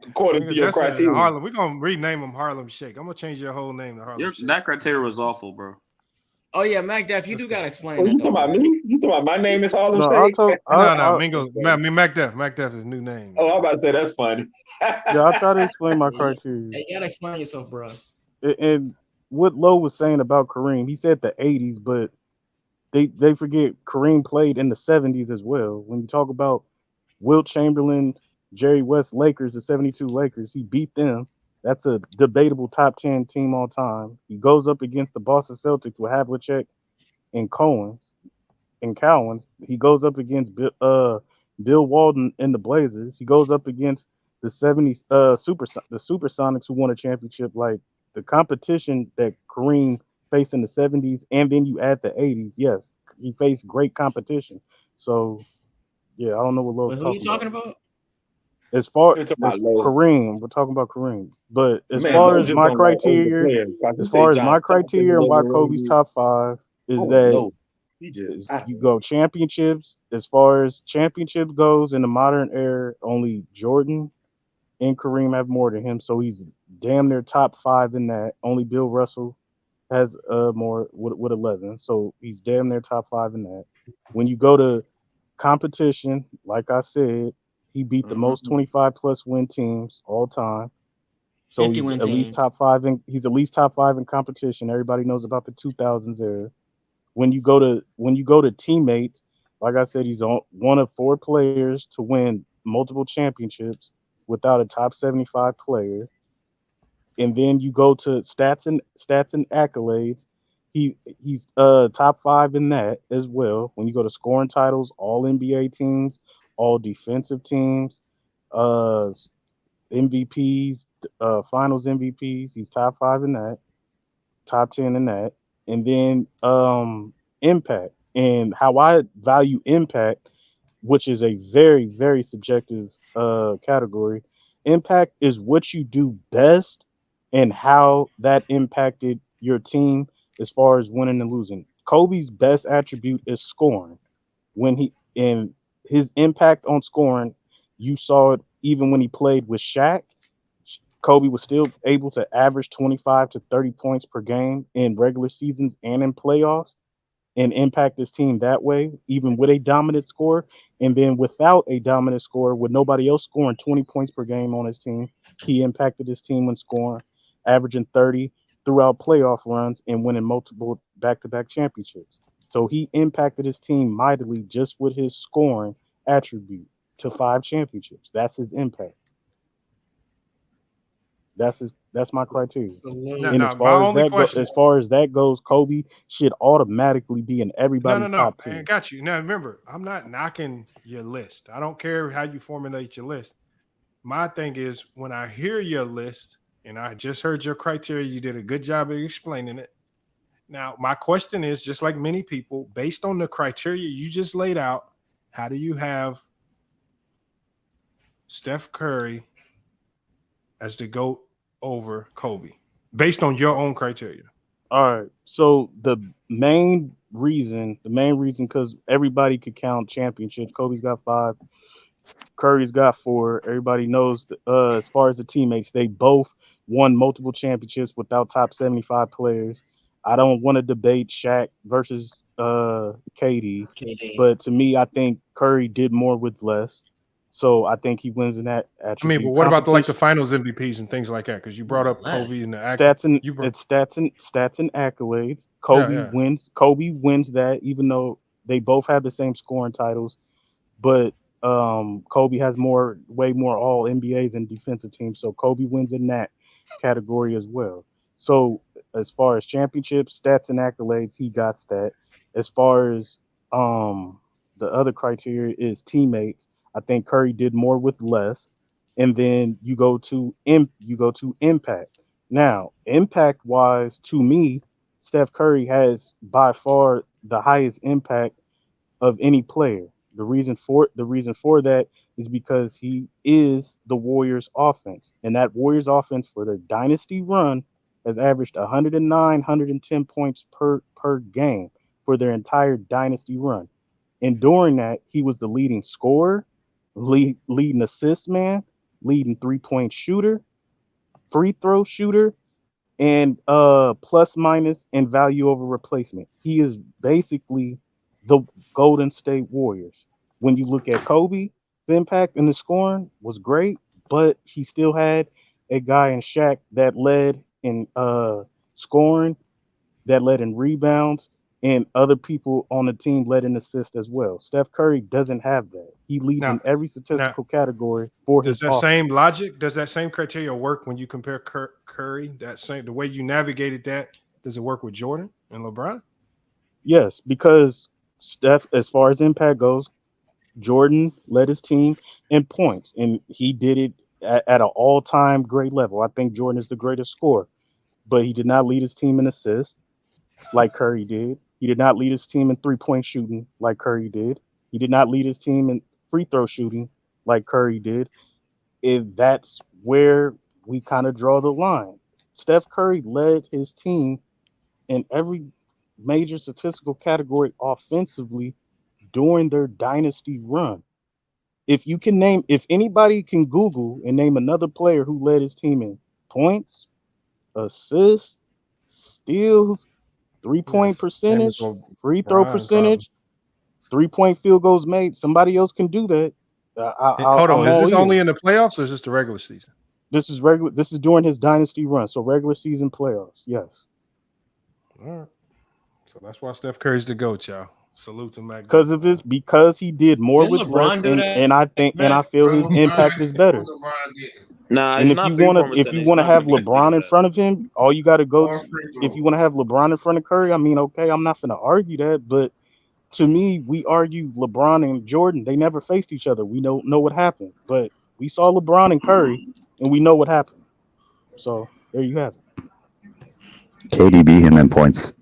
according to your criteria. Harlem, we're gonna rename him Harlem Shake. I'm gonna change your whole name to Harlem Shake. That criteria was awful, bro. Oh yeah, Mac Def, you do gotta explain. You talking about me? You talking about my name is Harlem Shake? No, Mingo. Mac Def. Mac Def is new name. Oh, I'm about to say that's funny. Yeah, I'll try to explain my criteria. You gotta explain yourself, bro. And what Lowe was saying about Kareem, he said the 80s, but they forget Kareem played in the 70s as well. When you talk about Wilt Chamberlain, Jerry West Lakers, the 72 Lakers, he beat them. That's a debatable top 10 team all time. He goes up against the Boston Celtics with Havlicek and Cowens. He goes up against Bill Walton and the Blazers. He goes up against the 70s, the Supersonics who won a championship, like the competition that Kareem faced in the 70s, and then you add the 80s. Yes, he faced great competition. So yeah, I don't know what Lowe's Who are you talking talking about. about? As far You're talking as about Lowe. Kareem, we're talking about Kareem. But as Man, far Lowe as just my don't like older criteria, players. If I can as say far as John my Stockton criteria a and why little Kobe's early. top 5 I is don't that know. He just you go championships. As far as championships goes in the modern era, only Jordan and Kareem have more than him. So he's damn near top 5 in that. Only Bill Russell has more with 11. So he's damn near top 5 in that. When you go to competition, like I said, he beat the most 25 plus win teams all time. So 50 he's win at least teams. top 5 in he's at least top 5 in competition. Everybody knows about the 2000s era. When you go to teammates, like I said, he's one of 4 players to win multiple championships without a top 75 player. And then you go to stats and accolades. He's top 5 in that as well. When you go to scoring titles, all NBA teams, all defensive teams, uh MVPs, finals MVPs, he's top 5 in that, top 10 in that. And then impact, and how I value impact, which is a very, very subjective category. Impact is what you do best and how that impacted your team as far as winning and losing. Kobe's best attribute is scoring. When he and his impact on scoring, you saw it even when he played with Shaq. Kobe was still able to average 25 to 30 points per game in regular seasons and in playoffs and impact his team that way, even with a dominant score. And then without a dominant score, with nobody else scoring 20 points per game on his team, he impacted his team when scoring, averaging 30 throughout playoff runs and winning multiple back to back championships. So he impacted his team mightily just with his scoring attribute to 5 championships. That's his impact. That's my criteria. And No, my only question. as far as that goes, Kobe should automatically be in everybody's No. top I 10. got you. Now remember, I'm not knocking your list. I don't care how you formulate your list. My thing is when I hear your list, and I just heard your criteria, you did a good job of explaining it. Now, my question is, just like many people, based on the criteria you just laid out, how do you have Steph Curry as the GOAT over Kobe, based on your own criteria? All right. So the main reason, because everybody could count championships. Kobe's got 5, Curry's got 4. Everybody knows as far as the teammates, they both won multiple championships without top 75 players. I don't want to debate Shaq versus KD, but to me, I think Curry did more with less. So I think he wins in that I mean, but attribute. what about the Competition, finals MVPs and things like that? Because you brought up Kobe and the stats and you brought, it's stats and accolades. yeah. Kobe wins that, even though they both have the same scoring titles. But Kobe has way more all NBAs and defensive teams, so Kobe wins in that category as well. So as far as championships, stats and accolades, he got that. As far as the other criteria is teammates, I think Curry did more with less. And then you go to impact. Now, impact wise, to me, Steph Curry has by far the highest impact of any player. The reason for that is because he is the Warriors offense. And that Warriors offense for their dynasty run has averaged 109, 110 points per game for their entire dynasty run. And during that, he was the leading scorer, leading assist man, leading three-point shooter, free throw shooter, and plus minus and value over replacement. He is basically the Golden State Warriors. When you look at Kobe, his impact in the scoring was great, but he still had a guy in Shaq that led in scoring, that led in rebounds, and other people on the team led in assists as well. Steph Curry doesn't have that. He leads Now, in every statistical category for does his that offense. same logic, does that same criteria work when you compare Curry? The way you navigated that, does it work with Jordan and LeBron? Yes, because Steph, as far as impact goes, Jordan led his team in points, and he did it at an all-time great level. I think Jordan is the greatest scorer, but he did not lead his team in assists like Curry did. He did not lead his team in three-point shooting like Curry did. He did not lead his team in free throw shooting like Curry did. If that's where we kind of draw the line. Steph Curry led his team in every major statistical category offensively during their dynasty run. If anybody can Google and name another player who led his team in points, assists, steals, 3-point percentage, free throw percentage, 3-point field goals made, somebody else can do that. Hold on, is this only in the playoffs or is this the regular season? This is regular. This is during his dynasty run, so regular season playoffs. Yes. All right. So that's why Steph Curry's the GOAT, y'all. Salute to Mac. Because he did more with less, and I feel his impact is better. Nah, And it's if not you want to have LeBron in front of him, all you got to go. If you want to have LeBron in front of Curry, I mean, okay, I'm not going to argue that, but to me, we argue LeBron and Jordan. They never faced each other. We don't know what happened, but we saw LeBron and Curry, and we know what happened. So there you have it. KD beat him in points.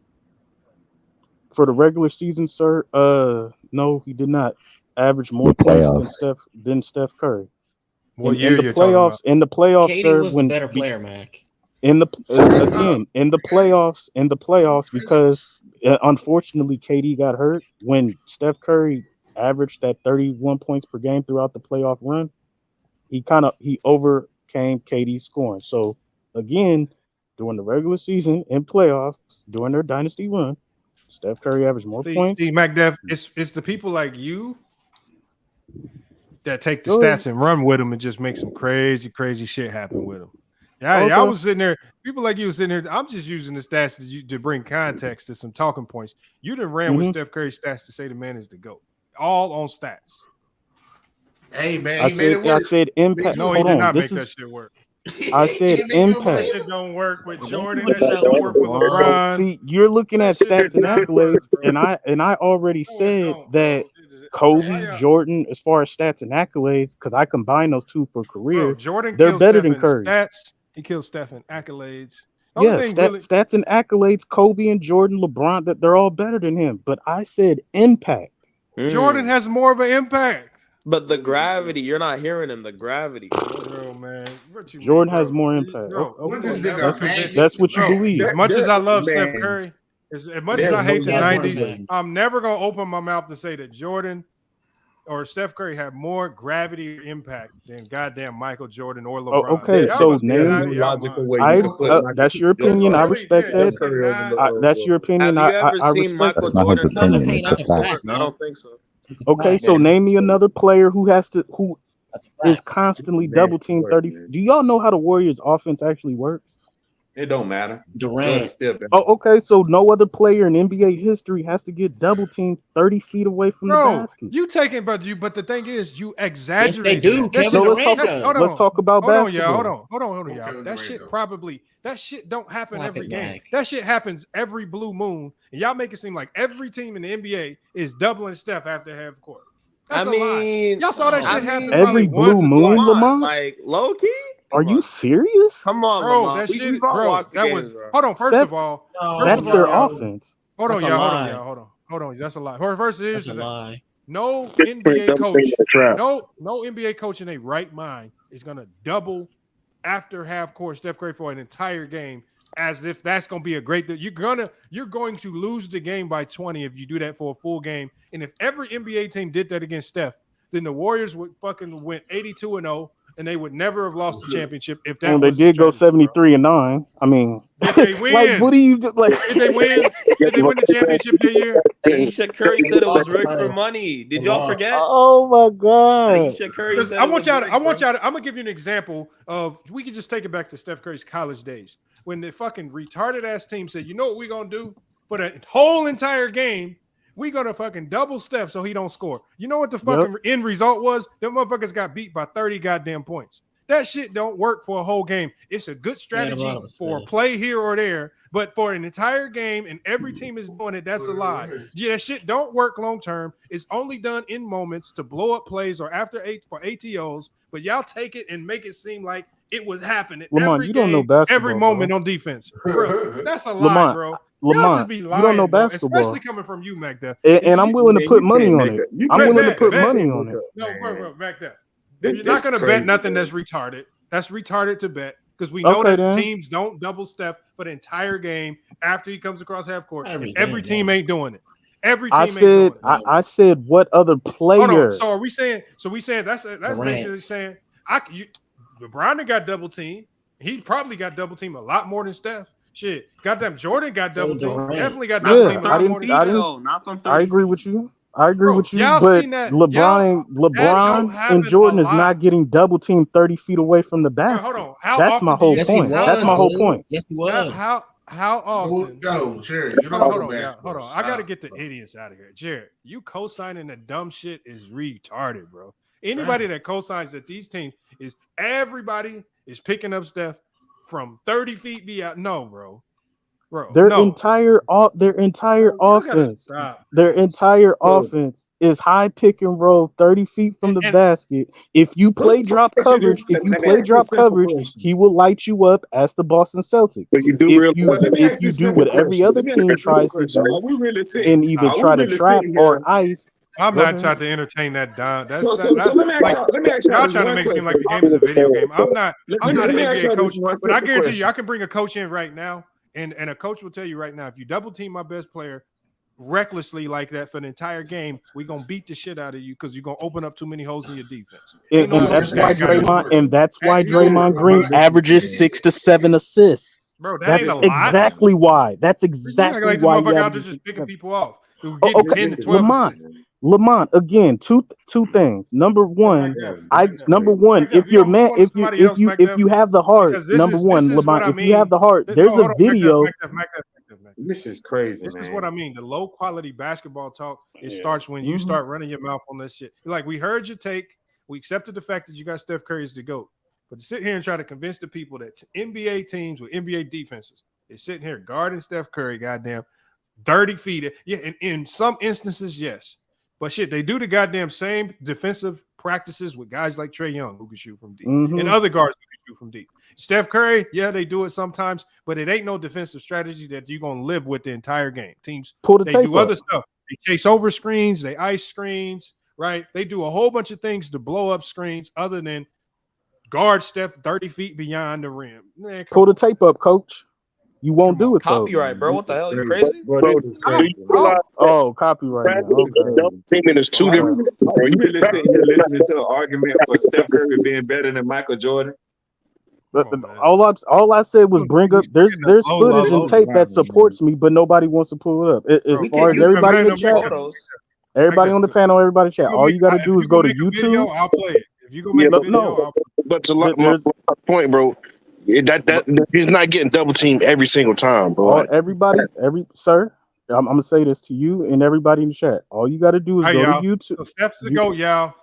For the regular season, sir, no, he did not average more points than Steph Curry. What year you're talking about? In the playoffs, KD sir, was the better player, Mac. In the playoffs, because unfortunately KD got hurt when Steph Curry averaged that 31 points per game throughout the playoff run. He overcame KD's scoring. So again, during the regular season and playoffs, during their dynasty run, Steph Curry averaged more points. See, MacDev, it's the people like you that take the stats and run with them and just make some crazy shit happen with them. Yeah, I was sitting there. People like you were sitting there. I'm just using the stats to bring context to some talking points. You done ran with Steph Curry stats to say the man is the GOAT. All on stats. Hey man, he made it I work. said impact. No, he did not make that shit work. I said impact. That shit don't work with Jordan. That shit don't work with LeBron. See, you're looking at stats and accolades, and I already said that Kobe, Jordan, as far as stats and accolades, because I combine those two for career, Jordan they're better than Curry. Stats. He killed Steph in accolades. Stats and accolades, Kobe and Jordan, LeBron, that they're all better than him. But I said impact. Jordan has more of an impact. But the gravity, you're not hearing him. The gravity. Bro, man. Jordan has more impact. That's what you believe. As much as I love Steph Curry, as much as I hate the 90s, I'm never going to open my mouth to say that Jordan or Steph Curry had more gravity or impact than goddamn Michael Jordan or LeBron. Okay, so that's your opinion. I respect that. That's your opinion. Have you ever seen Michael Jordan? That's a fact. I don't think so. Okay, so name me another player who is constantly double teamed 30. Do y'all know how the Warriors offense actually works? It don't matter. Durant. Okay, so no other player in NBA history has to get double teamed 30 feet away from the basket. You take it, but the thing is, you exaggerate. Yes, they do. Let's talk about basketball. Hold on, y'all. That shit don't happen every game. That shit happens every blue moon. And y'all make it seem like every team in the NBA is doubling Steph after half court. That's a lie. Y'all saw that shit happen every blue moon, Lamont? Like low key? Are you serious? Come on, bro. Lamont. That shit, bro. That was. Hold on. First of all, that's their offense. Hold on, y'all. Hold on. That's a lie. First, it is a lie. No NBA coach. No NBA coach in a right mind is gonna double after half court Steph Curry for an entire game, as if that's gonna be a great thing. You're going to lose the game by 20 if you do that for a full game. And if every NBA team did that against Steph, then the Warriors would fucking win 82-0, and they would never have lost the championship if that. They did go 73-9. I mean, did they win? Like, what do you like? Did they win? Did they win the championship that year? Ayesha Curry said it was rigged for money. Did y'all forget? Oh my god! Ayesha Curry said I'm gonna give you an example of. We can just take it back to Steph Curry's college days when the fucking retarded ass team said, "You know what we're gonna do for the whole entire game? We're gonna fucking double Steph so he don't score." You know what the fucking end result was? Them motherfuckers got beat by 30 goddamn points. That shit don't work for a whole game. It's a good strategy for a play here or there But for an entire game and every team is doing it, that's a lie. Yeah, that shit don't work long term. It's only done in moments to blow up plays or after for ATOs. But y'all take it and make it seem like it was happening Lamont, every you don't know game, basketball, every moment bro. on defense. Bro, that's a lie, Lamont, bro. Y'all Lamont, just be lying, you don't know bro. basketball. Especially coming from you, Magda. And I'm willing to put money on it. I'm willing to put money on it. No, bro, back there. This- You're not this going to crazy, bet nothing man. that's retarded. That's retarded to bet because we know Okay, that then. teams don't double Steph for the entire game after he comes across half court. Every Every game, team ain't doing it. Every I team ain't doing said it. I said what other player? Hold on. So are we saying? So we saying that's Durant. basically saying LeBron got double team. He probably got double team a lot more than Steph. Shit, goddamn Jordan got double team. Definitely got double team a lot more than Steph. I agree with you. I agree with you. y'all But seen that- LeBron and Jordan is not getting double team 30 feet away from the basket. Hold on. How That's often my do whole you- point. That's my whole point. Yes, he was. How often? Yo, Jared, you don't hold know on, yeah, basketball. hold on. I gotta get the idiots out of here. Jared, you co-signing the dumb shit is retarded, bro. Anybody that co-signs that these teams is everybody is picking up Steph from 30 feet beyond. No, bro. Their no. entire offense, stop. their entire offense is high pick and roll 30 feet from the basket. If you play drop coverage, he will light you up as the Boston Celtics. But you do If you do what every other team tries to do and either try to trap or ice. I'm Go not ahead. trying to entertain that down. That's So let me ask y'all y'all this trying to one make it seem like the question. game is a video game. I'm not Let an me ask NBA y'all coach, this one but I simple guarantee question. you I can bring a coach in right now, and a coach will tell you right now, if you double team my best player recklessly like that for the entire game, we're gonna beat the shit out of you because you're gonna open up too many holes in your defense. Ain't no And coach that's that why got it. Draymond Green averages 6 to 7 assists. Bro, that That's ain't a lot. exactly why. That's You act exactly like this why he motherfucker out there averages just 6 to picking 7. people off. Who Oh, getting okay, 10 to 12 assists. Lamont, again, two things. Number one, if you you're don't man, move on to if somebody you else, if you have the heart, because this number is one, what Lamont, I if you have mean. the heart, No, there's hold a on, video. This is crazy, This man. is what I mean. The low quality basketball talk, it starts when you start running your mouth on this shit. Like, we heard your take. We accepted the fact that you got Steph Curry as the GOAT. But to sit here and try to convince the people that NBA teams with NBA defenses is sitting here guarding Steph Curry, goddamn 30 feet. Yeah, and in some instances, yes. But shit, they do the goddamn same defensive practices with guys like Trae Young who can shoot from deep and other guards who can shoot from deep. Steph Curry, yeah, they do it sometimes, but it ain't no defensive strategy that you're gonna live with the entire game. Teams they do other stuff. They chase over screens, they ice screens, right? They do a whole bunch of things to blow up screens other than guard Steph 30 feet beyond the rim. Man, Pull the tape up, coach. You won't do it though. Copyright, bro. What the hell? You crazy? Oh, copyright. Now. Okay. Teaming is two different. Bro, you really sitting here listening to an argument for Steph Curry being better than Michael Jordan. All I said was bring up. There's footage and tape that supports me, but nobody wants to pull it up. As far as everybody in the chat, everybody on the panel, everybody chat. All you got to do is go to YouTube. I'll play it. If you go make a video, I'll play it. But to my point, bro, that he's not getting double teamed every single time, bro. Sir, I'm gonna say this to you and everybody in the chat. All you got to do is go to YouTube. So Steph's the GOAT, y'all.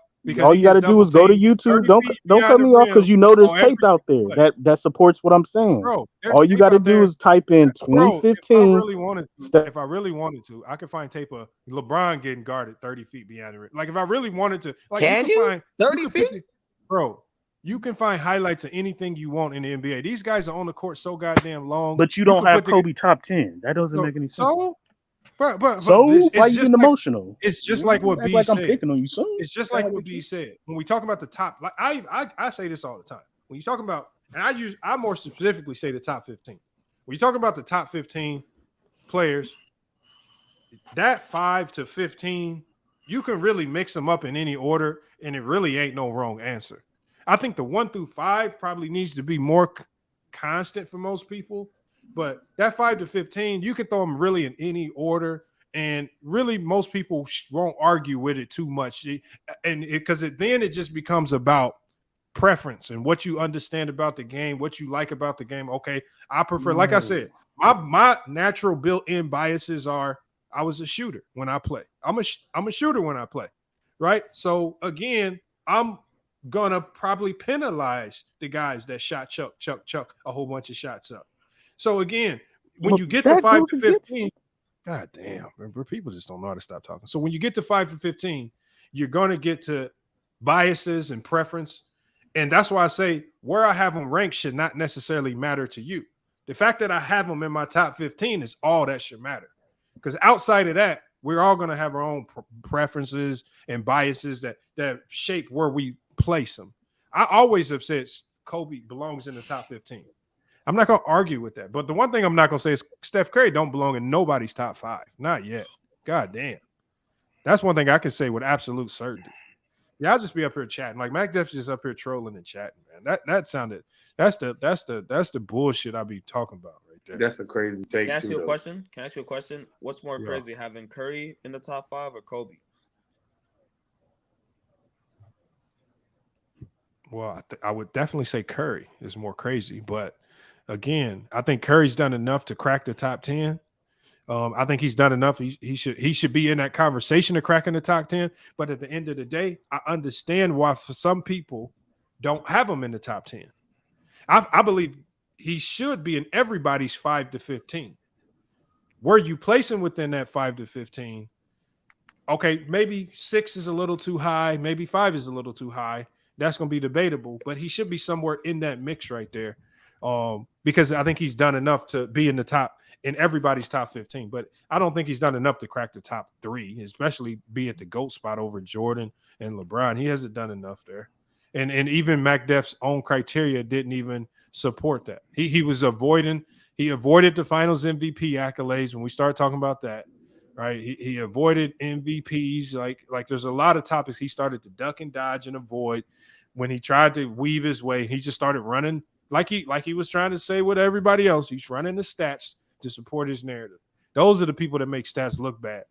All you got to do is go to YouTube. Don't cut me off because you know there's tape out there that supports what I'm saying. Bro, all you got to do is type in 2015. If I really wanted to, I could find tape of LeBron getting guarded 30 feet beyond the rim. Like, if I really wanted to, like, Can you? find 30 feet? Bro, you can find highlights of anything you want in the NBA. These guys are on the court so goddamn long. But you don't have Kobe top 10. That doesn't make any sense. But why you getting emotional? It's just like what B said. I'm picking on you, son. It's just like what B said. When we talk about the top, like I say this all the time. When you talk about, and I more specifically say the top 15. When you talk about the top 15 players, that 5 to 15, you can really mix them up in any order, and it really ain't no wrong answer. I think the 1 through 5 probably needs to be more constant for most people. But that 5 to 15, you can throw them really in any order, and really most people won't argue with it too much, and because then it just becomes about preference and what you understand about the game, what you like about the game. Okay, I prefer, like I said, my natural built-in biases are I was a shooter when I play. I'm a shooter when I play, right? So again, I'm gonna probably penalize the guys that shot chuck a whole bunch of shots up. So again, when you get to 5 to 15, God damn, remember, people just don't know how to stop talking. So when you get to 5 to 15, you're going to get to biases and preference. And that's why I say where I have them ranked should not necessarily matter to you. The fact that I have them in my top 15 is all that should matter. Because outside of that, we're all going to have our own preferences and biases that shape where we place them. I always have said Kobe belongs in the top 15. I'm not going to argue with that. But the one thing I'm not going to say is Steph Curry don't belong in nobody's top 5. Not yet. God damn. That's one thing I can say with absolute certainty. Yeah, I'll just be up here chatting. Like Mac Def's just up here trolling and chatting, man. That's the bullshit I be talking about right there. That's a crazy take. Can I ask you a though. question? Can I ask you a question? What's more Yeah. crazy, having Curry in the top 5 or Kobe? Well, I would definitely say Curry is more crazy, but again, I think Curry's done enough to crack the top 10. I think he's done enough. He should be in that conversation of cracking the top 10. But at the end of the day, I understand why for some people don't have him in the top 10. I believe he should be in everybody's 5 to 15. Where you place him within that 5 to 15, okay, maybe 6 is a little too high, maybe 5 is a little too high. That's going to be debatable, but he should be somewhere in that mix right there, because I think he's done enough to be in everybody's top 15. But I don't think he's done enough to crack the top 3, especially be at the GOAT spot over Jordan and LeBron. He hasn't done enough there. And even Mac Def's own criteria didn't even support that. He avoided the finals MVP accolades when we started talking about that. Right, he avoided MVPs. Like there's a lot of topics he started to duck and dodge and avoid when he tried to weave his way. He just started running like he was trying to say with everybody else. He's running the stats to support his narrative. Those are the people that make stats look bad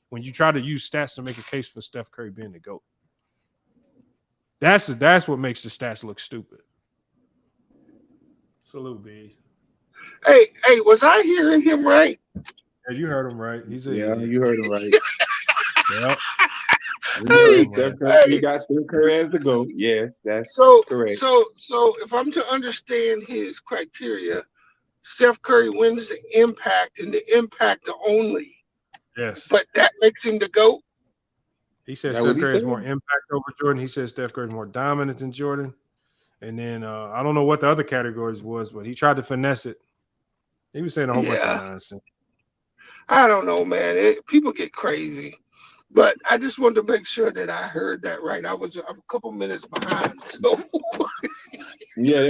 when you try to use stats to make a case for Steph Curry being the GOAT. That's what makes the stats look stupid. Salute, B. Hey, was I hearing him right? Yeah, you heard him right. You heard him right. Yep. You got Steph Curry as the GOAT. Yes, that's correct. So if I'm to understand his criteria, Steph Curry wins the impact and the impact only. Yes. But that makes him the GOAT. He said Steph Curry has more impact over Jordan. He said Steph Curry is more dominant than Jordan. And then I don't know what the other categories was, but he tried to finesse it. He was saying a whole bunch of nonsense. I don't know, man. People get crazy. But I just wanted to make sure that I heard that right. I'm a couple minutes behind. So. Yeah,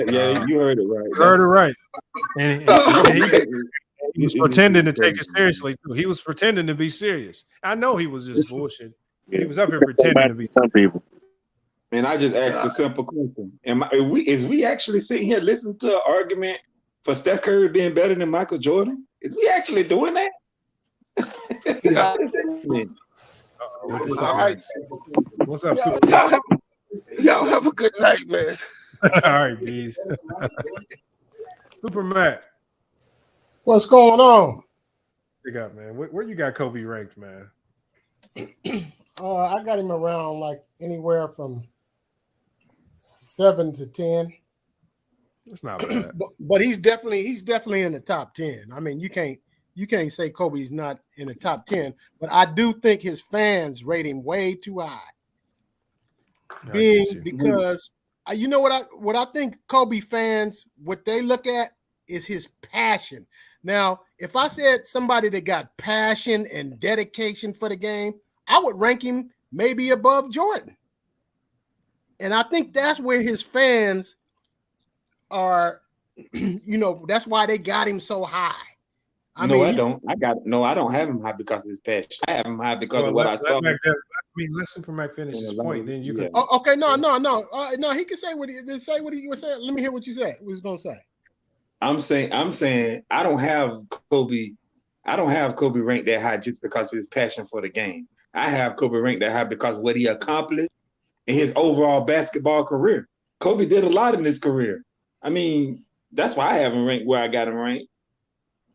you heard it right. Heard it right. And he was pretending to take it seriously, too. He was pretending to be serious. I know he was just bullshit. He was up here pretending to be some people. And I just asked a simple question. Is we actually sitting here listening to an argument for Steph Curry being better than Michael Jordan? Is we actually doing that? All right. What's up, y'all have a good night, man. All right, bees. Super Matt. What's going on? You got, man. Where you got Kobe ranked, man? I got him around like anywhere from 7 to 10. That's not bad. But he's definitely in the top 10. I mean, you can't say Kobe's not in the top 10, but I do think his fans rate him way too high. Because you know what I think Kobe fans, what they look at is his passion. Now, if I said somebody that got passion and dedication for the game, I would rank him maybe above Jordan. And I think that's where his fans are, that's why they got him so high. I don't have him high because of his passion. I have him high because of what I saw. Let Super Mac finish his point. Then you can. Okay, no. He can say what he was saying. Let me hear what you said. What he was gonna say. I'm saying I don't have Kobe ranked that high just because of his passion for the game. I have Kobe ranked that high because of what he accomplished in his overall basketball career. Kobe did a lot in his career. I mean, that's why I have him ranked where I got him ranked.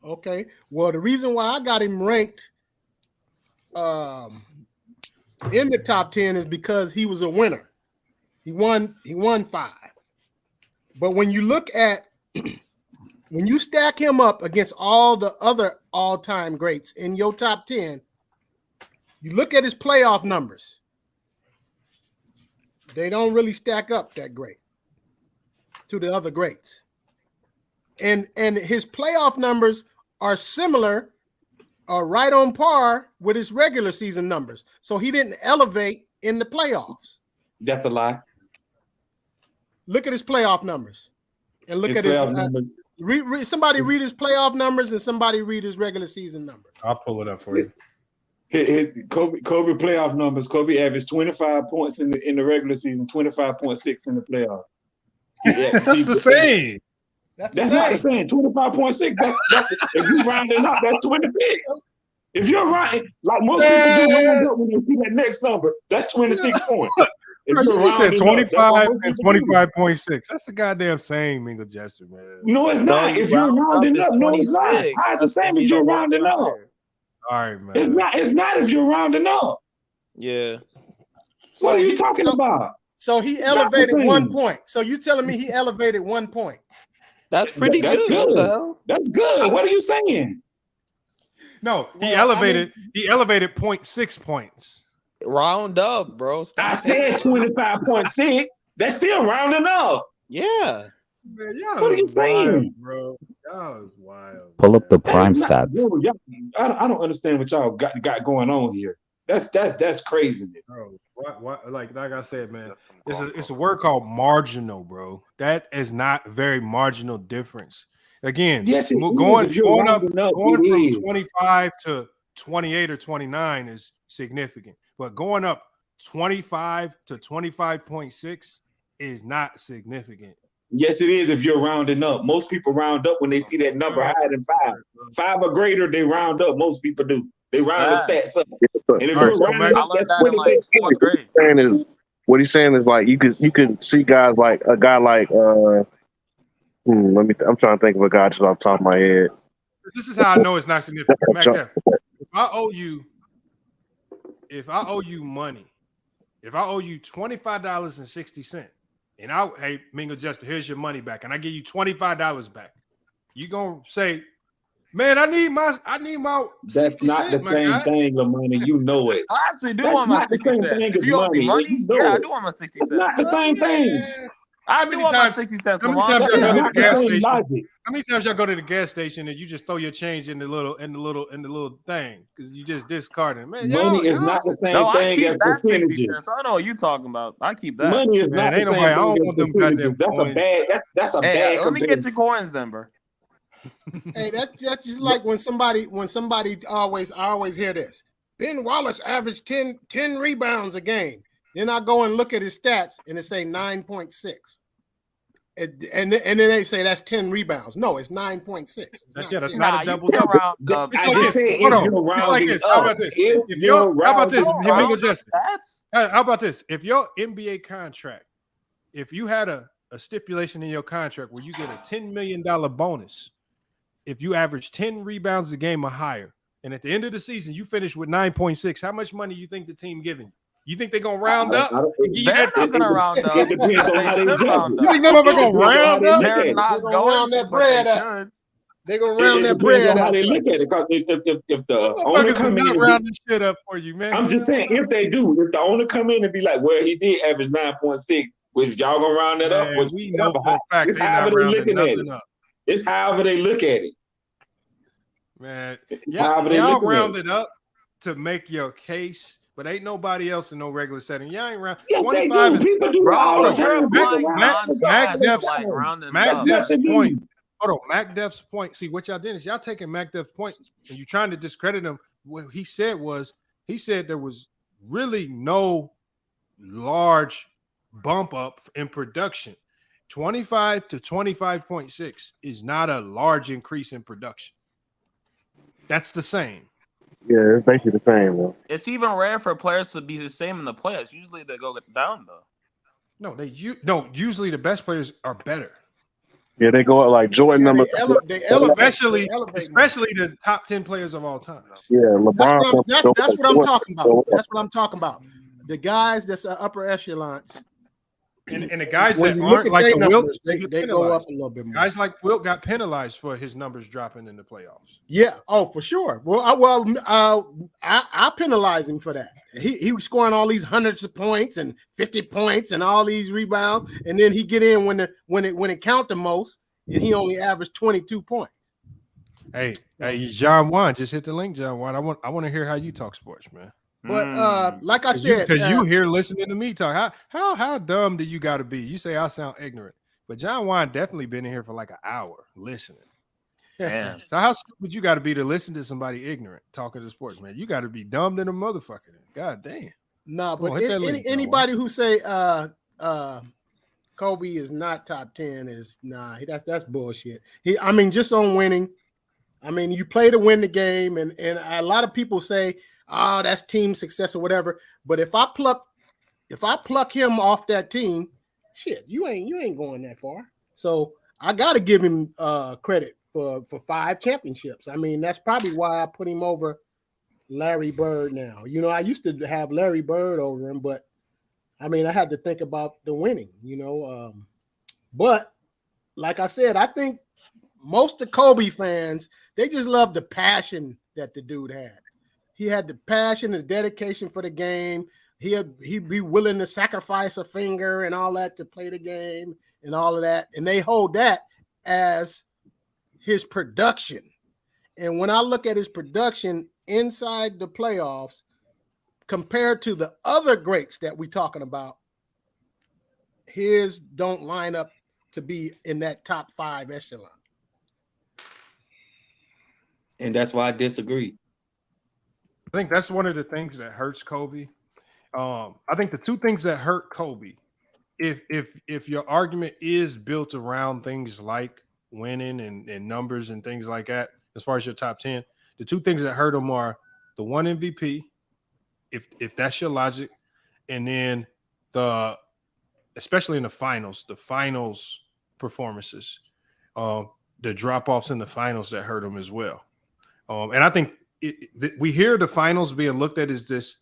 Okay. Well, the reason why I got him ranked in the top 10 is because he was a winner. He won 5. But when you look at When you stack him up against all the other all-time greats in your top 10, you look at his playoff numbers. They don't really stack up that great to the other greats. And his playoff numbers are similar or right on par with his regular season numbers. So he didn't elevate in the playoffs. That's a lie. Look at his playoff numbers. And look His at his playoff numbers. somebody read his playoff numbers and somebody read his regular season numbers. I'll pull it up for you. Kobe playoff numbers. Kobe averaged 25 points in the regular season, 25.6 in the playoffs. That's the same. That's not the same. 25.6. That's if you round it up, that's 26. If you're right, like most people do round up when they see that next number, that's 26 points. You said 25 and 25.6. That's the goddamn same, Mingle Jester, man. No, it's not. If you're rounding up, no, it's not. It's the same if you're rounding up. All right, man. It's not if you're rounding up. Yeah. What are you talking about? So he elevated 1 point. So you telling me he elevated 1 point? That's pretty good. What the hell? That's good. What are you saying? No, he elevated 0.6 points. Round up, bro. I said 25.6. That's still rounding up. Yeah. Man, what are you saying, bro? Y'all is wild. Pull up the prime stats. Dude, I don't understand what y'all got going on here. That's craziness. Bro, like I said, man, it's a word called marginal, bro. That is not very marginal difference. Again, yes, going from 25 to 28 or 29 is significant, but going up 25 to 25.6 is not significant. Yes, it is if you're rounding up. Most people round up when they see that number higher than 5. 5 or greater, they round up. Most people do. They round the stats up. And if you're rounding up, that's 26. What he's saying is like you could see guys like a guy like I'm trying to think of a guy just off the top of my head. This is how I know it's not significant. Mac, if I owe you money, if I owe you $25.60, and hey, Mingo Jester, here's your money back, and I give you $25 back, you gonna say, man, I need my 60 That's not the same thing, Lamoni. You know it. I actually do want my 60 cents. If you owe me money, yeah, I do want my 60 cents. It's not the same thing. I do want my 60 cents. How many times y'all go to the gas station? How many times y'all go to the gas station and you just throw your change in the little thing because you just discard it? Man, money is not the same thing as percentages. I know what you're talking about. I keep that. Money is not the same thing as percentages. That's a bad. Let me get your coins, then, bro. Hey, that's just like when somebody I always hear this. Ben Wallace averaged 10 rebounds a game. Then I go and look at his stats and it say 9.6. And then they say that's 10 rebounds. No, it's 9.6. That's not a double-double. I just said How about this? If your NBA contract, if you had a stipulation in your contract where you get a $10 million bonus, if you average 10 rebounds a game or higher, and at the end of the season you finish with 9.6, how much money you think the team giving you? You think they're gonna round up? They're not gonna round up. You think they're gonna round up? They're not going to round that bread up. They're gonna round that bread up. How they look at it? Because if the owner come in, rounding shit up for you, man. I'm just saying, if they do, if the owner come in and be like, well, he did average 9.6, which y'all gonna round that up? Which we know for a fact it's however they looking at it. Up. It's however they look at it. Man, y'all round it up to make your case. But ain't nobody else in no regular setting. Y'all ain't round. Yes, they do. People do all the time. Mac Def's point. Hold on, Mac Def's point. See, what y'all did is y'all taking Mac Def's point and you're trying to discredit him. What he said there was really no large bump up in production. 25 to 25.6 is not a large increase in production. That's the same. Yeah, it's basically the same, though. It's even rare for players to be the same in the playoffs. Usually they go down, though. No, usually the best players are better. Yeah, they go out like Jordan number. Especially the top 10 players of all time. Yeah, LeBron. That's what I'm talking about. That's what I'm talking about. The guys that's upper echelons, And the guys when that you look aren't at like their the Wilt, numbers, they they go up penalized. a little bit more. Guys like Wilt got penalized for his numbers dropping in the playoffs. Yeah, oh for sure. Well, I penalize him for that. He was scoring all these hundreds of points and 50 points and all these rebounds, and then he get in when it count the most, and he only averaged 22 points. Hey, John Juan, just hit the link, John Juan. I want to hear how you talk sports, man. But like I said, because you here listening to me talk, how dumb do you got to be? You say I sound ignorant, but John Juan definitely been in here for like an hour listening. Damn. So how stupid you got to be to listen to somebody ignorant talking to sports, man? You got to be dumb than a motherfucker. God damn. No, but link, anybody who say Kobe is not top 10 is that's bullshit. Just on winning. You play to win the game, and a lot of people say, "Oh, that's team success or whatever." But if I pluck him off that team, shit, you ain't going that far. So I got to give him credit for 5 championships. That's probably why I put him over Larry Bird now. I used to have Larry Bird over him, but I had to think about the winning. But like I said, I think most of Kobe fans, they just love the passion that the dude had. He had the passion and the dedication for the game. He'd be willing to sacrifice a finger and all that to play the game and all of that. And they hold that as his production. And when I look at his production inside the playoffs compared to the other greats that we're talking about, his don't line up to be in that top 5 echelon. And that's why I disagree. I think that's one of the things that hurts Kobe. I think the 2 things that hurt Kobe, if your argument is built around things like winning and numbers and things like that, as far as your top 10, the 2 things that hurt him are the 1 MVP, if that's your logic, and then especially in the finals performances, the drop-offs in the finals that hurt him as well. And I think we hear the finals being looked at as this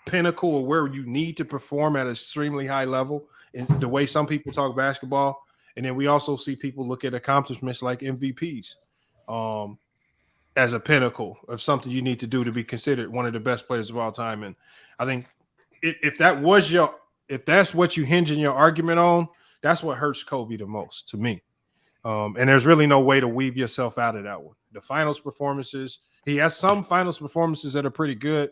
pinnacle of where you need to perform at an extremely high level in the way some people talk basketball. And then we also see people look at accomplishments like MVPs as a pinnacle of something you need to do to be considered one of the best players of all time. And I think if that's what you hinge in your argument on, that's what hurts Kobe the most to me. And there's really no way to weave yourself out of that one. The finals performances, he has some finals performances that are pretty good,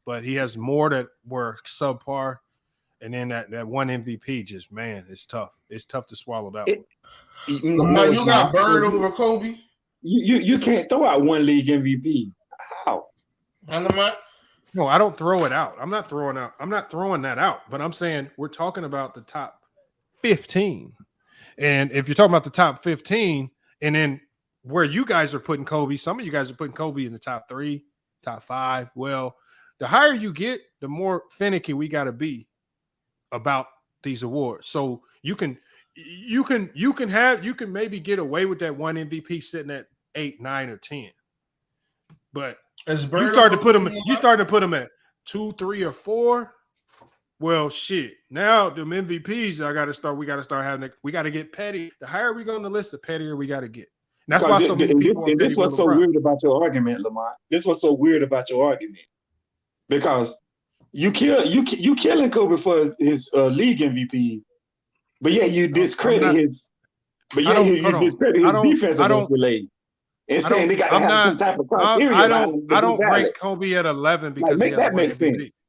but he has more that were subpar. And then that 1 MVP, just, man, it's tough. It's tough to swallow that one. You got Bird over Kobe? You can't throw out 1 league MVP. How? No, I don't throw it out. I'm not throwing that out. But I'm saying we're talking about the top 15. And if you're talking about the top 15, and then where you guys are putting Kobe, some of you guys are putting Kobe in the top 3, top 5. Well, the higher you get, the more finicky we got to be about these awards. So you can maybe get away with that 1 MVP sitting at 8, 9, or 10. But you start to put them at 2, 3, or 4. Well, shit. Now them MVPs, we got to start having. We got to get petty. The higher we go on the list, the pettier we got to get. And that's why so many people. And this was so weird about your argument, Lamont. This was so weird about your argument because you killing Kobe for his league MVP, but yeah, you discredit his. But yeah, you discredit his defense against the league. And saying they got to have some type of criteria. I don't rank Kobe at 11 because make that make sense.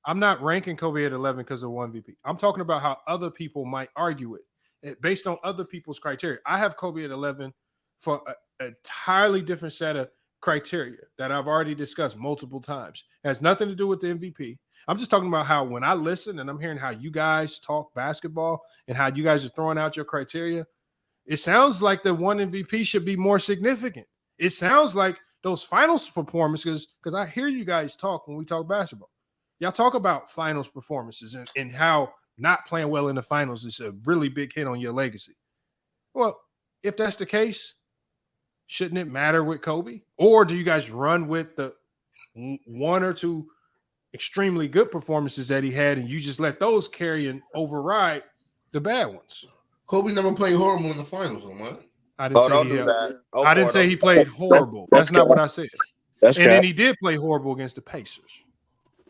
I'm not ranking Kobe at 11 because of 1 MVP. I'm talking about how other people might argue it based on other people's criteria. I have Kobe at 11 for an entirely different set of criteria that I've already discussed multiple times. It has nothing to do with the MVP. I'm just talking about how when I listen and I'm hearing how you guys talk basketball and how you guys are throwing out your criteria, it sounds like the 1 MVP should be more significant. It sounds like those finals performances, because I hear you guys talk when we talk basketball. Y'all talk about finals performances and how not playing well in the finals is a really big hit on your legacy. Well, if that's the case, shouldn't it matter with Kobe? Or do you guys run with the 1 or 2 extremely good performances that he had and you just let those carry and override The bad ones. Kobe never played horrible in the finals, man. I didn't say he played horrible. That's not what I said. And then he did play horrible against the Pacers.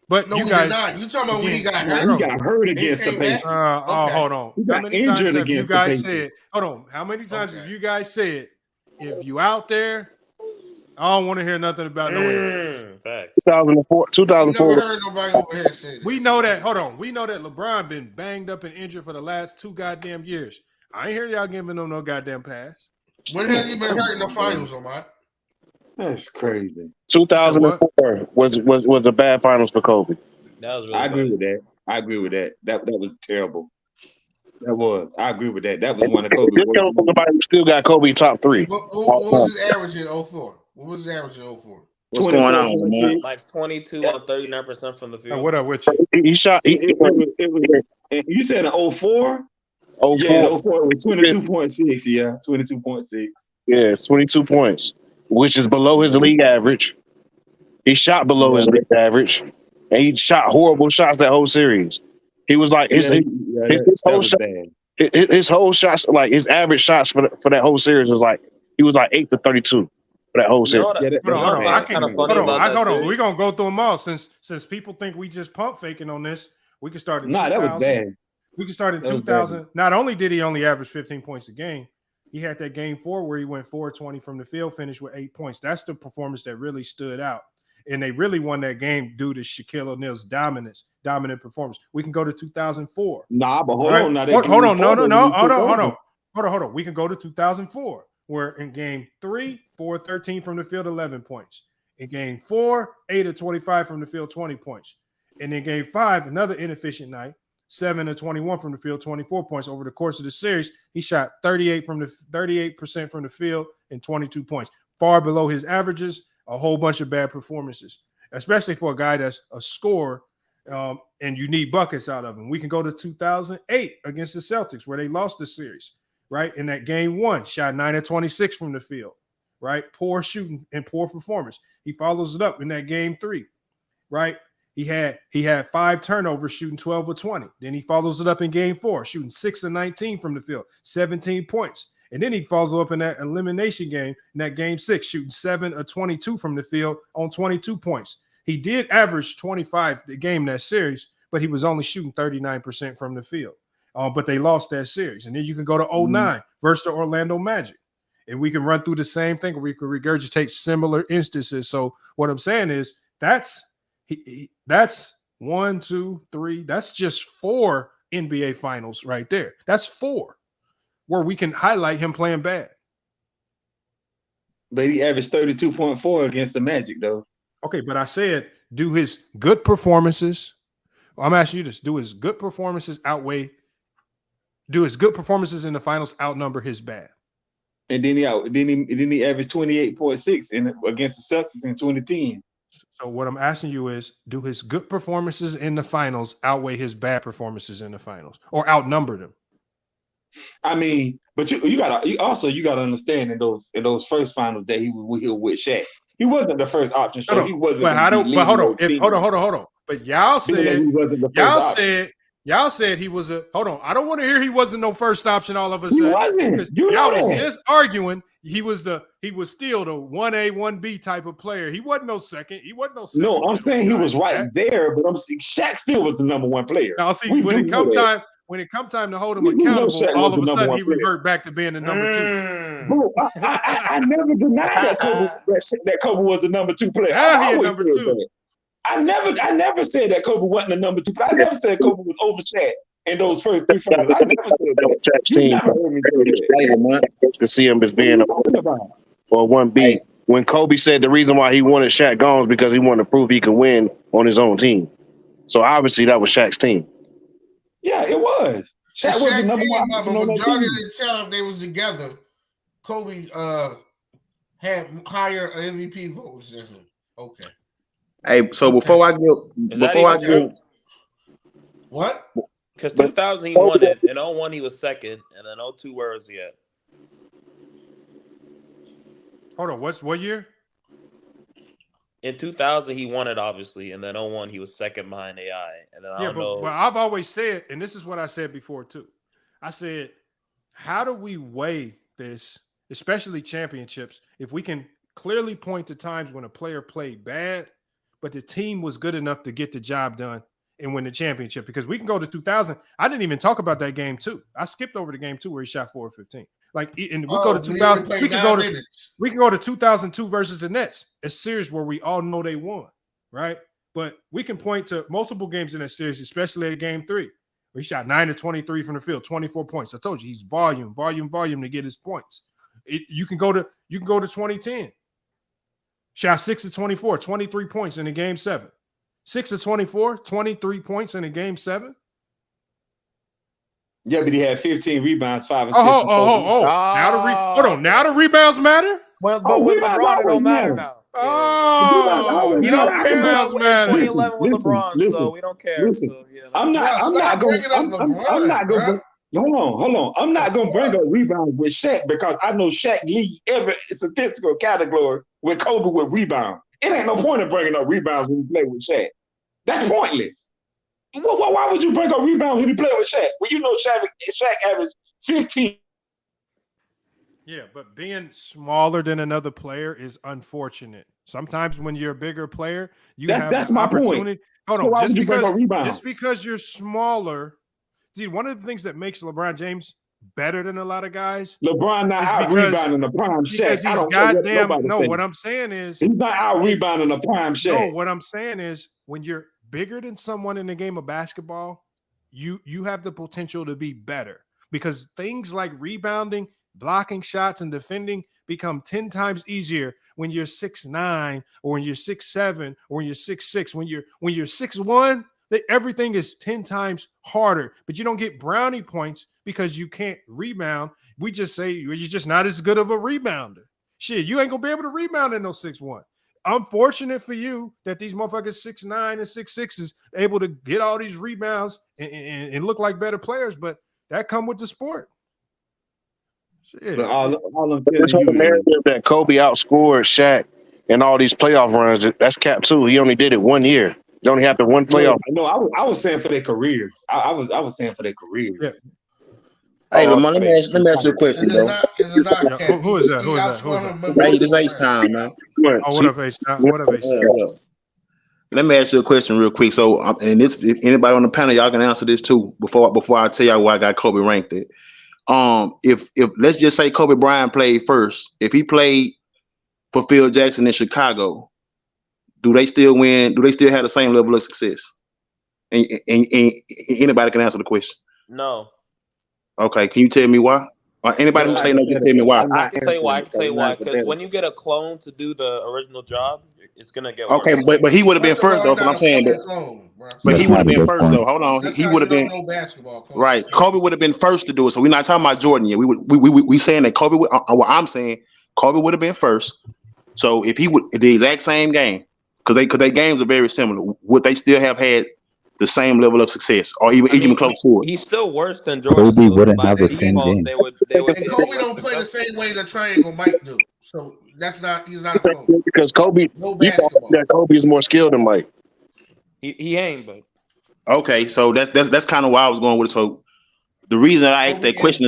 But No, you he guys, did not. You talking about when he got hurt? He got hurt against the Pacers. Hold on. He How got many times injured have you against the guys Pacers. said? Hold on. How many times have you guys said, if you out there, I don't want to hear nothing about no injuries. Facts. 2004. You never heard nobody over here say that. We know that. Hold on. We know that LeBron been banged up and injured for the last 2 goddamn years. I ain't hear y'all giving him no goddamn pass. When has he been hurt in the finals, Omar? That's crazy. 2004 was a bad finals for Kobe. That was really I agree with that. I agree with that. That was terrible. That was. I agree with that. That was one of Kobe's This worst. coming from somebody who still got Kobe top 3. What was his average in 04? What was his average in 04? What's going on, man? Like 22 on 39% from the field. What up with you? He shot. You said in 04? 04. Yeah, 04 was 22.6. Yeah, 22.6. Yeah, it's 22 points, which is below his league average. He shot below his league average, and he shot horrible shots that whole series. He was like his whole shots, like his average shots for that whole series was like he was like 8 to 32 for that whole series. Hold on. We're gonna go through them all since people think we just pump faking on this. We can start in 2000. That was bad. We can start in 2000. Not only did he only average 15 points a game, he had that game 4 where he went 4-20 from the field, finished with 8 points. That's the performance that really stood out. And they really won that game due to Shaquille O'Neal's dominant performance. We can go to 2004. Nah, but hold on. Now Hold on. We can go to 2004, where in game 3, 4-13 from the field, 11 points. In game 4, 8-25 from the field, 20 points. And in game 5, another inefficient night, 7-21 from the field, 24 points. Over the course of the series, he shot 38% from the field and 22 points, far below his averages. A whole bunch of bad performances, especially for a guy that's a scorer, and you need buckets out of him. We can go to 2008 against the Celtics, where they lost the series, right? In that game 1, shot 9-26 from the field, right? Poor shooting and poor performance. He follows it up in that game 3, right? He had 5 turnovers, shooting 12 of 20. Then he follows it up in game 4, shooting 6-19 from the field, 17 points. And then he follows up in that elimination game, in that game 6, shooting 7 of 22 from the field on 22 points. He did average 25 the game that series, but he was only shooting 39% from the field. But they lost that series. And then you can go to 09 versus the Orlando Magic. And we can run through the same thing, or we can regurgitate similar instances. So what I'm saying is that's 1, 2, 3. That's just 4 NBA finals right there. That's 4 where we can highlight him playing bad. But he averaged 32.4 against the Magic, though. Okay, but I said, do his good performances. I'm asking you this: do his good performances in the finals outnumber his bad? And then he averaged 28.6 against the Celtics in 2010. So what I'm asking you is, do his good performances in the finals outweigh his bad performances in the finals, or outnumber them? I mean, but you gotta understand in those first finals that he was with Shaq. He wasn't the first option. So he wasn't. But hold on. But y'all said he was a. Hold on. I don't want to hear he wasn't no first option all of a sudden. He wasn't. Y'all was just arguing he was still the 1A, 1B type of player. He wasn't no second. No, I'm saying he was right there, but I'm saying Shaq still was the number 1 player. Now see, when it comes time to hold him accountable, all of a sudden he revert back to being the number 2. Bro, I never denied that Kobe was the number 2 player. Yeah, he number 2. I never said that Kobe wasn't the number 2 player. I never said Kobe was over Shaq in those first 3 finals. I never said that. Shaq's team. You can see him as being a 1B. When Kobe said the reason why he wanted Shaq gone was because he wanted to prove he could win on his own team. So obviously that was Shaq's team. Yeah, it was. Shaq was the number 1 option on majority of the time they was together. Kobe had higher MVP votes than him. Okay. Hey, so before I go, what? Because 2000 he won it, in 01 he was second, and then 02 where was he at? Hold on, what year? In 2000 he won it obviously, and then 01 he was second behind AI, and then I don't know. But I've always said, and this is what I said before too. I said, how do we weigh this, especially championships, if we can clearly point to times when a player played bad, but the team was good enough to get the job done and win the championship? Because we can go to 2000. I didn't even talk about that game 2. I skipped over the game 2 where he shot 4 of 15. Like, and we go to 2000. We can go to 2002 versus the Nets, a series where we all know they won, right? But we can point to multiple games in that series, especially at game 3. He shot 9 of 23 from the field, 24 points. I told you he's volume to get his points. You can go to 2010. Shot 6 of 24, 23 points in the game 7. 6 of 24, 23 points in the game 7. Yeah, but he had 15 rebounds, 5 and 6. Now the rebounds matter? Well, but with LeBron, it don't matter now. Oh, you don't care about 2011 with LeBron, so we don't care. Listen, so, yeah, I'm not going. Hold on. I'm not going to bring up rebounds with Shaq because I know Shaq lead every statistical category with Kobe with rebound. It ain't no point in bringing up rebounds when you play with Shaq. That's pointless. Why would you bring up rebounds when you play with Shaq? Well, you know Shaq averaged 15. Yeah, but being smaller than another player is unfortunate. Sometimes when you're a bigger player, you have that's the my opportunity. Point. Hold on, So just because you're smaller. See, one of the things that makes LeBron James better than a lot of guys. LeBron not out rebounding the prime Shaq. Because he's goddamn. No, what I'm saying is he's not out rebounding the prime Shaq. No, what I'm saying is when you're bigger than someone in the game of basketball, you have the potential to be better because things like rebounding, blocking shots, and defending become 10 times easier when you're 6'9", or when you're 6'7", or when you're 6'6". When you're 6'1", everything is 10 times harder. But you don't get brownie points because you can't rebound. We just say you're just not as good of a rebounder. Shit, you ain't gonna be able to rebound in no 6'1". Unfortunate for you that these motherfuckers 6'9" and 6'6" is able to get all these rebounds and look like better players, but that come with the sport. Shit. All I'm telling you narrative that Kobe outscored Shaq in all these playoff runs, that's cap too. He only did it 1 year. It only happened one playoff. No, I was saying for their careers. I was saying for their careers. Yeah. Hey, Lamar, let me ask you a question, though. Who is that? This H-Time, man. Oh, what up, H-Time? What up, H-Time? Let me ask you a question real quick. So, and this, if anybody on the panel, y'all can answer this too. Before I tell y'all where I got Kobe ranked at. If let's just say Kobe Bryant played first, if he played for Phil Jackson in Chicago, do they still win? Do they still have the same level of success? And anybody can answer the question. No. Okay, can you tell me why? Or anybody who say no, just tell me why. I can say why. Because when you get a clone to do the original job, it's gonna get worse. Okay, but he would have been first though. What I'm saying that. But he would have been first though. Hold on, he would have been right. Kobe would have been first to do it. So we're not talking about Jordan yet. We saying that Kobe. What I'm saying, Kobe would have been first. So if he would the exact same game, because their games are very similar, would they still have had the same level of success, or even close to it? He's still worse than Jordan. Kobe wouldn't have the same game. They would and Kobe don't play the same way the triangle might do. So he's not a clone. Because Kobe, that Kobe is more skilled than Mike. He ain't, but okay. So that's kind of why I was going with it. So the reason I asked that question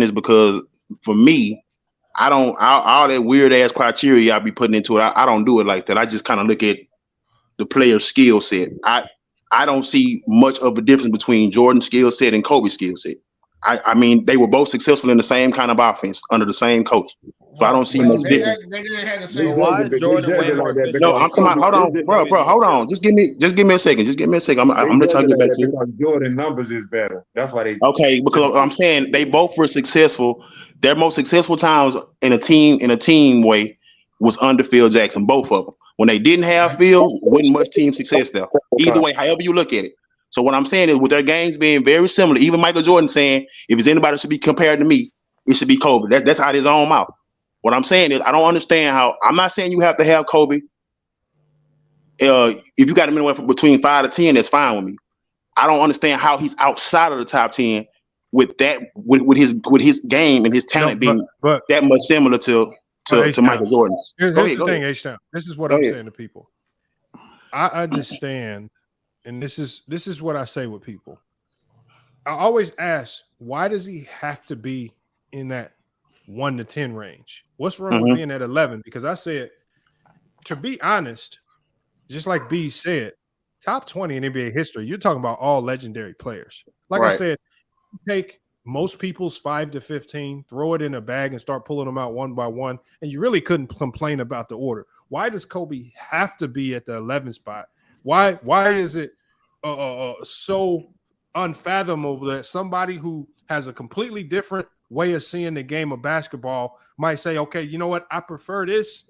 is because for me, I don't all that weird ass criteria I be putting into it. I don't do it like that. I just kind of look at the player's skill set. I don't see much of a difference between Jordan's skill set and Kobe's skill set. I mean, they were both successful in the same kind of offense under the same coach. So I don't see much difference. They didn't have the same. Why Jordan way more? No, I'm talking about. Hold on, bro. Hold on. Just give me a second. I'm gonna let y'all get back to it. Because Jordan numbers is better. That's why they. Okay, because I'm saying they both were successful. Their most successful times in a team way was under Phil Jackson. Both of them. When they didn't have Phil, wasn't much team success there. Either way, however you look at it. So what I'm saying is, with their games being very similar, even Michael Jordan saying, if it's anybody should be compared to me, it should be Kobe. That's out his own mouth. What I'm saying is, I don't understand how. I'm not saying you have to have Kobe. If you got him anywhere between 5 to 10, that's fine with me. I don't understand how he's outside of the top 10 with that, with his game and his talent being that much similar to Michael Jordan's. Here's the thing, H-Town. This is what I'm saying to people. I understand, and this is what I say with people. I always ask, why does he have to be in that 1 to 10 range? What's wrong with being at 11? Because I said, to be honest, just like B said, top 20 in NBA history, you're talking about all legendary players. Like I said, take most people's 5 to 15, throw it in a bag and start pulling them out one by one, and you really couldn't complain about the order. Why does Kobe have to be at the 11 spot? Why is it so unfathomable that somebody who has a completely different way of seeing the game of basketball might say, okay, you know what? I prefer this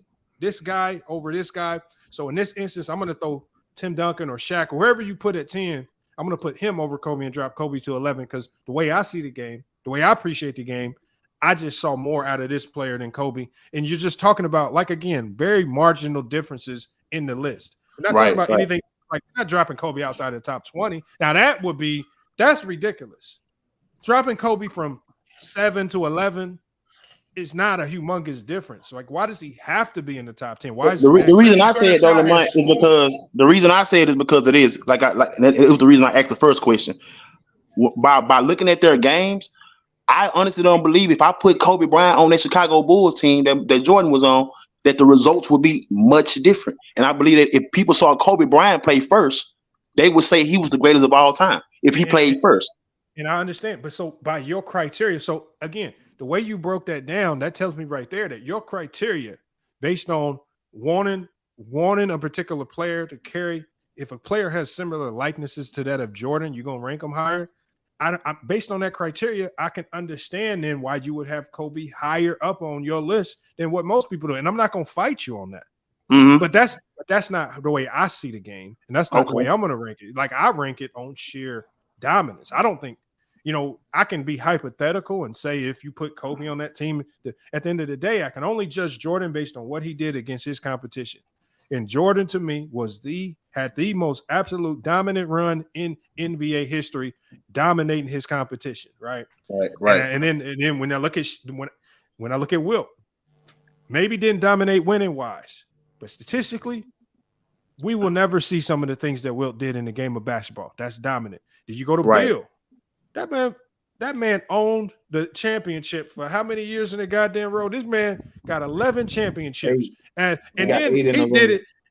guy over this guy. So in this instance, I'm going to throw Tim Duncan or Shaq, or wherever you put at 10, I'm going to put him over Kobe and drop Kobe to 11 because the way I see the game, the way I appreciate the game, I just saw more out of this player than Kobe. And you're just talking about, like, again, very marginal differences in the list. We're not talking about anything like not dropping Kobe outside the top 20. Now, that's ridiculous. Dropping Kobe from 7 to 11 is not a humongous difference. Like, why does he have to be in the top 10? Why is the reason I say it, though, Lamont, is because the reason I say it is because it is it was the reason I asked the first question. By looking at their games, I honestly don't believe if I put Kobe Bryant on that Chicago Bulls team that Jordan was on, that the results would be much different. And I believe that if people saw Kobe Bryant play first, they would say he was the greatest of all time if he played first. And I understand. But so by your criteria, so again, the way you broke that down, that tells me right there that your criteria based on wanting a particular player to carry, if a player has similar likenesses to that of Jordan, you're going to rank them higher. I based on that criteria, I can understand then why you would have Kobe higher up on your list than what most people do. And I'm not going to fight you on that. But that's not the way I see the game. And that's not the way I'm going to rank it. Like, I rank it on sheer dominance. I don't think, I can be hypothetical and say if you put Kobe on that team, at the end of the day, I can only judge Jordan based on what he did against his competition. And Jordan, to me, had the most absolute dominant run in NBA history, dominating his competition. Right. And then when I look at Wilt, maybe didn't dominate winning wise, but statistically, we will never see some of the things that Wilt did in the game of basketball. That's dominant. Did you go to Bill? That man owned the championship for how many years in the goddamn row? This man got 11 championships. And then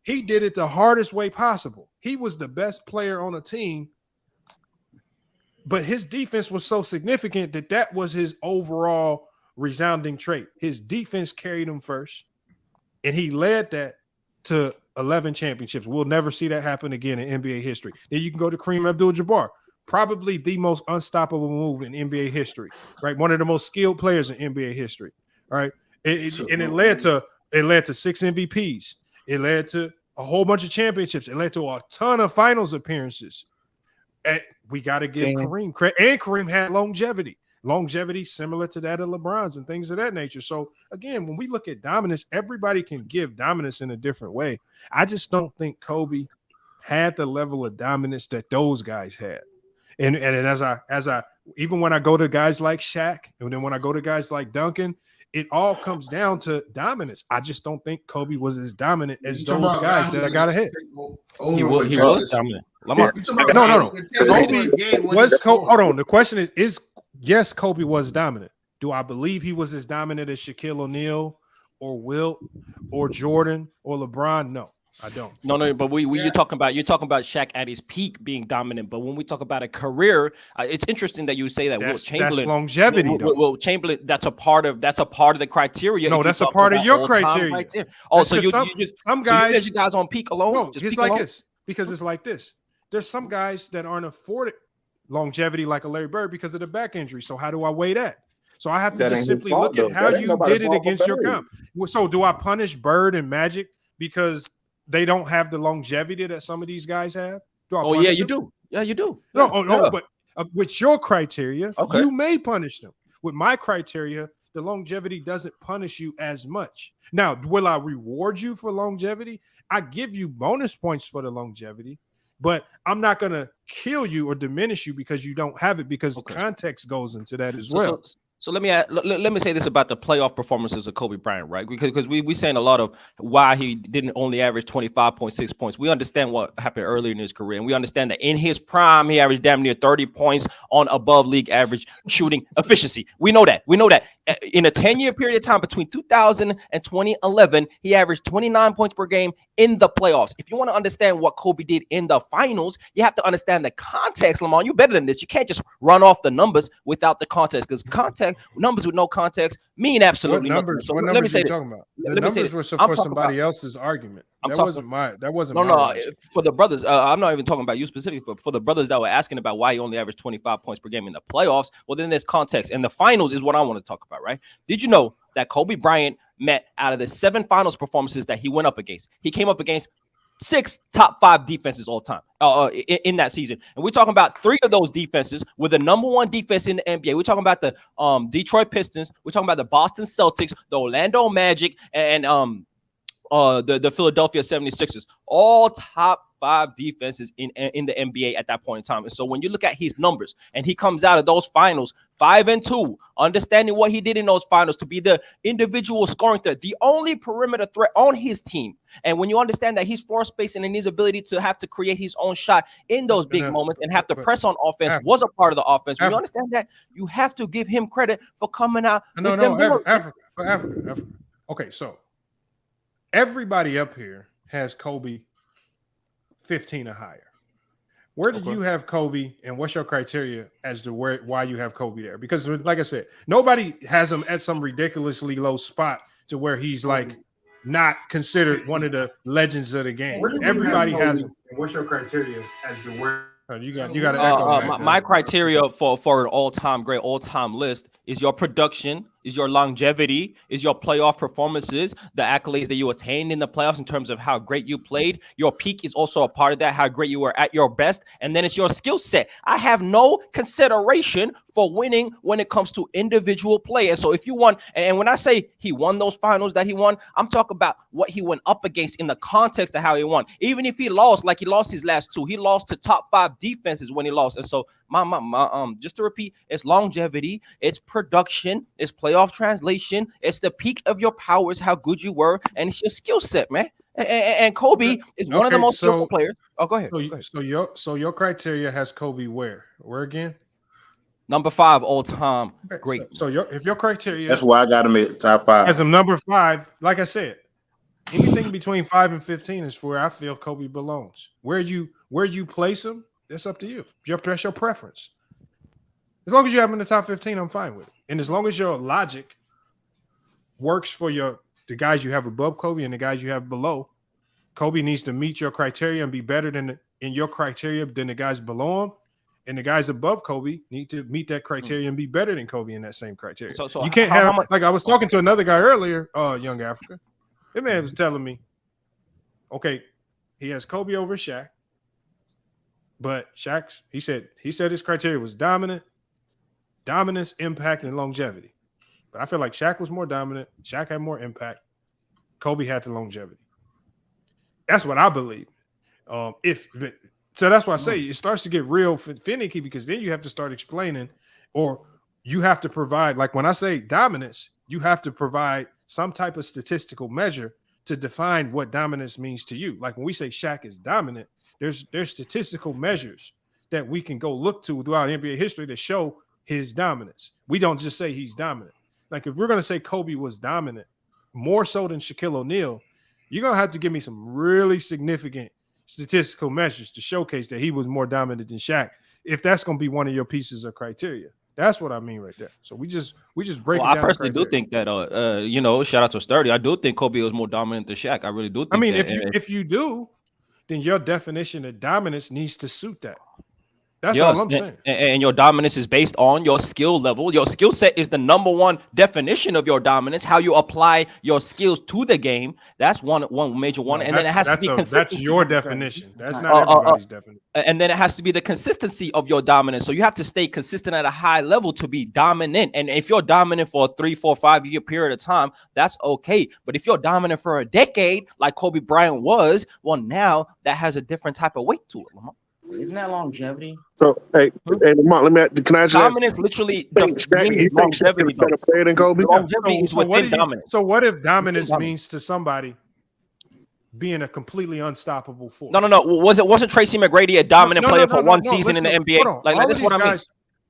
he did it the hardest way possible. He was the best player on a team, but his defense was so significant that was his overall resounding trait. His defense carried him first, and he led that to 11 championships. We'll never see that happen again in NBA history. Then you can go to Kareem Abdul-Jabbar, probably the most unstoppable move in NBA history, right? One of the most skilled players in NBA history, all right? And it led to 6 MVPs. It led to a whole bunch of championships. It led to a ton of finals appearances. And we got to give Kareem credit. And Kareem had longevity similar to that of LeBron's and things of that nature. So again, when we look at dominance, everybody can give dominance in a different way. I just don't think Kobe had the level of dominance that those guys had. And as I even when I go to guys like Shaq, and then when I go to guys like Duncan, it all comes down to dominance. I just don't think Kobe was as dominant as those guys that I got ahead. He was dominant. No. Kobe was. Hold on. The question is yes, Kobe was dominant. Do I believe he was as dominant as Shaquille O'Neal or Wilt or Jordan or LeBron? No, I don't. No. But you're talking about Shaq at his peak being dominant. But when we talk about a career, it's interesting that you say that. Wilt Chamberlain, that's longevity. Wilt Chamberlain, that's a part of the criteria. No, that's a part of your criteria. Oh, so you guys on peak alone? No, it's like this because it's like this. There's some guys that aren't afforded longevity like a Larry Bird because of the back injury. So how do I weigh that? So I have to just simply look at how you did it against your comp. So do I punish Bird and Magic because they don't have the longevity that some of these guys have? You do. Yeah, you do. No, but with your criteria, you may punish them. With my criteria, the longevity doesn't punish you as much. Now, will I reward you for longevity? I give you bonus points for the longevity, but I'm not going to kill you or diminish you because you don't have it, because context goes into that as well. So let me say this about the playoff performances of Kobe Bryant, right? Because we saying a lot of why he didn't only average 25.6 points. We understand what happened earlier in his career, and we understand that in his prime he averaged damn near 30 points on above league average shooting efficiency. We know that. In a 10-year period of time between 2000 and 2011, he averaged 29 points per game in the playoffs. If you want to understand what Kobe did in the finals, you have to understand the context, Lamar. You're better than this. You can't just run off the numbers without the context, because numbers with no context mean absolutely nothing. So what numbers are you talking about? The numbers were for somebody else's argument. That wasn't my logic. For the brothers, I'm not even talking about you specifically, but for the brothers that were asking about why he only averaged 25 points per game in the playoffs, well, then there's context. And the finals is what I want to talk about, right? Did you know that Kobe Bryant met, out of the 7 finals performances that he went up against, he came up against 6 top 5 defenses all time in that season. And we're talking about 3 of those defenses with the number 1 defense in the NBA. We're talking about the Detroit Pistons. We're talking about the Boston Celtics, the Orlando Magic, and the Philadelphia 76ers. All top 5 defenses in the NBA at that point in time. And so when you look at his numbers and he comes out of those finals 5-2, understanding what he did in those finals to be the individual scoring threat, the only perimeter threat on his team. And when you understand that he's floor spacing and his ability to have to create his own shot in those big moments and have to press on offense was a part of the offense. When you understand that, you have to give him credit for coming out. Africa. Okay, so everybody up here has Kobe 15 or higher. Where do you have Kobe, and what's your criteria as to why you have Kobe there? Because, like I said, nobody has him at some ridiculously low spot to where he's like not considered one of the legends of the game. Everybody has him. And what's your criteria as to where you got to echo my criteria for an all-time great, all-time list is your production, is your longevity, is your playoff performances, the accolades that you attained in the playoffs in terms of how great you played. Your peak is also a part of that, how great you were at your best. And then it's your skill set. I have no consideration for winning when it comes to individual play. And so if you won, and when I say he won those finals that he won, I'm talking about what he went up against in the context of how he won. Even if he lost, like he lost his last 2, he lost to top 5 defenses when he lost. And so just to repeat, it's longevity, it's production, it's playoff translation, it's the peak of your powers, how good you were, and it's your skill set, man. And Kobe is one of the most skillful players. Oh, go ahead. So your criteria has Kobe where again? Number 5 all time. Great. So if your criteria, that's why I got him at top 5. As a number 5, like I said, anything between 5 and 15 is where I feel Kobe belongs. Where you place him, that's up to you. That's your preference. As long as you have him in the top 15, I'm fine with it. And as long as your logic works for the guys you have above Kobe and the guys you have below, Kobe needs to meet your criteria and be better in your criteria than the guys below him. And the guys above Kobe need to meet that criteria and be better than Kobe in that same criteria. So you can't have like I was talking to another guy earlier, Young Africa. That man was telling me, okay, he has Kobe over Shaq, but Shaq, he said his criteria was dominance, impact, and longevity. But I feel like Shaq was more dominant. Shaq had more impact. Kobe had the longevity. That's what I believe. So that's why I say it starts to get real finicky, because then you have to start explaining, or you have to provide, like when I say dominance, you have to provide some type of statistical measure to define what dominance means to you. Like when we say Shaq is dominant, there's statistical measures that we can go look to throughout NBA history to show his dominance. We don't just say he's dominant. Like if we're going to say Kobe was dominant, more so than Shaquille O'Neal, you're going to have to give me some really significant statistical measures to showcase that he was more dominant than Shaq, if that's going to be one of your pieces of criteria. That's what I mean right there. So we just break it down. I personally do think that shout out to Sturdy. I do think Kobe was more dominant than Shaq. I really do think if you do, then your definition of dominance needs to suit that. That's all I'm saying. And your dominance is based on your skill level. Your skill set is the number 1 definition of your dominance. How you apply your skills to the game. That's one major one. No, and then it has to be consistent. That's your definition. That's not everybody's definition. And then it has to be the consistency of your dominance. So you have to stay consistent at a high level to be dominant. And if you're dominant for a 3, 4, 5 year period of time, that's okay. But if you're dominant for a decade, like Kobe Bryant was, well, now that has a different type of weight to it, Lamar. Isn't that longevity? So, hey, Lamont, can I just dominance literally you think Shaq is a better player than Kobe? Longevity is within dominance. So what if dominance means to somebody being a completely unstoppable force? No. Wasn't Tracy McGrady a dominant player for one season in the NBA? Like that's what I mean.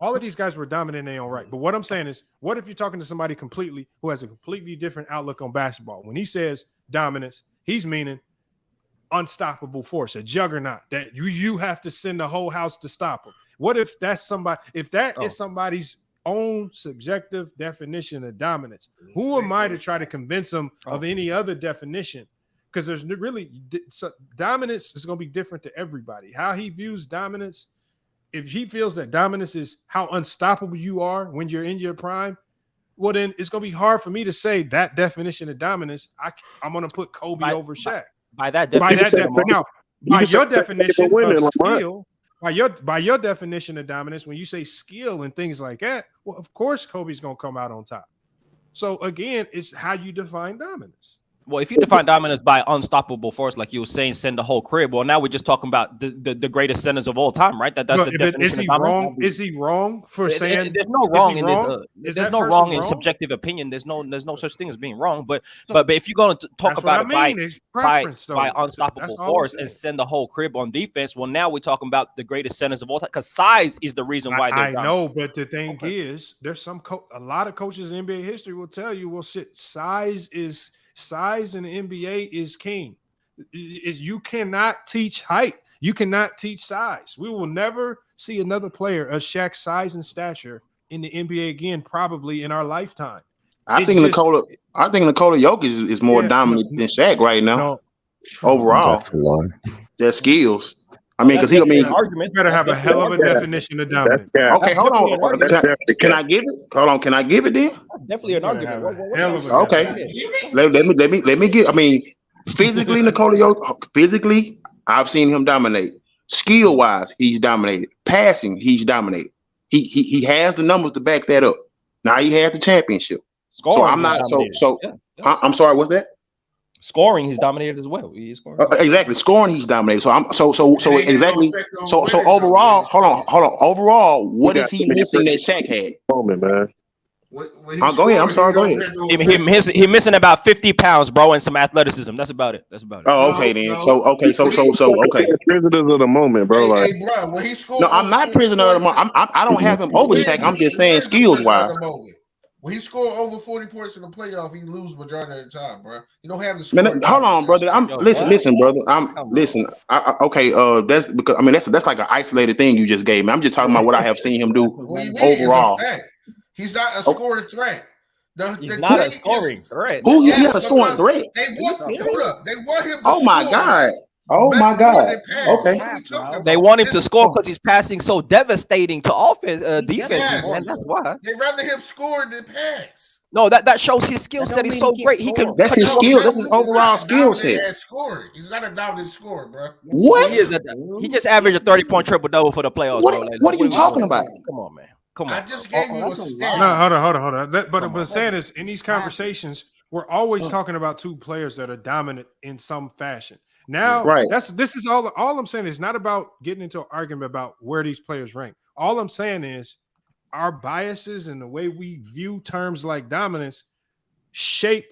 All of these guys were dominant in their own right. But what I'm saying is, what if you're talking to somebody completely who has a completely different outlook on basketball? When he says dominance, he's meaning unstoppable force, a juggernaut that you have to send the whole house to stop him. What if that's somebody? If that is somebody's own subjective definition of dominance, who am I to try to convince them of any other definition? Because there's really dominance is going to be different to everybody. How he views dominance. If he feels that dominance is how unstoppable you are when you're in your prime, well, then it's going to be hard for me to say that definition of dominance. I'm going to put Kobe over Shaq. By your definition of skill, by your definition of dominance, when you say skill and things like that, well, of course Kobe's going to come out on top. So again, it's how you define dominance. Well, if you define dominance by unstoppable force, like you were saying, send the whole crib. Well, now we're just talking about the greatest centers of all time, right? That's the definition. Is he wrong? Is he wrong for saying there's no wrong in this? There's no wrong in subjective opinion. There's no such thing as being wrong. But if you're going to talk about it by unstoppable force and send the whole crib on defense, well, now we're talking about the greatest centers of all time because size is the reason why. I know, but the thing is, there's a lot of coaches in NBA history will tell you, size in the NBA is king. You cannot teach height. You cannot teach size. We will never see another player of Shaq's size and stature in the NBA again, probably in our lifetime. I think Nikola Jokic is more dominant than Shaq right now. Overall, their skills. I mean, because you better have a hell of a definition of dominant. Okay, hold on. Can I give it? Hold on. Can I give it then? Definitely an argument. Okay. Let me get. I mean, physically, Nikola Jokic. Physically, I've seen him dominate. Skill wise, he's dominated. Passing, he's dominated. He has the numbers to back that up. Now he has the championship. Scoring, so I'm not so. I'm sorry. What's that? Scoring, he's dominated as well. He's scoring. Exactly, scoring, he's dominated. So exactly. So overall, hold on. Overall, what is he missing that Shaq had? Moment, man. Go ahead. I'm sorry. Go ahead. He missing about 50 pounds, bro, and some athleticism. That's about it. Oh, okay then. So okay. Prisoners of the moment, bro. Hey, bro, when he scored, no, I'm not prisoner of the moment. I don't have him over Shaq. I'm just saying skills wise. When he scored over 40 points in the playoff, he lose majority of the time, bro. You don't have the score. Hold on, brother. Listen, brother. That's because that's like an isolated thing you just gave me. I'm just talking about what I have seen him do overall. He's not a scoring threat. He's not a scoring threat. Who you had a scoring threat? They want him to Oh my God. Oh my God. Okay. They want him to score because he's passing so devastating to offense, defense. Man, that's why. They'd rather him score than pass. No, that shows his skill set. He's so great. He can. That's his skill. That's his overall skill set. Scoring. He's not a dominant scorer, bro. What? He just averaged a 30-point triple-double for the playoffs. What are you talking about? Come on, man. Come on. I just gave you a stat. No, hold on. But what I'm saying is, in these conversations, we're always talking about two players that are dominant in some fashion. Now, this is all I'm saying is not about getting into an argument about where these players rank. All I'm saying is our biases and the way we view terms like dominance shape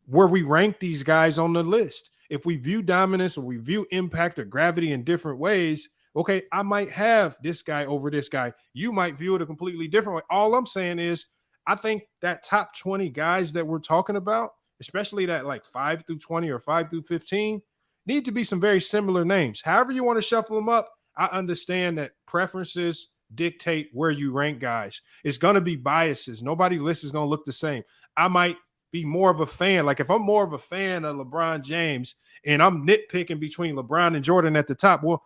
where we rank these guys on the list. If we view dominance or we view impact or gravity in different ways, okay, I might have this guy over this guy. You might view it a completely different way. All I'm saying is I think that top 20 guys that we're talking about, especially that like 5 through 20 or 5 through 15, need to be some very similar names. However you want to shuffle them up, I understand that preferences dictate where you rank guys. It's going to be biases. Nobody's list is going to look the same. I might be more of a fan. Like if I'm more of a fan of LeBron James and I'm nitpicking between LeBron and Jordan at the top, well,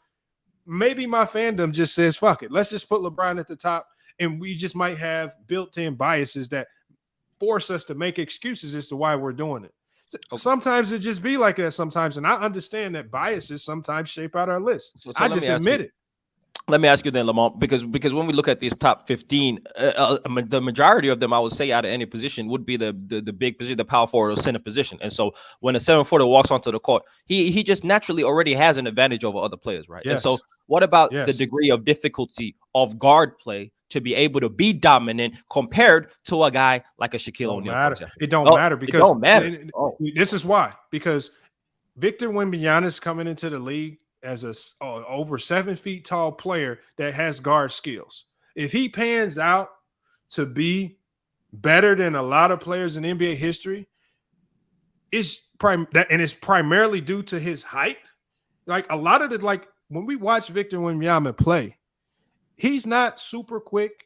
maybe my fandom just says, fuck it. Let's just put LeBron at the top. And we just might have built-in biases that force us to make excuses as to why we're doing it. Sometimes it just be like that sometimes. And I understand that biases sometimes shape out our list. I just admit it. Let me ask you then, Lamont, because when we look at these top 15, the majority of them, I would say, out of any position would be the big position, the power forward or center position. And so when a 7-footer walks onto the court, he just naturally already has an advantage over other players, right? Yes. And so what about Yes. the degree of difficulty of guard play to be able to be dominant compared to a guy like a Shaquille O'Neal? It don't matter because it don't matter. This is why, because Victor Wembanyama's coming into the league as a over 7 feet tall player that has guard skills. If he pans out to be better than a lot of players in NBA history, it's primarily due to his height. Like a lot of when we watch Victor Wembanyama play, he's not super quick.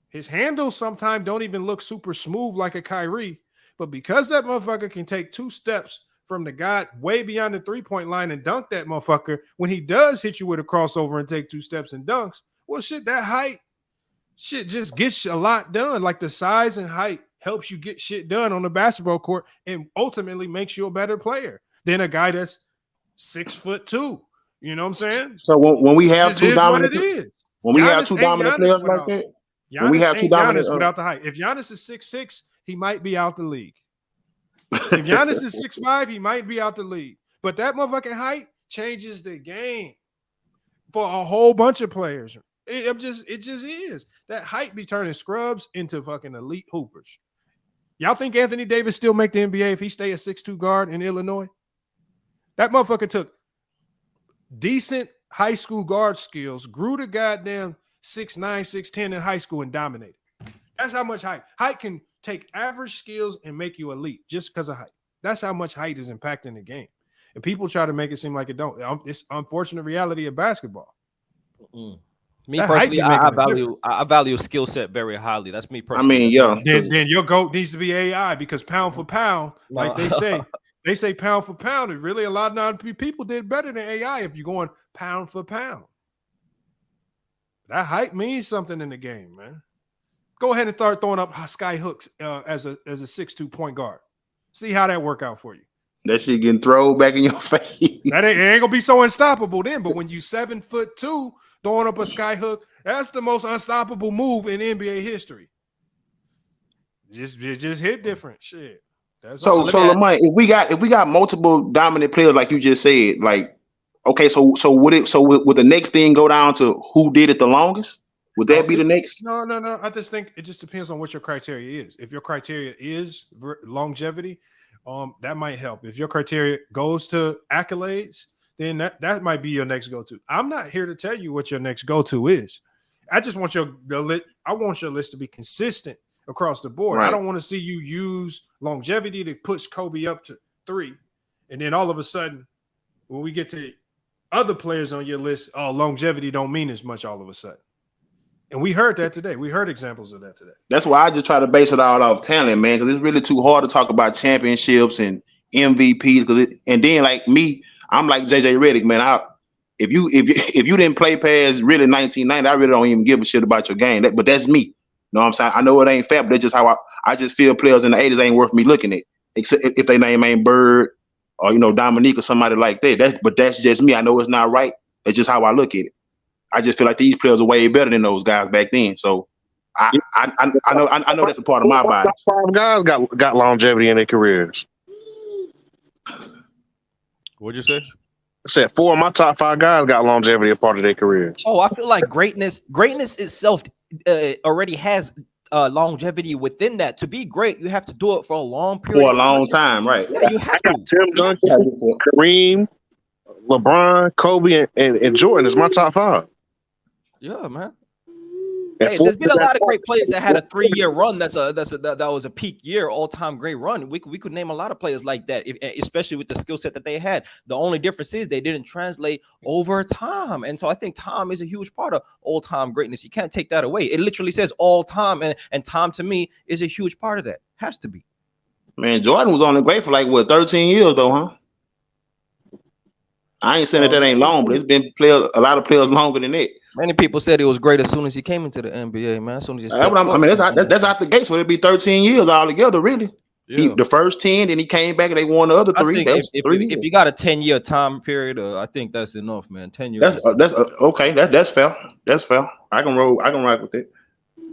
His handles sometimes don't even look super smooth like a Kyrie, but because that motherfucker can take 2 steps from the guy way beyond the 3-point line and dunk that motherfucker, when he does hit you with a crossover and take 2 steps and dunks, well, shit, that height shit just gets a lot done. Like the size and height helps you get shit done on the basketball court and ultimately makes you a better player than a guy that's 6'2". You know what I'm saying? So when we have two dominant, when we have two dominant players like that, when we have two dominant without the height. If Giannis is 6'6", he might be out the league. If Giannis is 6'5", he might be out the league. But that motherfucking height changes the game for a whole bunch of players. It just is. That height be turning scrubs into fucking elite hoopers. Y'all think Anthony Davis still make the NBA if he stay a 6'2" guard in Illinois? That motherfucker took decent high school guard skills, grew to goddamn 6'9", 6'10" in high school and dominated. That's how much height. Height can take average skills and make you elite just because of height. That's how much height is impacting the game. And people try to make it seem like it don't. It's unfortunate reality of basketball. Me personally, I value skill set very highly. That's me personally. I mean, Then your GOAT needs to be AI because pound for pound, like they say pound for pound, and really a lot of people did better than AI if you're going pound for pound. That height means something in the game, man. Go ahead and start throwing up sky hooks as a 6'2" point guard. See how that work out for you. That shit getting thrown back in your face. It ain't gonna be so unstoppable then. But when you 7'2" throwing up a sky hook, that's the most unstoppable move in NBA history. It just hit different shit. So Lamont, if we got multiple dominant players like you just said, like okay, so would the next thing go down to who did it the longest? Would that be the next? No. I just think it just depends on what your criteria is. If your criteria is longevity, that might help. If your criteria goes to accolades, then that might be your next go-to. I'm not here to tell you what your next go-to is. I just want your list to be consistent across the board. Right. I don't want to see you use longevity to push Kobe up to 3, and then all of a sudden, when we get to other players on your list, longevity don't mean as much all of a sudden. And we heard that today. We heard examples of that today. That's why I just try to base it all off talent, man, because it's really too hard to talk about championships and MVPs. And then like me, I'm like JJ Redick, man. If you didn't play past really 1990, I really don't even give a shit about your game. But that's me. You know what I'm saying? I know it ain't fair, but that's just how I just feel players in the 80s ain't worth me looking at, except if their name ain't Bird or Dominique or somebody like that. But that's just me. I know it's not right. It's just how I look at it. I just feel like these players are way better than those guys back then. So I know that's a part of my bias. 5 guys got longevity in their careers. What'd you say? I said 4 of my top 5 guys got longevity as part of their careers. Oh, I feel like greatness itself already has longevity within that. To be great, you have to do it for a long period. For a long time, right? Yeah, you have to. Tim Duncan, Kareem, LeBron, Kobe, and Jordan is my top 5. Yeah, man. Hey, there's been a lot of great players that had a 3-year run. That was a peak year, all-time great run. We could name a lot of players like that, especially with the skill set that they had. The only difference is they didn't translate over time, and so I think time is a huge part of all-time greatness. You can't take that away. It literally says all time, and time to me is a huge part of that. Has to be. Man, Jordan was only great for 13 years though, huh? I ain't saying that ain't long, but it's been a lot of players longer than that. Many people said it was great as soon as he came into the NBA, man. As soon as that's out the gate, so it'd be 13 years altogether, really. The first 10, then he came back and they won the other 3. I think if you got a 10-year time period, I think that's enough, man. 10 years. That's okay. That's fair. That's fair. I can rock with it.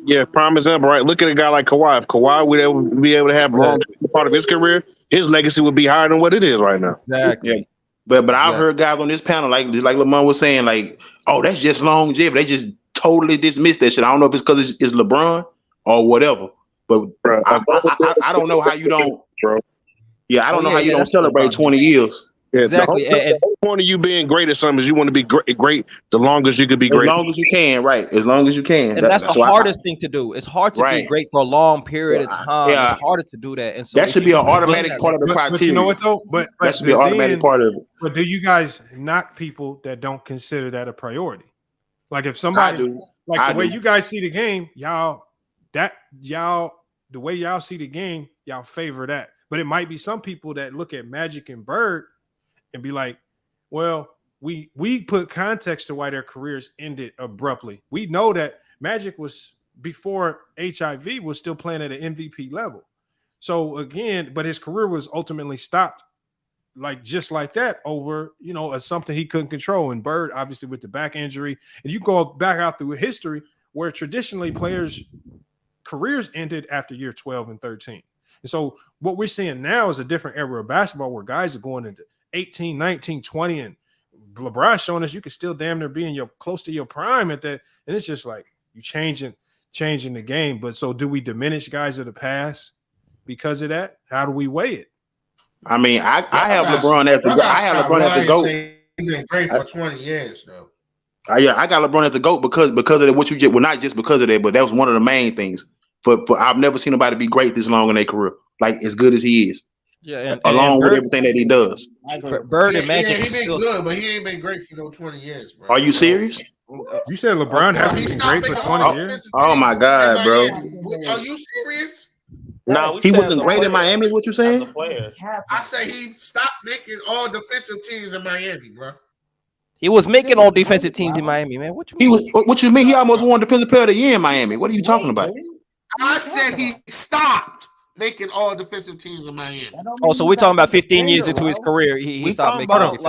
Yeah, prime example, right? Look at a guy like Kawhi. If Kawhi would be able to have a long part of his career, his legacy would be higher than what it is right now. Exactly. Yeah. But I've heard guys on this panel, like Lamont was saying, like, oh, that's just longevity. They just totally dismiss that shit. I don't know if it's because it's LeBron or whatever. But bro, I don't know how you don't, bro. Yeah, I don't know how you don't celebrate 20 years. Yeah, exactly. The whole point of you being great at something is you want to be great the longest you could be great. As long as you can, right? As long as you can. And that's the hardest thing to do. It's hard to be great for a long period of time. Yeah. It's harder to do that. And so that should be an automatic part of the criteria. But you know what though? But that should be an automatic part of it. But do you guys knock people that don't consider that a priority? Like if somebody the way you guys see the game, the way y'all see the game, y'all favor that. But it might be some people that look at Magic and Bird and be like, well, we put context to why their careers ended abruptly. We know that Magic was before HIV was still playing at an MVP level. So again, but his career was ultimately stopped just like that over, something he couldn't control. And Bird, obviously with the back injury, and you go back out through history where traditionally players' careers ended after year 12 and 13. And so what we're seeing now is a different era of basketball where guys are going into 18, 19, 20, and LeBron showing us you can still damn near be in close to your prime at that. And it's just like you changing the game. But so do we diminish guys of the past because of that? How do we weigh it? I mean, I have LeBron as the GOAT. I have LeBron as the GOAT. He's been great for 20 years, though. I got LeBron as the GOAT because of what you just, well, not just because of that, but that was one of the main things. For I've never seen nobody be great this long in their career, like as good as he is. Yeah, along with everything that he does. Bird and Magic. Yeah, he been good, but he ain't been great for no 20 years, bro. Are you serious? You said LeBron hasn't been great for 20 years? Oh my God, bro. Are you serious? No, he wasn't great in Miami. Is what you saying? I say he stopped making all defensive teams in Miami, bro. He was making all defensive teams in Miami, man. What you mean? He almost won Defensive Player of the Year in Miami. What are you talking about? I said he stopped making all defensive teams in Miami. Oh, so we're talking about 15 years into his career. He stopped making. Hold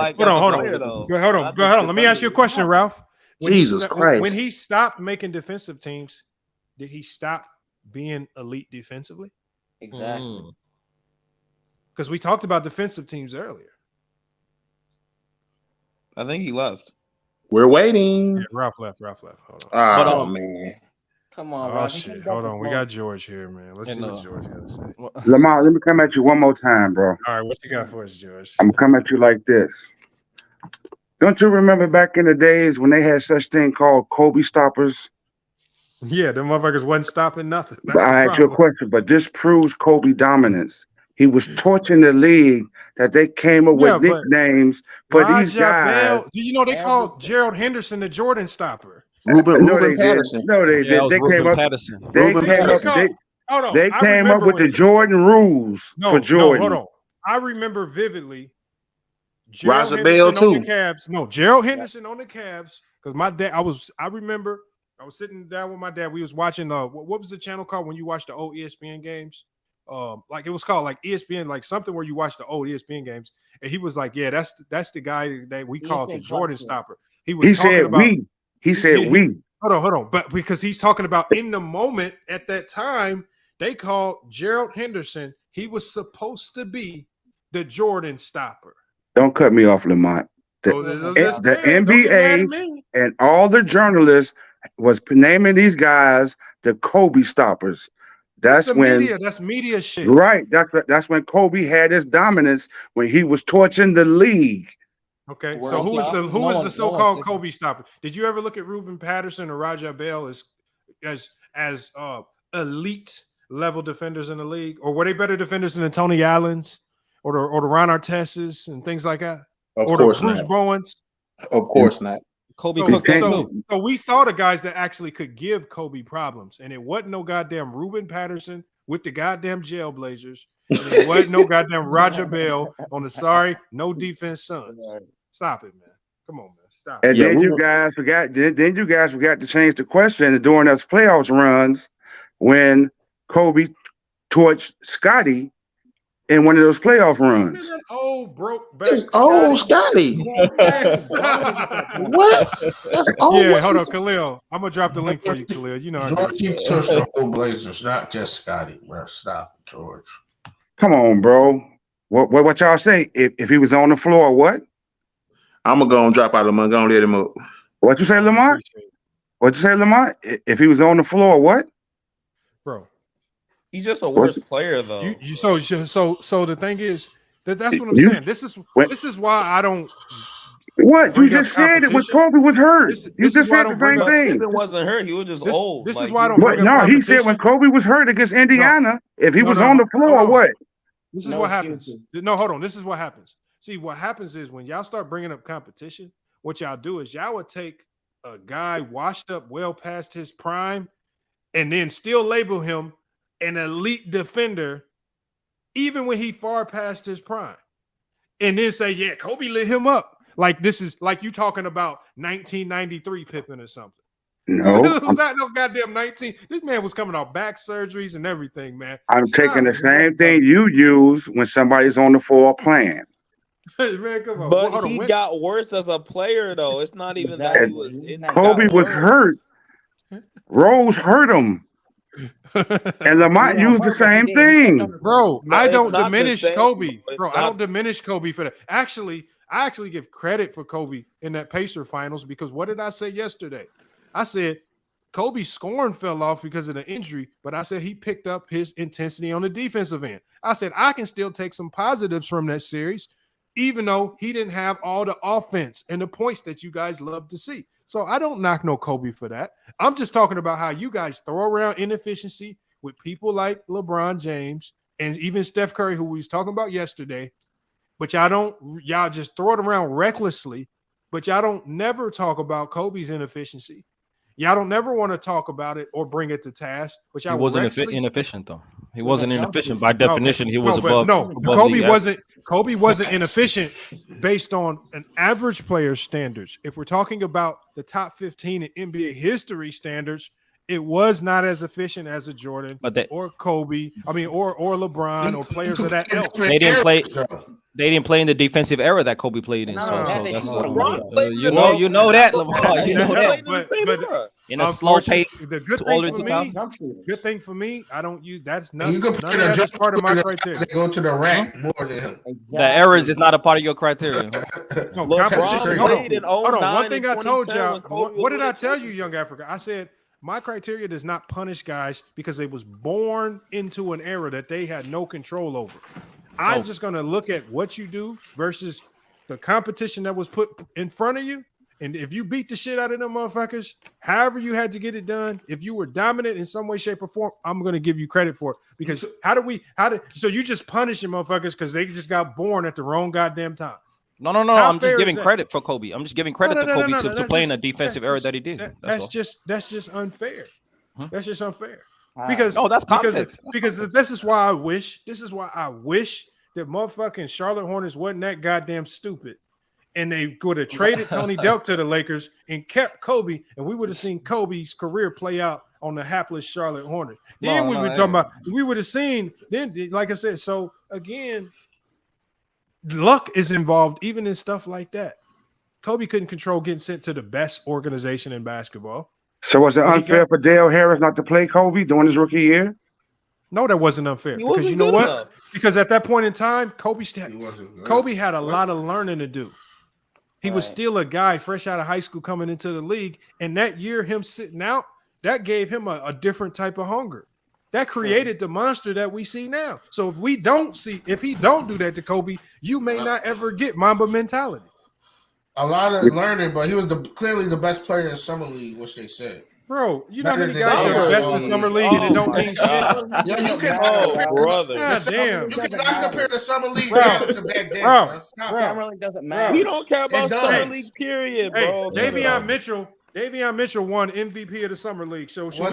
on. Let me ask you a question, Ralph. Jesus Christ. When he stopped making defensive teams, did he stop being elite defensively? Exactly. Because we talked about defensive teams earlier. I think he left. We're waiting. Yeah, Ralph left. Hold on. Oh, man. Come on, oh shit! Hold on, we got George here, man. Let's see what George got to say. Lamont, let me come at you one more time, bro. All right, what you got for us, George? I'm gonna come at you like this. Don't you remember back in the days when they had such thing called Kobe stoppers? Yeah, the motherfuckers wasn't stopping nothing. I asked you a question, but this proves Kobe dominance. He was torching the league that they came up with nicknames for these guys. Bell, do you know they called Gerald Henderson the Jordan stopper? Ruben Patterson. No, they did. They came up. They came up with the Jordan rules for Jordan. Hold on. I remember vividly. Raja Bell too. Gerald Henderson on the Cavs. Because my dad, I remember I was sitting down with my dad. We was watching. What was the channel called when you watched the old ESPN games? Like it was called like ESPN, like something where you watch the old ESPN games. And he was like, "Yeah, that's the guy that we called the Jordan stopper." He said we. Hold on. But because he's talking about in the moment at that time, they called Gerald Henderson. He was supposed to be the Jordan stopper. Don't cut me off, Lamont. The NBA and all the journalists was naming these guys the Kobe stoppers. That's when media. That's media shit. Right. That's when Kobe had his dominance when he was torching the league. Okay, so who was the so-called Kobe stopper? Did you ever look at Ruben Patterson or Raja Bell as elite level defenders in the league, or were they better defenders than the Tony Allens or the Ron Arteses and things like that, or the Bruce Bowens? Of course not. Kobe. So we saw the guys that actually could give Kobe problems, and it wasn't no goddamn Ruben Patterson with the goddamn Jailblazers, and it wasn't no goddamn Raja Bell on the no defense Suns. Stop it, man. Come on, man. Stop. And then you guys forgot. Then you guys forgot to change the question during those playoffs runs when Kobe torched Scotty in one of those playoff runs. Old broke back. Scotty. What? That's old. Yeah, hold on, Khalil. I'm gonna drop the link for you, Khalil. You know I got George touched the whole Blazers, not just Scotty, bro. Stop, George. Come on, bro. What y'all say? If he was on the floor, what? I'm gonna go and drop out of him. I'm gonna let him up. What you say, Lamont? What you say, Lamont? If he was on the floor, what? Bro, he's just a worse player, though. So the thing is that's what I'm saying. This is why I don't. What you just said it when Kobe was hurt. You just said the same thing. Pippen wasn't hurt. He was just old. This like, is why I don't bring up competition. He said when Kobe was hurt against Indiana, if he was on the floor, what? This is what happens. No, hold on. This is what happens. See, what happens is when y'all start bringing up competition, what y'all do is y'all would take a guy washed up well past his prime and then still label him an elite defender even when he far past his prime. And then say, yeah, Kobe lit him up. Like this is like you talking about 1993 Pippen or something. No. This was not no goddamn 19. This man was coming off back surgeries and everything, man. I'm taking the same thing you use when somebody's on the floor playing. Man, come on. But he got worse as a player, though. It's not even that he was. Kobe was hurt. Rose hurt him. And Lamont used the same thing. Bro, No, I it's don't not diminish the same. Kobe. It's Bro, I not- don't diminish Kobe for that. Actually, I actually give credit for Kobe in that Pacer finals because what did I say yesterday? I said Kobe's scoring fell off because of the injury, but I said he picked up his intensity on the defensive end. I said I can still take some positives from that series, even though he didn't have all the offense and the points that you guys love to see. So I don't knock no Kobe for that. I'm just talking about how you guys throw around inefficiency with people like LeBron James and even Steph Curry, who we was talking about yesterday. But y'all just throw it around recklessly, but y'all don't never talk about Kobe's inefficiency. Y'all don't never want to talk about it or bring it to task. But y'all He wasn't inefficient though. He wasn't inefficient by definition. He was above. Kobe wasn't inefficient based on an average player's standards. If we're talking about the top 15 in NBA history standards, it was not as efficient as a Jordan or Kobe. I mean, or LeBron or players of that ilk. They didn't play. They didn't play in the defensive era that Kobe played in. You know that, LeBron. You know that. But in a slow pace. The good thing for me, I don't use that's not. That's part of my criteria. They go to the rack more than him. The errors is not a part of your criteria. No, competition. Hold on. One thing I told y'all. What did I tell you, Young Africa? I said my criteria does not punish guys because they was born into an era that they had no control over. I'm just going to look at what you do versus the competition that was put in front of you. And if you beat the shit out of them motherfuckers, however you had to get it done, if you were dominant in some way, shape, or form, I'm going to give you credit for it. Because so you just punishing motherfuckers because they just got born at the wrong goddamn time. No. I'm just giving credit for Kobe. I'm just giving credit to Kobe to play in a defensive era that he did. That's just unfair. That's just unfair. Because that's context. Because this is why I wish that motherfucking Charlotte Hornets wasn't that goddamn stupid, and they would have traded Tony Delk to the Lakers and kept Kobe, and we would have seen Kobe's career play out on the hapless Charlotte Hornets. Then we would have seen. Then, like I said, so again, luck is involved even in stuff like that. Kobe couldn't control getting sent to the best organization in basketball. So was it unfair for Dale Harris not to play Kobe during his rookie year? No, that wasn't unfair. Because you know what? Because at that point in time, Kobe had a lot of learning to do. He was still a guy fresh out of high school coming into the league. And that year, him sitting out, that gave him a different type of hunger. That created the monster that we see now. So if he don't do that to Kobe, you may not ever get Mamba mentality. A lot of learning, but he was clearly the best player in Summer League, which they said. Bro, you know how many guys are the best in Summer League and it don't mean shit? Yeah, you cannot compare the Summer League now to back then. Summer League doesn't matter. We don't care about Summer League, period, bro. Davion Mitchell won MVP of the Summer League. So should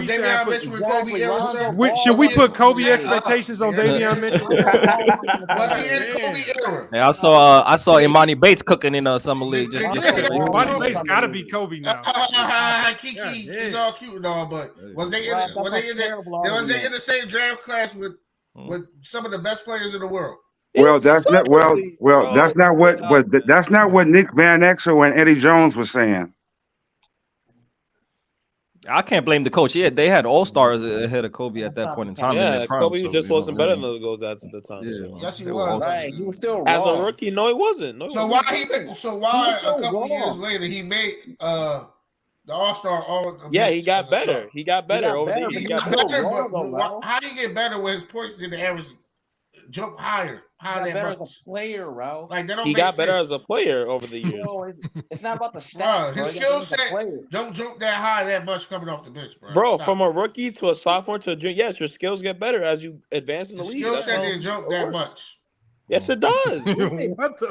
we put Kobe expectations on Davion Mitchell? Was he in Kobe era? Yeah, I saw Imani Bates cooking in a Summer League. Imani Bates got to be Kobe now. Kiki, it's all cute and all, but was they in the same draft class with some of the best players in the world? Well, that's not that's not what Nick Van Exel and Eddie Jones was saying. I can't blame the coach. Yeah, they had all-stars ahead of Kobe at that point in time. in Yeah, their prime, Kobe so, just you know, wasn't better really. than those guys at the time. Yeah, So. Yes, he they were was. all- Right, he was still As a raw. rookie, no, he wasn't. No, he So wasn't. why still a couple raw. years later he made the All-Star all Yeah, he got better. He got better over the years. He He got got better. better, raw, but though, Ralph. how did he get better when his points didn't average jump higher Got that better much? as a player, Ralph. Like that don't He make got sense. better as a player over the years. Bro, it's not about the Bro, stats, bro. his You gotta skill think as a set player. don't jump that high that much coming off the bench, bro. Bro, Stop. from a rookie to a sophomore to a junior, yes, your skills get better as you advance in the His league. skill That's set how didn't jump it that works. much. Yes, it does. What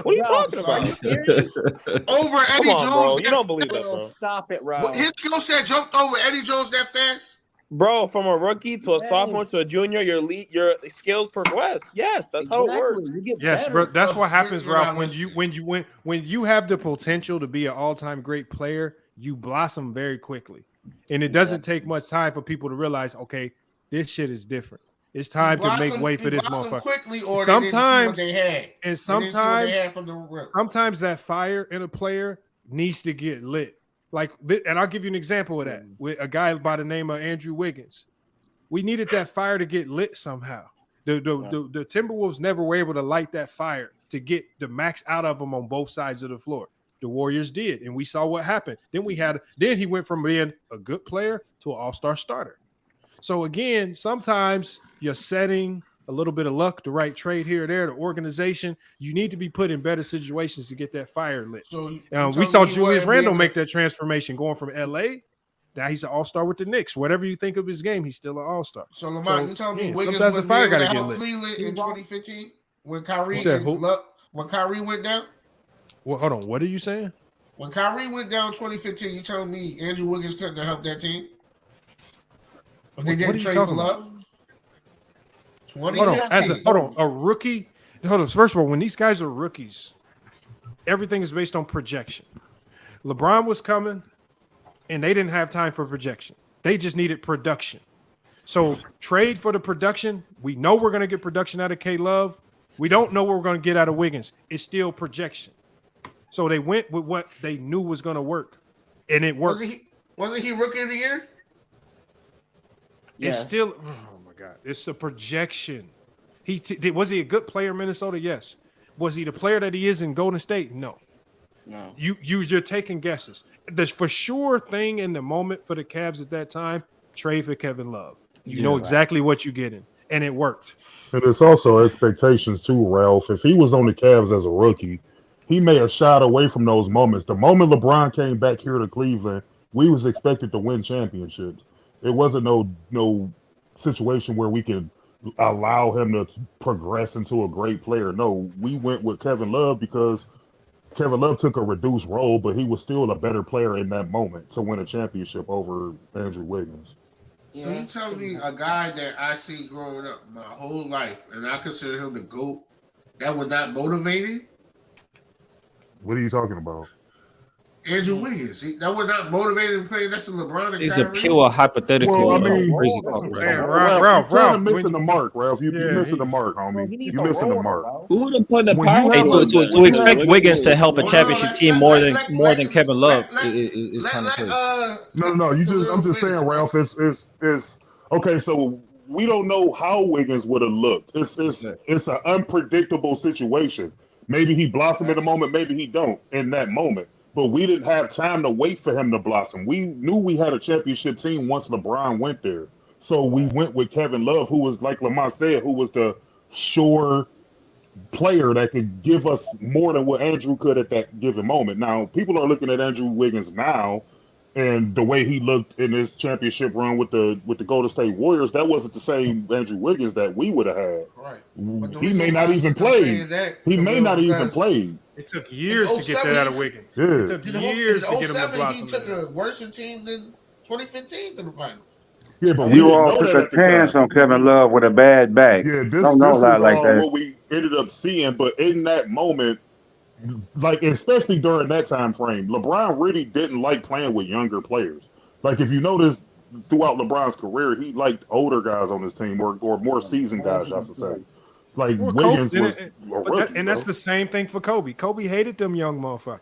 are you talking Are about? you serious? Over Come Eddie on, Jones. bro. that You don't believe that, fast? bro. Stop it, Ralph. His skill set jumped over Eddie Jones that fast? Bro, from a rookie to a sophomore to a junior, your skills progress. Yes, that's how it works. You get Yes, better. bro. That's what happens, you're not Ralph. When you have the potential to be an all-time great player, you blossom very quickly, and it doesn't take much time for people to realize, okay, this shit is different. It's time to make way for this motherfucker. Quickly, or they didn't see what they had. and They didn't see what they had sometimes, from the rip. sometimes that fire in a player needs to get lit. Like, and I'll give you an example of that with a guy by the name of Andrew Wiggins. We needed that fire to get lit somehow. The Timberwolves never were able to light that fire to get the max out of them on both sides of the floor. The Warriors did, and we saw what happened. Then he went from being a good player to an all-star starter. So again, sometimes you're setting a little bit of luck, the right trade here or there, the organization. You need to be put in better situations to get that fire lit. So we saw Julius Randle make that transformation going from LA. Now he's an all-star with the Knicks. Whatever you think of his game, he's still an all-star. So Lamar, you telling me Wiggins sometimes the wouldn't fire be able got to to get help lit. Cleveland in 2015 when Kyrie when Kyrie went down? Well, hold on. What are you saying? When Kyrie went down 2015, you telling me Andrew Wiggins couldn't have helped that team? If they didn't trade for Love? 2015. Hold on. A rookie. Hold on. First of all, when these guys are rookies, everything is based on projection. LeBron was coming, and they didn't have time for projection. They just needed production. So trade for the production. We know we're going to get production out of K-Love. We don't know what we're going to get out of Wiggins. It's still projection. So they went with what they knew was going to work, and it worked. Wasn't he rookie of the year? It's still, oh my God, it's a projection. Was he a good player in Minnesota? Yes. Was he the player that he is in Golden State? No. No. You're taking guesses. The for sure thing in the moment for the Cavs at that time, trade for Kevin Love. You know exactly what you're getting, and it worked. And it's also expectations too, Ralph. If he was on the Cavs as a rookie, he may have shied away from those moments. The moment LeBron came back here to Cleveland, we was expected to win championships. It wasn't no situation where we could allow him to progress into a great player. No, we went with Kevin Love because Kevin Love took a reduced role, but he was still a better player in that moment to win a championship over Andrew Wiggins. So you telling me a guy that I see growing up my whole life, and I consider him the GOAT, that was not motivating? What are you talking about? Andrew Wiggins. That was not motivating to play next to LeBron and It's a Kyrie? pure hypothetical. Well, I mean, crazy Ralph, you're missing the mark, Ralph. You're missing the mark, homie. You're missing the mark. Who would have put the To expect Wiggins to help a championship team more than Kevin Love is kind of crazy. No. I'm just saying, Ralph. It's okay. So we don't know how Wiggins would have looked. It's an unpredictable situation. Maybe he blossomed in a moment. Maybe he don't in that moment. But we didn't have time to wait for him to blossom. We knew we had a championship team once LeBron went there. So we went with Kevin Love, who was, like Lamont said, who was the sure player that could give us more than what Andrew could at that given moment. Now, people are looking at Andrew Wiggins now, and the way he looked in his championship run with the Golden State Warriors, that wasn't the same Andrew Wiggins that we would have had. Right. He may not even play. He may not even play. It took years to get that out of Wiggins. Yeah. It took years to get him to 07, blossom. he took a worse team than 2015 to the finals. Yeah, but You all took a chance on Kevin Love with a bad back. Yeah, this Don't know a is lot like that. what we ended up seeing. But in that moment, like especially during that time frame, LeBron really didn't like playing with younger players. Like if you notice throughout LeBron's career, he liked older guys on his team or more seasoned guys, I should say. Like Well, Wiggins Kobe, was, and that's the same thing for Kobe. Kobe hated them young motherfuckers.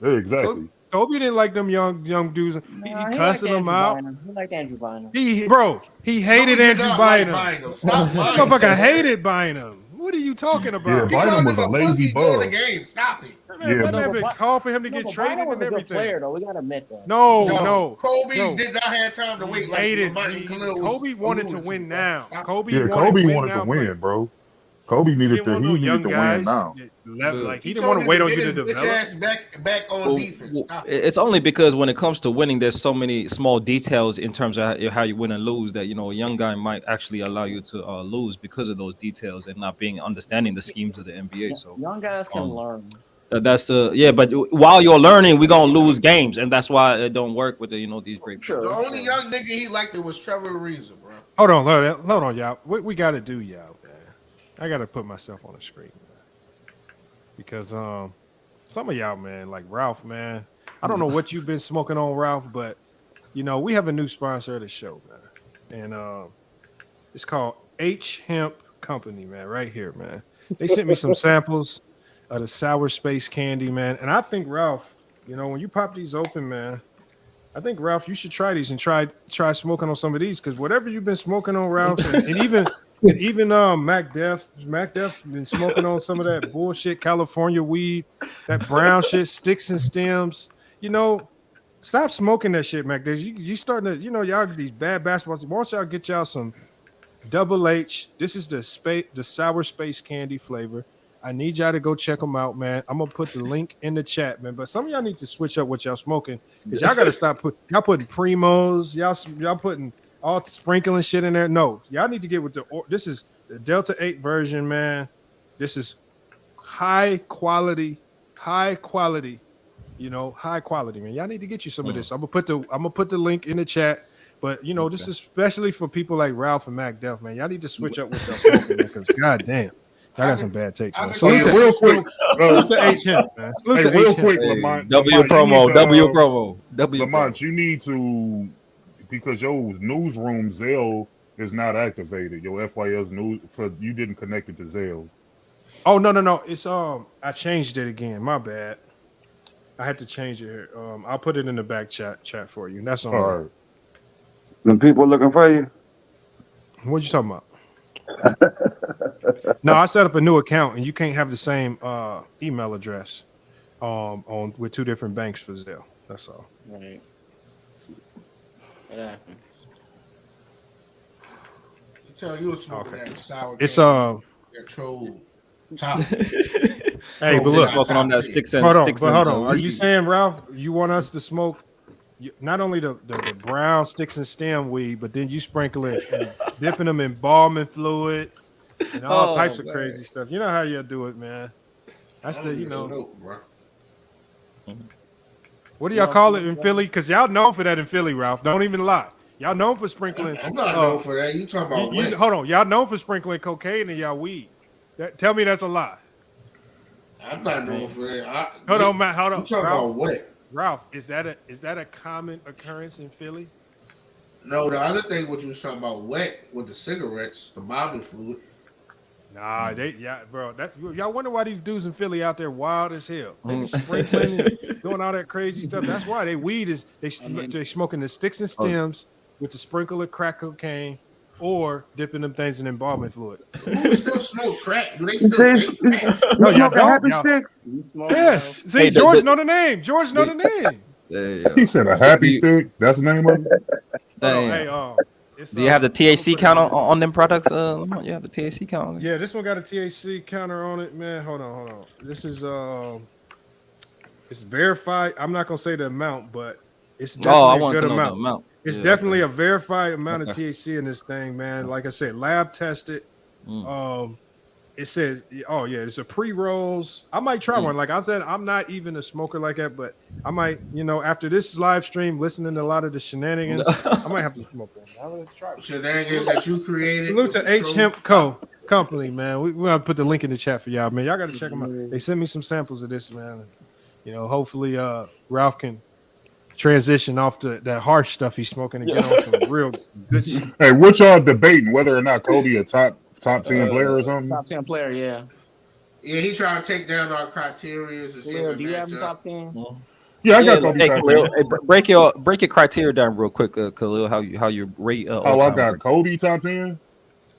Yeah, exactly. Kobe didn't like them young dudes. He cussing them out. He liked Andrew Bynum. He hated Andrew Bynum. Stop That lying. motherfucker hated Bynum. What are you talking about? Yeah, Bynum was a lazy During the bug. game, stop it. Man, that man called for him to get traded Bynum was and a good everything. player, though. We gotta admit that. No. Kobe did not have time to wait. Kobe wanted to win now. Kobe wanted to win, bro. Kobe needed to win now. Like he didn't want to wait on you to develop. Ass back on defense. Stop it. It's only because when it comes to winning, there's so many small details in terms of how you win and lose that a young guy might actually allow you to lose because of those details and not understanding the schemes of the NBA. So young guys can learn. That's but while you're learning, we're gonna lose games, and that's why it don't work with these great players. The only young nigga he liked was Trevor Ariza, bro. Hold on, y'all. What we got to do, y'all, man? I got to put myself on the screen, man, because some of y'all, man, like Ralph, man. I don't know what you've been smoking on, Ralph, but we have a new sponsor of the show, man, and it's called H Hemp Company, man. Right here, man. They sent me some samples of the sour space candy, man, and I think Ralph, when you pop these open, man, I think Ralph, you should try these and try smoking on some of these, because whatever you've been smoking on, Ralph, and even Mac Def been smoking on some of that bullshit California weed, that brown shit, sticks and stems. Stop smoking that shit, Mac Def. You starting to, y'all these bad basketballs. Once y'all get y'all some Double H, this is the sour space candy flavor. I need y'all to go check them out, man. I'm gonna put the link in the chat, man. But some of y'all need to switch up what y'all smoking, because y'all gotta stop putting Primos, y'all putting all sprinkling shit in there. No, y'all need to get with this is the Delta 8 version, man. This is high quality, man. Y'all need to get you some of this. I'm gonna put the link in the chat. But this is especially for people like Ralph and Mac Def, man. Y'all need to switch up what y'all smoking, because goddamn. I got some bad takes, man. Real quick, salute to H Hemp, man. Real quick, Lamont. W promo. Lamont, you need to, because your newsroom Zelle is not activated. Your FYS news you didn't connect it to Zelle. Oh no. It's I changed it again. My bad. I had to change it here. I'll put it in the back chat for you. That's all right. Them people looking for you. What you talking about? No, I set up a new account, and you can't have the same email address on with two different banks for Zelle. That's all. Right. What happens? Tell you smoking that sour. It's that troll top. Hey, but look, smoking on that sticks and hold sticks. on. Are you saying, Ralph, you want us to smoke not only the brown sticks and stem weed, but then you sprinkle it and dipping them in embalming fluid and all types of crazy stuff? You know how you do it, man. That's what do y'all call it in Philly? Because y'all known for that in Philly, Ralph. Don't even lie. Y'all known for sprinkling. I'm not known for that. You talking about hold on. Y'all known for sprinkling cocaine in y'all weed. Tell me that's a lie. I'm not known for that. Hold on, Matt. Hold on. You talking about what? Ralph, is that a common occurrence in Philly? No, the other thing what you was talking about, wet with the cigarettes, the embalming fluid. Nah, bro. Y'all wonder why these dudes in Philly out there wild as hell. They be sprinkling and doing all that crazy stuff. That's why they weed is they smoking the sticks and stems with the sprinkle of crack cocaine or dipping them things in embalming fluid. Who still smoke crack? Do they still make crack? No, y'all don't. Stick? Yes. See, George know the name. George know the name. He said a happy stick. That's the name of it. Do you have the THC count on them products? You have the THC count on it? Yeah, this one got a THC counter on it, man. Hold on. This is it's verified. I'm not gonna say the amount, but it's definitely a good amount. It's definitely a verified amount of THC in this thing, man. Like I said, lab tested. It says, it's a pre-rolls. I might try one. Like I said, I'm not even a smoker like that, but I might, after this live stream, listening to a lot of the shenanigans, I might have to smoke one. I'm gonna try shenanigans that you created. Salute to H Hemp Company, man. We're gonna put the link in the chat for y'all, man. Y'all gotta check them out. They sent me some samples of this, man. Hopefully Ralph can transition off to that harsh stuff he's smoking and get on some real good shit. Hey, what y'all debating, whether or not Kobe a top top 10 player or something. Top 10 player, yeah. Yeah, he trying to take down our criteria and see Leo, if do it you match have him up. top 10? Yeah, I got Kobe Hey, top Khalil, 10. break your criteria down real quick, Khalil. How you rate Oh, all I time got great, Kobe top 10.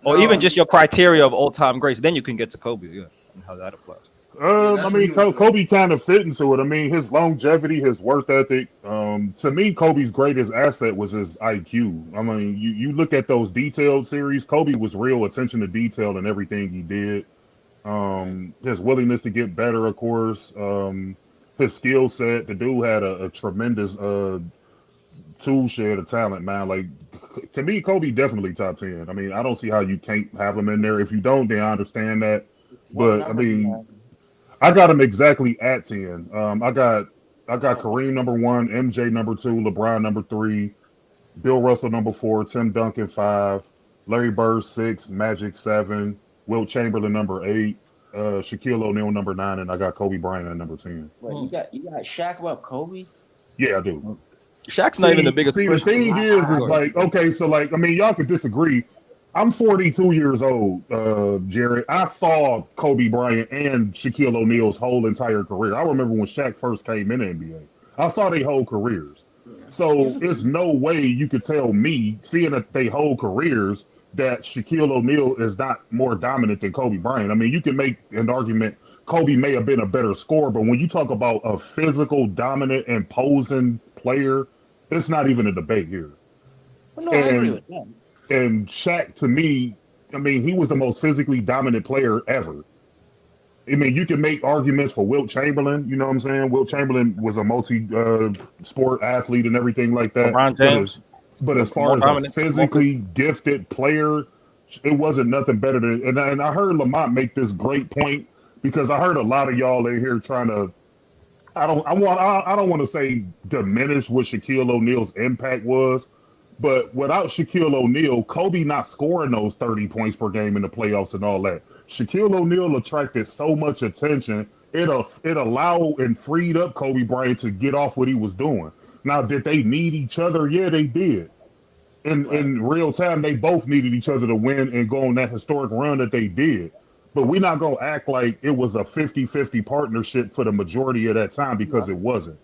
or even just your criteria of all time greats. Then you can get to Kobe, yeah, and how that applies. I mean, Kobe kind of fit into it. I mean, his longevity, his work ethic. To me, Kobe's greatest asset was his IQ. I mean, you look at those detailed series. Kobe was real attention to detail in everything he did. His willingness to get better, of course. His skill set. The dude had a tremendous tool shed of talent, man. Like, to me, Kobe definitely top 10. I mean, I don't see how you can't have him in there. If you don't, then I understand that. But I mean, I got him exactly at 10. I got Kareem number 1, MJ number 2, LeBron number 3, Bill Russell number 4, Tim Duncan 5, Larry Bird 6, Magic 7, Wilt Chamberlain number 8, Shaquille O'Neal number 9, and I got Kobe Bryant at number 10. Wait, you got Shaq above Kobe? Yeah, I do. Shaq's not even the biggest. See, the thing is like, okay, so like, I mean, y'all could disagree. I'm 42 years old, Jared. I saw Kobe Bryant and Shaquille O'Neal's whole entire career. I remember when Shaq first came in the NBA. I saw their whole careers. So there's no way you could tell me, seeing that they whole careers, that Shaquille O'Neal is not more dominant than Kobe Bryant. I mean, you can make an argument Kobe may have been a better scorer, but when you talk about a physical, dominant, imposing player, it's not even a debate here. No, I agree with that. And Shaq, to me, I mean, he was the most physically dominant player ever. I mean, you can make arguments for Wilt Chamberlain. You know what I'm saying? Wilt Chamberlain was a multi-sport athlete and everything like that. LeBron James. But as far as a physically gifted player, it wasn't nothing better than. And I heard Lamont make this great point, because I heard a lot of y'all in here trying to. I don't want to say diminish what Shaquille O'Neal's impact was. But without Shaquille O'Neal, Kobe not scoring those 30 points per game in the playoffs and all that. Shaquille O'Neal attracted so much attention, it allowed and freed up Kobe Bryant to get off what he was doing. Now, did they need each other? Yeah, they did. In real time, they both needed each other to win and go on that historic run that they did. But we're not going to act like it was a 50-50 partnership for the majority of that time, because it wasn't.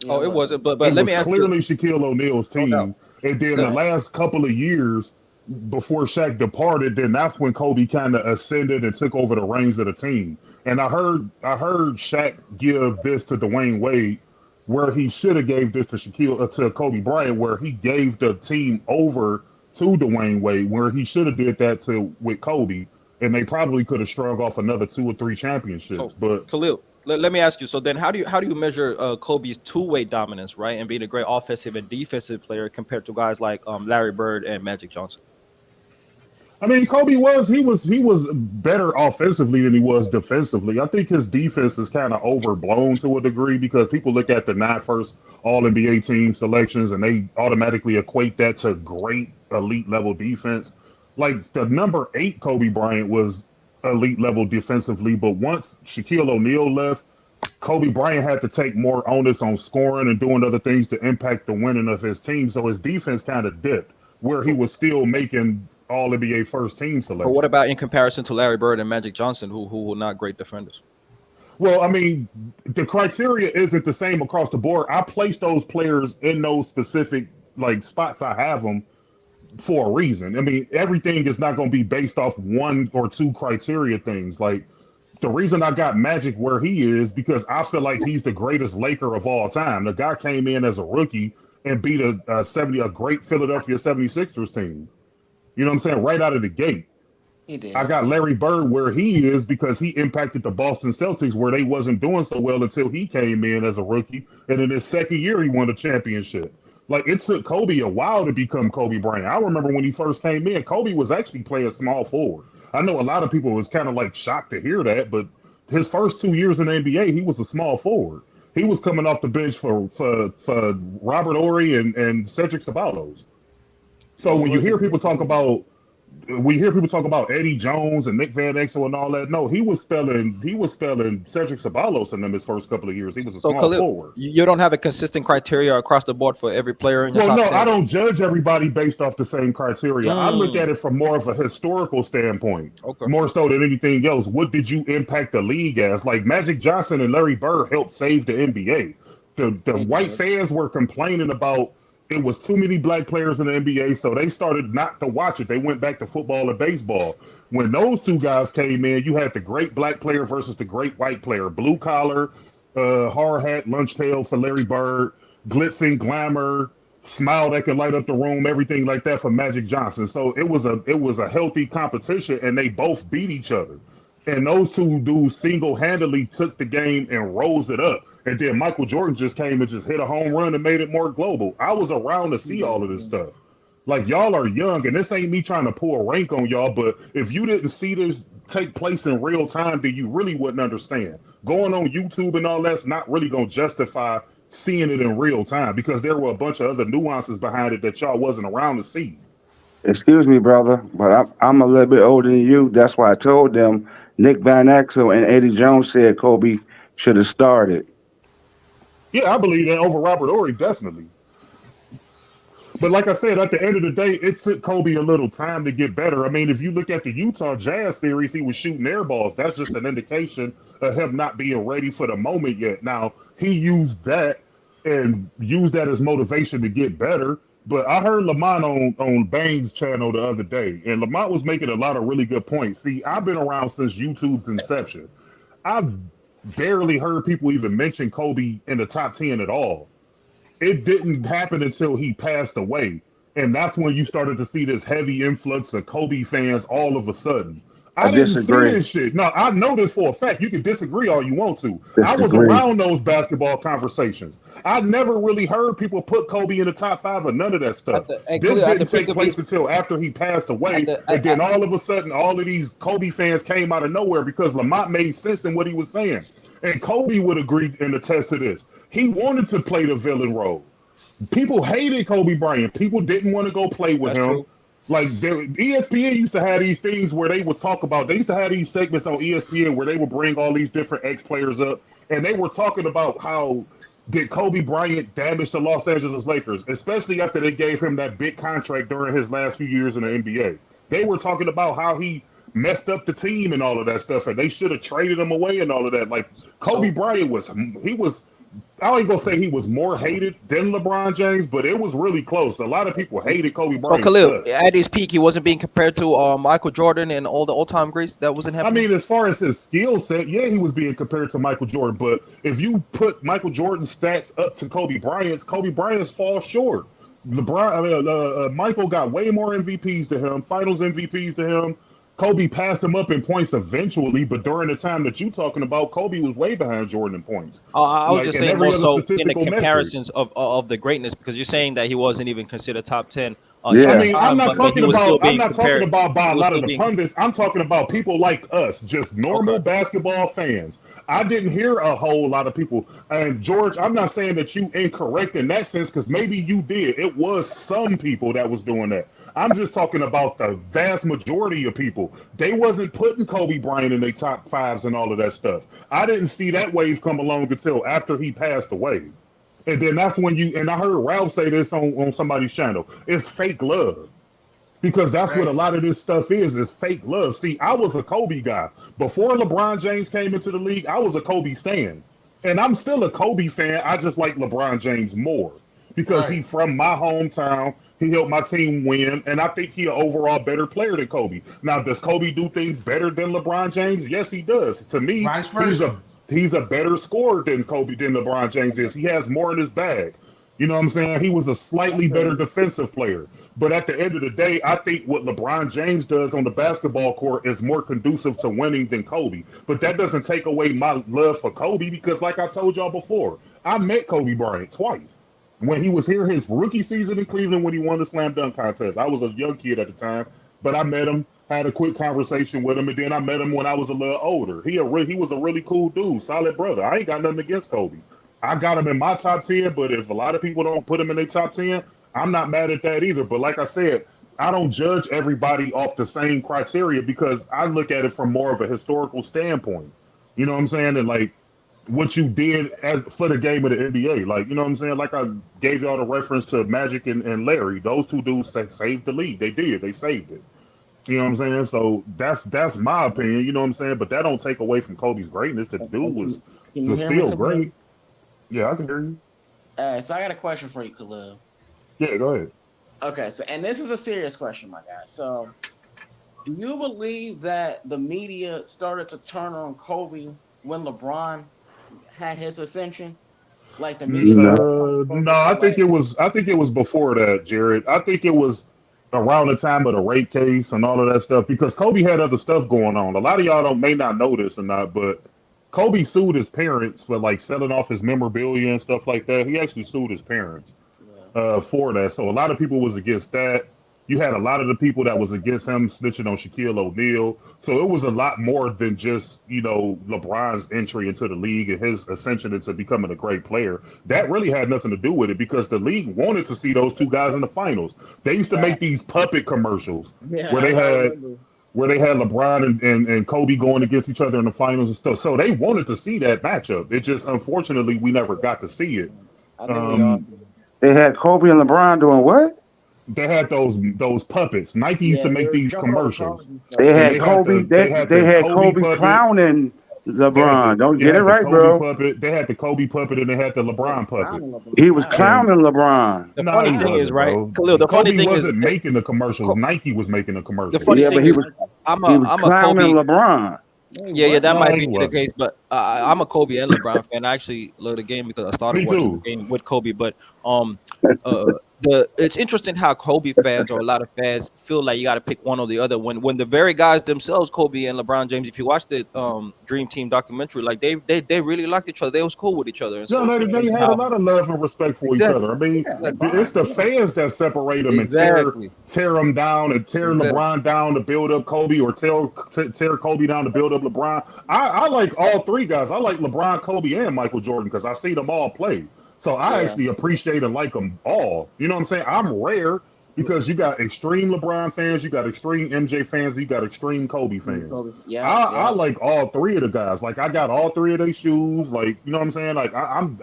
Oh, it wasn't. But it let was me ask you. clearly Shaquille O'Neal's team. And then the last couple of years before Shaq departed, then that's when Kobe kind of ascended and took over the reins of the team. And I heard Shaq give this to Dwayne Wade, where he should have gave this to Kobe Bryant, where he gave the team over to Dwayne Wade, where he should have did that with Kobe, and they probably could have strung off another 2 or 3 championships. But Khalil, let me ask you. So then, how do you measure Kobe's two-way dominance, right, and being a great offensive and defensive player compared to guys like Larry Bird and Magic Johnson? I mean, Kobe was better offensively than he was defensively. I think his defense is kind of overblown to a degree, because people look at the 9 first All-NBA team selections and they automatically equate that to great elite level defense. Like, the number 8 Kobe Bryant was elite level defensively, but once Shaquille O'Neal left, Kobe Bryant had to take more onus on scoring and doing other things to impact the winning of his team. So his defense kind of dipped, where he was still making All-NBA first team selection. But what about in comparison to Larry Bird and Magic Johnson, who were not great defenders? Well, I mean, the criteria isn't the same across the board. I place those players in those specific spots I have them for a reason. I mean, everything is not going to be based off 1 or 2 criteria things. Like, the reason I got Magic where he is, because I feel like he's the greatest Laker of all time. The guy came in as a rookie and beat a great Philadelphia 76ers team. You know what I'm saying? Right out of the gate. He did. I got Larry Bird where he is because he impacted the Boston Celtics, where they wasn't doing so well until he came in as a rookie. And in his second year, he won a championship. Like, it took Kobe a while to become Kobe Bryant. I remember when he first came in, Kobe was actually playing small forward. I know a lot of people was kind of shocked to hear that, but his first 2 years in the NBA, he was a small forward. He was coming off the bench for Robert Horry and Cedric Ceballos. So when you hear people talk about we hear people talk about Eddie Jones and Nick Van Exel and all that. No, he was spelling Cedric Ceballos in them his first couple of years. He was a small forward. You don't have a consistent criteria across the board for every player in your Well, top no, 10. I don't judge everybody based off the same criteria. I look at it from more of a historical standpoint, more so than anything else. What did you impact the league as? Like Magic Johnson and Larry Bird helped save the NBA. The white fans were complaining about it was too many black players in the NBA, so they started not to watch it. They went back to football and baseball. When those two guys came in, you had the great black player versus the great white player. Blue collar, hard hat, lunch pail for Larry Bird, glitzing, glamour, smile that could light up the room, everything like that for Magic Johnson. So it was a healthy competition, and they both beat each other. And those two dudes single-handedly took the game and rose it up. And then Michael Jordan just came and just hit a home run and made it more global. I was around to see all of this stuff. Like, y'all are young, and this ain't me trying to pull rank on y'all, but if you didn't see this take place in real time, then you really wouldn't understand. Going on YouTube and all that's not really going to justify seeing it in real time, because there were a bunch of other nuances behind it that y'all wasn't around to see. Excuse me, brother, but I'm a little bit older than you. That's why I told them Nick Van Exel and Eddie Jones said Kobe should have started. Yeah, I believe that over Robert Horry, definitely. But like I said, at the end of the day, it took Kobe a little time to get better. I mean, if you look at the Utah Jazz series, he was shooting air balls. That's just an indication of him not being ready for the moment yet. Now, he used that as motivation to get better. But I heard Lamont on Bane's channel the other day, and Lamont was making a lot of really good points. See, I've been around since YouTube's inception. I've barely heard people even mention Kobe in the top 10 at all. It didn't happen until he passed away. And that's when you started to see this heavy influx of Kobe fans all of a sudden. I didn't disagree. see this shit. No, I know this for a fact. You can disagree all you want to. I was around those basketball conversations. I never really heard people put Kobe in the top 5 or none of that stuff. This didn't take place until after he passed away. And then all of a sudden, all of these Kobe fans came out of nowhere because Lamont made sense in what he was saying. And Kobe would agree and attest to this. He wanted to play the villain role. People hated Kobe Bryant. People didn't want to go play with him. True. Like ESPN used to have these things where they would talk about, they used to have these segments on ESPN where they would bring all these different ex-players up, and they were talking about how did Kobe Bryant damage the Los Angeles Lakers, especially after they gave him that big contract during his last few years in the NBA. They were talking about how he messed up the team and all of that stuff, and they should have traded him away and all of that. Like Kobe Bryant was I ain't gonna say he was more hated than LeBron James, but it was really close. A lot of people hated Kobe Bryant. Khalil, at his peak, he wasn't being compared to Michael Jordan and all the all-time greats. That wasn't happening. I mean, as far as his skill set, yeah, he was being compared to Michael Jordan. But if you put Michael Jordan's stats up to Kobe Bryant's fall short. Michael got way more MVPs to him, Finals MVPs to him. Kobe passed him up in points eventually, but during the time that you're talking about, Kobe was way behind Jordan in points. I was just saying more so in the comparisons of the greatness, because you're saying that he wasn't even considered top 10. Yeah. I mean, I'm not talking about by a lot of the pundits. I'm talking about people like us, just normal basketball fans. I didn't hear a whole lot of people. And George, I'm not saying that you incorrect in that sense, because maybe you did. It was some people that was doing that. I'm just talking about the vast majority of people. They wasn't putting Kobe Bryant in their top 5s and all of that stuff. I didn't see that wave come along until after he passed away. And then that's when and I heard Ralph say this on somebody's channel, it's fake love. Because that's what a lot of this stuff is fake love. See, I was a Kobe guy. Before LeBron James came into the league, I was a Kobe stan. And I'm still a Kobe fan. I just like LeBron James more. Because he's from my hometown. He helped my team win, and I think he's an overall better player than Kobe. Now, does Kobe do things better than LeBron James? Yes, he does. To me, he's a better scorer than LeBron James is. He has more in his bag. You know what I'm saying? He was a slightly better defensive player. But at the end of the day, I think what LeBron James does on the basketball court is more conducive to winning than Kobe. But that doesn't take away my love for Kobe, because like I told y'all before, I met Kobe Bryant twice. When he was here, his rookie season in Cleveland, when he won the slam dunk contest. I was a young kid at the time, but I met him, had a quick conversation with him, and then I met him when I was a little older. He was a really cool dude, solid brother. I ain't got nothing against Kobe. I got him in my top 10, but if a lot of people don't put him in their top 10, I'm not mad at that either. But like I said, I don't judge everybody off the same criteria because I look at it from more of a historical standpoint. You know what I'm saying? And like what you did for the game of the NBA. Like, you know what I'm saying? Like I gave y'all the reference to Magic and Larry. Those two dudes saved the league. They did. They saved it. You know what I'm saying? So that's my opinion. You know what I'm saying? But that don't take away from Kobe's greatness. The dude was still great. Yeah, I can hear you. So I got a question for you, Khalil. Yeah, go ahead. Okay, so and this is a serious question, my guy. So, do you believe that the media started to turn on Kobe when LeBron had his ascension? Like the media? No, I think it was. I think it was before that, Jared. I think it was around the time of the rape case and all of that stuff because Kobe had other stuff going on. A lot of y'all may not know this or not, but Kobe sued his parents for like selling off his memorabilia and stuff like that. He actually sued his parents for that. So a lot of people was against that. You had a lot of the people that was against him snitching on Shaquille O'Neal. So it was a lot more than just, you know, LeBron's entry into the league and his ascension into becoming a great player. That really had nothing to do with it because the league wanted to see those two guys in the finals. They used to make these puppet commercials where they had LeBron and Kobe going against each other in the finals and stuff. So they wanted to see that matchup. It just, unfortunately, we never got to see it. They had Kobe and LeBron doing what? They had those puppets. Nike used to make these commercials. They had Kobe. They had Kobe clowning LeBron. Don't get it right, bro. Puppet. They had the Kobe puppet and they had the LeBron puppet. He was clowning LeBron. The funny thing is, right, Khalil, the funny thing wasn't making the commercials. Nike was making the commercials. The funny thing is, I'm a clowning Kobe. LeBron. Yeah, that might be the case, but I'm a Kobe and LeBron fan. I actually love the game because I started watching the game with Kobe. But it's interesting how Kobe fans or a lot of fans feel like you got to pick one or the other. When the very guys themselves, Kobe and LeBron James, if you watch the Dream Team documentary, like they really liked each other. They was cool with each other. And they had a lot of love and respect for each other. I mean, it's the fans that separate them and tear them down and tear LeBron down to build up Kobe or tear Kobe down to build up LeBron. I like all three guys. I like LeBron, Kobe, and Michael Jordan because I see them all play. So I actually appreciate and like them all. You know what I'm saying? I'm rare because you got extreme LeBron fans, you got extreme MJ fans, you got extreme Kobe fans. I like all three of the guys. Like I got all three of their shoes. Like, you know what I'm saying? Like I'm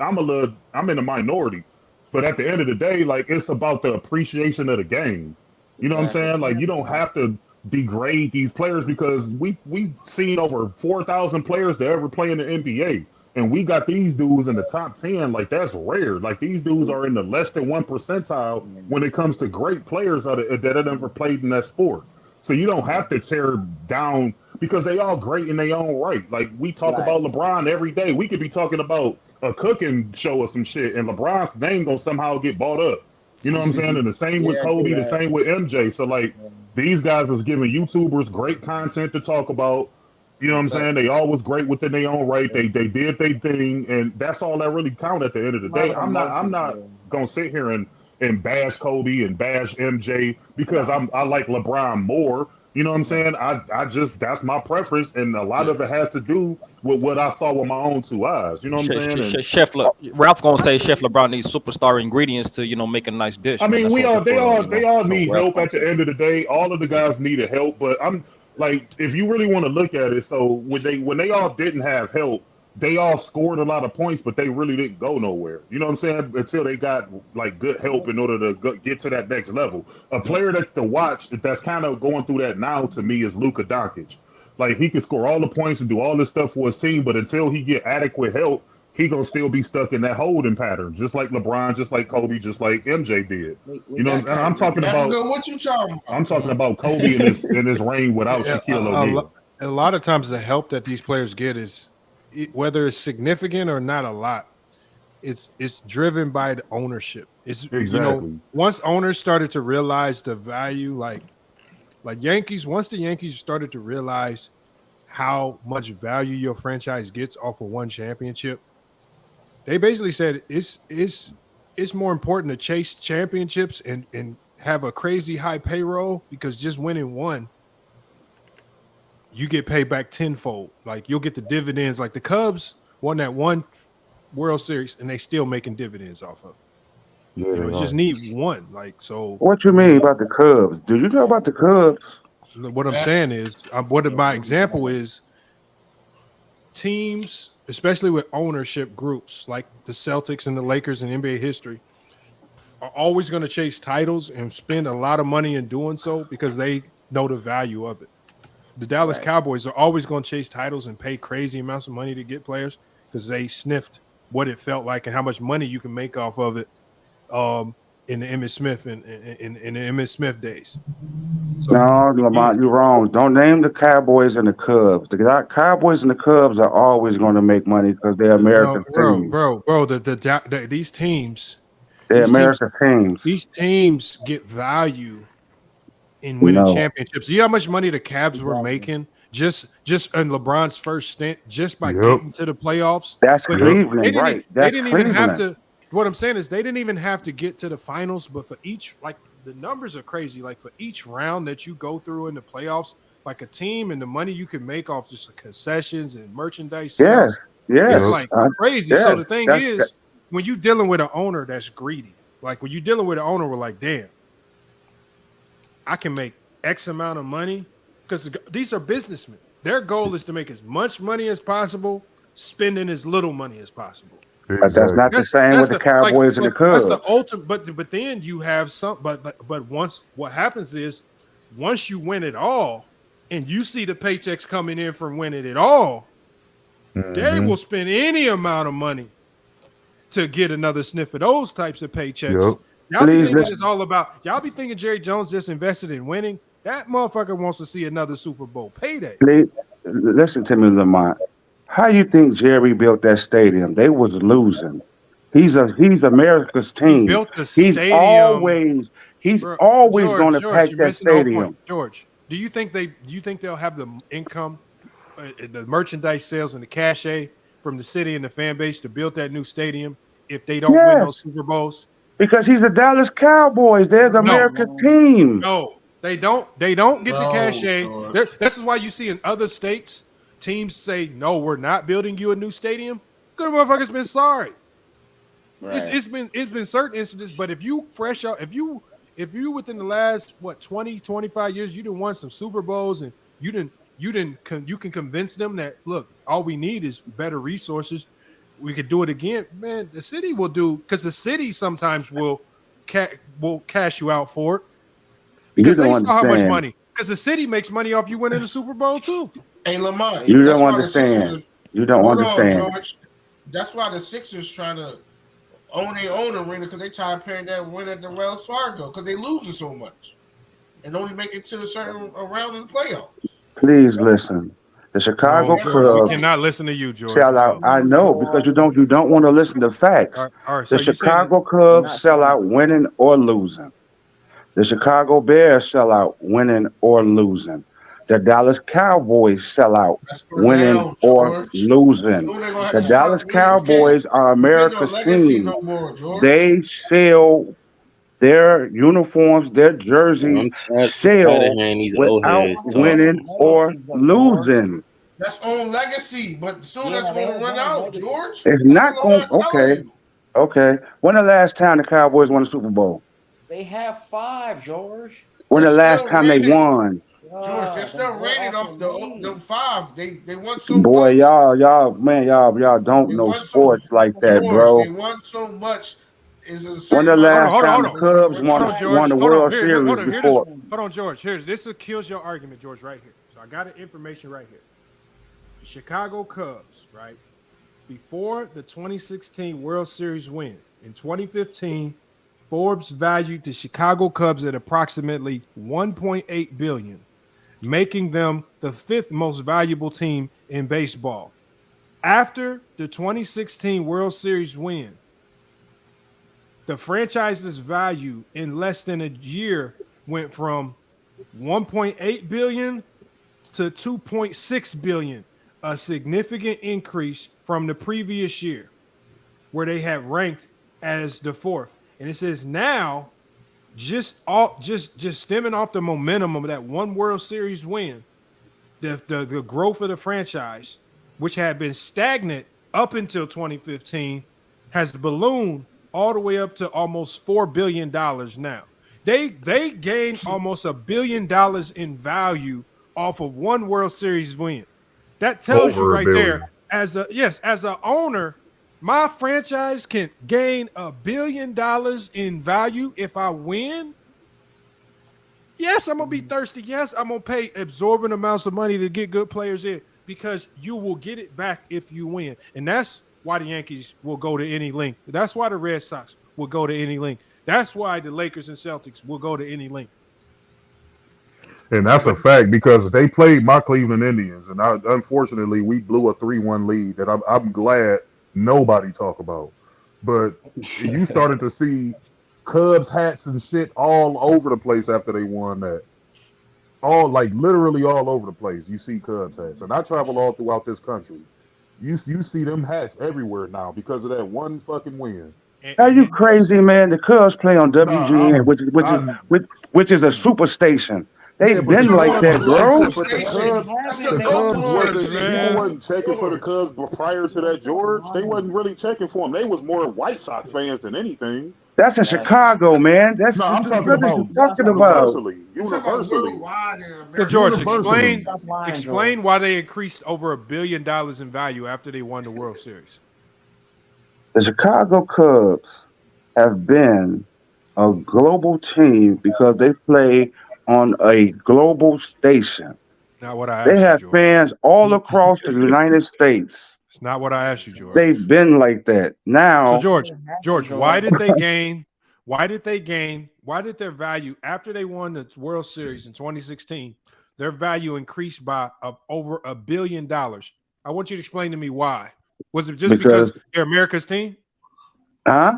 in a minority. But at the end of the day, like it's about the appreciation of the game. You know what I'm saying? Like you don't have to degrade these players because we've seen over 4,000 players to ever play in the NBA. And we got these dudes in the top 10. Like, that's rare. Like, these dudes are in the less than 1 percentile when it comes to great players that have ever played in that sport. So you don't have to tear down because they all great in their own right. Like, we talk about LeBron every day. We could be talking about a cooking show or some shit, and LeBron's name gonna somehow get bought up. You know what I'm saying? And the same with Kobe, the same with MJ. So, like, these guys is giving YouTubers great content to talk about. You know what I'm saying? They all was great within their own right. They did their thing, and that's all that really count at the end of the day. I'm not gonna sit here and bash Kobe and bash MJ because I like LeBron more. You know what I'm saying? I just that's my preference, and a lot of it has to do with what I saw with my own two eyes. You know what I'm saying? Ralph gonna say Chef LeBron needs superstar ingredients to make a nice dish. I mean, they all need help at the end of the day. All of the guys needed help, but I'm. Like, if you really want to look at it, so when they all didn't have help, they all scored a lot of points, but they really didn't go nowhere. You know what I'm saying? Until they got like good help in order to get to that next level. A player that to watch that's kind of going through that now to me is Luka Doncic. Like he can score all the points and do all this stuff for his team, but until he get adequate help, he gonna still be stuck in that holding pattern, just like LeBron, just like Kobe, just like MJ did. You know, and I'm talking about what you talking about. I'm talking about Kobe in his reign without Shaquille O'Neal. A lot of times, the help that these players get is whether it's significant or not a lot. It's driven by the ownership. It's exactly. You know, once owners started to realize the value, like Yankees. Once the Yankees started to realize how much value your franchise gets off of one championship. They basically said it's more important to chase championships and have a crazy high payroll because just winning one, you get paid back tenfold. Like you'll get the dividends. Like the Cubs won that one World Series and they still making dividends off of it. Yeah, You know, you just need one. Like, so what you mean about the Cubs? Do you know about the Cubs? what I'm saying is, what my example is, teams, especially with ownership groups like the Celtics and the Lakers in NBA history, are always going to chase titles and spend a lot of money in doing so because they know the value of it. The Dallas Cowboys are always going to chase titles and pay crazy amounts of money to get players because they sniffed what it felt like and how much money you can make off of it. In the Emmitt Smith and in the Emmitt Smith days. So No, Lamont, you're wrong. Don't name the Cowboys and the Cubs. The Cowboys and the Cubs are always going to make money because they're America's teams. Bro. These teams, They're America's teams. These teams get value in winning championships. You know how much money the Cavs were making just in LeBron's first stint, just by getting to the playoffs. That's Cleveland, right? They didn't even have to. What I'm saying is they didn't even have to get to the finals, but for each, like, the numbers are crazy. Like, for each round that you go through in the playoffs, like a team and the money you can make off just the concessions and merchandise sales, it's like crazy. So the thing is, when you're dealing with an owner that's greedy, like when you're dealing with an owner, we're like, damn, I can make X amount of money, because these are businessmen. Their goal is to make as much money as possible, spending as little money as possible. But that's not the same with the Cowboys and the Cubs. That's the ultimate. But then you have some. But once what happens is, once you win it all, and you see the paychecks coming in from winning it all, they will spend any amount of money to get another sniff of those types of paychecks. Y'all be thinking it's all about. Y'all be thinking Jerry Jones just invested in winning. That motherfucker wants to see another Super Bowl payday. Please, listen to me, Lamont. How you think Jerry built that stadium? They was losing. He's America's team. He built the stadium. He's always going to pack that stadium. George, do you think they'll have the income, the merchandise sales, and the cachet from the city and the fan base to build that new stadium if they don't win those Super Bowls? Because he's the Dallas Cowboys. They're the American team. No, they don't. They don't get the cachet. This is why you see in other states, teams say, no, we're not building you a new stadium. Good motherfuckers been sorry. Right. It's been certain instances, but if you within the last 20, 25 years, you done won some Super Bowls and you can convince them that, look, all we need is better resources. We could do it again, man. The city will do, because the city sometimes will cash you out for it because they saw how much money. Because the city makes money off you winning the Super Bowl too. Hey, Lamont, you don't understand. You don't understand. George. That's why the Sixers trying to own their own arena, because they try to pay that win at the Wells Fargo because they losing so much and only make it to a certain round in the playoffs. Please listen. The Chicago Cubs. We cannot listen to you, George. Sell out. I know, because you don't want to listen to facts. All right, the Chicago Cubs sell out winning or losing. The Chicago Bears sell out winning or losing. The Dallas Cowboys sell out winning or losing. The Dallas Cowboys are America's team. They sell their uniforms, their jerseys, sell without winning or losing. That's on legacy, but soon that's going to run out, George. It's not going. Okay. When the last time the Cowboys won a Super Bowl? They have 5, George. When the last time they won? George, they're still rated off the 5. They won so Boy, much. y'all don't know sports like that, bro. They won so much. When the last time the Cubs won the World Series before? Hold on, George. This kills your argument, George, right here. So I got the information right here. The Chicago Cubs, right, before the 2016 World Series win, in 2015, Forbes valued the Chicago Cubs at approximately $1.8 billion, making them the 5th most valuable team in baseball. After the 2016 World Series win, the franchise's value in less than a year went from 1.8 billion to 2.6 billion, a significant increase from the previous year, where they had ranked as the 4th. And it says now, just stemming off the momentum of that one World Series win, the growth of the franchise, which had been stagnant up until 2015, has ballooned all the way up to almost $4 billion now. They gained almost $1 billion in value off of one World Series win. That tells you right there, as an owner, my franchise can gain $1 billion in value if I win. Yes, I'm gonna be thirsty. Yes, I'm gonna pay absorbent amounts of money to get good players in because you will get it back if you win. And that's why the Yankees will go to any length. That's why the Red Sox will go to any length. That's why the Lakers and Celtics will go to any length. And that's a fact because they played my Cleveland Indians, and unfortunately we blew a 3-1 lead that I'm glad nobody talk about. But you started to see Cubs hats and shit all over the place after they won that. Literally all over the place. You see Cubs hats, and I travel all throughout this country. You see them hats everywhere now because of that one fucking win. Are you crazy, man? The Cubs play on WGN, which is a super station. They've been like that, bro. But the Cubs people wasn't checking for the Cubs prior to that, George. They wasn't really checking for them. They was more White Sox fans than anything. That's in Chicago, man. That's I'm talking about universally. So George, explain why they increased over $1 billion in value after they won the World Series. The Chicago Cubs have been a global team because they play on a global station. Not what I asked They have you, fans all across the United States. It's not what I asked you, George. They've been like that. Now, so George, why did they gain? Why did their value after they won the World Series in 2016? Their value increased by over $1 billion. I want you to explain to me why. Was it just because they're America's team? Huh?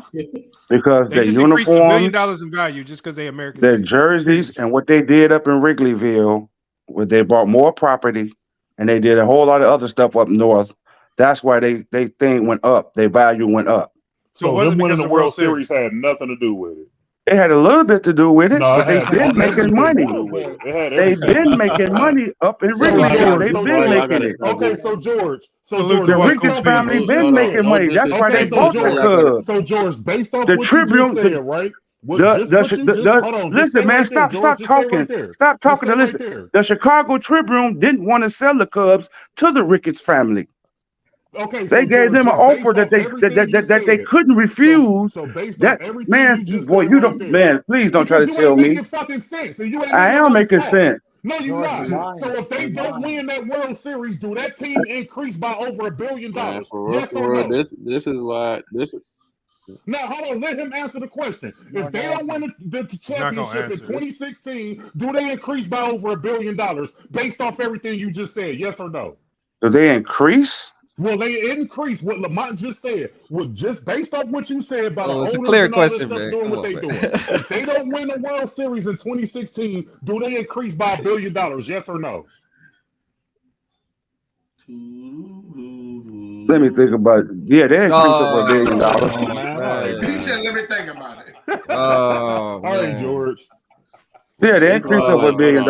Because they their just uniforms, increased $1 billion in value just because they're America's their team. jerseys, and what they did up in Wrigleyville, where they bought more property, and they did a whole lot of other stuff up north. That's why they thing went up. Their value went up. So them winning the World Series had nothing to do with it. It had a little bit to do with it, No, but they've been making money. They've been making money up in Wrigleyville. They've been making it. Okay, so George, the Ricketts family been making money. That's why they bought the Cubs. So George, based off the what Tribune, you just said, right? Listen, man, stop talking. Stop talking to listen. The Chicago Tribune didn't want to sell the Cubs to the Ricketts family. Okay, they gave them an offer that they couldn't refuse. That man, boy, you don't, man. Please don't try to tell me. I am making sense. No, you're not. So if they don't win that World Series, do that team increase by over $1 billion? Yes or no? This is why this is. Now, hold on. Let him answer the question. If they don't win the championship in 2016, do they increase by over $1 billion based off everything you just said? Yes or no? Do they increase? Well, they increase what Lamont just said. Just based off what you said about the owners a clear and all question, this stuff man. doing what they doing. If they don't win the World Series in 2016, do they increase by $1 billion? Yes or no? Let me think about it. Yeah, they increased over $1 billion. He said, "Let me think about it." All right, George. Yeah, they increased over $1 billion.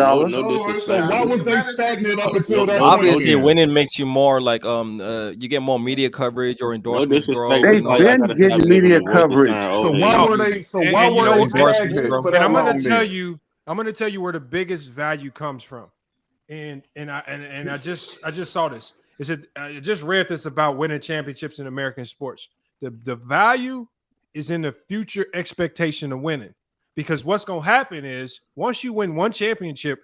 So why was they stagnant up until that? Obviously, winning makes you more like you get more media coverage or endorsements. They've been getting media coverage. So why were they? So why were they stagnant? And I'm going to tell you where the biggest value comes from. And I just saw this. I just read this about winning championships in American sports. The value is in the future expectation of winning. Because what's going to happen is once you win one championship,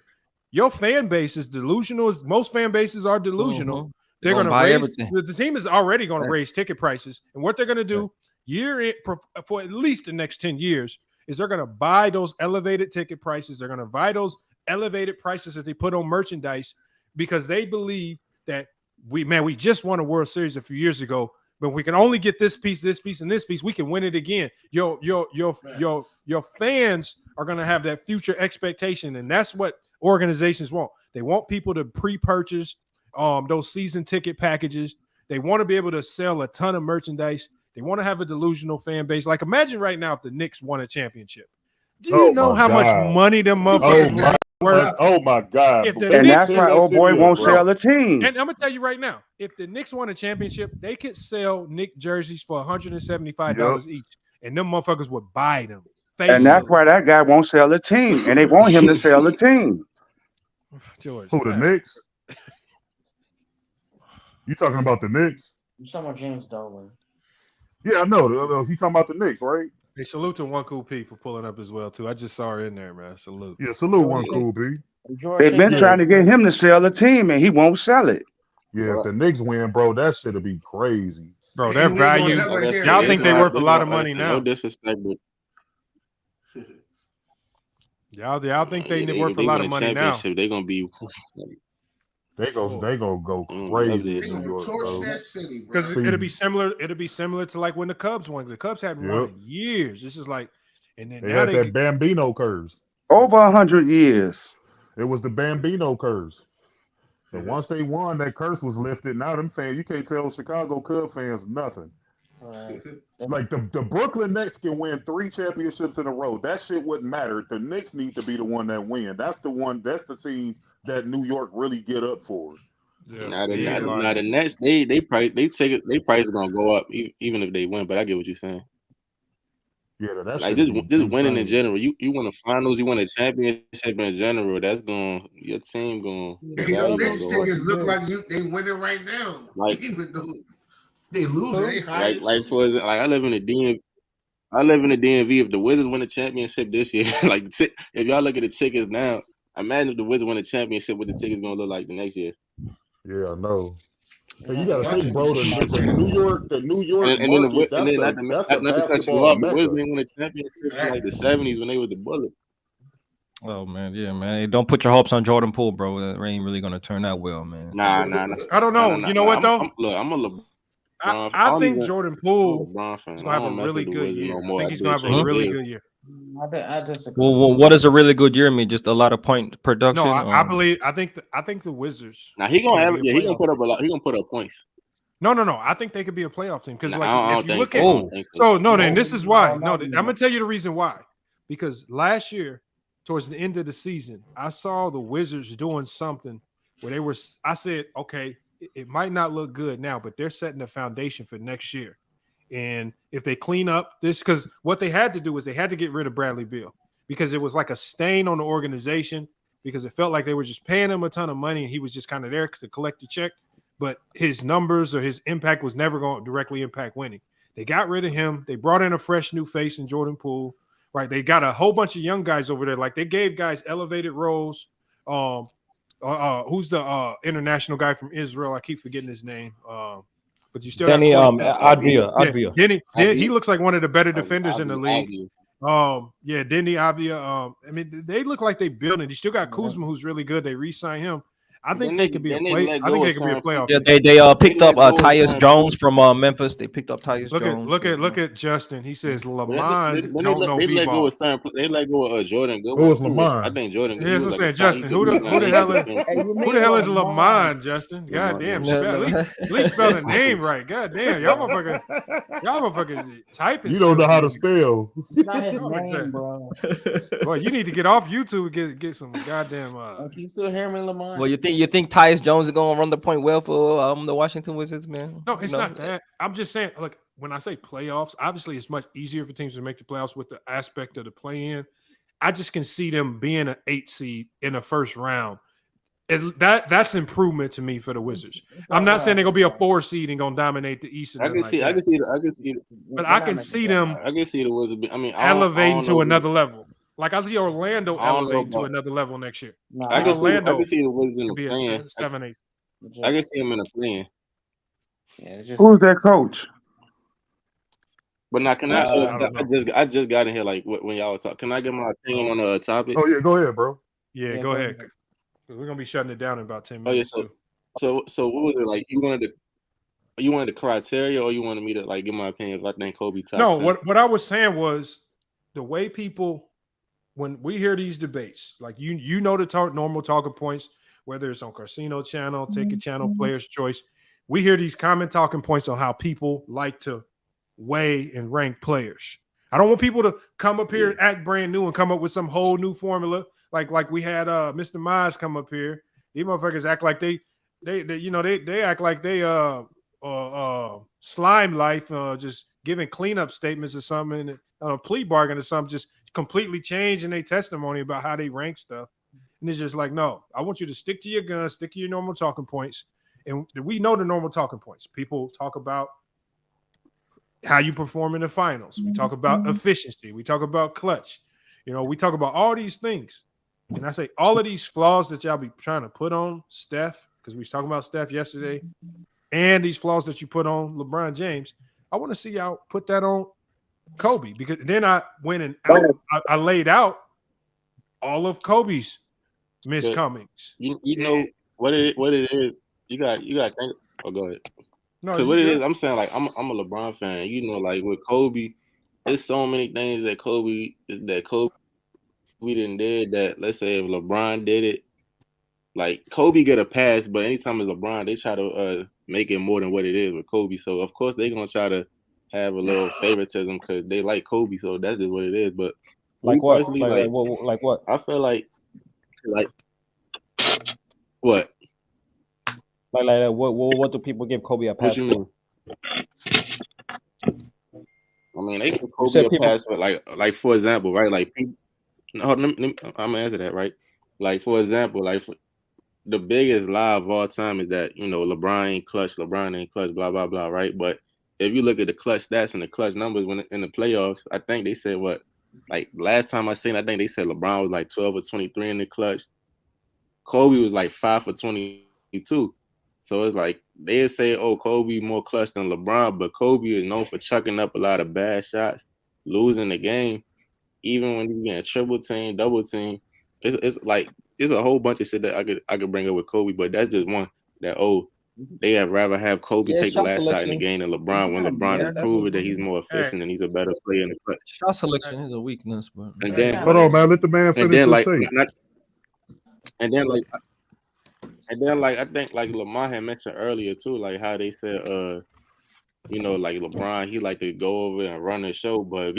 your fan base is delusional. Most fan bases are delusional. Mm-hmm. They're going to raise the team is already going to raise ticket prices. And what they're going to do for at least the next 10 years is they're going to buy those elevated ticket prices. They're going to buy those elevated prices that they put on merchandise because they believe that we just won a World Series a few years ago. But we can only get this piece, and this piece. We can win it again. Your fans are going to have that future expectation, and that's what organizations want. They want people to pre-purchase those season ticket packages. They want to be able to sell a ton of merchandise. They want to have a delusional fan base. Like imagine right now if the Knicks won a championship. Do you know how much money them motherfuckers worth? Oh my God! And that's why old boy won't sell a team. And I'm gonna tell you right now, if the Knicks won a championship, they could sell Knicks jerseys for $175 each. and them motherfuckers would buy them. And that's why that guy won't sell the team, and they want him to sell the team. George, who the Knicks? You talking about the Knicks? You talking about James Dolan? Yeah, I know. He talking about the Knicks, right? Hey, salute to One Cool P for pulling up as well too. I just saw her in there, man. Salute. Yeah, salute One Cool P. They've been trying to get him to sell the team, and he won't sell it. Yeah, if the Knicks win, bro, that shit'll be crazy. Bro, their value. Y'all think they worth a lot of money now? No disrespect, but Y'all think they worth a lot of money now? They're gonna be. They gonna go crazy in New York, bro. Because it'll be similar. It'll be similar to like when the Cubs won. The Cubs hadn't won in years. It's just like, and then They now had that Bambino curse. Over 100 years. It was the Bambino curse. And once they won, that curse was lifted. Now them fans, you can't tell Chicago Cubs fans nothing. Like the Brooklyn Nets can win 3 championships in a row. That shit wouldn't matter. The Knicks need to be the one that win. That's the team that New York really get up for. Yeah. Now the Nets, they price is gonna go up even if they win. But I get what you're saying. Yeah, that's like just winning in general. You win a finals, you win a championship in general. That's your team going. Your Knicks tickets look like they winning right now. Like even though they lose, they high. Like for example, like I live in the DMV. If the Wizards win a championship this year, like if y'all look at the tickets now, imagine if the Wizards win a championship, what the tickets gonna look like the next year. Yeah, I know. Hey, you gotta think, bro. The New York market. Not to cut you off, the Wizards didn't win a championship in like the 70s when they were the Bullets. Oh man, yeah, man. Hey, don't put your hopes on Jordan Poole, bro. That ain't really gonna turn out well, man. Nah. I don't know. You know what though? I'm a LeBron. I think Jordan Poole is gonna have a really good year. I think he's gonna have a really good year. I disagree. Well, what does a really good year mean? Just a lot of point production? No, I think the Wizards. Now he gonna have. Yeah, he gonna put up a lot. He gonna put up points. No. I think they could be a playoff team because if you look at then this is why. No, I'm gonna tell you the reason why. Because last year, towards the end of the season, I saw the Wizards doing something where they were. I said, okay, it might not look good now, but they're setting the foundation for next year. And if they clean up this, because what they had to do is they had to get rid of Bradley Beal because it was like a stain on the organization because it felt like they were just paying him a ton of money and he was just kind of there to collect the check. But his numbers or his impact was never going to directly impact winning. They got rid of him. They brought in a fresh new face in Jordan Poole, right? They got a whole bunch of young guys over there. Like they gave guys elevated roles. Who's the international guy from Israel? I keep forgetting his name. But you still Danny Avdija. Denny, he looks like one of the better defenders in the league. Denny Avdija. I mean, they look like they building. You still got Kuzma, who's really good. They re-signed him. I think they could be a playoff. Yeah, they picked up Tyus Jones from Memphis. They picked up Tyus Jones. Look at Justin. He says Lamond don't know b-ball. They let go of Jordan. Who's Lamond? I think Jordan. Yeah, that's what I'm saying. Justin, who the hell is Lamond, Justin? God damn, at least spell the name right. God damn, y'all motherfuckers typing. You don't know how to spell. It's not his name, bro. Boy, you need to get off YouTube and get some goddamn. Can you still hear me, Lamont? Well, you think Tyus Jones is gonna run the point well for the Washington Wizards, man? No, it's not that. I'm just saying, look, when I say playoffs, obviously it's much easier for teams to make the playoffs with the aspect of the play-in. I just can see them being an 8 seed in the first round. That's improvement to me for the Wizards. I'm not saying they're gonna be a 4 seed and gonna dominate the East. I can see but I can see them. I can see the Wizards. I mean, elevating to another level. Like I see Orlando elevating to another level next year. I can see the Wizards in the plan. 7-8. I can see them in the plan. Yeah, who's that coach? But now, can I just got in here like when y'all was talking. Can I get my opinion on the topic? Oh yeah, go ahead, bro. Yeah, go ahead. We're gonna be shutting it down in about 10 minutes. Oh, yeah, so what was it like? You wanted the criteria, or you wanted me to like give my opinion if I think Kobe top? No, 10? what I was saying was the way people. When we hear these debates, like you know the normal talking points, whether it's on Casino Channel, Ticket Channel, Players Choice, we hear these common talking points on how people like to weigh and rank players. I don't want people to come up here and act brand new and come up with some whole new formula, like we had Mr. Mize come up here. These motherfuckers act like they act like they slime life, just giving cleanup statements or something on a plea bargain or something, just completely changing their testimony about how they rank stuff. And it's just like, no, I want you to stick to your guns, stick to your normal talking points. And we know the normal talking points. People talk about how you perform in the finals. We talk about efficiency. We talk about clutch. We talk about all these things. And I say all of these flaws that y'all be trying to put on Steph, because we was talking about Steph yesterday, and these flaws that you put on LeBron James, I want to see y'all put that on Kobe, because then I went and I laid out all of Kobe's miscomings. You know what it is. You got to think. Oh, go ahead. No, because what it is, I'm saying, like, I'm a LeBron fan. Like with Kobe, there's so many things that Kobe didn't did that. Let's say if LeBron did it, like Kobe get a pass, but anytime it's LeBron, they try to make it more than what it is with Kobe. So of course they're gonna try to have a little favoritism because they like Kobe. So that's just what it is. But like what? Like what? I feel like what? Like what do people give Kobe a pass? What you mean? I mean, they give Kobe a pass for like for example, right? Like people. I'm gonna answer that, right? Like for example, the biggest lie of all time is that LeBron ain't clutch, blah blah blah, right? But if you look at the clutch stats and the clutch numbers when in the playoffs, I think they said last time I seen, I think they said LeBron was like 12 or 23 in the clutch. Kobe was like 5 for 22. So it's like they say, oh, Kobe more clutch than LeBron, but Kobe is known for chucking up a lot of bad shots, losing the game, even when he's getting triple team, double team. It's like there's a whole bunch of shit that I could bring up with Kobe, but that's just one that they have rather have Kobe take the last shot in the game than LeBron when LeBron has proven that he's more efficient and he's a better player in the clutch. Shot selection is a weakness, but and then hold on, man, let the man finish his take. And then I think like Lamar had mentioned earlier too, like how they said like LeBron, he like to go over and run the show, but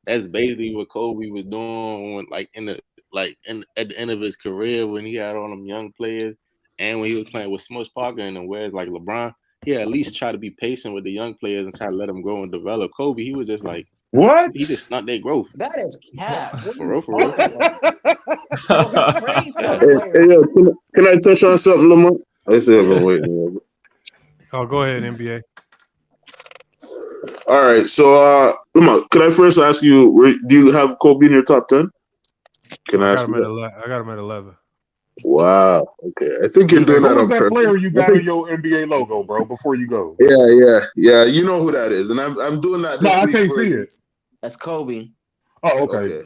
that's basically what Kobe was doing when at the end of his career when he had all them young players and when he was playing with Smush Parker and them, whereas like LeBron, he at least try to be patient with the young players and try to let them grow and develop. Kobe, he was just like, what? He just stunt their growth. That is cap. For real. Can I touch on something, Lamar? I said I've been waiting. Oh, go ahead, NBA. All right, so Lamar, could I first ask you, do you have Kobe in your top 10? Can I ask you that? I got him at 11. Wow. Okay, I think you're doing that on purpose. Player you got on your NBA logo, bro? Before you go. Yeah. You know who that is, and I'm doing that. No, I can't see it. That's Kobe. Oh, okay.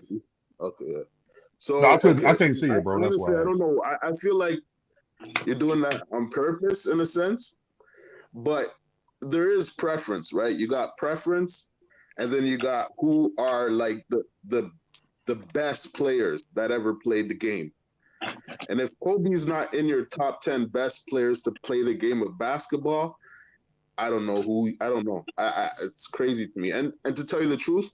So no, I can't see it, bro. That's honestly, why. I don't know. I feel like you're doing that on purpose in a sense, but there is preference, right? You got preference, and then you got who are like the best players that ever played the game. And if Kobe's not in your top 10 best players to play the game of basketball, I don't know who. I don't know. It's crazy to me. And to tell you the truth,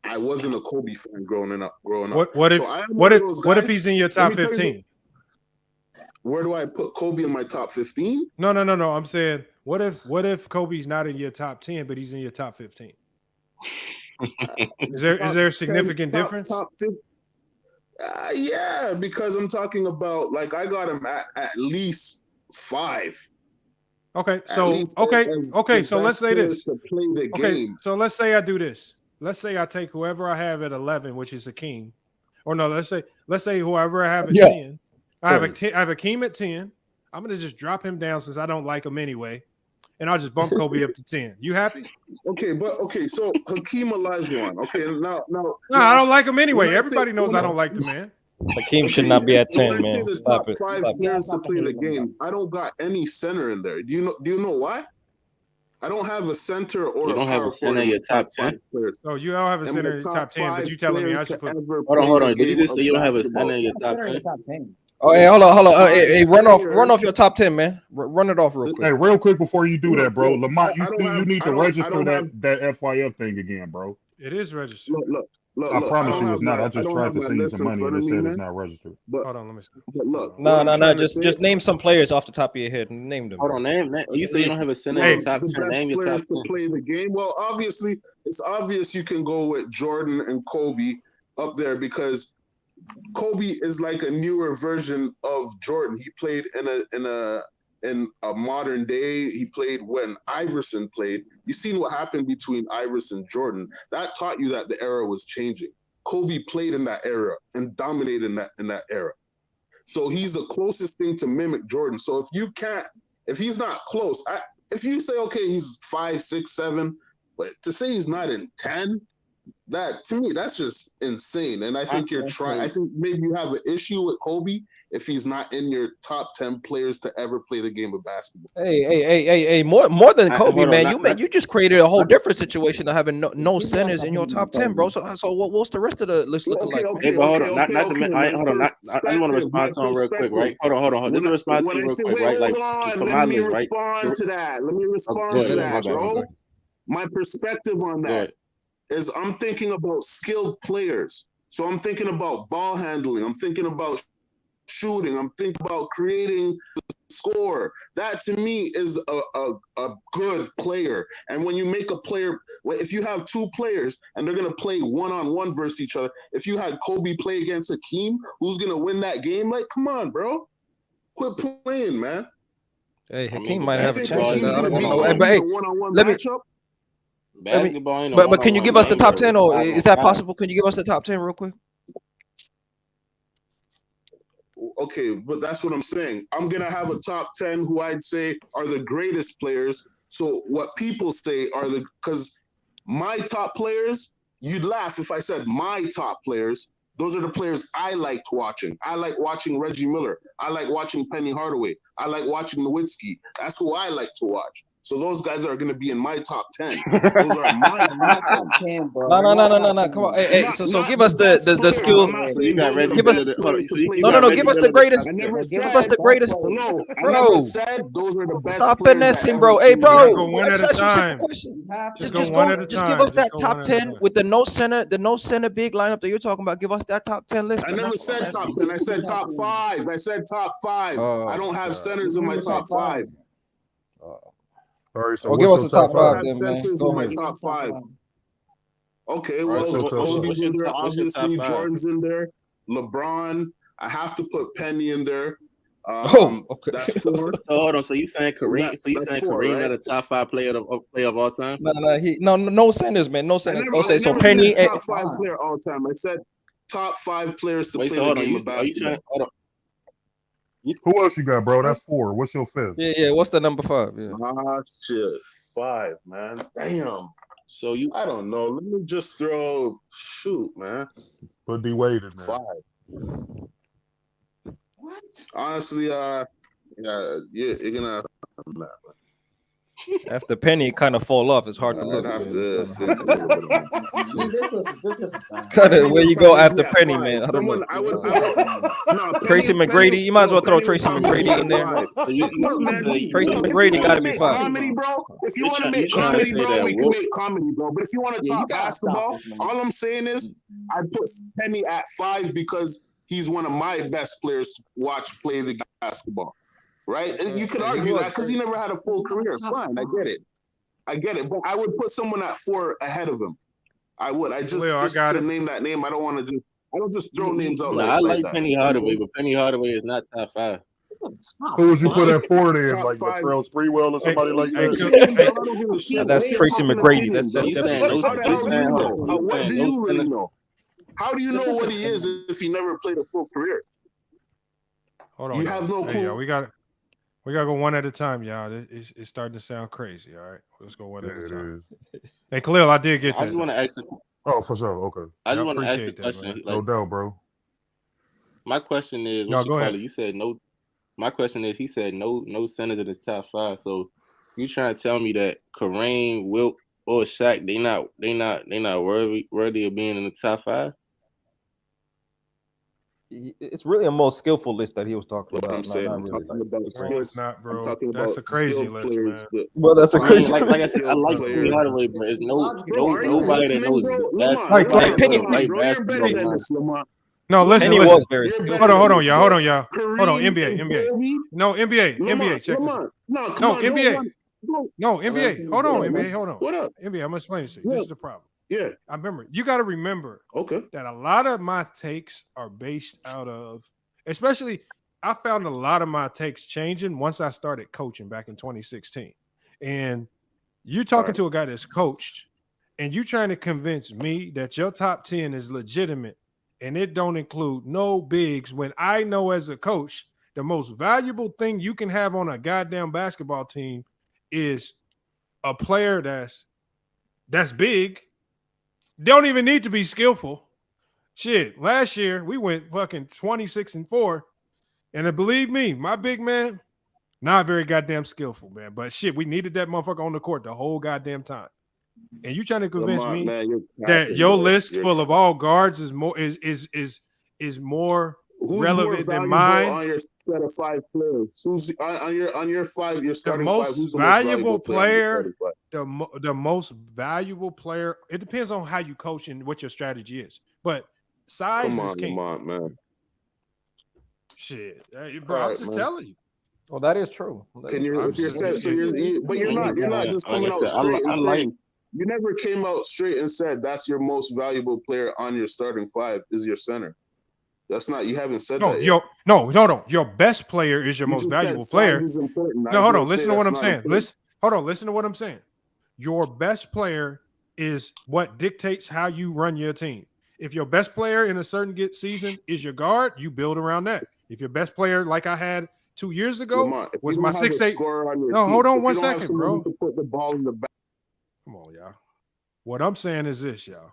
I wasn't a Kobe fan growing up. What if he's in your top 15? Where do I put Kobe in my top 15? No. I'm saying, what if Kobe's not in your top 10, but he's in your top 15? Is there a significant difference? Top 15? Yeah, because I'm talking about like I got him at least 5. Okay, so so let's say this. So let's say I do this. Let's say I take whoever I have at 11, which is Hakeem, or no, let's say whoever I have at 10. I have Hakeem at 10. I'm gonna just drop him down since I don't like him anyway, and I'll just bump Kobe up to 10. You happy? So Hakeem Olajuwon. Okay, now. No, I don't like him anyway. Everybody knows I don't like the man. Hakeem should not be at 10, man. Stop it. 5 players to play the game. I don't got any center in there. Do you know why? I don't have a center or you don't have a center in your top 10. Oh, you don't have a center in your top 10, but you telling me I should put. Hold on. Did you just say you don't have a center in your top 10? Oh, hey, hold on. Hey, run off your top 10, man. Run it off real quick. Hey, real quick before you do that, bro. Lamont, you need to register that FYF thing again, bro. It is registered. Look. I promise you it's not. I just tried to send you some money and it said it's not registered. Hold on, let me see. But look, No. Just name some players off the top of your head and name them. Hold on, name. You say you don't have a center Hey, in the top the 10. best Name your top players 10. to play the game. Well, obviously, it's obvious you can go with Jordan and Kobe up there because Kobe is like a newer version of Jordan. He played in a modern day. He played when Iverson played. You seen what happened between Iverson and Jordan. That taught you that the era was changing. Kobe played in that era and dominated in that era. So he's the closest thing to mimic Jordan. So if he's not close, if you say, okay, he's 5, 6, 7, but to say he's not in 10, that to me, that's just insane. And I think you're trying. I think maybe you have an issue with Kobe if he's not in your top 10 players to ever play the game of basketball. Hey, more than Kobe, man. You just created a whole different situation of having no centers in your top 10, bro. So what's the rest of the list looking like? Hey, but hold on, I just want to respond to him real quick, right? Hold on. Just to respond to you real quick, right? Like for my list, right? Respond to that. Let me respond to that, bro. My perspective on that is I'm thinking about skilled players. So I'm thinking about ball handling. I'm thinking about shooting. I'm thinking about creating the score. That to me is a good player. And when you make a player, if you have two players and they're gonna play one-on-one versus each other, if you had Kobe play against Hakeem, who's gonna win that game? Like, come on, bro, quit playing, man. Hey, Hakeem might have a chance. One-on-one matchup. But can you give us the top 10, or is that possible? Can you give us the top 10 real quick? Okay, but that's what I'm saying. I'm going to have a top 10 who I'd say are the greatest players. So what people say are because my top players, you'd laugh if I said my top players. Those are the players I liked watching. I like watching Reggie Miller. I like watching Penny Hardaway. I like watching Nowitzki. That's who I like to watch. So those guys are going to be in my top 10. Those are my top 10. No. Come on. Hey, so give us the skill. Give us the greatest. Give us the greatest. Bro, those are the best. Stop finessing, bro. Hey, bro. Go one at a time. Just go one at a time. Just give us that top 10 with the no center big lineup that you're talking about. Give us that top 10 list. I never said top 10. I said top 5. I said top 5. I don't have centers in my top 5. All right, so give us the top 5 then, man. Go ahead. Top 5. Okay, well, Kobe's in there. Obviously, Jordan's in there. LeBron. I have to put Penny in there. Okay. That's 4. So hold on. So you saying Kareem? So you saying Kareem not a top 5 player of all time? No centers, man. No centers. So Penny, top 5 player all time. I said top 5 players to play the game of basketball. Who else you got, bro? That's 4. What's your 5th? Yeah. What's the number 5? Yeah. Shit. 5, man. Damn. So I don't know. Let me just shoot, man. Put D Wade in there. 5. What? Honestly, you're gonna. After Penny kind of fall off, it's hard to look. Have to think this is kind of where you go after Penny, man. I don't know. Tracy McGrady, you might as well throw Tracy McGrady in there. Tracy McGrady got to be 5. Comedy, bro. If you want to make comedy, bro, we can make comedy, bro. But if you want to talk basketball, all I'm saying is I'd put Penny at 5 because he's one of my best players to watch play the basketball. Right? You could argue that because he never had a full career. Fine, I get it. But I would put someone at 4 ahead of him. I would. I just to name that name. I don't just throw names out. I like Penny Hardaway, but Penny Hardaway is not top 5. Who would you put at 4 then? Like Latrell Sprewell or somebody like that? That's Tracy McGrady. What do you really know? How do you know what he is if he never played a full career? Hold on. You have no clue. We gotta go one at a time, y'all. It's starting to sound crazy. All right, let's go one at a time. Hey, Khalil, I did get that. I just want to ask. For sure. Okay. I just want to ask a question. No doubt, bro. My question is, go ahead. You said no. My question is, he said no centers in his top 5. So you trying to tell me that Kareem, Wilt, or Shaq, they not worthy of being in the top 5? It's really a most skillful list that he was talking about. I'm saying, not really No, it's not, bro. I'm talking That's about a crazy skilled list, players. man. Well, that's a crazy. Like I said, I like Penny Hardaway, bro. There's nobody that knows basketball. Like, Nobody Penny, that knows right basketball mind. No, listen. Penny was very skillful. Hold on, y'all. Hold on. NBA. No, NBA. Check this out. No, NBA. No, NBA. Hold on, NBA. Hold on. What up? NBA, I'm gonna explain this to you. This is the problem. Yeah. I remember. You got to remember that a lot of my takes are based out of, especially, I found a lot of my takes changing once I started coaching back in 2016. And you're talking to a guy that's coached, and you trying to convince me that your top 10 is legitimate and it don't include no bigs, when I know as a coach, the most valuable thing you can have on a goddamn basketball team is a player that's big. They don't even need to be skillful. Shit, last year we went fucking 26-4. And believe me, my big man, not very goddamn skillful, man. But shit, we needed that motherfucker on the court the whole goddamn time. And you trying to convince me that your list full of all guards is more Who's relevant more than mine? on your set of 5 players? Who's on your 5? Your starting The most 5. Who's the valuable most valuable player, the most valuable player. It depends on how you coach and what your strategy is. But size is king. Come on, man. Shit, bro, I'm just telling you. Well, that is true. But you're not just coming out straight and saying. You never came out straight and said that's your most valuable player on your starting 5 is your center. That's not. You haven't said that. No. Your best player is your most valuable player. No, hold on. Listen to what I'm saying. Listen to what I'm saying. Your best player is what dictates how you run your team. If your best player in a certain season is your guard, you build around that. If your best player, like I had 2 years ago, was my 6'8". No, hold on 1 second, bro. Put the ball in the back. Come on, y'all. What I'm saying is this, y'all.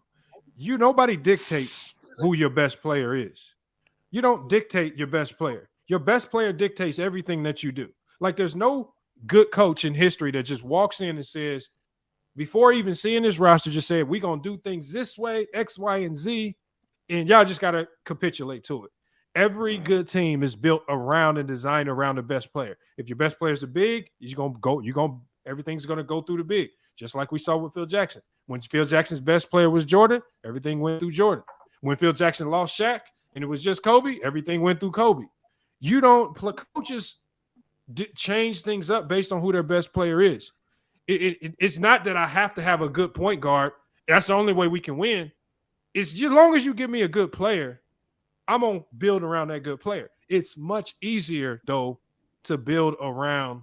Nobody dictates who your best player is. You don't dictate your best player. Your best player dictates everything that you do. Like, there's no good coach in history that just walks in and says, before even seeing this roster, just said, we're going to do things this way, X, Y, and Z, and y'all just got to capitulate to it. Every good team is built around and designed around the best player. If your best players are big, everything's going to go through the big. Just like we saw with Phil Jackson. When Phil Jackson's best player was Jordan, everything went through Jordan. When Phil Jackson lost Shaq and it was just Kobe, everything went through Kobe. Coaches change things up based on who their best player is. It's not that I have to have a good point guard. That's the only way we can win. It's just, as long as you give me a good player, I'm going to build around that good player. It's much easier, though, to build around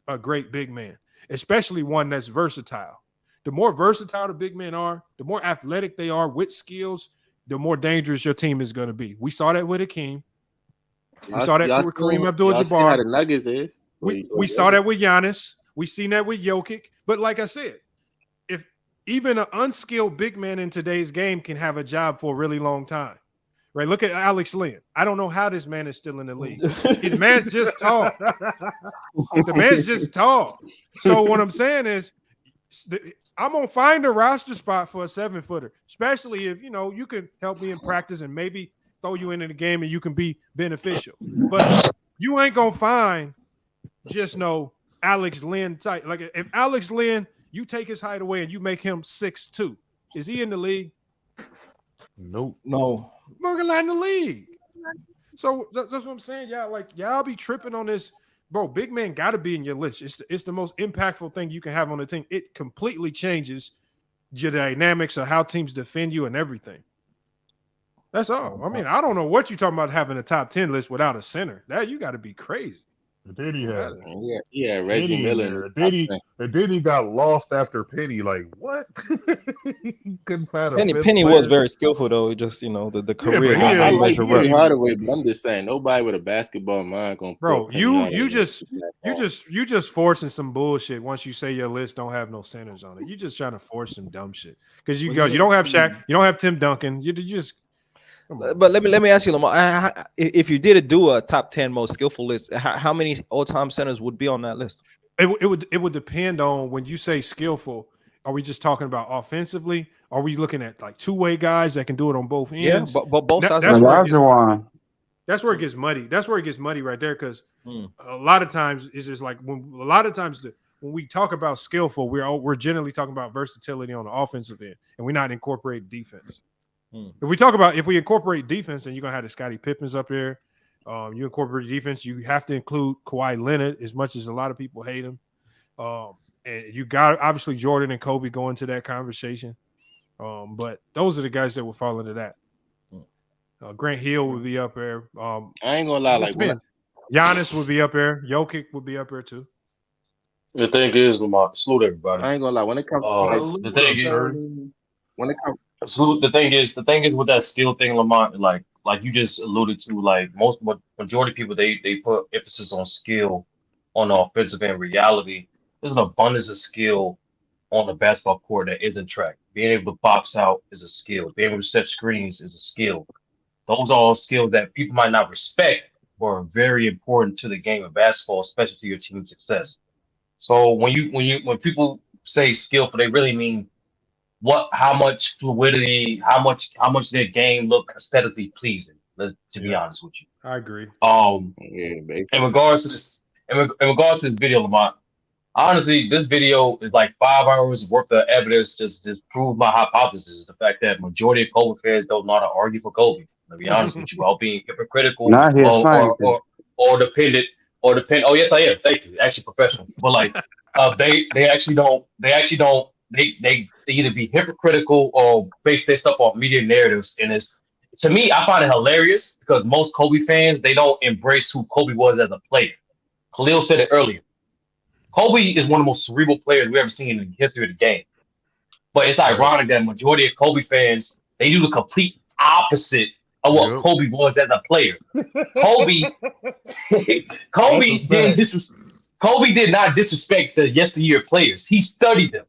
a great big man, especially one that's versatile. The more versatile the big men are, the more athletic they are with skills, the more dangerous your team is going to be. We saw that with Akeem. We saw that with Kareem Abdul-Jabbar. The Nuggets is. We saw that with Giannis. We seen that with Jokic. But like I said, if even an unskilled big man in today's game can have a job for a really long time, right? Look at Alex Lynn. I don't know how this man is still in the league. The man's just tall. The man's just tall. So what I'm saying is, I'm going to find a roster spot for a 7-footer, especially if, you can help me in practice and maybe throw you into the game and you can be beneficial. But you ain't going to find just no Alex Lynn type. Like, if Alex Lynn, you take his height away and you make him 6'2", is he in the league? Nope. No. Not in the league. So that's what I'm saying. Y'all be tripping on this. Bro, big man got to be in your list. It's the most impactful thing you can have on the team. It completely changes your dynamics of how teams defend you and everything. That's all. I mean, I don't know what you're talking about having a top 10 list without a center. That you got to be crazy. And then he had Reggie Miller. And then he got lost after Penny. Like, what? He couldn't find a Penny was very skillful, though. Just, the career. I like Penny Hardaway, but I'm just saying, nobody with a basketball mind gonna. Bro, you just forcing some bullshit once you say your list don't have no centers on it. You just trying to force some dumb shit because you don't have Shaq, you don't have Tim Duncan. You just. But let me ask you, Lamar, if you did do a top 10 most skillful list, how many all-time centers would be on that list? It would depend on when you say skillful. Are we just talking about offensively? Are we looking at like two-way guys that can do it on both ends? Yeah, but both sides. Olajuwon. That's where it gets muddy. That's where it gets muddy right there, because a lot of times it's just like when we talk about skillful, we're generally talking about versatility on the offensive end, and we're not incorporating defense. If we incorporate defense, then you're gonna have the Scottie Pippins up there. You incorporate defense, you have to include Kawhi Leonard, as much as a lot of people hate him. And you got obviously Jordan and Kobe go into that conversation. But those are the guys that would fall into that. Grant Hill would be up there. I ain't gonna lie, like Giannis would be up there. Jokic would be up there too. The thing is, Lamar, salute everybody. I ain't gonna lie. When it comes to the thing is with that skill thing, Lamar, like you just alluded to, like majority of people they put emphasis on skill on the offensive end. Reality, there's an abundance of skill on the basketball court that isn't track. Being able to box out is a skill. Being able to set screens is a skill. Those are all skills that people might not respect, but are very important to the game of basketball, especially to your team's success. So when people say skillful, they really mean how much fluidity, how much their game look aesthetically pleasing. To be honest with you, I agree. In regards to this video, Lamont, honestly, this video is like 5 hours worth of evidence just to prove my hypothesis. The fact that majority of Kobe fans don't know how to argue for Kobe. To be honest with you, while being hypocritical or dependent. Oh yes, I am. Thank you. Actually, professional. But like, they either be hypocritical or base their stuff off media narratives. And to me, I find it hilarious because most Kobe fans, they don't embrace who Kobe was as a player. Khalil said it earlier. Kobe is one of the most cerebral players we've ever seen in the history of the game. But it's ironic that majority of Kobe fans, they do the complete opposite of what Kobe was as a player. Kobe did not disrespect the yesteryear players. He studied them.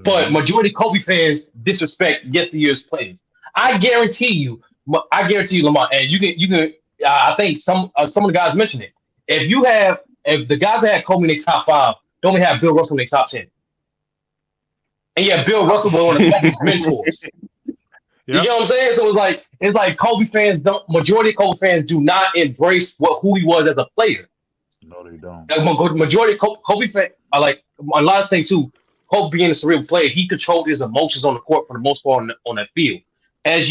But majority of Kobe fans disrespect yesteryear's players. I guarantee you, Lamar, and you can. I think some of the guys mentioned it. If the guys that had Kobe in their top 5 don't even have Bill Russell in their top 10, and yeah, Bill Russell was one of Kobe's mentors. You get what I'm saying? So it's like Kobe fans majority of Kobe fans do not embrace who he was as a player. No, they don't. Majority of Kobe fans are like a lot of things too. Kobe being a cerebral player, he controlled his emotions on the court for the most part on that field. As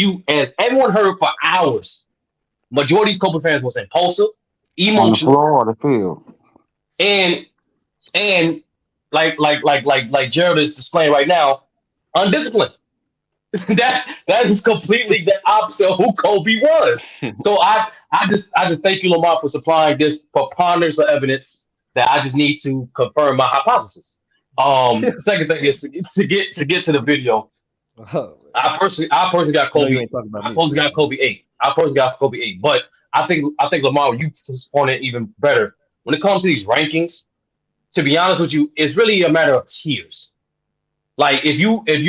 everyone heard for hours, majority of Kobe fans was impulsive, emotional, on the floor or the field, and like Gerald is displaying right now, undisciplined. That is completely the opposite of who Kobe was. So I just thank you, Lamar, for supplying this preponderance of evidence that I just need to confirm my hypothesis. Second thing is to get to the video. I personally got Kobe. I personally got Kobe 8. But I think Lamar, you pointed even better when it comes to these rankings. To be honest with you, it's really a matter of tiers. Like you alluded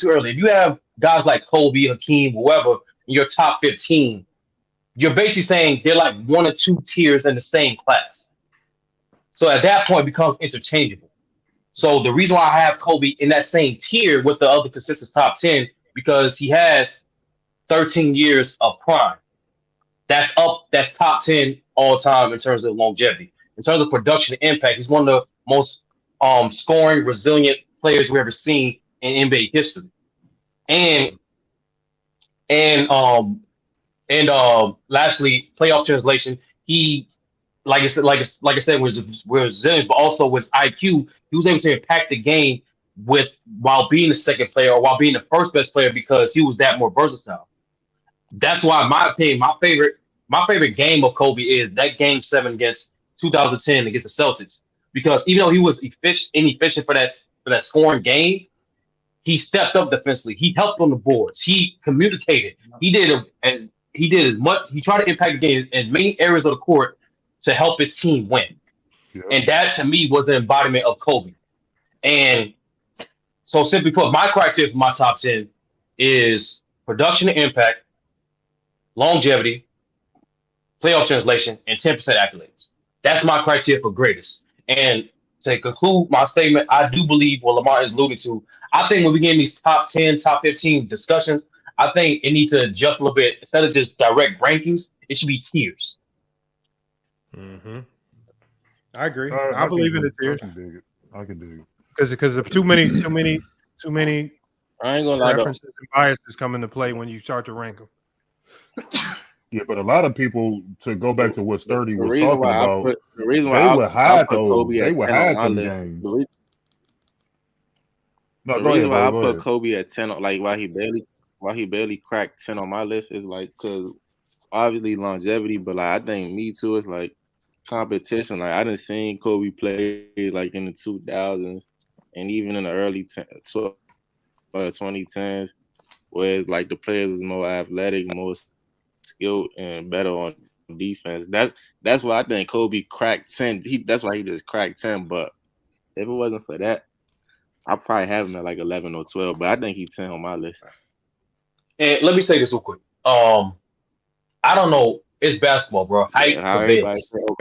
to earlier, if you have guys like Kobe, Hakeem, whoever in your top 15, you're basically saying they're like 1 or 2 tiers in the same class. So at that point, it becomes interchangeable. So the reason why I have Kobe in that same tier with the other consistent top 10, because he has 13 years of prime. That's top 10 all time in terms of longevity. In terms of production and impact, he's one of the most scoring, resilient players we've ever seen in NBA history. And lastly, playoff translation. He, like I said, was resilient, but also with IQ. He was able to impact the game while being the second player or while being the first best player because he was that more versatile. That's why, in my opinion, my favorite game of Kobe is that Game 7 against 2010 against the Celtics. Because even though he was inefficient for that scoring game, he stepped up defensively. He helped on the boards. He communicated. He did as much. He tried to impact the game in many areas of the court to help his team win. Yeah. And that to me was the embodiment of Kobe. And so simply put, my criteria for my top 10 is production and impact, longevity, playoff translation, and 10% accolades. That's my criteria for greatest. And to conclude my statement, I do believe what Lamar is alluding to. I think when we get in these top 10, top 15 discussions, I think it needs to adjust a little bit. Instead of just direct rankings, it should be tiers. Mm-hmm. I agree. I I believe in the I tiers can dig it. I can dig it. because of too many I ain't gonna lie though. references and biases come into play when you start to rank them. Yeah, but a lot of people, to go back to what Sturdy The was reason talking why I about, put the reason they why would I hide put those. Kobe They at would 10 on hide my them list. games. The No, go reason ahead, why bro. I Go put ahead. Kobe at 10, like why he barely cracked 10 on my list is like because obviously longevity, but like I think me too is like competition. Like I didn't see Kobe play like in the 2000s and even in the early 2010s, where like the players was more athletic, more skilled, and better on defense. That's why I think Kobe cracked 10. That's why he just cracked 10. But if it wasn't for that, I'd probably have him at like 11 or 12. But I think he's 10 on my list. And let me say this real quick. I don't know. It's basketball, bro. Height How everybody prevails. say, oh,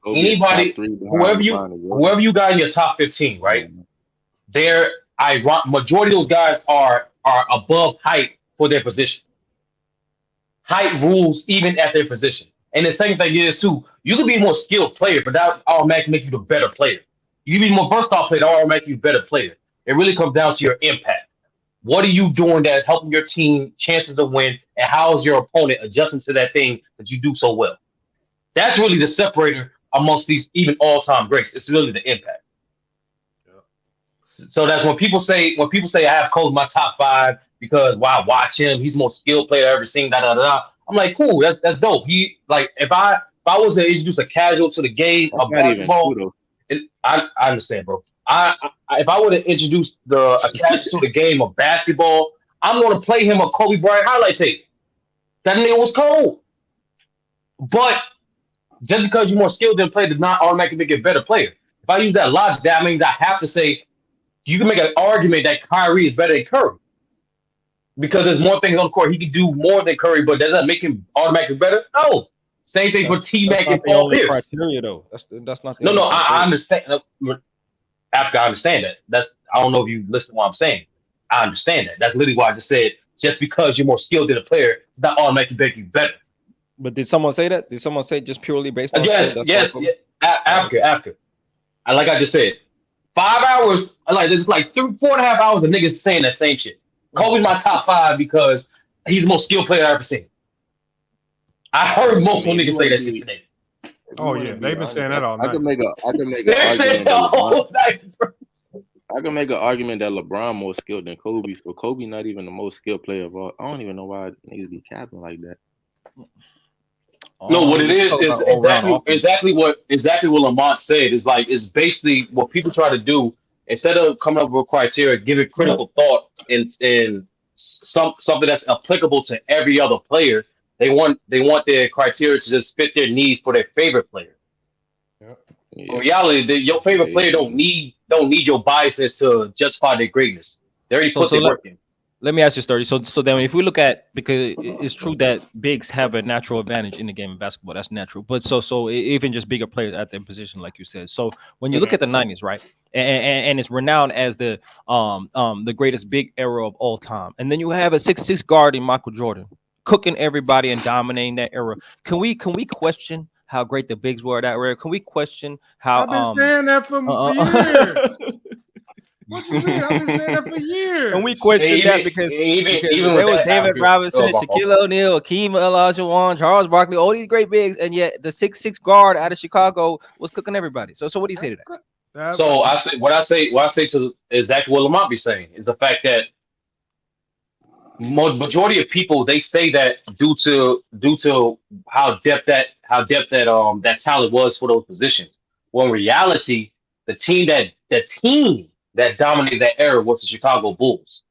Kobe is top 3 behind LeBron and Jordan. Whoever you got in your top 15, right? Majority of those guys are above height for their position. Height rules even at their position. And the second thing is too, you can be a more skilled player, but that automatically make you the better player. You can be a more versatile player, that automatically make you a better player. It really comes down to your impact. What are you doing that helping your team chances to win, and how is your opponent adjusting to that thing that you do so well? That's really the separator amongst these even all-time greats. It's really the impact. So that's when people say I have Kobe in my top 5 because why I watch him, he's the most skilled player I've ever seen. I'm like, cool, that's dope. He like if I was to introduce a casual to the game of basketball, I understand, bro. If I were to introduce a casual to the game of basketball, I'm going to play him a Kobe Bryant highlight tape. That nigga was cold. But just because you're more skilled than player does not automatically make you a better player. If I use that logic, that means I have to say you can make an argument that Kyrie is better than Curry. Because there's more things on the court. He can do more than Curry, but does that make him automatically better? No. Same thing for T-Mac and Paul Pierce. Criteria, though. That's not the No, I understand. After I understand that. I don't know if you listen to what I'm saying. I understand that. That's literally why I just said just because you're more skilled than a player does not automatically make you better. But did someone say that? Did someone say just purely based on yes. After. Like I just said, 5 hours, it's like 4.5 hours of niggas saying that same shit. Kobe's my top 5 because he's the most skilled player I've ever seen. I heard multiple niggas say that shit today. Oh yeah, they've been saying that all night. I can make an argument I can make an argument that LeBron more skilled than Kobe. So Kobe not even the most skilled player of all. I don't even know why niggas be capping like that. No, what it is exactly what Lamont said. Is basically what people try to do instead of coming up with criteria, give it critical thought and something that's applicable to every other player. They want their criteria to just fit their needs for their favorite player. Yeah. In reality, your favorite player don't need your biasness to justify their greatness. They already put their work in. Let me ask you, Sturdy. So then if we look at, because it's true that bigs have a natural advantage in the game of basketball. That's natural. But so even just bigger players at their position, like you said. So when you look at the 90s, right? And it's renowned as the greatest big era of all time. And then you have a 6'6" guard in Michael Jordan cooking everybody and dominating that era. Can we question how great the bigs were at that era? Can we question how I've been saying that for years. What you mean? I've been saying that for years. And we question that because there was David Robinson, Shaquille O'Neal, Akeem Olajuwon, Charles Barkley, all these great bigs, and yet the 6'6" guard out of Chicago was cooking everybody. So what do you say to that? So what I say to exactly what Lamont be saying is the fact that majority of people, they say that due to how depth that talent was for those positions. Well, in reality, the team that dominated that era was the Chicago Bulls.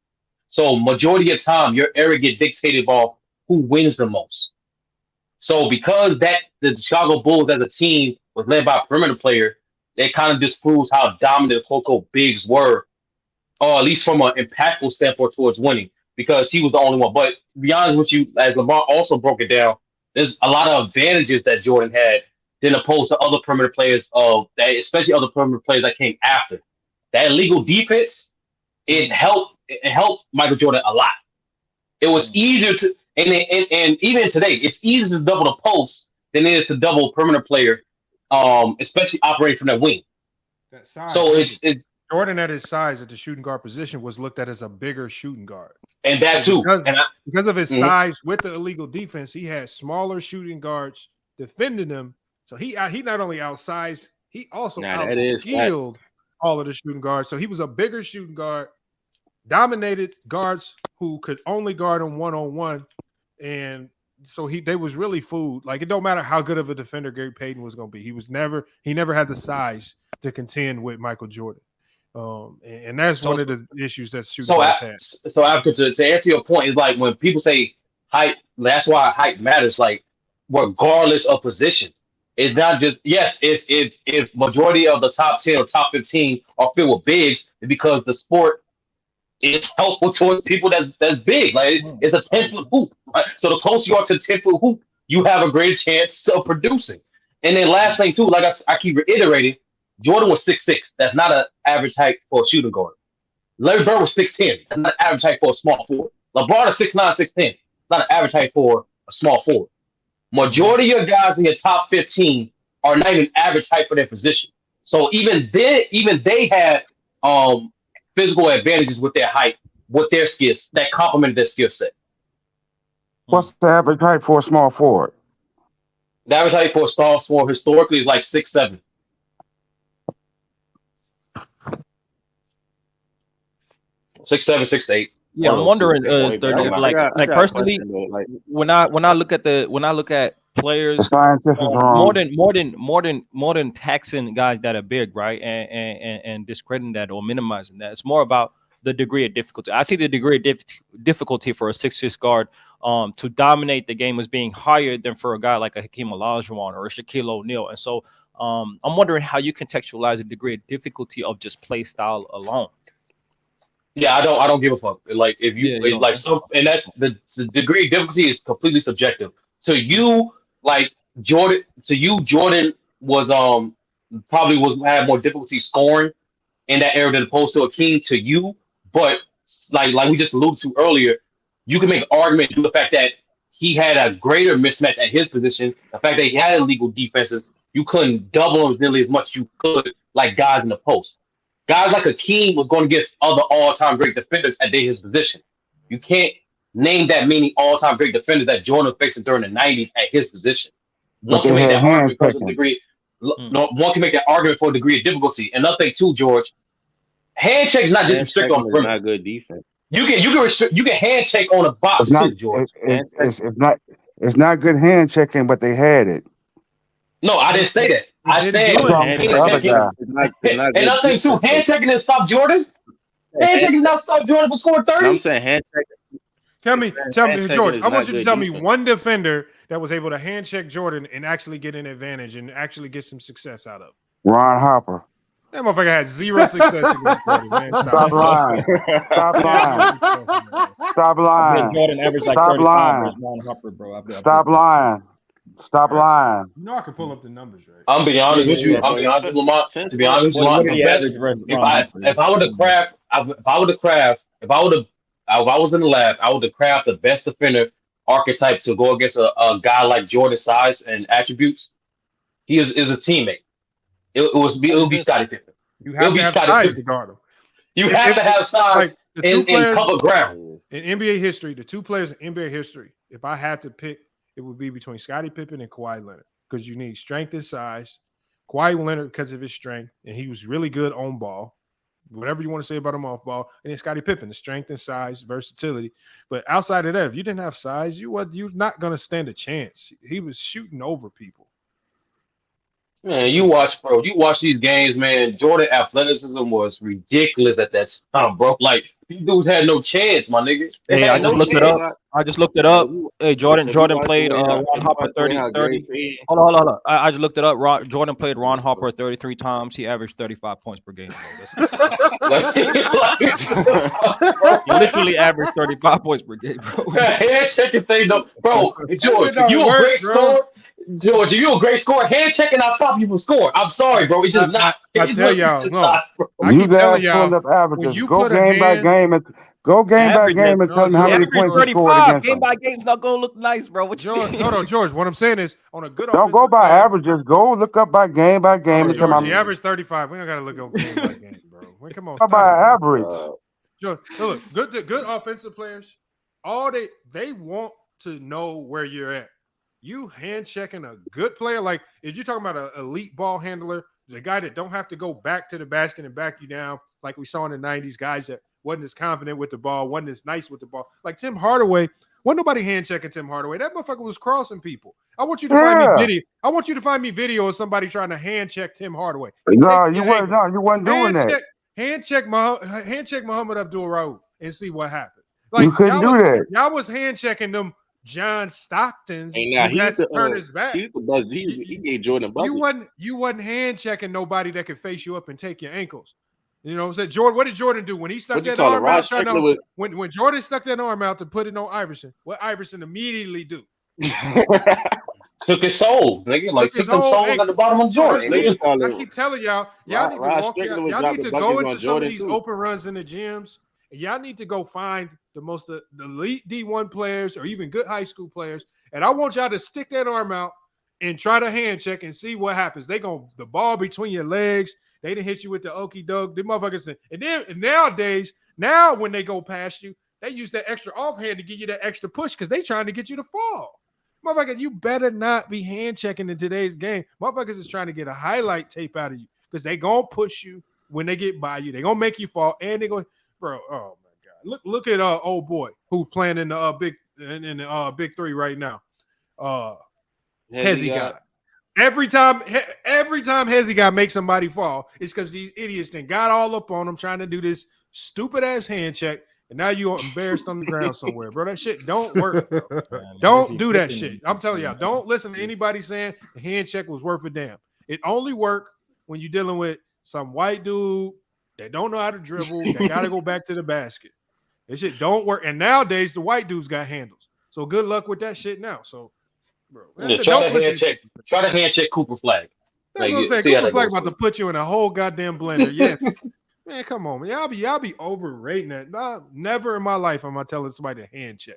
So majority of time, your era get dictated by who wins the most. So because the Chicago Bulls as a team was led by a perimeter player, it kind of just proves how dominant Coco Biggs were, or at least from an impactful standpoint towards winning, because he was the only one. But to be honest with you, as LeBron also broke it down, there's a lot of advantages that Jordan had than opposed to other perimeter players especially other perimeter players that came after. That illegal defense, it helped Michael Jordan a lot. It was easier to, and even today, it's easier to double the post than it is to double a perimeter player, especially operating from that wing. That size, so it's Jordan at his size at the shooting guard position was looked at as a bigger shooting guard. And that too. Because of his size with the illegal defense, he had smaller shooting guards defending him. So he not only outsized, he also outskilled all of the shooting guards. So he was a bigger shooting guard, dominated guards who could only guard him one-on-one. And so they was really fooled. Like, it don't matter how good of a defender Gary Payton was going to be. He never had the size to contend with Michael Jordan. And that's one of the issues that shooting guards had. So after to answer your point, is like when people say height, that's why height matters. Like, regardless of position, it's not just if majority of the top 10 or top 15 are filled with bigs, it's because the sport is helpful to people that's big. Like, it's a 10-foot hoop, right? So the closer you are to 10-foot hoop, you have a great chance of producing. And then last thing too, like I keep reiterating, Jordan was 6'6". That's not an average height for a shooting guard. Larry Bird was 6'10". That's not an average height for a small forward. LeBron is 6'9", 6'10". Not an average height for a small forward. Majority of your guys in your top 15 are not even average height for their position. So even they had physical advantages with their height, with their skills that complemented their skill set. What's the average height for a small forward? The average height for a small forward historically is like 6'7". 6'7", 6'8". Yeah, I'm wondering, like personally, when I look at players, more than taxing guys that are big, right, and discrediting that or minimizing that, it's more about the degree of difficulty. I see the degree of difficulty for a 6'6" guard to dominate the game as being higher than for a guy like a Hakeem Olajuwon or a Shaquille O'Neal, and so I'm wondering how you contextualize the degree of difficulty of just play style alone. Yeah, I don't give a fuck. Like, if you and that's the degree of difficulty is completely subjective. To you, like Jordan, Jordan was probably had more difficulty scoring in that era than opposed to Hakeem to you. But like we just alluded to earlier, you can make an argument due to the fact that he had a greater mismatch at his position. The fact that he had illegal defenses, you couldn't double him nearly as much as you could like guys in the post. Guys like Hakeem was going to get other all-time great defenders at his position. You can't name that many all-time great defenders that Jordan was facing during the 90s at his position. One can make that argument because of degree. No, one can make that argument for a degree of difficulty. Another thing too, George, handshakes not just restrict on the perimeter. Not good defense. You can handshake on a box too, George. It's not good hand checking, but they had it. No, I didn't say that. I said another thing too. Hand checking didn't stop Jordan. Hand checking did not stop Jordan from scoring 30. I'm saying hand checking. Tell me, George. I want you to tell me one defender that was able to hand check Jordan and actually get an advantage and actually get some success out of it. Ron Harper. That motherfucker had zero success against Jordan, man. Stop lying. Stop lying. Stop lying. Jordan averaged like Stop 35 lying. versus Ron Harper, bro. Stop lying. Stop lying. You know I can pull up the numbers, right? I'm being honest with you. Lamont. To be honest with you, if I was in the lab, I would have crafted the best defender archetype to go against a guy like Jordan's size and attributes. He is a teammate. It would be Scottie Pippen. You have to have size to guard him. You have to have size and cover ground. In NBA history, the two players in NBA history, if I had to pick, it would be between Scottie Pippen and Kawhi Leonard, because you need strength and size. Kawhi Leonard because of his strength, and he was really good on ball. Whatever you want to say about him off ball, and then Scottie Pippen, the strength and size, versatility. But outside of that, if you didn't have size, you're not going to stand a chance. He was shooting over people. Man, you watch these games, man. Jordan athleticism was ridiculous at that time, bro. Like, these dudes had no chance, my nigga. Hey, I just looked it up. Hey, Jordan played Ron Harper 30. Hold on. I just looked it up. Jordan played Ron Harper 33 times. He averaged 35 points per game. He literally averaged 35 points per game, bro. Hand checking thing, though, bro. George, you a great scorer. George, you a great scorer. Hand checking, I'll stop you from scoring. I'm sorry, bro. It's just not. I tell y'all, no. I keep telling y'all, when you go put game by game, Go game by game and tell them how many points you scored against game them. by game's not gonna look nice, bro. What you mean? Hold on, George. What I'm saying is, on a good Don't go by averages. Go look up by game and tell George, them. the average 35. We don't gotta look up game by game, bro. Come on, Go stop by it, average. George, look, good offensive players. All they want to know where you're at. You hand checking a good player, like if you're talking about an elite ball handler, the guy that don't have to go back to the basket and back you down, like we saw in the 90s, guys that wasn't as confident with the ball, wasn't as nice with the ball. Like Tim Hardaway, wasn't nobody hand checking Tim Hardaway. That motherfucker was crossing people. I want you to find me video. I want you to find me video of somebody trying to hand check Tim Hardaway. No, you wasn't doing that. Hand check Muhammad Abdul-Rauf and see what happened. Like, you couldn't do that. Y'all was hand checking them John Stocktons. Hey, now who had to turn his back. He's the buzz. He gave Jordan a bucket. You wasn't hand checking nobody that could face you up and take your ankles. You know what I'm saying? Jordan, what did Jordan do when he stuck that arm out? When Jordan stuck that arm out to put it on Iverson, what Iverson immediately do? Took his soul, nigga. Like took them souls at the bottom of Jordan. I keep telling y'all need to go into some of these open runs in the gyms. And y'all need to go find the elite D1 players or even good high school players. And I want y'all to stick that arm out and try to hand check and see what happens. They the ball between your legs. They didn't hit you with the okie doke. The motherfuckers. And nowadays, when they go past you, they use that extra offhand to give you that extra push because they trying to get you to fall. Motherfucker, you better not be hand checking in today's game. Motherfuckers is trying to get a highlight tape out of you because they gonna push you when they get by you. They gonna make you fall and they going, bro. Oh my god, look at old boy who's playing in the big three right now. Hezzy guy. Every time Hezzy guy makes somebody fall, it's because these idiots then got all up on him trying to do this stupid ass hand check. And now you're embarrassed on the ground somewhere, bro. That shit don't work, bro. Don't do that shit. I'm telling y'all, don't listen to anybody saying the hand check was worth a damn. It only worked when you're dealing with some white dude that don't know how to dribble, that got to go back to the basket. That shit don't work. And nowadays, the white dudes got handles. So good luck with that shit now. So, bro. Try to hand check Cooper Flag. That's what I'm saying. Cooper Flag about to put you in a whole goddamn blender. Yes. Man, come on, man. Y'all be overrating that. Never in my life am I telling somebody to hand check.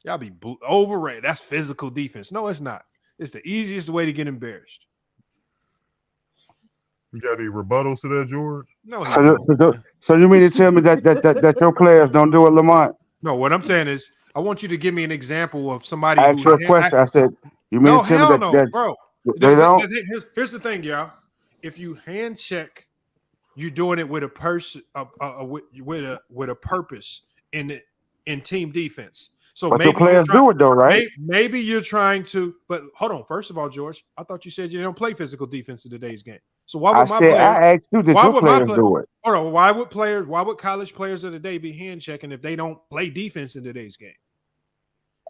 Y'all be overrated. That's physical defense. No, it's not. It's the easiest way to get embarrassed. You got any rebuttals to that, George? No. So you mean to tell me that your players don't do it, Lamont? No, what I'm saying is I want you to give me an example of somebody. I asked you a question. I said, you mean to tell me that bro. They don't? Here's the thing, y'all. If you hand check, you're doing it with a person, with a purpose in team defense. So but maybe the players do it though, right? Maybe you're trying to, but hold on. First of all, George, I thought you said you don't play physical defense in today's game. So why would I asked you, did your players do it? Hold on. Why would college players of the day be hand checking if they don't play defense in today's game?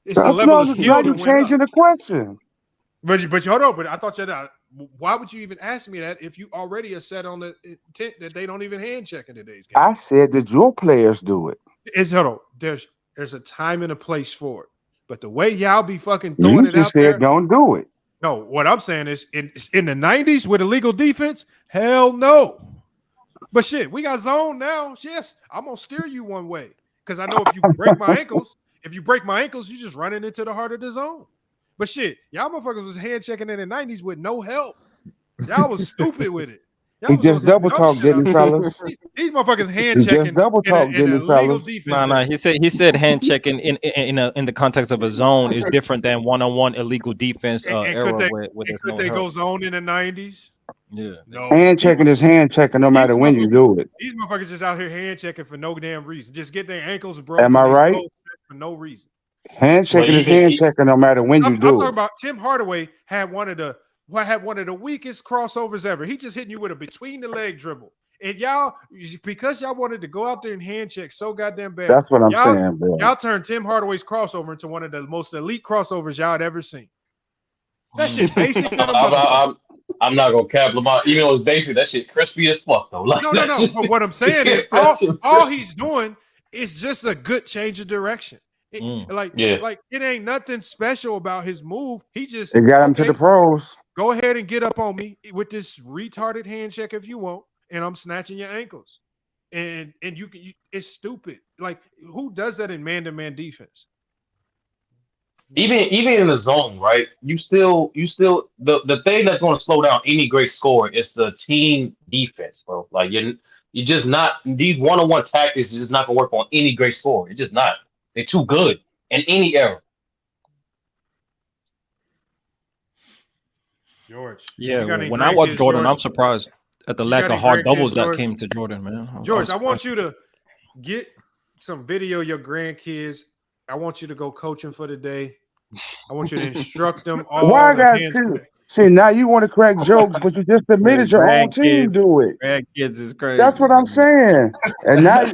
It's the level of skill. Now you're changing the question. But hold on. But I thought why would you even ask me that if you already are set on the intent that they don't even hand check in today's game? I said, did your players do it? Hold on. There's a time and a place for it. But the way y'all be fucking throwing it out there. You said don't do it. No, what I'm saying is in the 90s with illegal defense, hell no. But shit, we got zone now. Yes, I'm going to steer you one way. Because I know if you break my ankles, you just running into the heart of the zone. But shit, y'all motherfuckers was hand checking in the 90s with no help. Y'all was stupid with it. He just double talked, didn't he, fellas? These motherfuckers hand checking in illegal defense. No, he said hand checking in the context of a zone is different than one-on-one illegal defense era. Could they go zone in the 90s? Yeah. No. Hand checking is hand checking no matter when you do it. These motherfuckers just out here hand checking for no damn reason. Just get their ankles broken. Am I right? For no reason. Hand checking is hand checking no matter when you do it. I'm talking about Tim Hardaway had one of the weakest crossovers ever. He just hitting you with a between the leg dribble. And y'all, because y'all wanted to go out there and hand check so goddamn bad. That's what I'm saying, bro. Y'all turned Tim Hardaway's crossover into one of the most elite crossovers y'all had ever seen. That shit basic. I'm not gonna cap Lamont. Even though it's basic, that shit crispy as fuck though. Like, no. But what I'm saying is all he's doing is just a good change of direction. Like it ain't nothing special about his move. He just got him to the pros. Go ahead and get up on me with this retarded hand check if you want, and I'm snatching your ankles. and you it's stupid. Like, who does that in man-to-man defense? Even in the zone, right? You still the thing that's going to slow down any great scorer is the team defense, bro. Like you're just not, these one-on-one tactics is just not going to work on any great scorer. It's just not. They're too good in any era. George. Yeah, when I watch Jordan, George, I'm surprised at the lack of hard doubles that came to Jordan, man. George, I want you to get some video of your grandkids. I want you to go coaching for the day. I want you to instruct them all. Why I got to see now? You want to crack jokes, but you just admitted your own team do it. Grandkids is crazy. That's what I'm saying. And now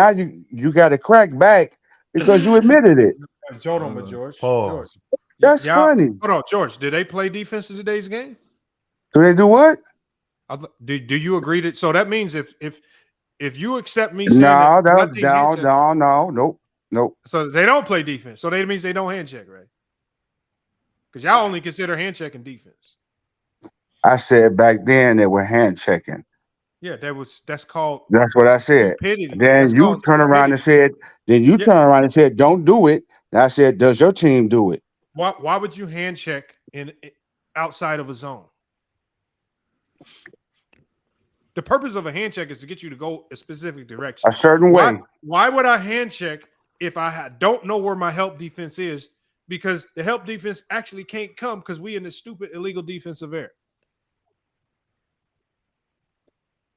you got to crack back because you admitted it. Jordan, George. Pause. George. That's funny. Hold on, George. Did they play defense in today's game? Do they do what? Do you agree that? So that means if you accept me saying nope. So they don't play defense. So that means they don't hand check, right? Because y'all only consider hand checking defense. I said back then they were hand checking. Yeah, that's called. That's what I said. Stupidity. Then you turn around and said, don't do it. And I said, does your team do it? Why would you hand check outside of a zone? The purpose of a hand check is to get you to go a specific direction. A certain way. Why would I hand check if I don't know where my help defense is? Because the help defense actually can't come because we in the stupid illegal defensive area.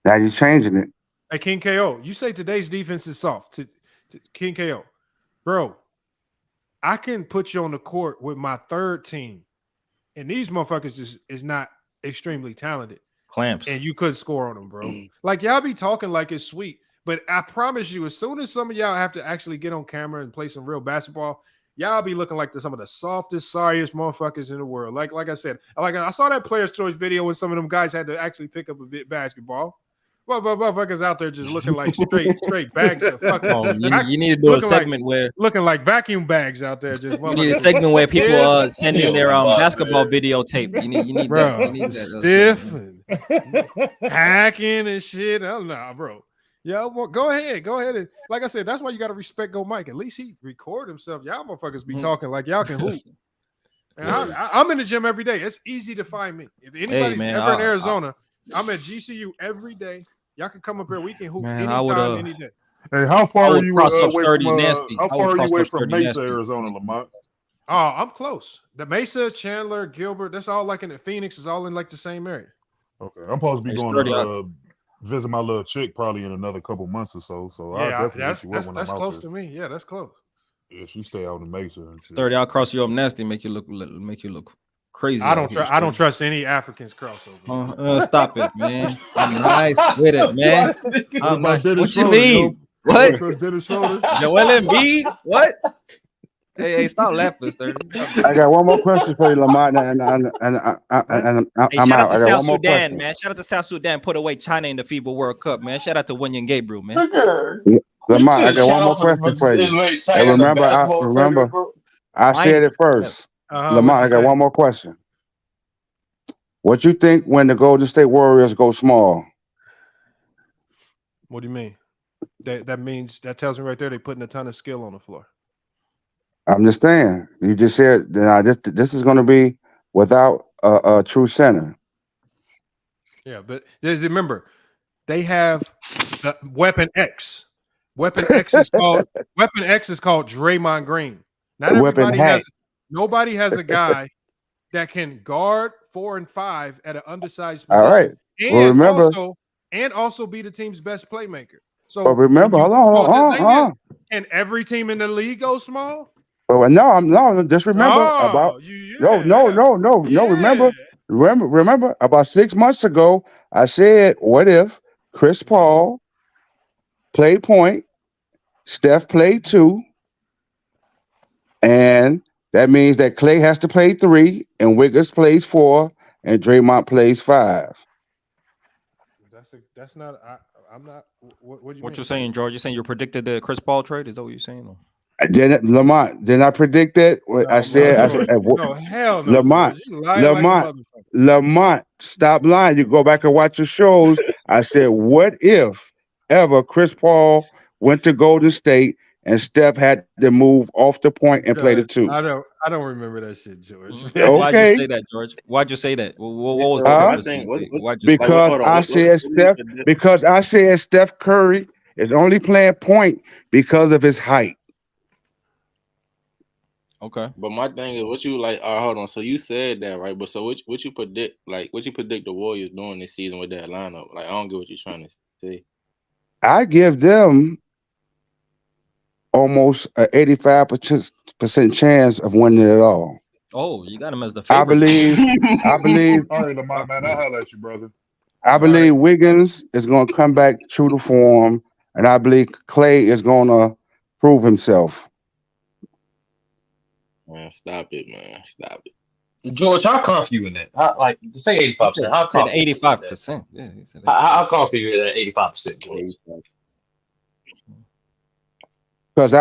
Now you're changing it. Hey, King KO, you say today's defense is soft. To King KO. Bro, I can put you on the court with my third team, and these motherfuckers is not extremely talented. Clamps. And you could score on them, bro. Like, y'all be talking like it's sweet, but I promise you, as soon as some of y'all have to actually get on camera and play some real basketball, y'all be looking like some of the softest, sorriest motherfuckers in the world. Like I said, I saw that Player's Choice video when some of them guys had to actually pick up a bit basketball. Well, motherfuckers out there just looking like straight bags of fucking. Oh, you need to do a segment where looking like vacuum bags out there. Just you need a segment where people send in their basketball videotape. You need bro, that. You need that. Stiff and hacking and shit. Oh no, bro. Yeah, well, go ahead. And like I said, that's why you got to respect Go Mike. At least he record himself. Y'all motherfuckers be talking like y'all can hoop. And I'm in the gym every day. It's easy to find me. If anybody's ever in Arizona, I'm at GCU every day. Y'all can come up here. We can hoop anytime, any day. Hey, how far are you away from Mesa, Arizona, Lamont? Oh, I'm close. The Mesa, Chandler, Gilbert, that's all like in the Phoenix is all in like the same area. Okay, I'm supposed to be going to visit my little chick probably in another couple months or so. So yeah, that's close to me. Yeah, that's close. Yeah, she stay out in Mesa and shit. 30, I'll cross you up nasty, make you look crazy. I don't trust any Africans crossover. Stop it, man. I'm nice with it, man. What you mean? What? Joel Embiid? What? Hey, stop laughing, 30. I got one more question for you, Lamont, and I'm out. I got South one more Sudan, question. man. Shout out to South Sudan. Put away China in the FIBA World Cup, man. Shout out to Wenyan Gabriel, man. Lamont, I got one more question for you. And remember, I said it first. Lamont, I got one more question. What you think when the Golden State Warriors go small? What do you mean? That tells me right there they're putting a ton of skill on the floor. I'm just saying. You just said this is going to be without a true center. Yeah, but remember, they have the Weapon X. Weapon X is called Draymond Green. Not everybody nobody has a guy that can guard 4 and 5 at an undersized position. All right. And also be the team's best playmaker. So remember, hold on. Can every team in the league go small? Well, no. Just remember Remember about 6 months ago, I said, what if Chris Paul played point, Steph played 2, and that means that Klay has to play 3, and Wiggins plays 4, and Draymond plays 5. That's not. I'm not. What do you mean? What you're saying, George? You're saying you predicted the Chris Paul trade? Is that what you're saying? Lamont, did I predict that? I said, no, hell no. Lamont, stop lying. You go back and watch the shows. I said, what if ever Chris Paul went to Golden State and Steph had to move off the point and play the two? I don't remember that shit, George. Why'd you say that, George? Why'd you say that? What was the difference? Because I said Steph Curry is only playing point because of his height. Okay. But my thing is, what you like? Hold on. So you said that, right? But so what you predict? Like, what you predict the Warriors doing this season with that lineup? Like, I don't get what you're trying to say. I give them almost an 85% chance of winning it all. Oh, you got him as the I favorite. believe. All right, Lamont, man, I'll holler at you, brother. I believe Wiggins is going to come back true to form, and I believe Clay is going to prove himself. Man, stop it, man. Stop it. George, how confident you in that? Like, say 85%. How confident? 85%. Yeah, he said how confident you in that 85%?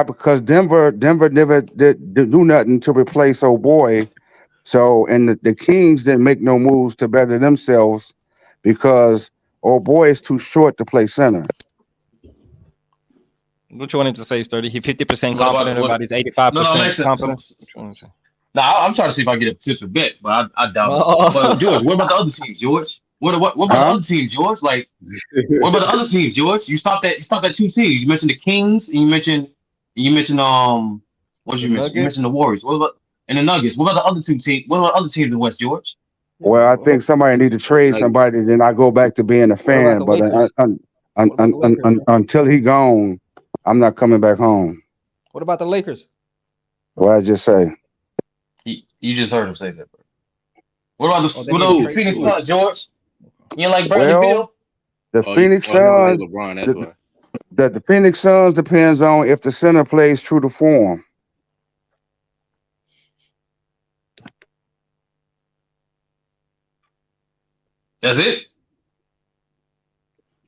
Because Denver never did do nothing to replace old boy, and the Kings didn't make no moves to better themselves because old boy is too short to play center. What you want him to say, Sturdy? He 50% confident about his 85% confidence. No, I'm trying to see if I can get a potential bet, but I doubt it. But George, what about the other teams, George? What about the other teams, George? Like, what about the other teams, George? You stopped at two teams. You mentioned the Kings, and you mentioned what did you mention? You mentioned the Warriors. What about and the Nuggets? What about the other two teams? What about other teams in the West, George? Well, I think somebody need to trade somebody, then I go back to being a fan. But until he gone, I'm not coming back home. What about the Lakers? What I just say? You just heard him say that, bro. What about the Phoenix Suns, George? You like Bradley Beal? The Phoenix Suns. The Phoenix Suns depends on if the center plays true to form. That's it.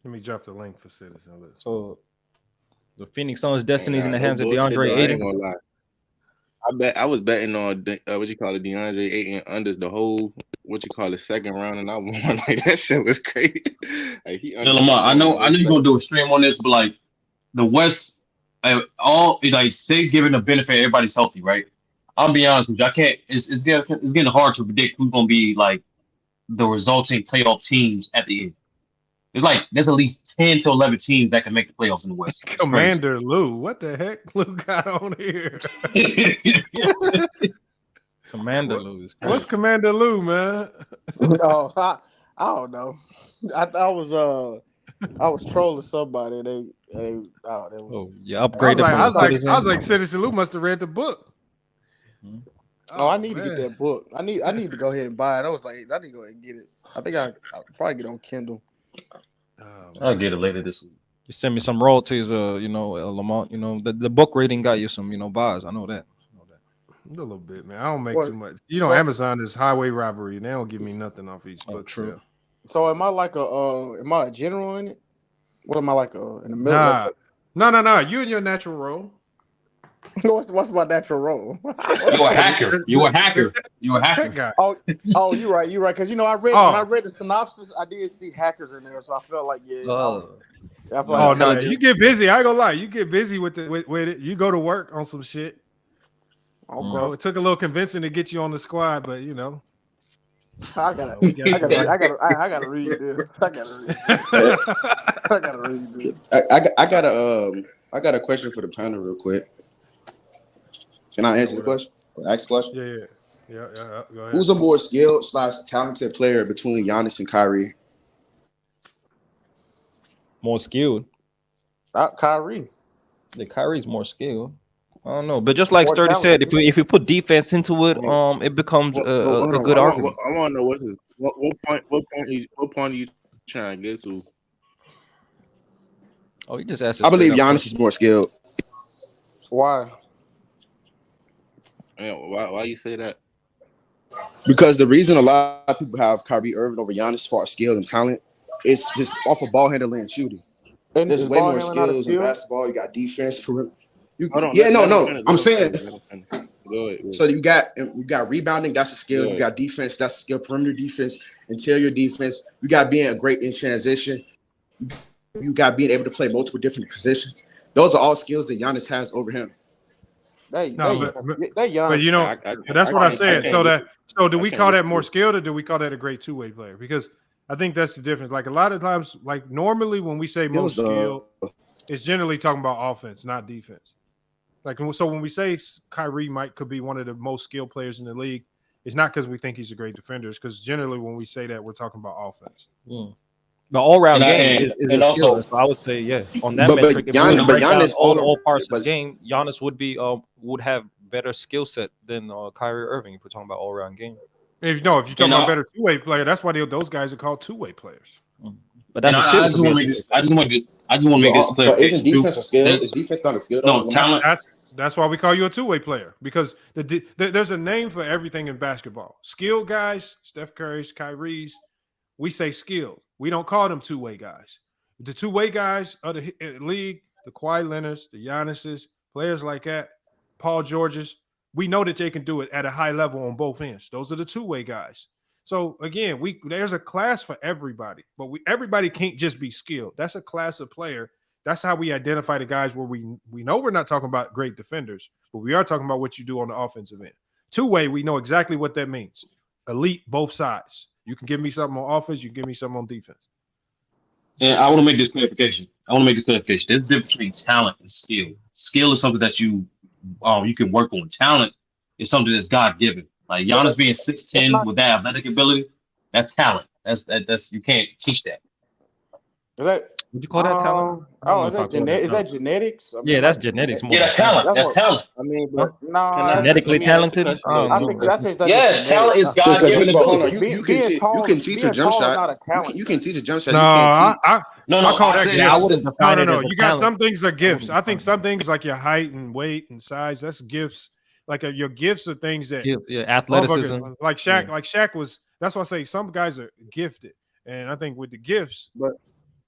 Let me drop the link for Citizen. So the Phoenix Suns' destiny is in the hands of DeAndre Ayton. I was betting on DeAndre Ayton unders the whole second round, and I won. Like, that shit was crazy. Like, Lamar, I know you're gonna do a stream on this, but like the West, say given the benefit everybody's healthy, right? I'll be honest with you, I can't. It's getting hard to predict who's gonna be like the resulting playoff teams at the end. It's like there's at least 10 to 11 teams that can make the playoffs in the West. Commander Lou, what the heck Lou got on here? Commander Lou is crazy. What's Commander Lou, man? No, I don't know. I was trolling somebody. You upgraded. I was like, Citizen Lou must have read the book. I need to get that book. I need to go ahead and buy it. I was like, I need to go ahead and get it. I think I'll probably get it on Kindle. I'll get it later this week. You send me some royalties, Lamont. The book rating got you some, buys. I know that. A little bit, man. I don't make too much. Amazon is highway robbery, and they don't give me nothing off each book. True. So am I a general in it? What am I like in the middle? No. You in your natural role. What's my natural role? You're a hacker. You a hacker. Guy. Oh, you're right. Because when I read the synopsis, I did see hackers in there, so I felt like no, you get busy. I ain't gonna lie, you get busy with it. You go to work on some shit. It took a little convincing to get you on the squad, but I gotta read this. I gotta read this. I got a question for the panel real quick. Can I answer the question? Ask the question? Yeah. Go ahead. Who's a more skilled / talented player between Giannis and Kyrie? More skilled. Kyrie. Kyrie's more skilled. I don't know, but just like Sturdy said, if we put defense into it, it becomes a good argument. I want to know what point are you trying to get to? Oh, you just asked. I believe Giannis is more skilled. Why? Why you say that? Because the reason a lot of people have Kyrie Irving over Giannis as far as skill and talent, it's just off of ball handling and shooting. There's way more skills in basketball. You got defense. I'm saying So you got rebounding, that's a skill. You got defense, that's a skill. Perimeter defense, interior defense. You got being great in transition. You got being able to play multiple different positions. Those are all skills that Giannis has over him. But you know, that's what I said. So do we call that more skilled, or do we call that a great two-way player? Because I think that's the difference. Like a lot of times, like normally when we say most skilled, it's generally talking about offense, not defense. Like so when we say Kyrie could be one of the most skilled players in the league, it's not because we think he's a great defender. It's because generally when we say that, we're talking about offense. The all-round game is a skill. So I would say, yeah, on that metric, if we break down all parts of the game, Giannis would have better skill set than Kyrie Irving if we're talking about all-round game. If you're talking about a better two-way player, that's why those guys are called two-way players. But that's I just want to make this. I just want to make this clear. But isn't defense a skill? Is defense not a skill? No, talent. That's why we call you a two-way player, because there's a name for everything in basketball. Skilled guys, Steph Curry's, Kyrie's, we say skilled. We don't call them two-way guys. The two-way guys of the league, the Kawhi Leonards, the Giannis's, players like that, Paul George's, we know that they can do it at a high level on both ends. Those are the two-way guys. So again, there's a class for everybody, but everybody can't just be skilled. That's a class of player. That's how we identify the guys where we know we're not talking about great defenders, but we are talking about what you do on the offensive end. Two-way, we know exactly what that means. Elite, both sides. You can give me something on offense, you can give me something on defense. And I want to make this clarification. There's a difference between talent and skill. Skill is something that you can work on. Talent is something that's God-given. Like Giannis being 6'10" with that athletic ability, that's talent. That's you can't teach that. Is that? Would you call that talent? Is that genetics? I mean, yeah, that's genetics. Yeah, that's talent. That's talent. I mean, but genetically talented. I think that's yes, talent is God-given ability. You can teach a jump shot. You can teach a jump shot. I call that gifts. I wouldn't define it No. as You got talent. some things are gifts. I think some things like your height and weight and size, that's gifts. Like your gifts are things that athleticism. Like Shaq was. That's why I say some guys are gifted, and I think with the gifts, but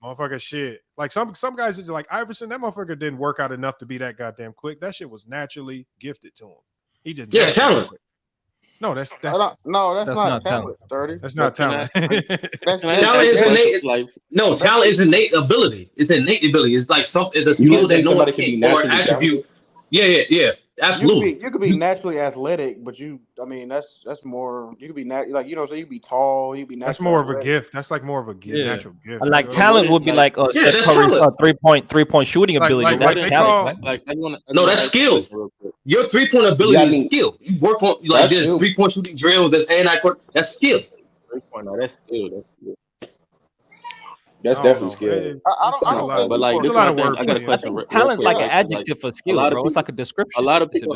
motherfucker shit. Like some guys is like Iverson. That motherfucker didn't work out enough to be that goddamn quick. That shit was naturally gifted to him. He just talent. No, that's not talent. Sturdy. That's not talent. Talent is innate. No, talent is innate ability. It's innate ability. It's like something. It's a skill that no one can be or attribute. Yeah. Absolutely. You could be naturally athletic, but that's more. You could be so you could be tall. You could be natural. That's more of a gift. That's like more of a gift, natural gift. Like talent would be like Steph Curry's three-point shooting ability. That's talent. No, that's skill. Your three-point ability is skill. You work on this three-point shooting drills. That's skill. That's skill. That's definitely skill. But like, it's a lot of work. I got a question. Talent's like an adjective for skill, bro. It's like a description. A lot of people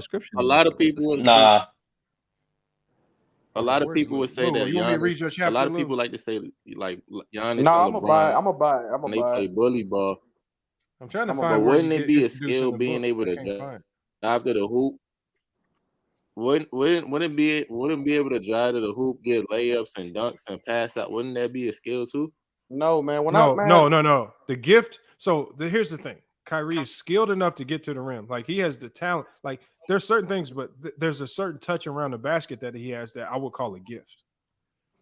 would say that. You want me to read your chapter? A lot of people like to say like Giannis. No, I'm gonna buy it. They play bully ball. I'm trying to find. But wouldn't it be a skill being able to drive to the hoop? Wouldn't be able to drive to the hoop, get layups and dunks and pass out? Wouldn't that be a skill too? No, man. No. The gift. So here's the thing. Kyrie is skilled enough to get to the rim. Like he has the talent. Like there's certain things, but there's a certain touch around the basket that he has that I would call a gift.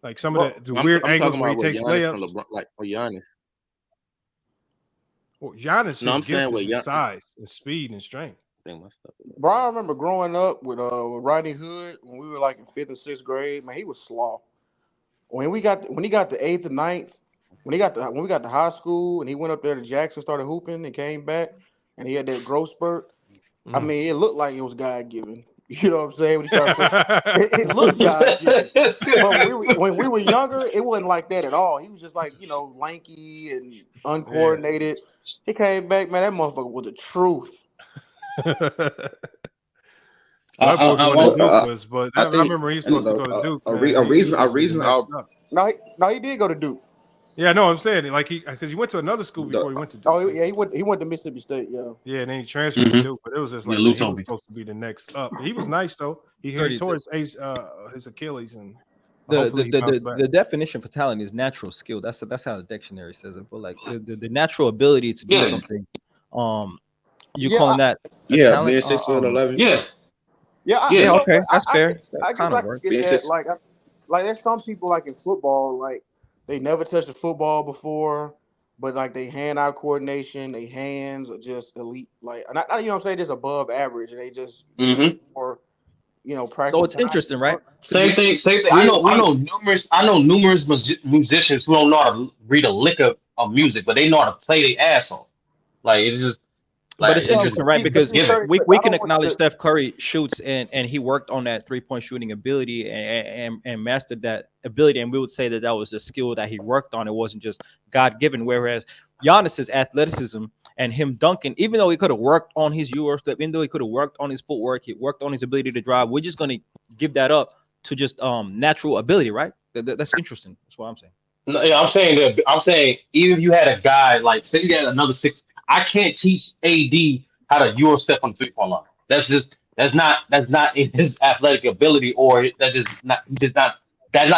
Like some of the weird angles where he takes layups. Like for Giannis. Well, Giannis is gift size and speed and strength. Bro, I remember growing up with Rodney Hood when we were like in 5th and 6th grade. Man, he was slow. When he got to 8th and 9th. When we got to high school and he went up there to Jackson, started hooping and came back and he had that growth spurt. I mean, it looked like it was God given. You know what I'm saying? When he started, it looked God given. But when we were younger, it wasn't like that at all. He was just like, lanky and uncoordinated. He came back, man. That motherfucker was the truth. I remember he was supposed to go to Duke. A reason. No, he did go to Duke. Yeah, no, I'm saying like because he went to another school before he went to Duke. Oh, yeah, he went to Mississippi State. Yeah, and then he transferred to Duke, but it was just like he was supposed to be the next up. He was nice though. He tore his Achilles and the definition for talent is natural skill. That's how the dictionary says it. But like the natural ability to do something. You calling that? Being 6'11". Yeah. Yeah, okay, that's fair. I That guess kind I of can works. get that. Like there's some people like in football, like they never touched a football before, but like they hand-eye coordination, they hands are just elite. Like, not you know what I'm saying, just above average, and they just for So practice it's time. interesting, right? Same thing. I know numerous musicians who don't know how to read a lick of music, but they know how to play their ass off. Like it's just But like it's it's just interesting, right? it's Because given. we can acknowledge Steph Curry shoots and he worked on that 3-point shooting ability and mastered that ability. And we would say that that was a skill that he worked on. It wasn't just God given. Whereas Giannis's athleticism and him dunking, even though he could have worked on his Euro step, even though he could have worked on his footwork, he worked on his ability to drive. We're just gonna give that up to just natural ability, right? That's interesting. That's what I'm saying. No, yeah, I'm saying even if you had a guy like say you had another six, I can't teach AD how to Euro step on the 3-point line. That's not in his athletic ability, or that's not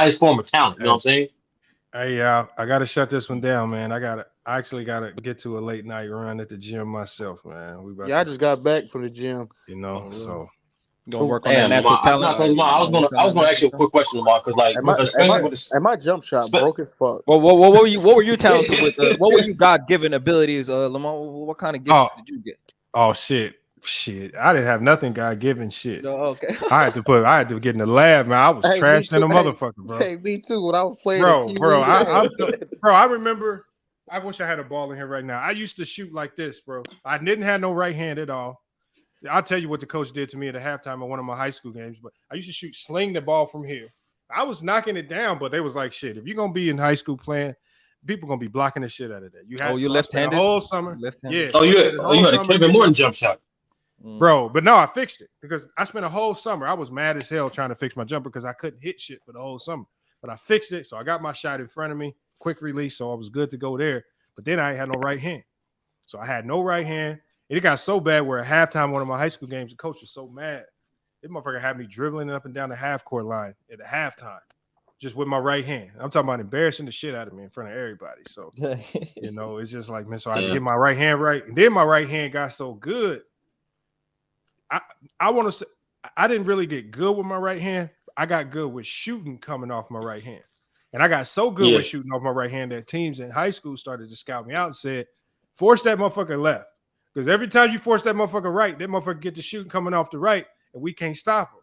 his form of talent. You know what I'm saying? Hey, I gotta shut this one down, man. I actually gotta get to a late night run at the gym myself, man. I just got back from the gym. So gonna work on that Damn, natural Lamar, talent. I was gonna ask you a quick question, Lamar, because like especially with this, my jump shot broke as fuck. Well, what were you talented with? What were you God given abilities, Lamar? What kind of gifts did you get? Oh shit. I didn't have nothing God given shit. No, okay. I had to get in the lab, man. I was trashing a motherfucker, bro. Hey, me too. When I was playing, Bro, I remember. I wish I had a ball in here right now. I used to shoot like this, bro. I didn't have no right hand at all. I'll tell you what the coach did to me at the halftime of one of my high school games. But I used to sling the ball from here. I was knocking it down, but they was like, "Shit, if you're gonna be in high school playing, people gonna be blocking the shit out of that." You left-handed? The whole summer. Left-handed. Yeah. You had a Kevin Morton jump shot. Bro, but no, I fixed it because I spent a whole summer. I was mad as hell trying to fix my jumper because I couldn't hit shit for the whole summer. But I fixed it, so I got my shot in front of me, quick release, so I was good to go there. But then I had no right hand, so I had no right hand. And it got so bad where at halftime, one of my high school games, the coach was so mad. This motherfucker had me dribbling up and down the half-court line at the halftime, just with my right hand. I'm talking about embarrassing the shit out of me in front of everybody. So it's just like, man. So I had to get my right hand right, and then my right hand got so good. I want to say I didn't really get good with my right hand. I got good with shooting coming off my right hand. And I got so good with shooting off my right hand that teams in high school started to scout me out and said, force that motherfucker left. Because every time you force that motherfucker right, that motherfucker get the shooting coming off the right, and we can't stop him.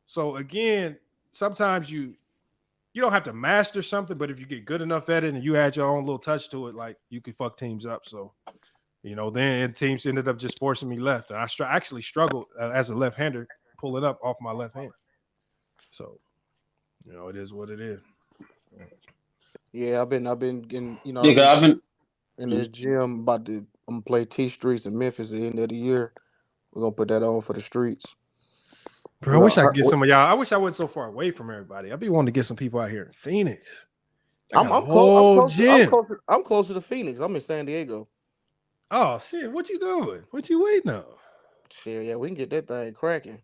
So again, sometimes you don't have to master something, but if you get good enough at it and you add your own little touch to it, like you can fuck teams up. So then teams ended up just forcing me left. And I actually struggled as a left-hander pulling up off my left hand. So, it is what it is. Yeah, I've been getting, I've been in this gym I'm gonna play T Streets in Memphis at the end of the year. We're gonna put that on for the streets. Bro, I wish I could get some of y'all. I wish I wasn't so far away from everybody. I'd be wanting to get some people out here in Phoenix. I'm closer to Phoenix. I'm in San Diego. Oh shit! What you doing? What you waiting on? Shit, yeah, we can get that thing cracking.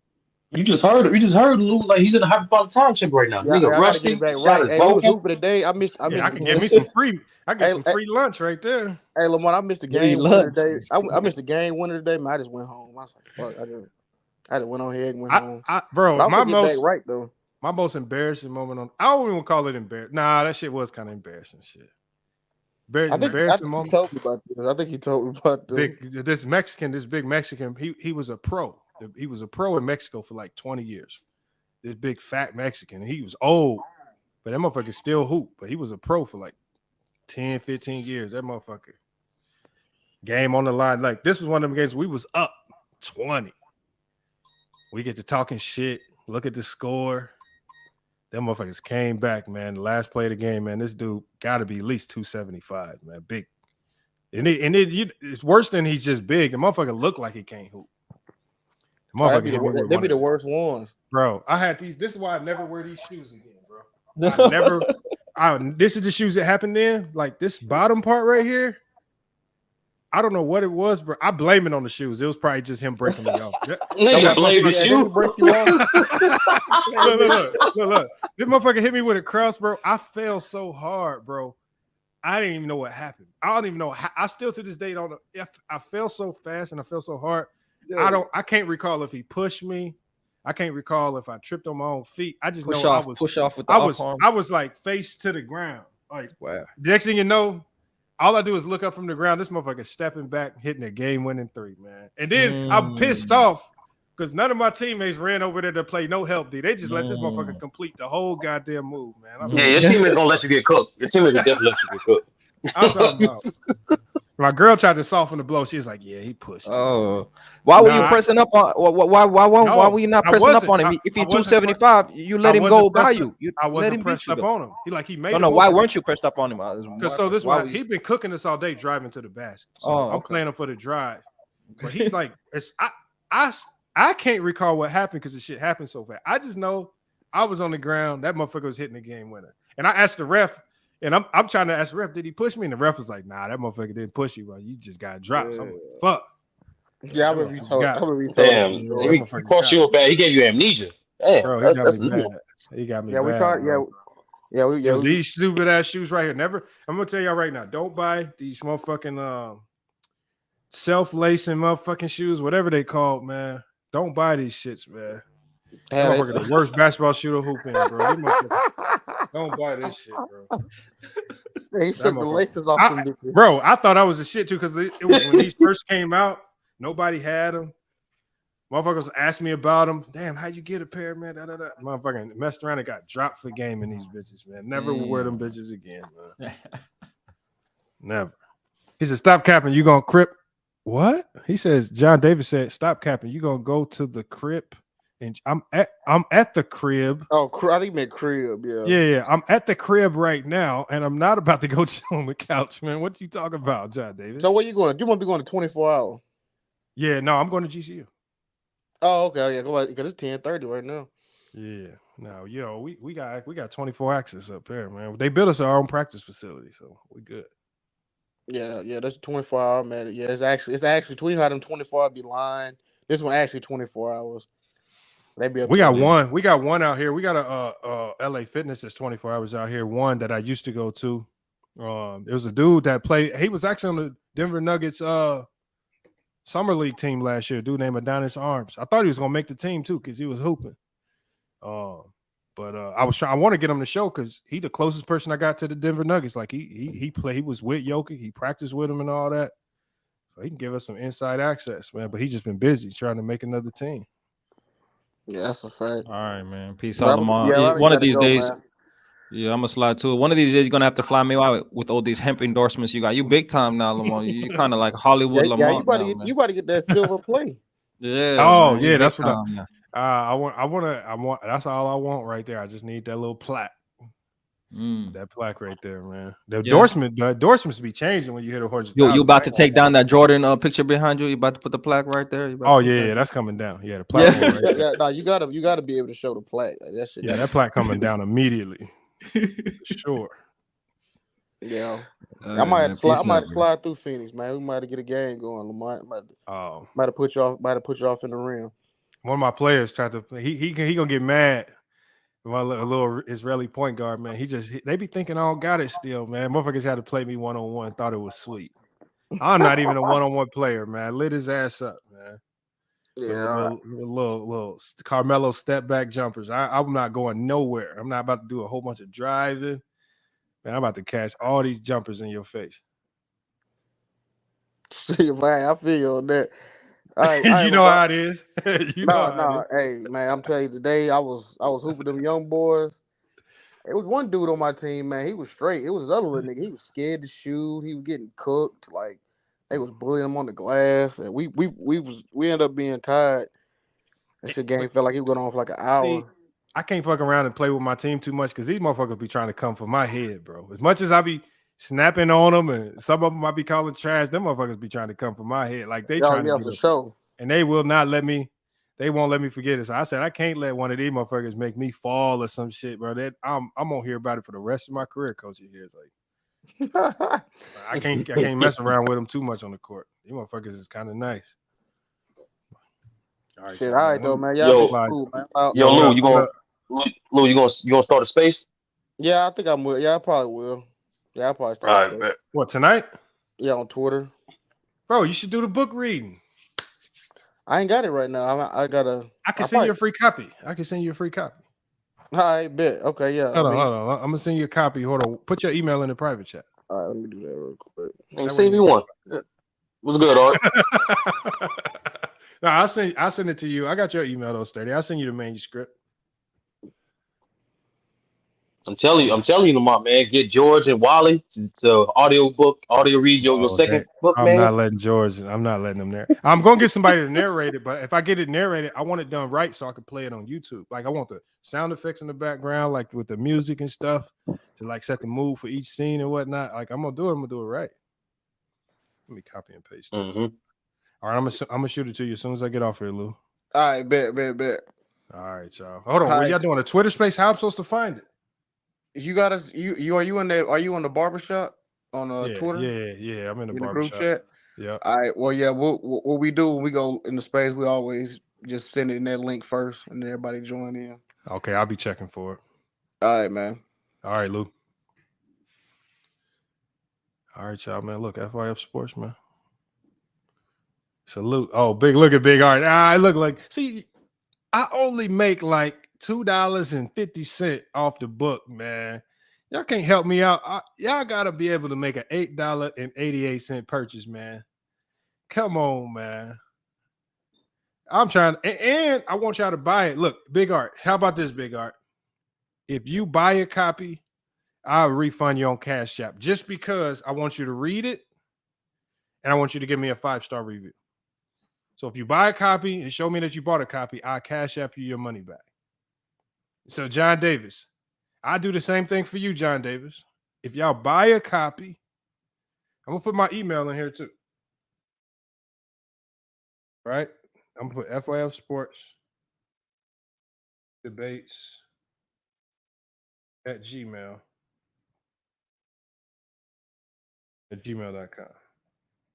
You just heard Lou, like he's in a hyperbolic township right now. Yeah, Nigga I gotta get it back right. Hey, we was hooping today. I missed. I can get me some free. I get some free lunch right there. Hey, Lamar, I missed the game winner today. I missed the game winner today, man. I just went home. I was like, fuck. I just went on ahead and went home. Bro, my most right though. My most embarrassing moment I don't even call it embarrassing. Nah, that shit was kind of embarrassing shit. I think moment. He told me about this. I think he told me about this. This big Mexican. He was a pro. He was a pro in Mexico for like 20 years. This big fat Mexican. He was old, but that motherfucker still hoop. But he was a pro for like 10, 15 years. That motherfucker. Game on the line. Like this was one of them games we was up 20. We get to talking shit. Look at the score. Them motherfuckers came back, man. The last play of the game, man. This dude got to be at least 275, man. Big. It's worse than he's just big. The motherfucker looked like he can't hoop. That'd be the worst ones, bro. I had these. This is why I never wear these shoes again, bro. This is the shoes that happened then. Like this bottom part right here. I don't know what it was, bro. I blame it on the shoes. It was probably just him breaking me off. Nigga, blame the shoe. Look. This motherfucker hit me with a cross, bro. I fell so hard, bro. I didn't even know what happened. I don't even know how. I still to this day don't know. I fell so fast and I fell so hard. Yeah. I can't recall if he pushed me, I can't recall if I tripped on my own feet. I just push know off with the off arm. I was like face to the ground. Like wow. The next thing you know, all I do is look up from the ground. This motherfucker stepping back, hitting a game-winning 3, man. And then I'm pissed off because none of my teammates ran over there to play no help. They just let this motherfucker complete the whole goddamn move, man. Yeah, your team is gonna let you get cooked. Your team is definitely let you get cooked. I'm talking about. My girl tried to soften the blow. She was like, "Yeah, he pushed." Oh, why were you pressing up on? Why were you not pressing up on him? If he's 275, you let him go by you. I wasn't pressed up on him. He made. No. Why weren't you pressed up on him? Because this why he's been cooking us all day driving to the basket. So I'm playing him for the drive. But he like I can't recall what happened because the shit happened so fast. I just know I was on the ground. That motherfucker was hitting the game winner. And I asked the ref. And I'm trying to ask the ref, did he push me? And the ref was like, nah, that motherfucker didn't push you, bro. You just got dropped. So I'm like, fuck. Yeah, I remember you told. Damn, he pushed you bad. He gave you amnesia. Damn, bro, that's mad. He got me. Yeah, we tried. Yeah. These stupid ass shoes right here. Never. I'm gonna tell y'all right now. Don't buy these motherfucking self-lacing motherfucking shoes, whatever they called, man. Don't buy these shits, man. Motherfucker, the worst basketball shooter hooping, bro. Don't buy this shit, bro. He took the laces off them bitches. Bro, I thought I was a shit too because it was when these first came out. Nobody had them. Motherfuckers asked me about them. Damn, how you get a pair, man? Motherfucking messed around and got dropped for game in these bitches, man. Never will wear them bitches again, man. Never. He said, "Stop capping. You gonna crip?" What? He says. John Davis said, "Stop capping. You gonna go to the crib?" And I'm at the crib. Oh, I think he meant crib. Yeah. Yeah. I'm at the crib right now, and I'm not about to go chill on the couch, man. What you talking about, John Davis? So where you going? You want to be going to 24 hour? Yeah, no, I'm going to GCU. Oh, okay, yeah, go because it's 10:30 right now. Yeah, no, we got 24 access up there, man. They built us our own practice facility, so we good. Yeah, that's 24 hour, man. Yeah, it's actually 20 how them 24 be lying. This one actually 24 hours. We got one out here. We got a LA Fitness that's 24 hours out here. One that I used to go to. It was a dude that played. He was actually on the Denver Nuggets summer league team last year. A dude named Adonis Arms. I thought he was gonna make the team too because he was hooping. But I want to get him to show because he the closest person I got to the Denver Nuggets. Like he was with Jokic. He practiced with him and all that. So he can give us some inside access, man. But he's just been busy trying to make another team. Yeah, that's a fact. All right, man. Peace out, Lamar. One of these days, man. Yeah, I'm gonna slide too. One of these days, you're gonna have to fly me out with all these hemp endorsements you got. You big time now, Lamar. You kind of like Hollywood Lamar. Yeah, you about to get that silver play. Yeah. Oh man, yeah, that's what I want. That's all I want right there. I just need that little plaque. That plaque right there, man. The endorsements be changing when you hit a horse. You about to take down that Jordan picture behind you? You about to put the plaque right there? Oh yeah, that's coming down. Yeah, the plaque. Yeah, no, you gotta be able to show the plaque. Like, that shit. Yeah, that plaque coming down immediately. Sure. Yeah, I might fly through Phoenix, man. We might have to get a game going. Might have put you off in the rim. One of my players tried to. He gonna get mad. My little Israeli point guard, man. They be thinking I don't got it still, man. Motherfuckers had to play me 1-on-1, thought it was sweet. I'm not even a 1-on-1 player, man. Lit his ass up, man. Yeah, little Carmelo step back jumpers. I'm not going nowhere. I'm not about to do a whole bunch of driving. Man, I'm about to catch all these jumpers in your face. Man, I feel you on that. You know how it is. Hey, man, I'm telling you, today I was hooping them young boys. It was one dude on my team, man. He was straight. It was this other little nigga. He was scared to shoot. He was getting cooked. Like they was bullying him on the glass, and we ended up being tired. That shit game felt like he was going on for like an hour. See, I can't fuck around and play with my team too much because these motherfuckers be trying to come for my head, bro. As much as I be snapping on them, and some of them might be calling trash. Them motherfuckers be trying to come for my head, like they trying to for sure. And they will not let me. They won't let me forget it. So I said I can't let one of these motherfuckers make me fall or some shit, bro. That I'm gonna hear about it for the rest of my career. Coach here is like, I can't mess around with them too much on the court. These motherfuckers is kind of nice. All right, shit, all right though, man. Y'all cool, man. Lou, you gonna start a space? Yeah, I think I'm will. Yeah, I probably will. Yeah, I probably start. All right, what tonight? Yeah, on Twitter. Bro, you should do the book reading. I ain't got it right now. I can send you a free copy. I can send you a free copy. All right, bet. Okay, yeah. Hold on. I'm gonna send you a copy. Hold on. Put your email in the private chat. All right, let me do that real quick. And see if you want. What's good, Art? No, I'll send it to you. I got your email though, Sturdy. I'll send you the manuscript. I'm telling you, Lamont, man. Get George and Wally to audio read your second book, man. I'm not letting George. I'm not letting them there. I'm gonna get somebody to narrate it, but if I get it narrated, I want it done right so I can play it on YouTube. Like I want the sound effects in the background, like with the music and stuff, to like set the mood for each scene and whatnot. Like I'm gonna do it right. Let me copy and paste this. Mm-hmm. All right, I'm gonna shoot it to you as soon as I get off here, Lou. All right, bet. All right, y'all. Hold on. What y'all doing? A Twitter space? How I'm supposed to find it? You got us. Are you in the barbershop on Twitter? Yeah. I'm in the group barbershop. chat. Yeah. All right. Well, yeah. What we do when we go in the space, we always just send it in that link first, and then everybody join in. Okay, I'll be checking for it. All right, man. All right, Lou. All right, y'all, man. Look, FYF Sports, man. Salute. Oh, look at Big Art. I look like, see, I only make like $2.50 off the book, man. Y'all can't help me out. Y'all got to be able to make an $8.88 purchase, man. Come on, man. I'm trying, and I want y'all to buy it. Look, Big Art. How about this, Big Art? If you buy a copy, I'll refund you on Cash App just because I want you to read it and I want you to give me a 5-star review. So if you buy a copy and show me that you bought a copy, I'll Cash App you your money back. So John Davis, I do the same thing for you, John Davis. If y'all buy a copy, I'm going to put my email in here too. Right? I'm going to put FYF Sports Debates at gmail.com.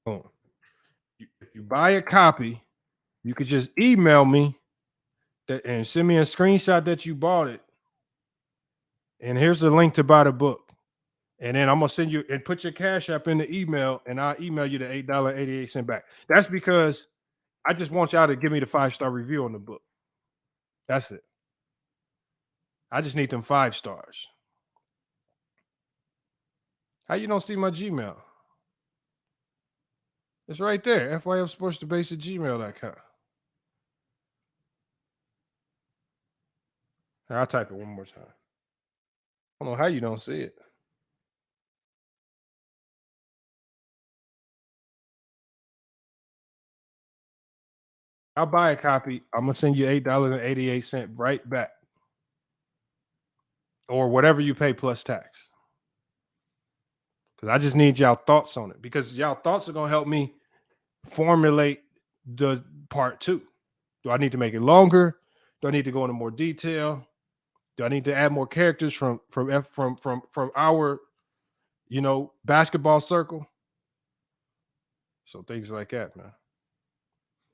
Boom. If you buy a copy, you could just email me that and send me a screenshot that you bought it. And here's the link to buy the book. And then I'm going to send you and put your Cash App in the email, and I'll email you the $8.88 back. That's because I just want y'all to give me the 5-star review on the book. That's it. I just need them 5 stars. How you don't see my Gmail? It's right there. FYF Sports Debates at gmail.com. I'll type it one more time. I don't know how you don't see it. I'll buy a copy. I'm going to send you $8.88 right back. Or whatever you pay plus tax. Because I just need y'all thoughts on it. Because y'all thoughts are going to help me formulate the part 2. Do I need to make it longer? Do I need to go into more detail? Do I need to add more characters from our, basketball circle? So things like that, man.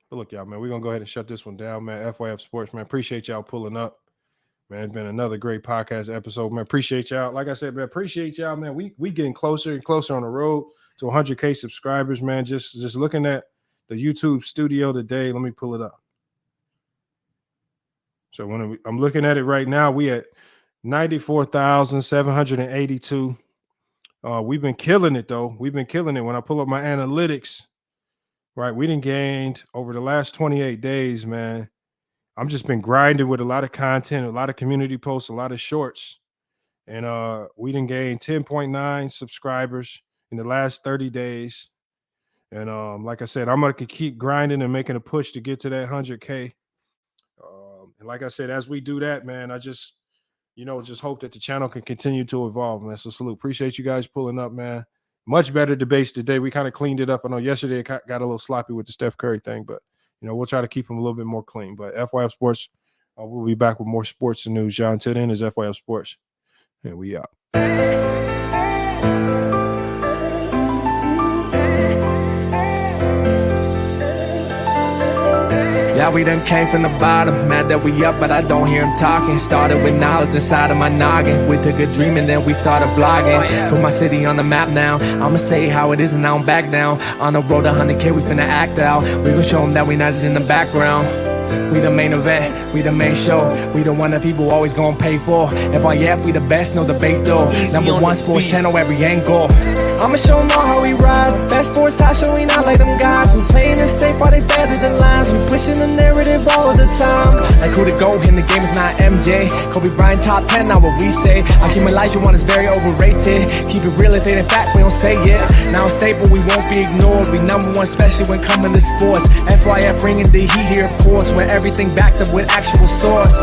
But look, y'all, man, we're going to go ahead and shut this one down, man. FYF Sports, man. Appreciate y'all pulling up. Man, it's been another great podcast episode, man. Appreciate y'all. Like I said, man, appreciate y'all, man. We getting closer and closer on the road to 100K subscribers, man. Just looking at the YouTube studio today. Let me pull it up. So when I'm looking at it right now, we at 94,782. We've been killing it, though. We've been killing it. When I pull up my analytics, right, we done gained over the last 28 days, man. I'm just been grinding with a lot of content, a lot of community posts, a lot of shorts. And we done gained 10.9 subscribers in the last 30 days. And like I said, I'm going to keep grinding and making a push to get to that 100K. And like I said, as we do that, man, I just, just hope that the channel can continue to evolve, man. So salute. Appreciate you guys pulling up, man. Much better debates today. We kind of cleaned it up. I know yesterday it got a little sloppy with the Steph Curry thing, but, we'll try to keep them a little bit more clean. But FYF Sports, we'll be back with more sports and news. John, until then, is FYF Sports. And we out. Now we done came from the bottom, mad that we up, but I don't hear him talking. Started with knowledge inside of my noggin. We took a dream and then we started vlogging. Put my city on the map now. I'ma say how it is and I don't back down. On the road to 100K, we finna act out. We gon' show them that we not just in the background. We the main event, we the main show. We the one that people always gon' pay for. FYF, we the best, no debate though. Number one sports channel, every angle. I'ma show them all how we ride. Best sports talk show, we not like them guys. We playing it safe while they feather the lines. We pushing the narrative all of the time. Like who to go in the game is not MJ. Kobe Bryant top 10, not what we say. I keep Elijah one is very overrated. Keep it real if it ain't fact, we don't say it. Now it's stable, we won't be ignored. We number one, especially when coming to sports. FYF bringing the heat here, of course. When everything backed up with actual source.